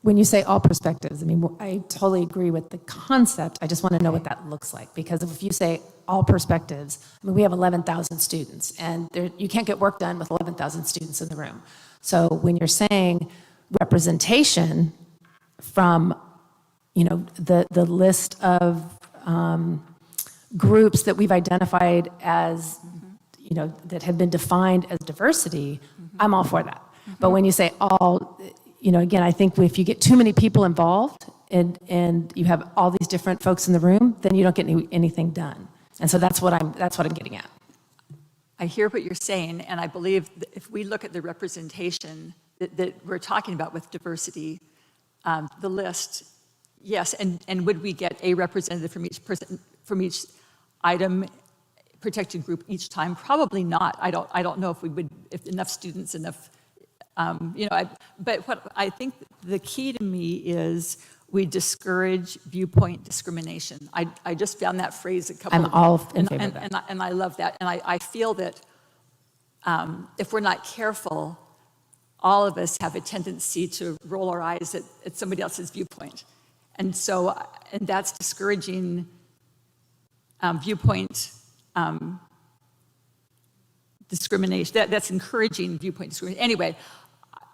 when you say all perspectives, I mean, I totally agree with the concept. I just want to know what that looks like. Because if you say all perspectives, I mean, we have 11,000 students, and you can't get work done with 11,000 students in the room. So when you're saying representation from, the list of groups that we've identified as, that have been defined as diversity, I'm all for that. But when you say all, again, I think if you get too many people involved and you have all these different folks in the room, then you don't get anything done. And so that's what I'm getting at. I hear what you're saying, and I believe that if we look at the representation that we're talking about with diversity, the list, yes, and would we get a representative from each person, from each item, protected group each time? Probably not. I don't know if we would, if enough students, but what I think the key to me is we discourage viewpoint discrimination. I just found that phrase a couple I'm of, all in favor of that. and I love that. And I feel that if we're not careful, all of us have a tendency to roll our eyes at somebody else's viewpoint. And so, and that's discouraging viewpoint discrimination. That's encouraging viewpoint discrimination. Anyway,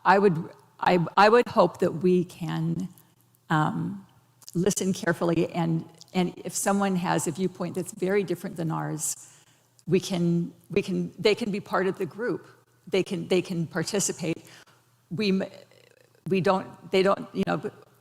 I would hope that we can listen carefully, and if someone has a viewpoint that's very different than ours, they can be part of the group. They can participate. They don't.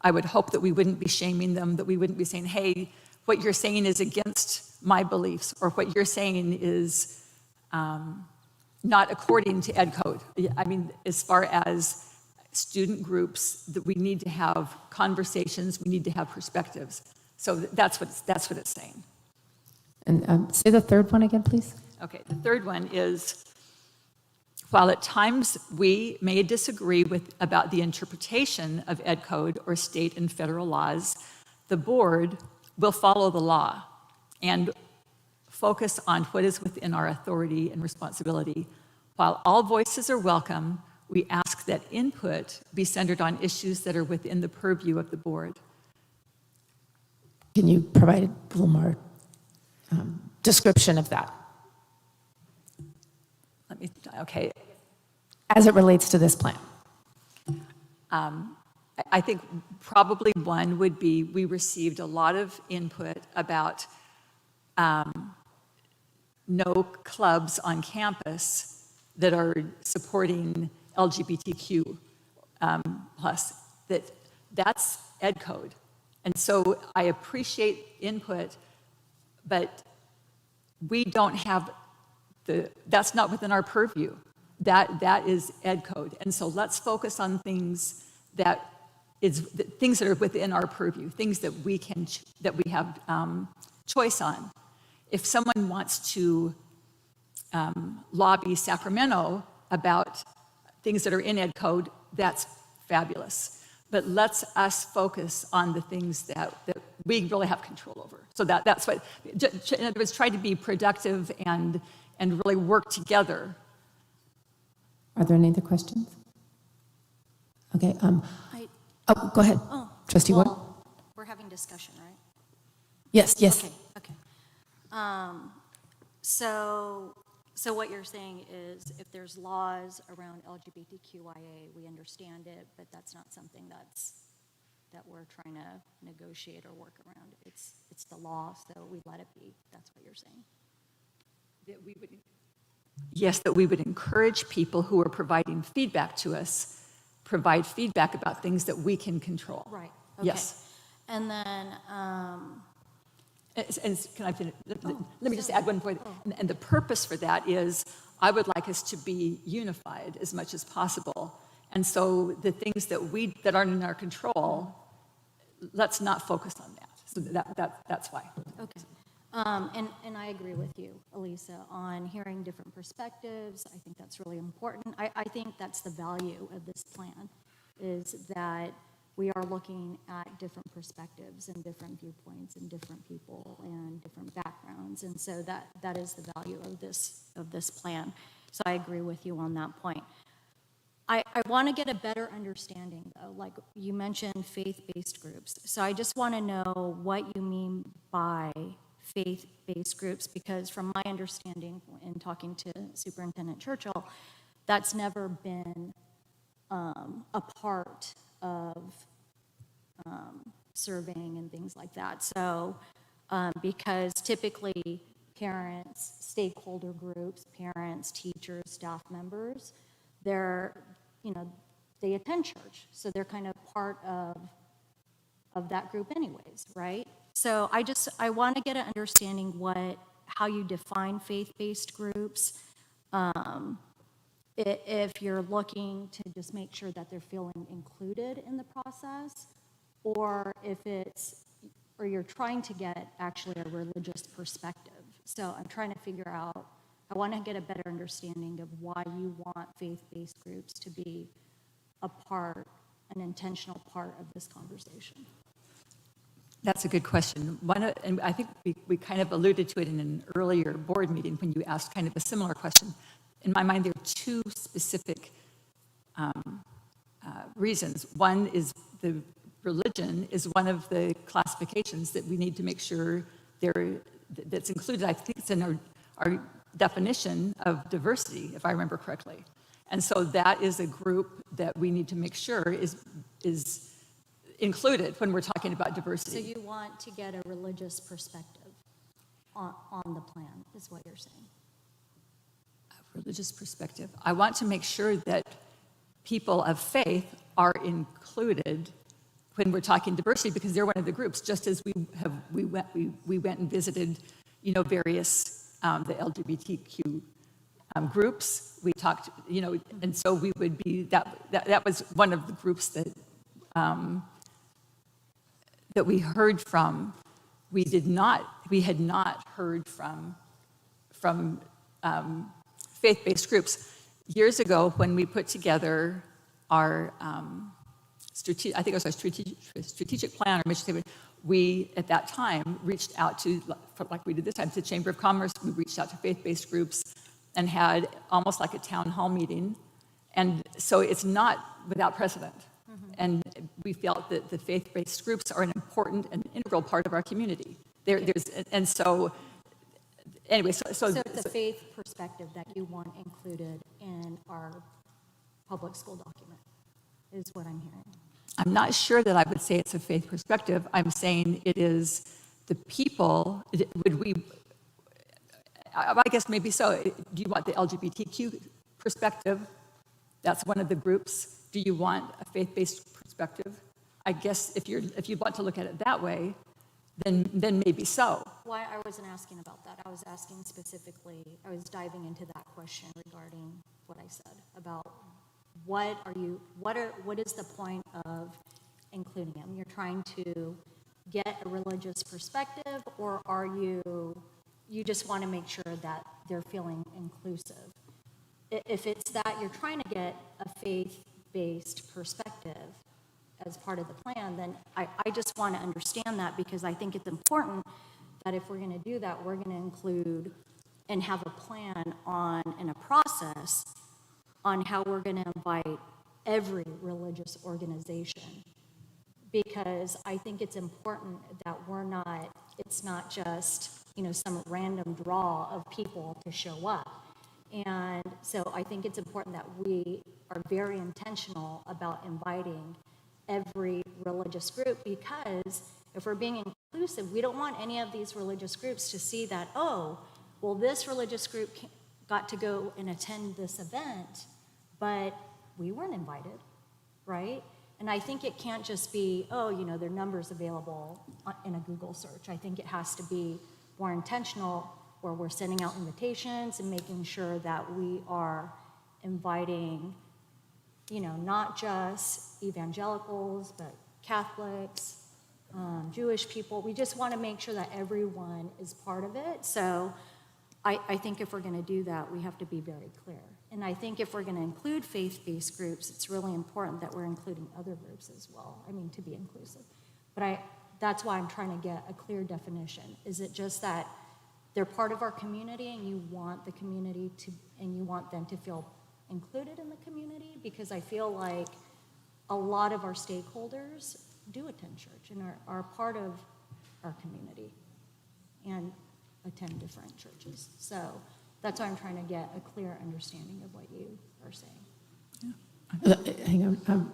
I would hope that we wouldn't be shaming them. That we wouldn't be saying, "Hey, what you're saying is against my beliefs," or "What you're saying is not according to Ed Code." I mean, as far as student groups, that we need to have conversations, we need to have perspectives. So that's what it's saying. And say the third one again, please. Okay, the third one is, while at times we may disagree about the interpretation of Ed Code or state and federal laws, the board will follow the law and focus on what is within our authority and responsibility. While all voices are welcome, we ask that input be centered on issues that are within the purview of the board. Can you provide a little more description of that? Okay. As it relates to this plan. I think probably one would be, we received a lot of input about no clubs on campus that are supporting LGBTQ plus. That's Ed Code. And so I appreciate input, but we don't have that's not within our purview. That is Ed Code. And so let's focus on things that are within our purview, things that we have choice on. If someone wants to lobby Sacramento about things that are in Ed Code, that's fabulous. But let's us focus on the things that we really have control over. So that's what, in other words, try to be productive and really work together. Are there any other questions? Okay. Go ahead. Trustee Ward. We're having discussion, right? Yes. Okay. So what you're saying is, if there's laws around LGBTQIA, we understand it, but that's not something that we're trying to negotiate or work around. It's the law, so we let it be. That's what you're saying. That we would. yes, that we would encourage people who are providing feedback to us, provide feedback about things that we can control. Right, okay. Yes. And then, And can I finish? Let me just add one point. And the purpose for that is I would like us to be unified as much as possible. And so the things that aren't in our control, let's not focus on that. So that's why. okay. And I agree with you, Elisa, on hearing different perspectives. I think that's really important. I think that's the value of this plan, is that we are looking at different perspectives and different viewpoints and different people and different backgrounds. And so that is the value of this plan. So I agree with you on that point. I want to get a better understanding, though. Like you mentioned faith-based groups. So I just want to know what you mean by faith-based groups, because from my understanding in talking to Superintendent Churchill, that's never been a part of surveying and things like that. So because typically parents, stakeholder groups, parents, teachers, staff members, they attend church, so they're kind of part of that group anyways, right? So I want to get an understanding how you define faith-based groups, if you're looking to just make sure that they're feeling included in the process, or or you're trying to get actually a religious perspective. So I'm trying to figure out, I want to get a better understanding of why you want faith-based groups to be an intentional part of this conversation. That's a good question. And I think we kind of alluded to it in an earlier board meeting when you asked kind of a similar question. In my mind, there are two specific reasons. One is the religion is one of the classifications that we need to make sure that's included. I think it's in our definition of diversity, if I remember correctly. And so that is a group that we need to make sure is included when we're talking about diversity. So you want to get a religious perspective on the plan, is what you're saying? A religious perspective. I want to make sure that people of faith are included when we're talking diversity, because they're one of the groups, just as we went and visited, various the LGBTQ groups. We talked, and so we would be that was one of the groups that we heard from. We had not heard from faith-based groups. Years ago, when we put together our I think it was our strategic plan or mission statement, we, at that time, reached out to, like we did this time, to Chamber of Commerce. We reached out to faith-based groups and had almost like a town hall meeting. And so it's not without precedent. Mm-hmm. And we felt that the faith-based groups are an important and integral part of our community. So it's a faith perspective that you want included in our public school document, is what I'm hearing. I'm not sure that I would say it's a faith perspective. I'm saying it is the people. I guess maybe so. Do you want the LGBTQ perspective? That's one of the groups. Do you want a faith-based perspective? I guess if you want to look at it that way, then maybe so. Why I wasn't asking about that. I was asking specifically, I was diving into that question regarding what I said about what is the point of including them? You're trying to get a religious perspective, or are you just want to make sure that they're feeling inclusive? If it's that you're trying to get a faith-based perspective as part of the plan, then I just want to understand that, because I think it's important that if we're going to do that, we're going to include and have a plan and a process on how we're going to invite every religious organization, because I think it's important that it's not just, some random draw of people to show up. And so I think it's important that we are very intentional about inviting every religious group, because if we're being inclusive, we don't want any of these religious groups to see that, oh, well, this religious group got to go and attend this event, but we weren't invited, right? And I think it can't just be, oh, you know, there are numbers available in a Google search. I think it has to be more intentional, where we're sending out invitations and making sure that we are inviting, you know, not just evangelicals, but Catholics, Jewish people. We just want to make sure that everyone is part of it. So I think if we're going to do that, we have to be very clear. And I think if we're going to include faith-based groups, it's really important that we're including other groups as well. I mean, to be inclusive. But that's why I'm trying to get a clear definition. Is it just that they're part of our community and you want the community to, and you want them to feel included in the community? Because I feel like a lot of our stakeholders do attend church and are part of our community and attend different churches. So that's why I'm trying to get a clear understanding of what you are saying. Hang on.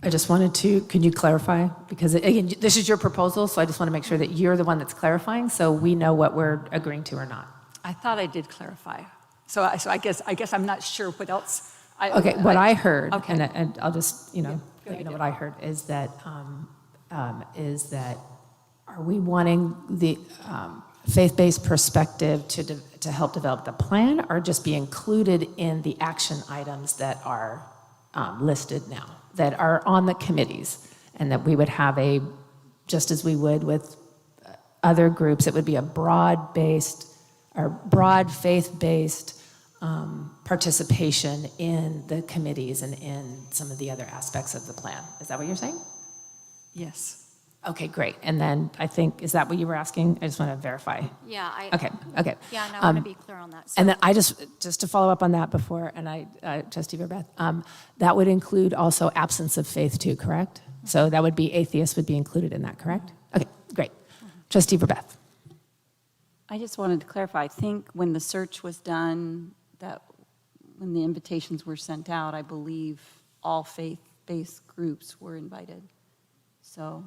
I just wanted to, could you clarify? Because again, this is your proposal, so I just want to make sure that you're the one that's clarifying so we know what we're agreeing to or not. I thought I did clarify. So I guess I'm not sure what else. What I heard, okay. and I'll just, you know, let you know what I heard, is that are we wanting the faith-based perspective to help develop the plan, or just be included in the action items that are listed now, that are on the committees, and that we would have just as we would with other groups, it would be a broad-based or broad faith-based participation in the committees and in some of the other aspects of the plan. Is that what you're saying? Yes. Okay, great. And then I think, is that what you were asking? I just want to verify. Yeah. Okay. Yeah, and I want to be clear on that. So, And then I just to follow up on that before, and Trustee Verbeth, that would include also absence of faith too, correct? So that would be atheists would be included in that, correct? Okay, great. Trustee Verbeth. I just wanted to clarify, I think when the search was done, that when the invitations were sent out, I believe all faith-based groups were invited. So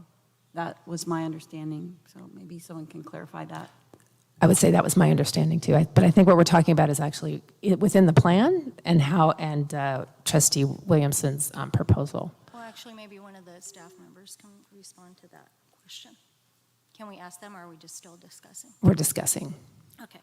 that was my understanding. So maybe someone can clarify that. I would say that was my understanding too. But I think what we're talking about is actually within the plan and Trustee Williamson's proposal. well, actually, maybe one of the staff members can respond to that question. Can we ask them, or are we just still discussing? We're discussing. Okay.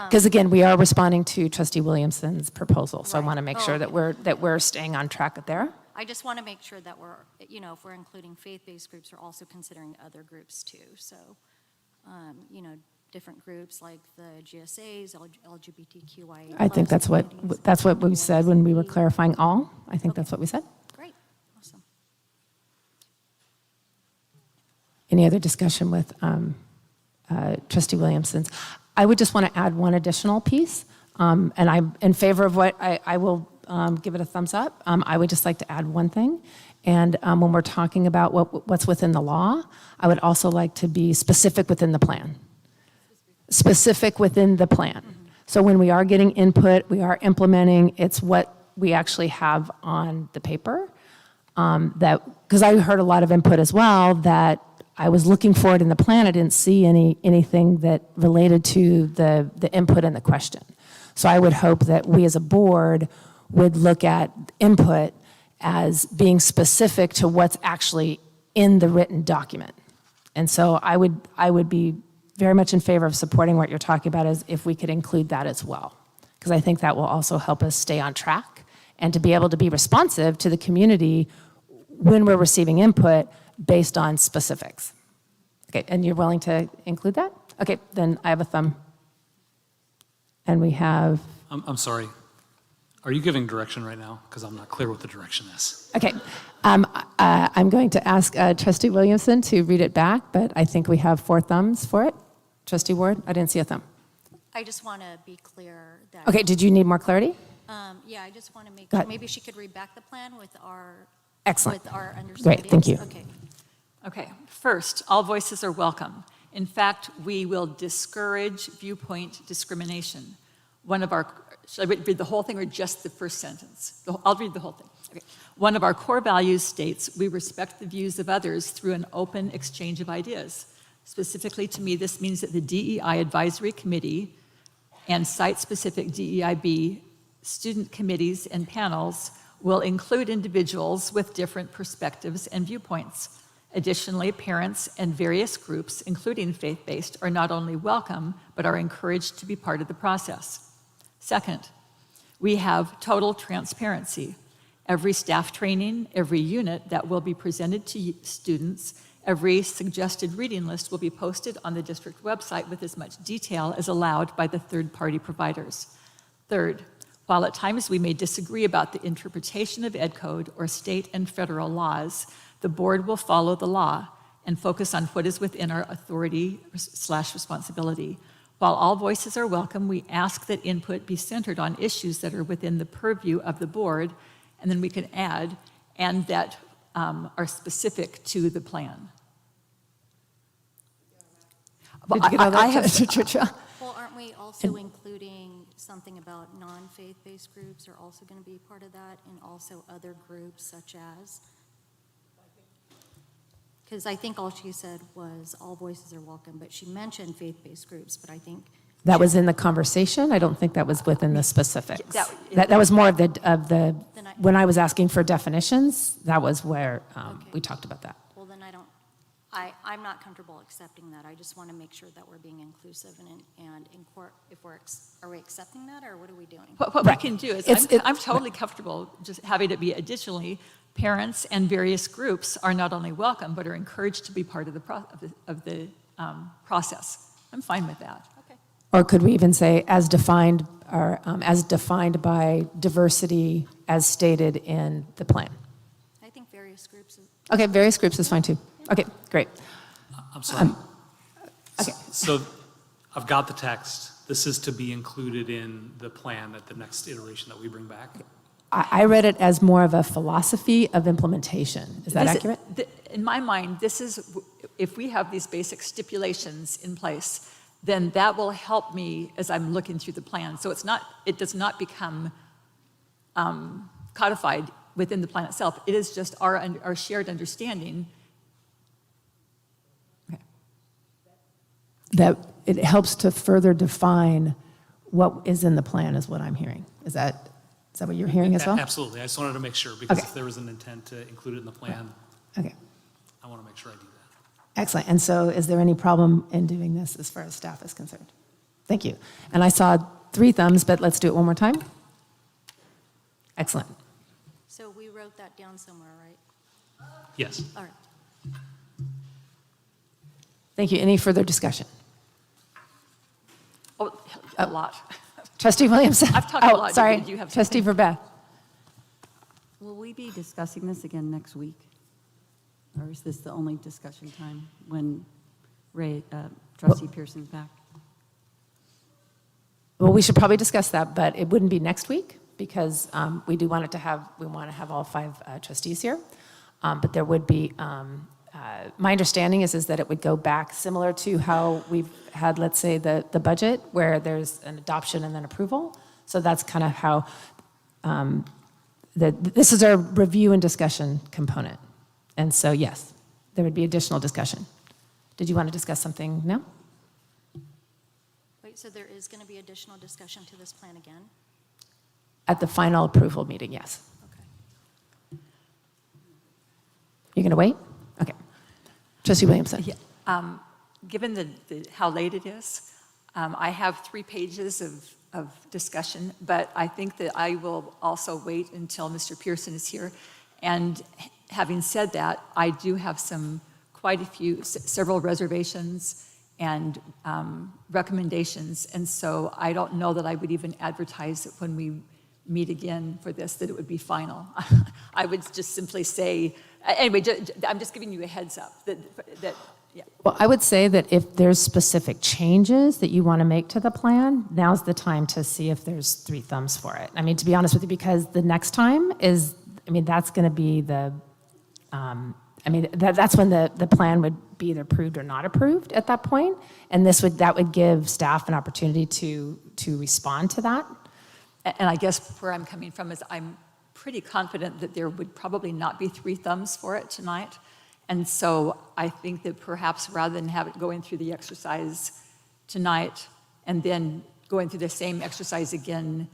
Because again, we are responding to Trustee Williamson's proposal, so I Right. want to make Oh, sure okay. that we're staying on track there. I just want to make sure that we're, you know, if we're including faith-based groups, we're also considering other groups too. So, you know, different groups like the GSAs, LGBTQIA+. I think that's what we said when we were clarifying all. I think that's what we said. Great, awesome. Any other discussion with Trustee Williamson's? I would just want to add one additional piece, and I'm in favor of what I will give it a thumbs up. I would just like to add one thing, and when we're talking about what's within the law, I would also like to be specific within the plan. Specific within the plan. So when we are getting input, we are implementing, it's what we actually have on the paper. Because I heard a lot of input as well that I was looking for it in the plan. I didn't see anything that related to the input and the question. So I would hope that we as a board would look at input as being specific to what's actually in the written document. And so I would be very much in favor of supporting what you're talking about is if we could include that as well. Because I think that will also help us stay on track and to be able to be responsive to the community when we're receiving input based on specifics. Okay, and you're willing to include that? Okay, then I have a thumb. And we have... I'm sorry. Are you giving direction right now? Because I'm not clear what the direction is. Okay, I'm going to ask Trustee Williamson to read it back, but I think we have 4 thumbs for it. Trustee Ward, I didn't see a thumb. I just want to be clear that. Okay, did you need more clarity? Yeah, I just want to make Go sure, ahead. maybe she could read back the plan with our. Excellent. With our understanding. Great, thank you. Okay, first, all voices are welcome. In fact, we will discourage viewpoint discrimination. Should I read the whole thing or just the first sentence? I'll read the whole thing. Okay. One of our core values states, we respect the views of others through an open exchange of ideas. Specifically to me, this means that the DEI Advisory Committee and site-specific DEIB student committees and panels will include individuals with different perspectives and viewpoints. Additionally, parents and various groups, including faith-based, are not only welcome, but are encouraged to be part of the process. Second, we have total transparency. Every staff training, every unit that will be presented to students, every suggested reading list will be posted on the district website with as much detail as allowed by the third-party providers. Third, while at times we may disagree about the interpretation of Ed Code or state and federal laws, the board will follow the law and focus on what is within our authority/responsibility. While all voices are welcome, we ask that input be centered on issues that are within the purview of the board, and then we can add, and that are specific to the plan. Did you get all that, I have, Tricia? Well, aren't we also including something about non-faith-based groups are also going to be part of that, and also other groups such as? Because I think all she said was all voices are welcome, but she mentioned faith-based groups, but I think That was in the conversation. I don't think that was within the specifics. That- That was more of the when I was asking for definitions, that was where we talked about that. well, then I'm not comfortable accepting that. I just want to make sure that we're being inclusive and are we accepting that, or what are we doing? What we can do is, I'm totally comfortable just having it be additionally, parents and various groups are not only welcome, but are encouraged to be part of the process. I'm fine with that. Or could we even say as defined or as defined by diversity as stated in the plan? I think various groups. Okay, various groups is fine too. Okay, great. I'm sorry. Okay. So I've got the text. This is to be included in the plan at the next iteration that we bring back. I read it as more of a philosophy of implementation. Is that accurate? In my mind, this is, if we have these basic stipulations in place, then that will help me as I'm looking through the plan. So it does not become codified within the plan itself. It is just our shared understanding. Okay. That it helps to further define what is in the plan is what I'm hearing. Is that what you're hearing as well? Absolutely. I just wanted to make sure, because Okay. if there was an intent to include it in the plan, Okay. I want to make sure I do that. Excellent. And so is there any problem in doing this as far as staff is concerned? Thank you. And I saw 3 thumbs, but let's do it one more time. Excellent. So we wrote that down somewhere, right? Yes. All right. Thank you. Any further discussion? Oh, a lot. Trustee Williamson? I've talked a lot. Sorry. Do you have Trustee something? Verbeck. Will we be discussing this again next week? Or is this the only discussion time when Trustee Pearson's back? Well, we should probably discuss that, but it wouldn't be next week because we want to have all 5 trustees here. But there would be, my understanding is that it would go back similar to how we've had, let's say, the budget, where there's an adoption and then approval. So that's kind of how, this is our review and discussion component. And so, yes, there would be additional discussion. Did you want to discuss something now? Wait, so there is going to be additional discussion to this plan again? At the final approval meeting, yes. Okay. You're going to wait? Okay. Trustee Williamson. Yeah. Given how late it is, I have 3 pages of discussion, but I think that I will also wait until Mr. Pearson is here. And having said that, I do have several reservations and recommendations, and so I don't know that I would even advertise it when we meet again for this, that it would be final. I would just simply say, anyway, I'm just giving you a heads up that yeah. Well, I would say that if there's specific changes that you want to make to the plan, now's the time to see if there's 3 thumbs for it. I mean, to be honest with you, because the next time is, that's going to be that's when the plan would be either approved or not approved at that point, and that would give staff an opportunity to respond to that. And I guess where I'm coming from is I'm pretty confident that there would probably not be 3 thumbs for it tonight. And so I think that perhaps rather than have it going through the exercise tonight and then going through the same exercise again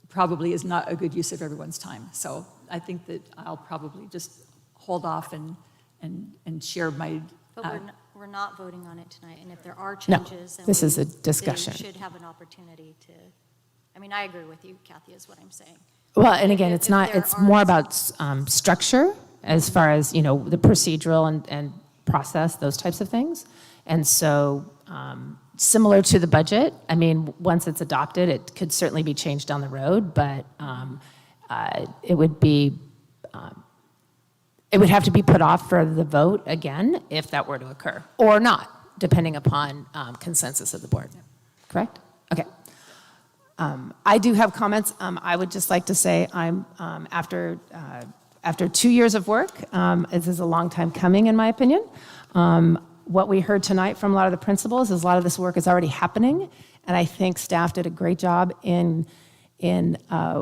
probably is not a good use of everyone's time. So I think that I'll probably just hold off and share my. But we're not voting on it tonight, and if there are No, changes. this is a they discussion. should have an opportunity to, I mean, I agree with you, Kathy, is what I'm saying. Well, and again, If it's not, there it's are more about structure as far as, you know, the procedural and process, those types of things. And so, similar to the budget, I mean, once it's adopted, it could certainly be changed down the road, but it would be, it would have to be put off for the vote again if that were to occur, or not, depending upon consensus of the board. Correct? Okay. I do have comments. I would just like to say I'm, after 2 years of work, this is a long time coming in my opinion. What we heard tonight from a lot of the principals is a lot of this work is already happening, and I think staff did a great job in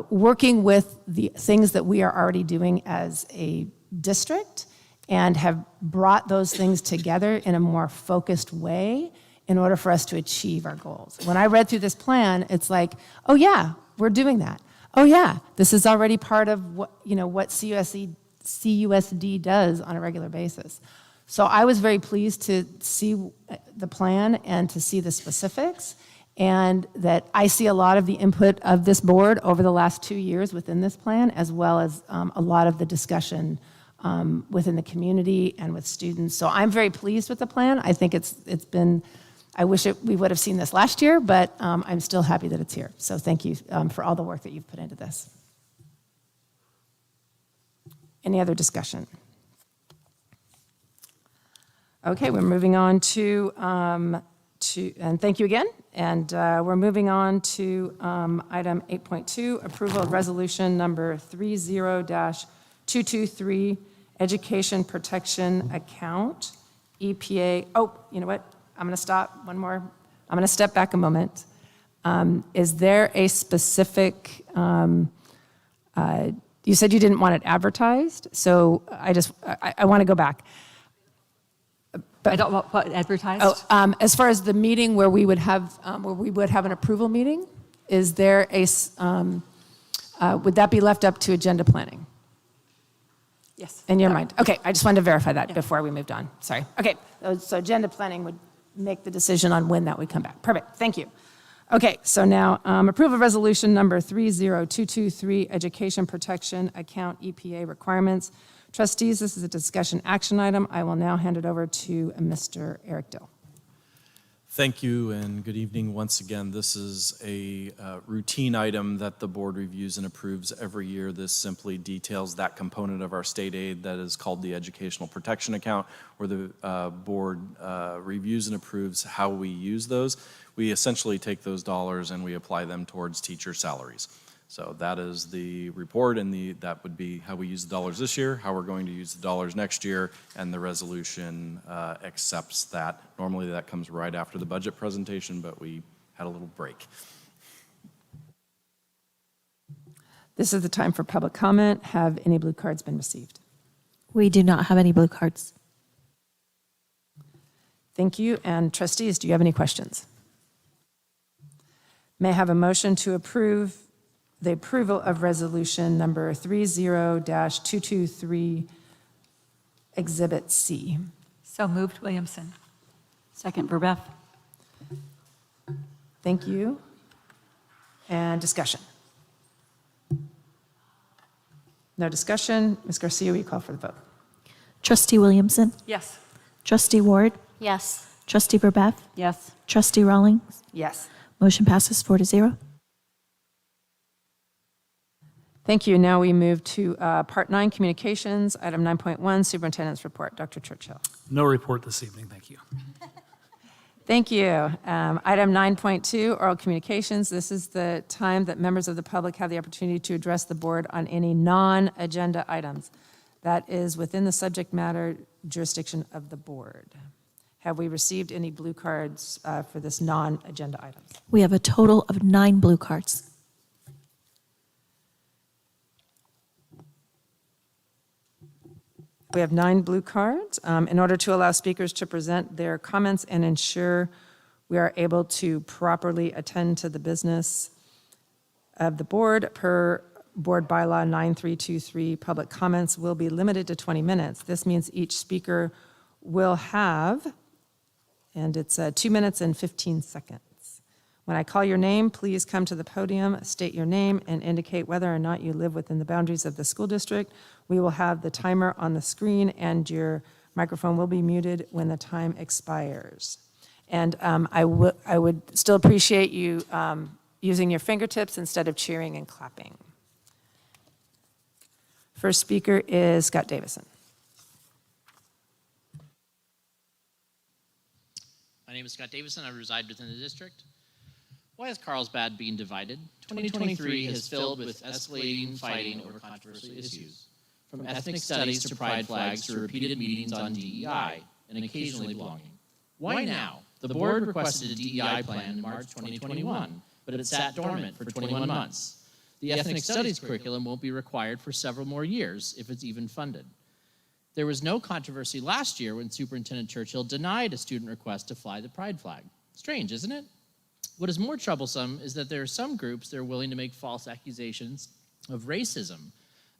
working with the things that we are already doing as a district and have brought those things together in a more focused way in order for us to achieve our goals. When I read through this plan, it's like, oh yeah, we're doing that. Oh yeah, this is already part of what, you know, what CUSD does on a regular basis. So I was very pleased to see the plan and to see the specifics, and that I see a lot of the input of this board over the last 2 years within this plan, as well as a lot of the discussion within the community and with students. So I'm very pleased with the plan. I think it's been, I wish we would have seen this last year, but I'm still happy that it's here. So thank you for all the work that you've put into this. Any other discussion? Okay, we're moving on to and thank you again. And we're moving on to item 8.2, approval of resolution number 30-223, education protection account, EPA. Oh, you know what? I'm going to stop one more. I'm going to step back a moment. Is there a specific, you said you didn't want it advertised, so I want to go back. I don't want what advertised. Oh, as far as the meeting where we would have an approval meeting, is there a, would that be left up to agenda planning? Yes. In your mind? Okay, I just wanted to verify that before we moved on. Sorry. Okay, so agenda planning would make the decision on when that would come back. Perfect, thank you. Okay, so now approve of resolution number 30223, education protection account EPA requirements. Trustees, this is a discussion action item. I will now hand it over to Mr. Eric Dill. Thank you and good evening once again. This is a routine item that the board reviews and approves every year. This simply details that component of our state aid that is called the educational protection account, where the board reviews and approves how we use those. We essentially take those dollars and we apply them towards teacher salaries. So that is the report, and that would be how we use the dollars this year, how we're going to use the dollars next year, and the resolution accepts that. Normally that comes right after the budget presentation, but we had a little break. This is the time for public comment. Have any blue cards been received? We do not have any blue cards. Thank you. And trustees, do you have any questions? May I have a motion to approve the approval of resolution number 30-223, Exhibit C? So moved, Williamson. Second, Verbeff. Thank you. And discussion? No discussion. Ms. Garcia, will you call for the vote? Trustee Williamson? Yes. Trustee Ward? Yes. Trustee Verbeff? Yes. Trustee Rawlings? Yes. Motion passes 4-0. Thank you. Now we move to Part 9, Communications, Item 9.1, Superintendent's Report. Dr. Churchill. No report this evening, thank you. Thank you. Item 9.2, Oral Communications. This is the time that members of the public have the opportunity to address the board on any non-agenda items that is within the subject matter jurisdiction of the board. Have we received any blue cards for this non-agenda items? We have a total of 9 blue cards. We have 9 blue cards. In order to allow speakers to present their comments and ensure we are able to properly attend to the business of the board. Per Board Bylaw 9323, public comments will be limited to 20 minutes. This means each speaker will have, and it's 2 minutes and 15 seconds. When I call your name, please come to the podium, state your name, and indicate whether or not you live within the boundaries of the school district. We will have the timer on the screen, and your microphone will be muted when the time expires. And I would still appreciate you using your fingertips instead of cheering and clapping. First speaker is Scott Davison. My name is Scott Davison. I reside within the district. Why is Carlsbad being divided? 2023 has filled with escalating fighting over controversial issues, from ethnic studies to pride flags to repeated meetings on DEI and occasionally belonging. Why now? The board requested a DEI plan in March 2021, but it sat dormant for 21 months. The ethnic studies curriculum won't be required for several more years if it's even funded. There was no controversy last year when Superintendent Churchill denied a student request to fly the pride flag. Strange, isn't it? What is more troublesome is that there are some groups that are willing to make false accusations of racism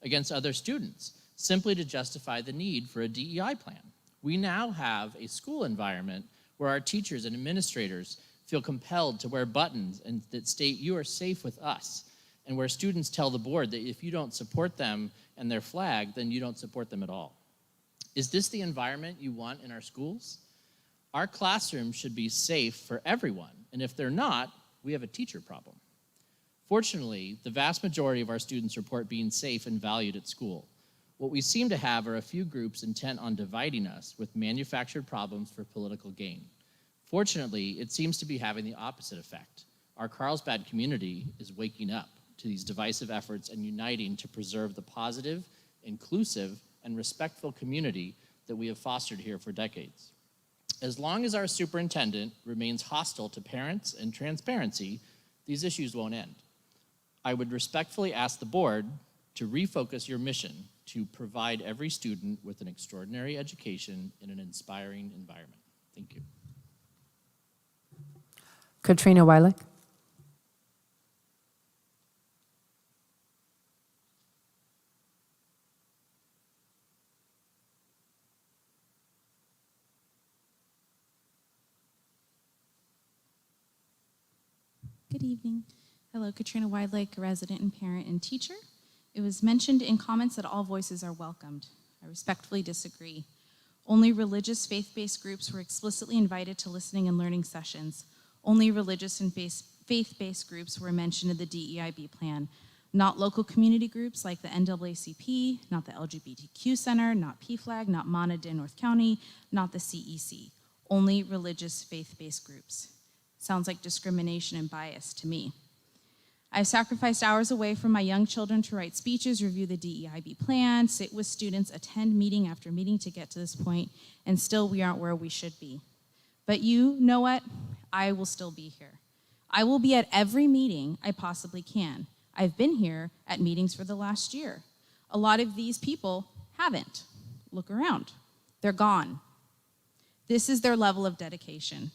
against other students simply to justify the need for a DEI plan. We now have a school environment where our teachers and administrators feel compelled to wear buttons and that state you are safe with us, and where students tell the board that if you don't support them and their flag, then you don't support them at all. Is this the environment you want in our schools? Our classrooms should be safe for everyone, and if they're not, we have a teacher problem. Fortunately, the vast majority of our students report being safe and valued at school. What we seem to have are a few groups intent on dividing us with manufactured problems for political gain. Fortunately, it seems to be having the opposite effect. Our Carlsbad community is waking up to these divisive efforts and uniting to preserve the positive, inclusive, and respectful community that we have fostered here for decades. As long as our superintendent remains hostile to parents and transparency, these issues won't end. I would respectfully ask the board to refocus your mission to provide every student with an extraordinary education in an inspiring environment. Thank you. Katrina Weilich. Good evening. Hello, Katrina Weidlich, resident and parent and teacher. It was mentioned in comments that all voices are welcomed. I respectfully disagree. Only religious faith-based groups were explicitly invited to listening and learning sessions. Only religious and faith-based groups were mentioned in the DEIB plan, not local community groups like the NAACP, not the LGBTQ Center, not PFLAG, not Monadin North County, not the CEC. Only religious faith-based groups. Sounds like discrimination and bias to me. I've sacrificed hours away from my young children to write speeches, review the DEIB plan, sit with students, attend meeting after meeting to get to this point, and still we aren't where we should be. But you know what? I will still be here. I will be at every meeting I possibly can. I've been here at meetings for the last year. A lot of these people haven't. Look around. They're gone. This is their level of dedication.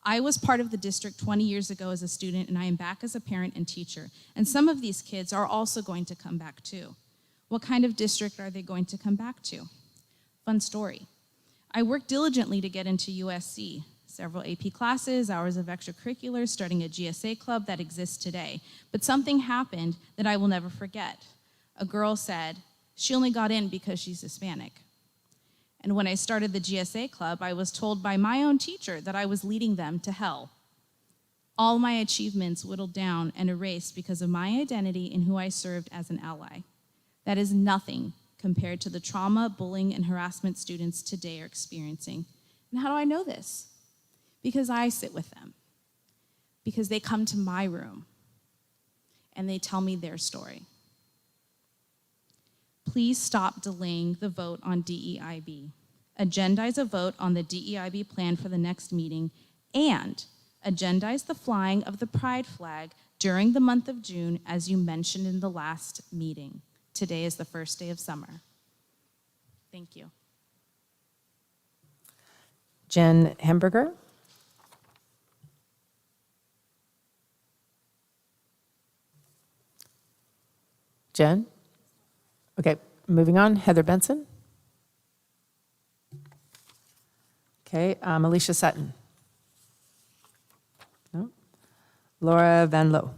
I was part of the district 20 years ago as a student, and I am back as a parent and teacher. And some of these kids are also going to come back too. What kind of district are they going to come back to? Fun story. I worked diligently to get into USC. Several AP classes, hours of extracurriculars, starting a GSA club that exists today. But something happened that I will never forget. A girl said, she only got in because she's Hispanic. And when I started the GSA club, I was told by my own teacher that I was leading them to hell. All my achievements whittled down and erased because of my identity and who I served as an ally. That is nothing compared to the trauma, bullying, and harassment students today are experiencing. And how do I know this? Because I sit with them. Because they come to my room and they tell me their story. Please stop delaying the vote on DEIB. Agendize a vote on the DEIB plan for the next meeting, and agendize the flying of the pride flag during the month of June, as you mentioned in the last meeting. Today is the first day of summer. Thank you. Jen Hamburger. Jen? Okay, moving on. Heather Benson? Okay, Alicia Sutton? No. Laura Van Loo?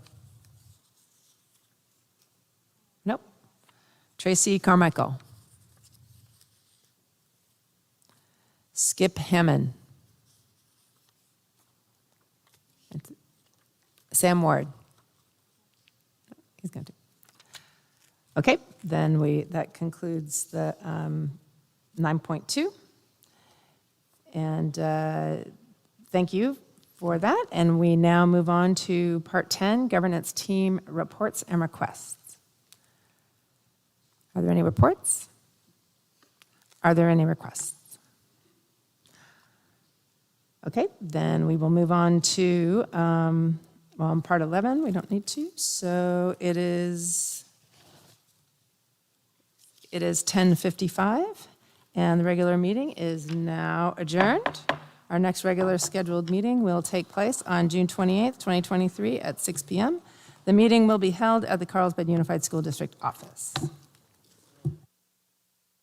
Nope. Tracy Carmichael? Skip Hammond? Sam Ward? He's going to. Okay, then that concludes the 9.2. And thank you for that. And we now move on to Part 10, Governance Team Reports and Requests. Are there any reports? Are there any requests? Okay, then we will move on to, on Part 11, we don't need to. So it is 10:55, and the regular meeting is now adjourned. Our next regular scheduled meeting will take place on June 28th, 2023 at 6 p.m. The meeting will be held at the Carlsbad Unified School District office.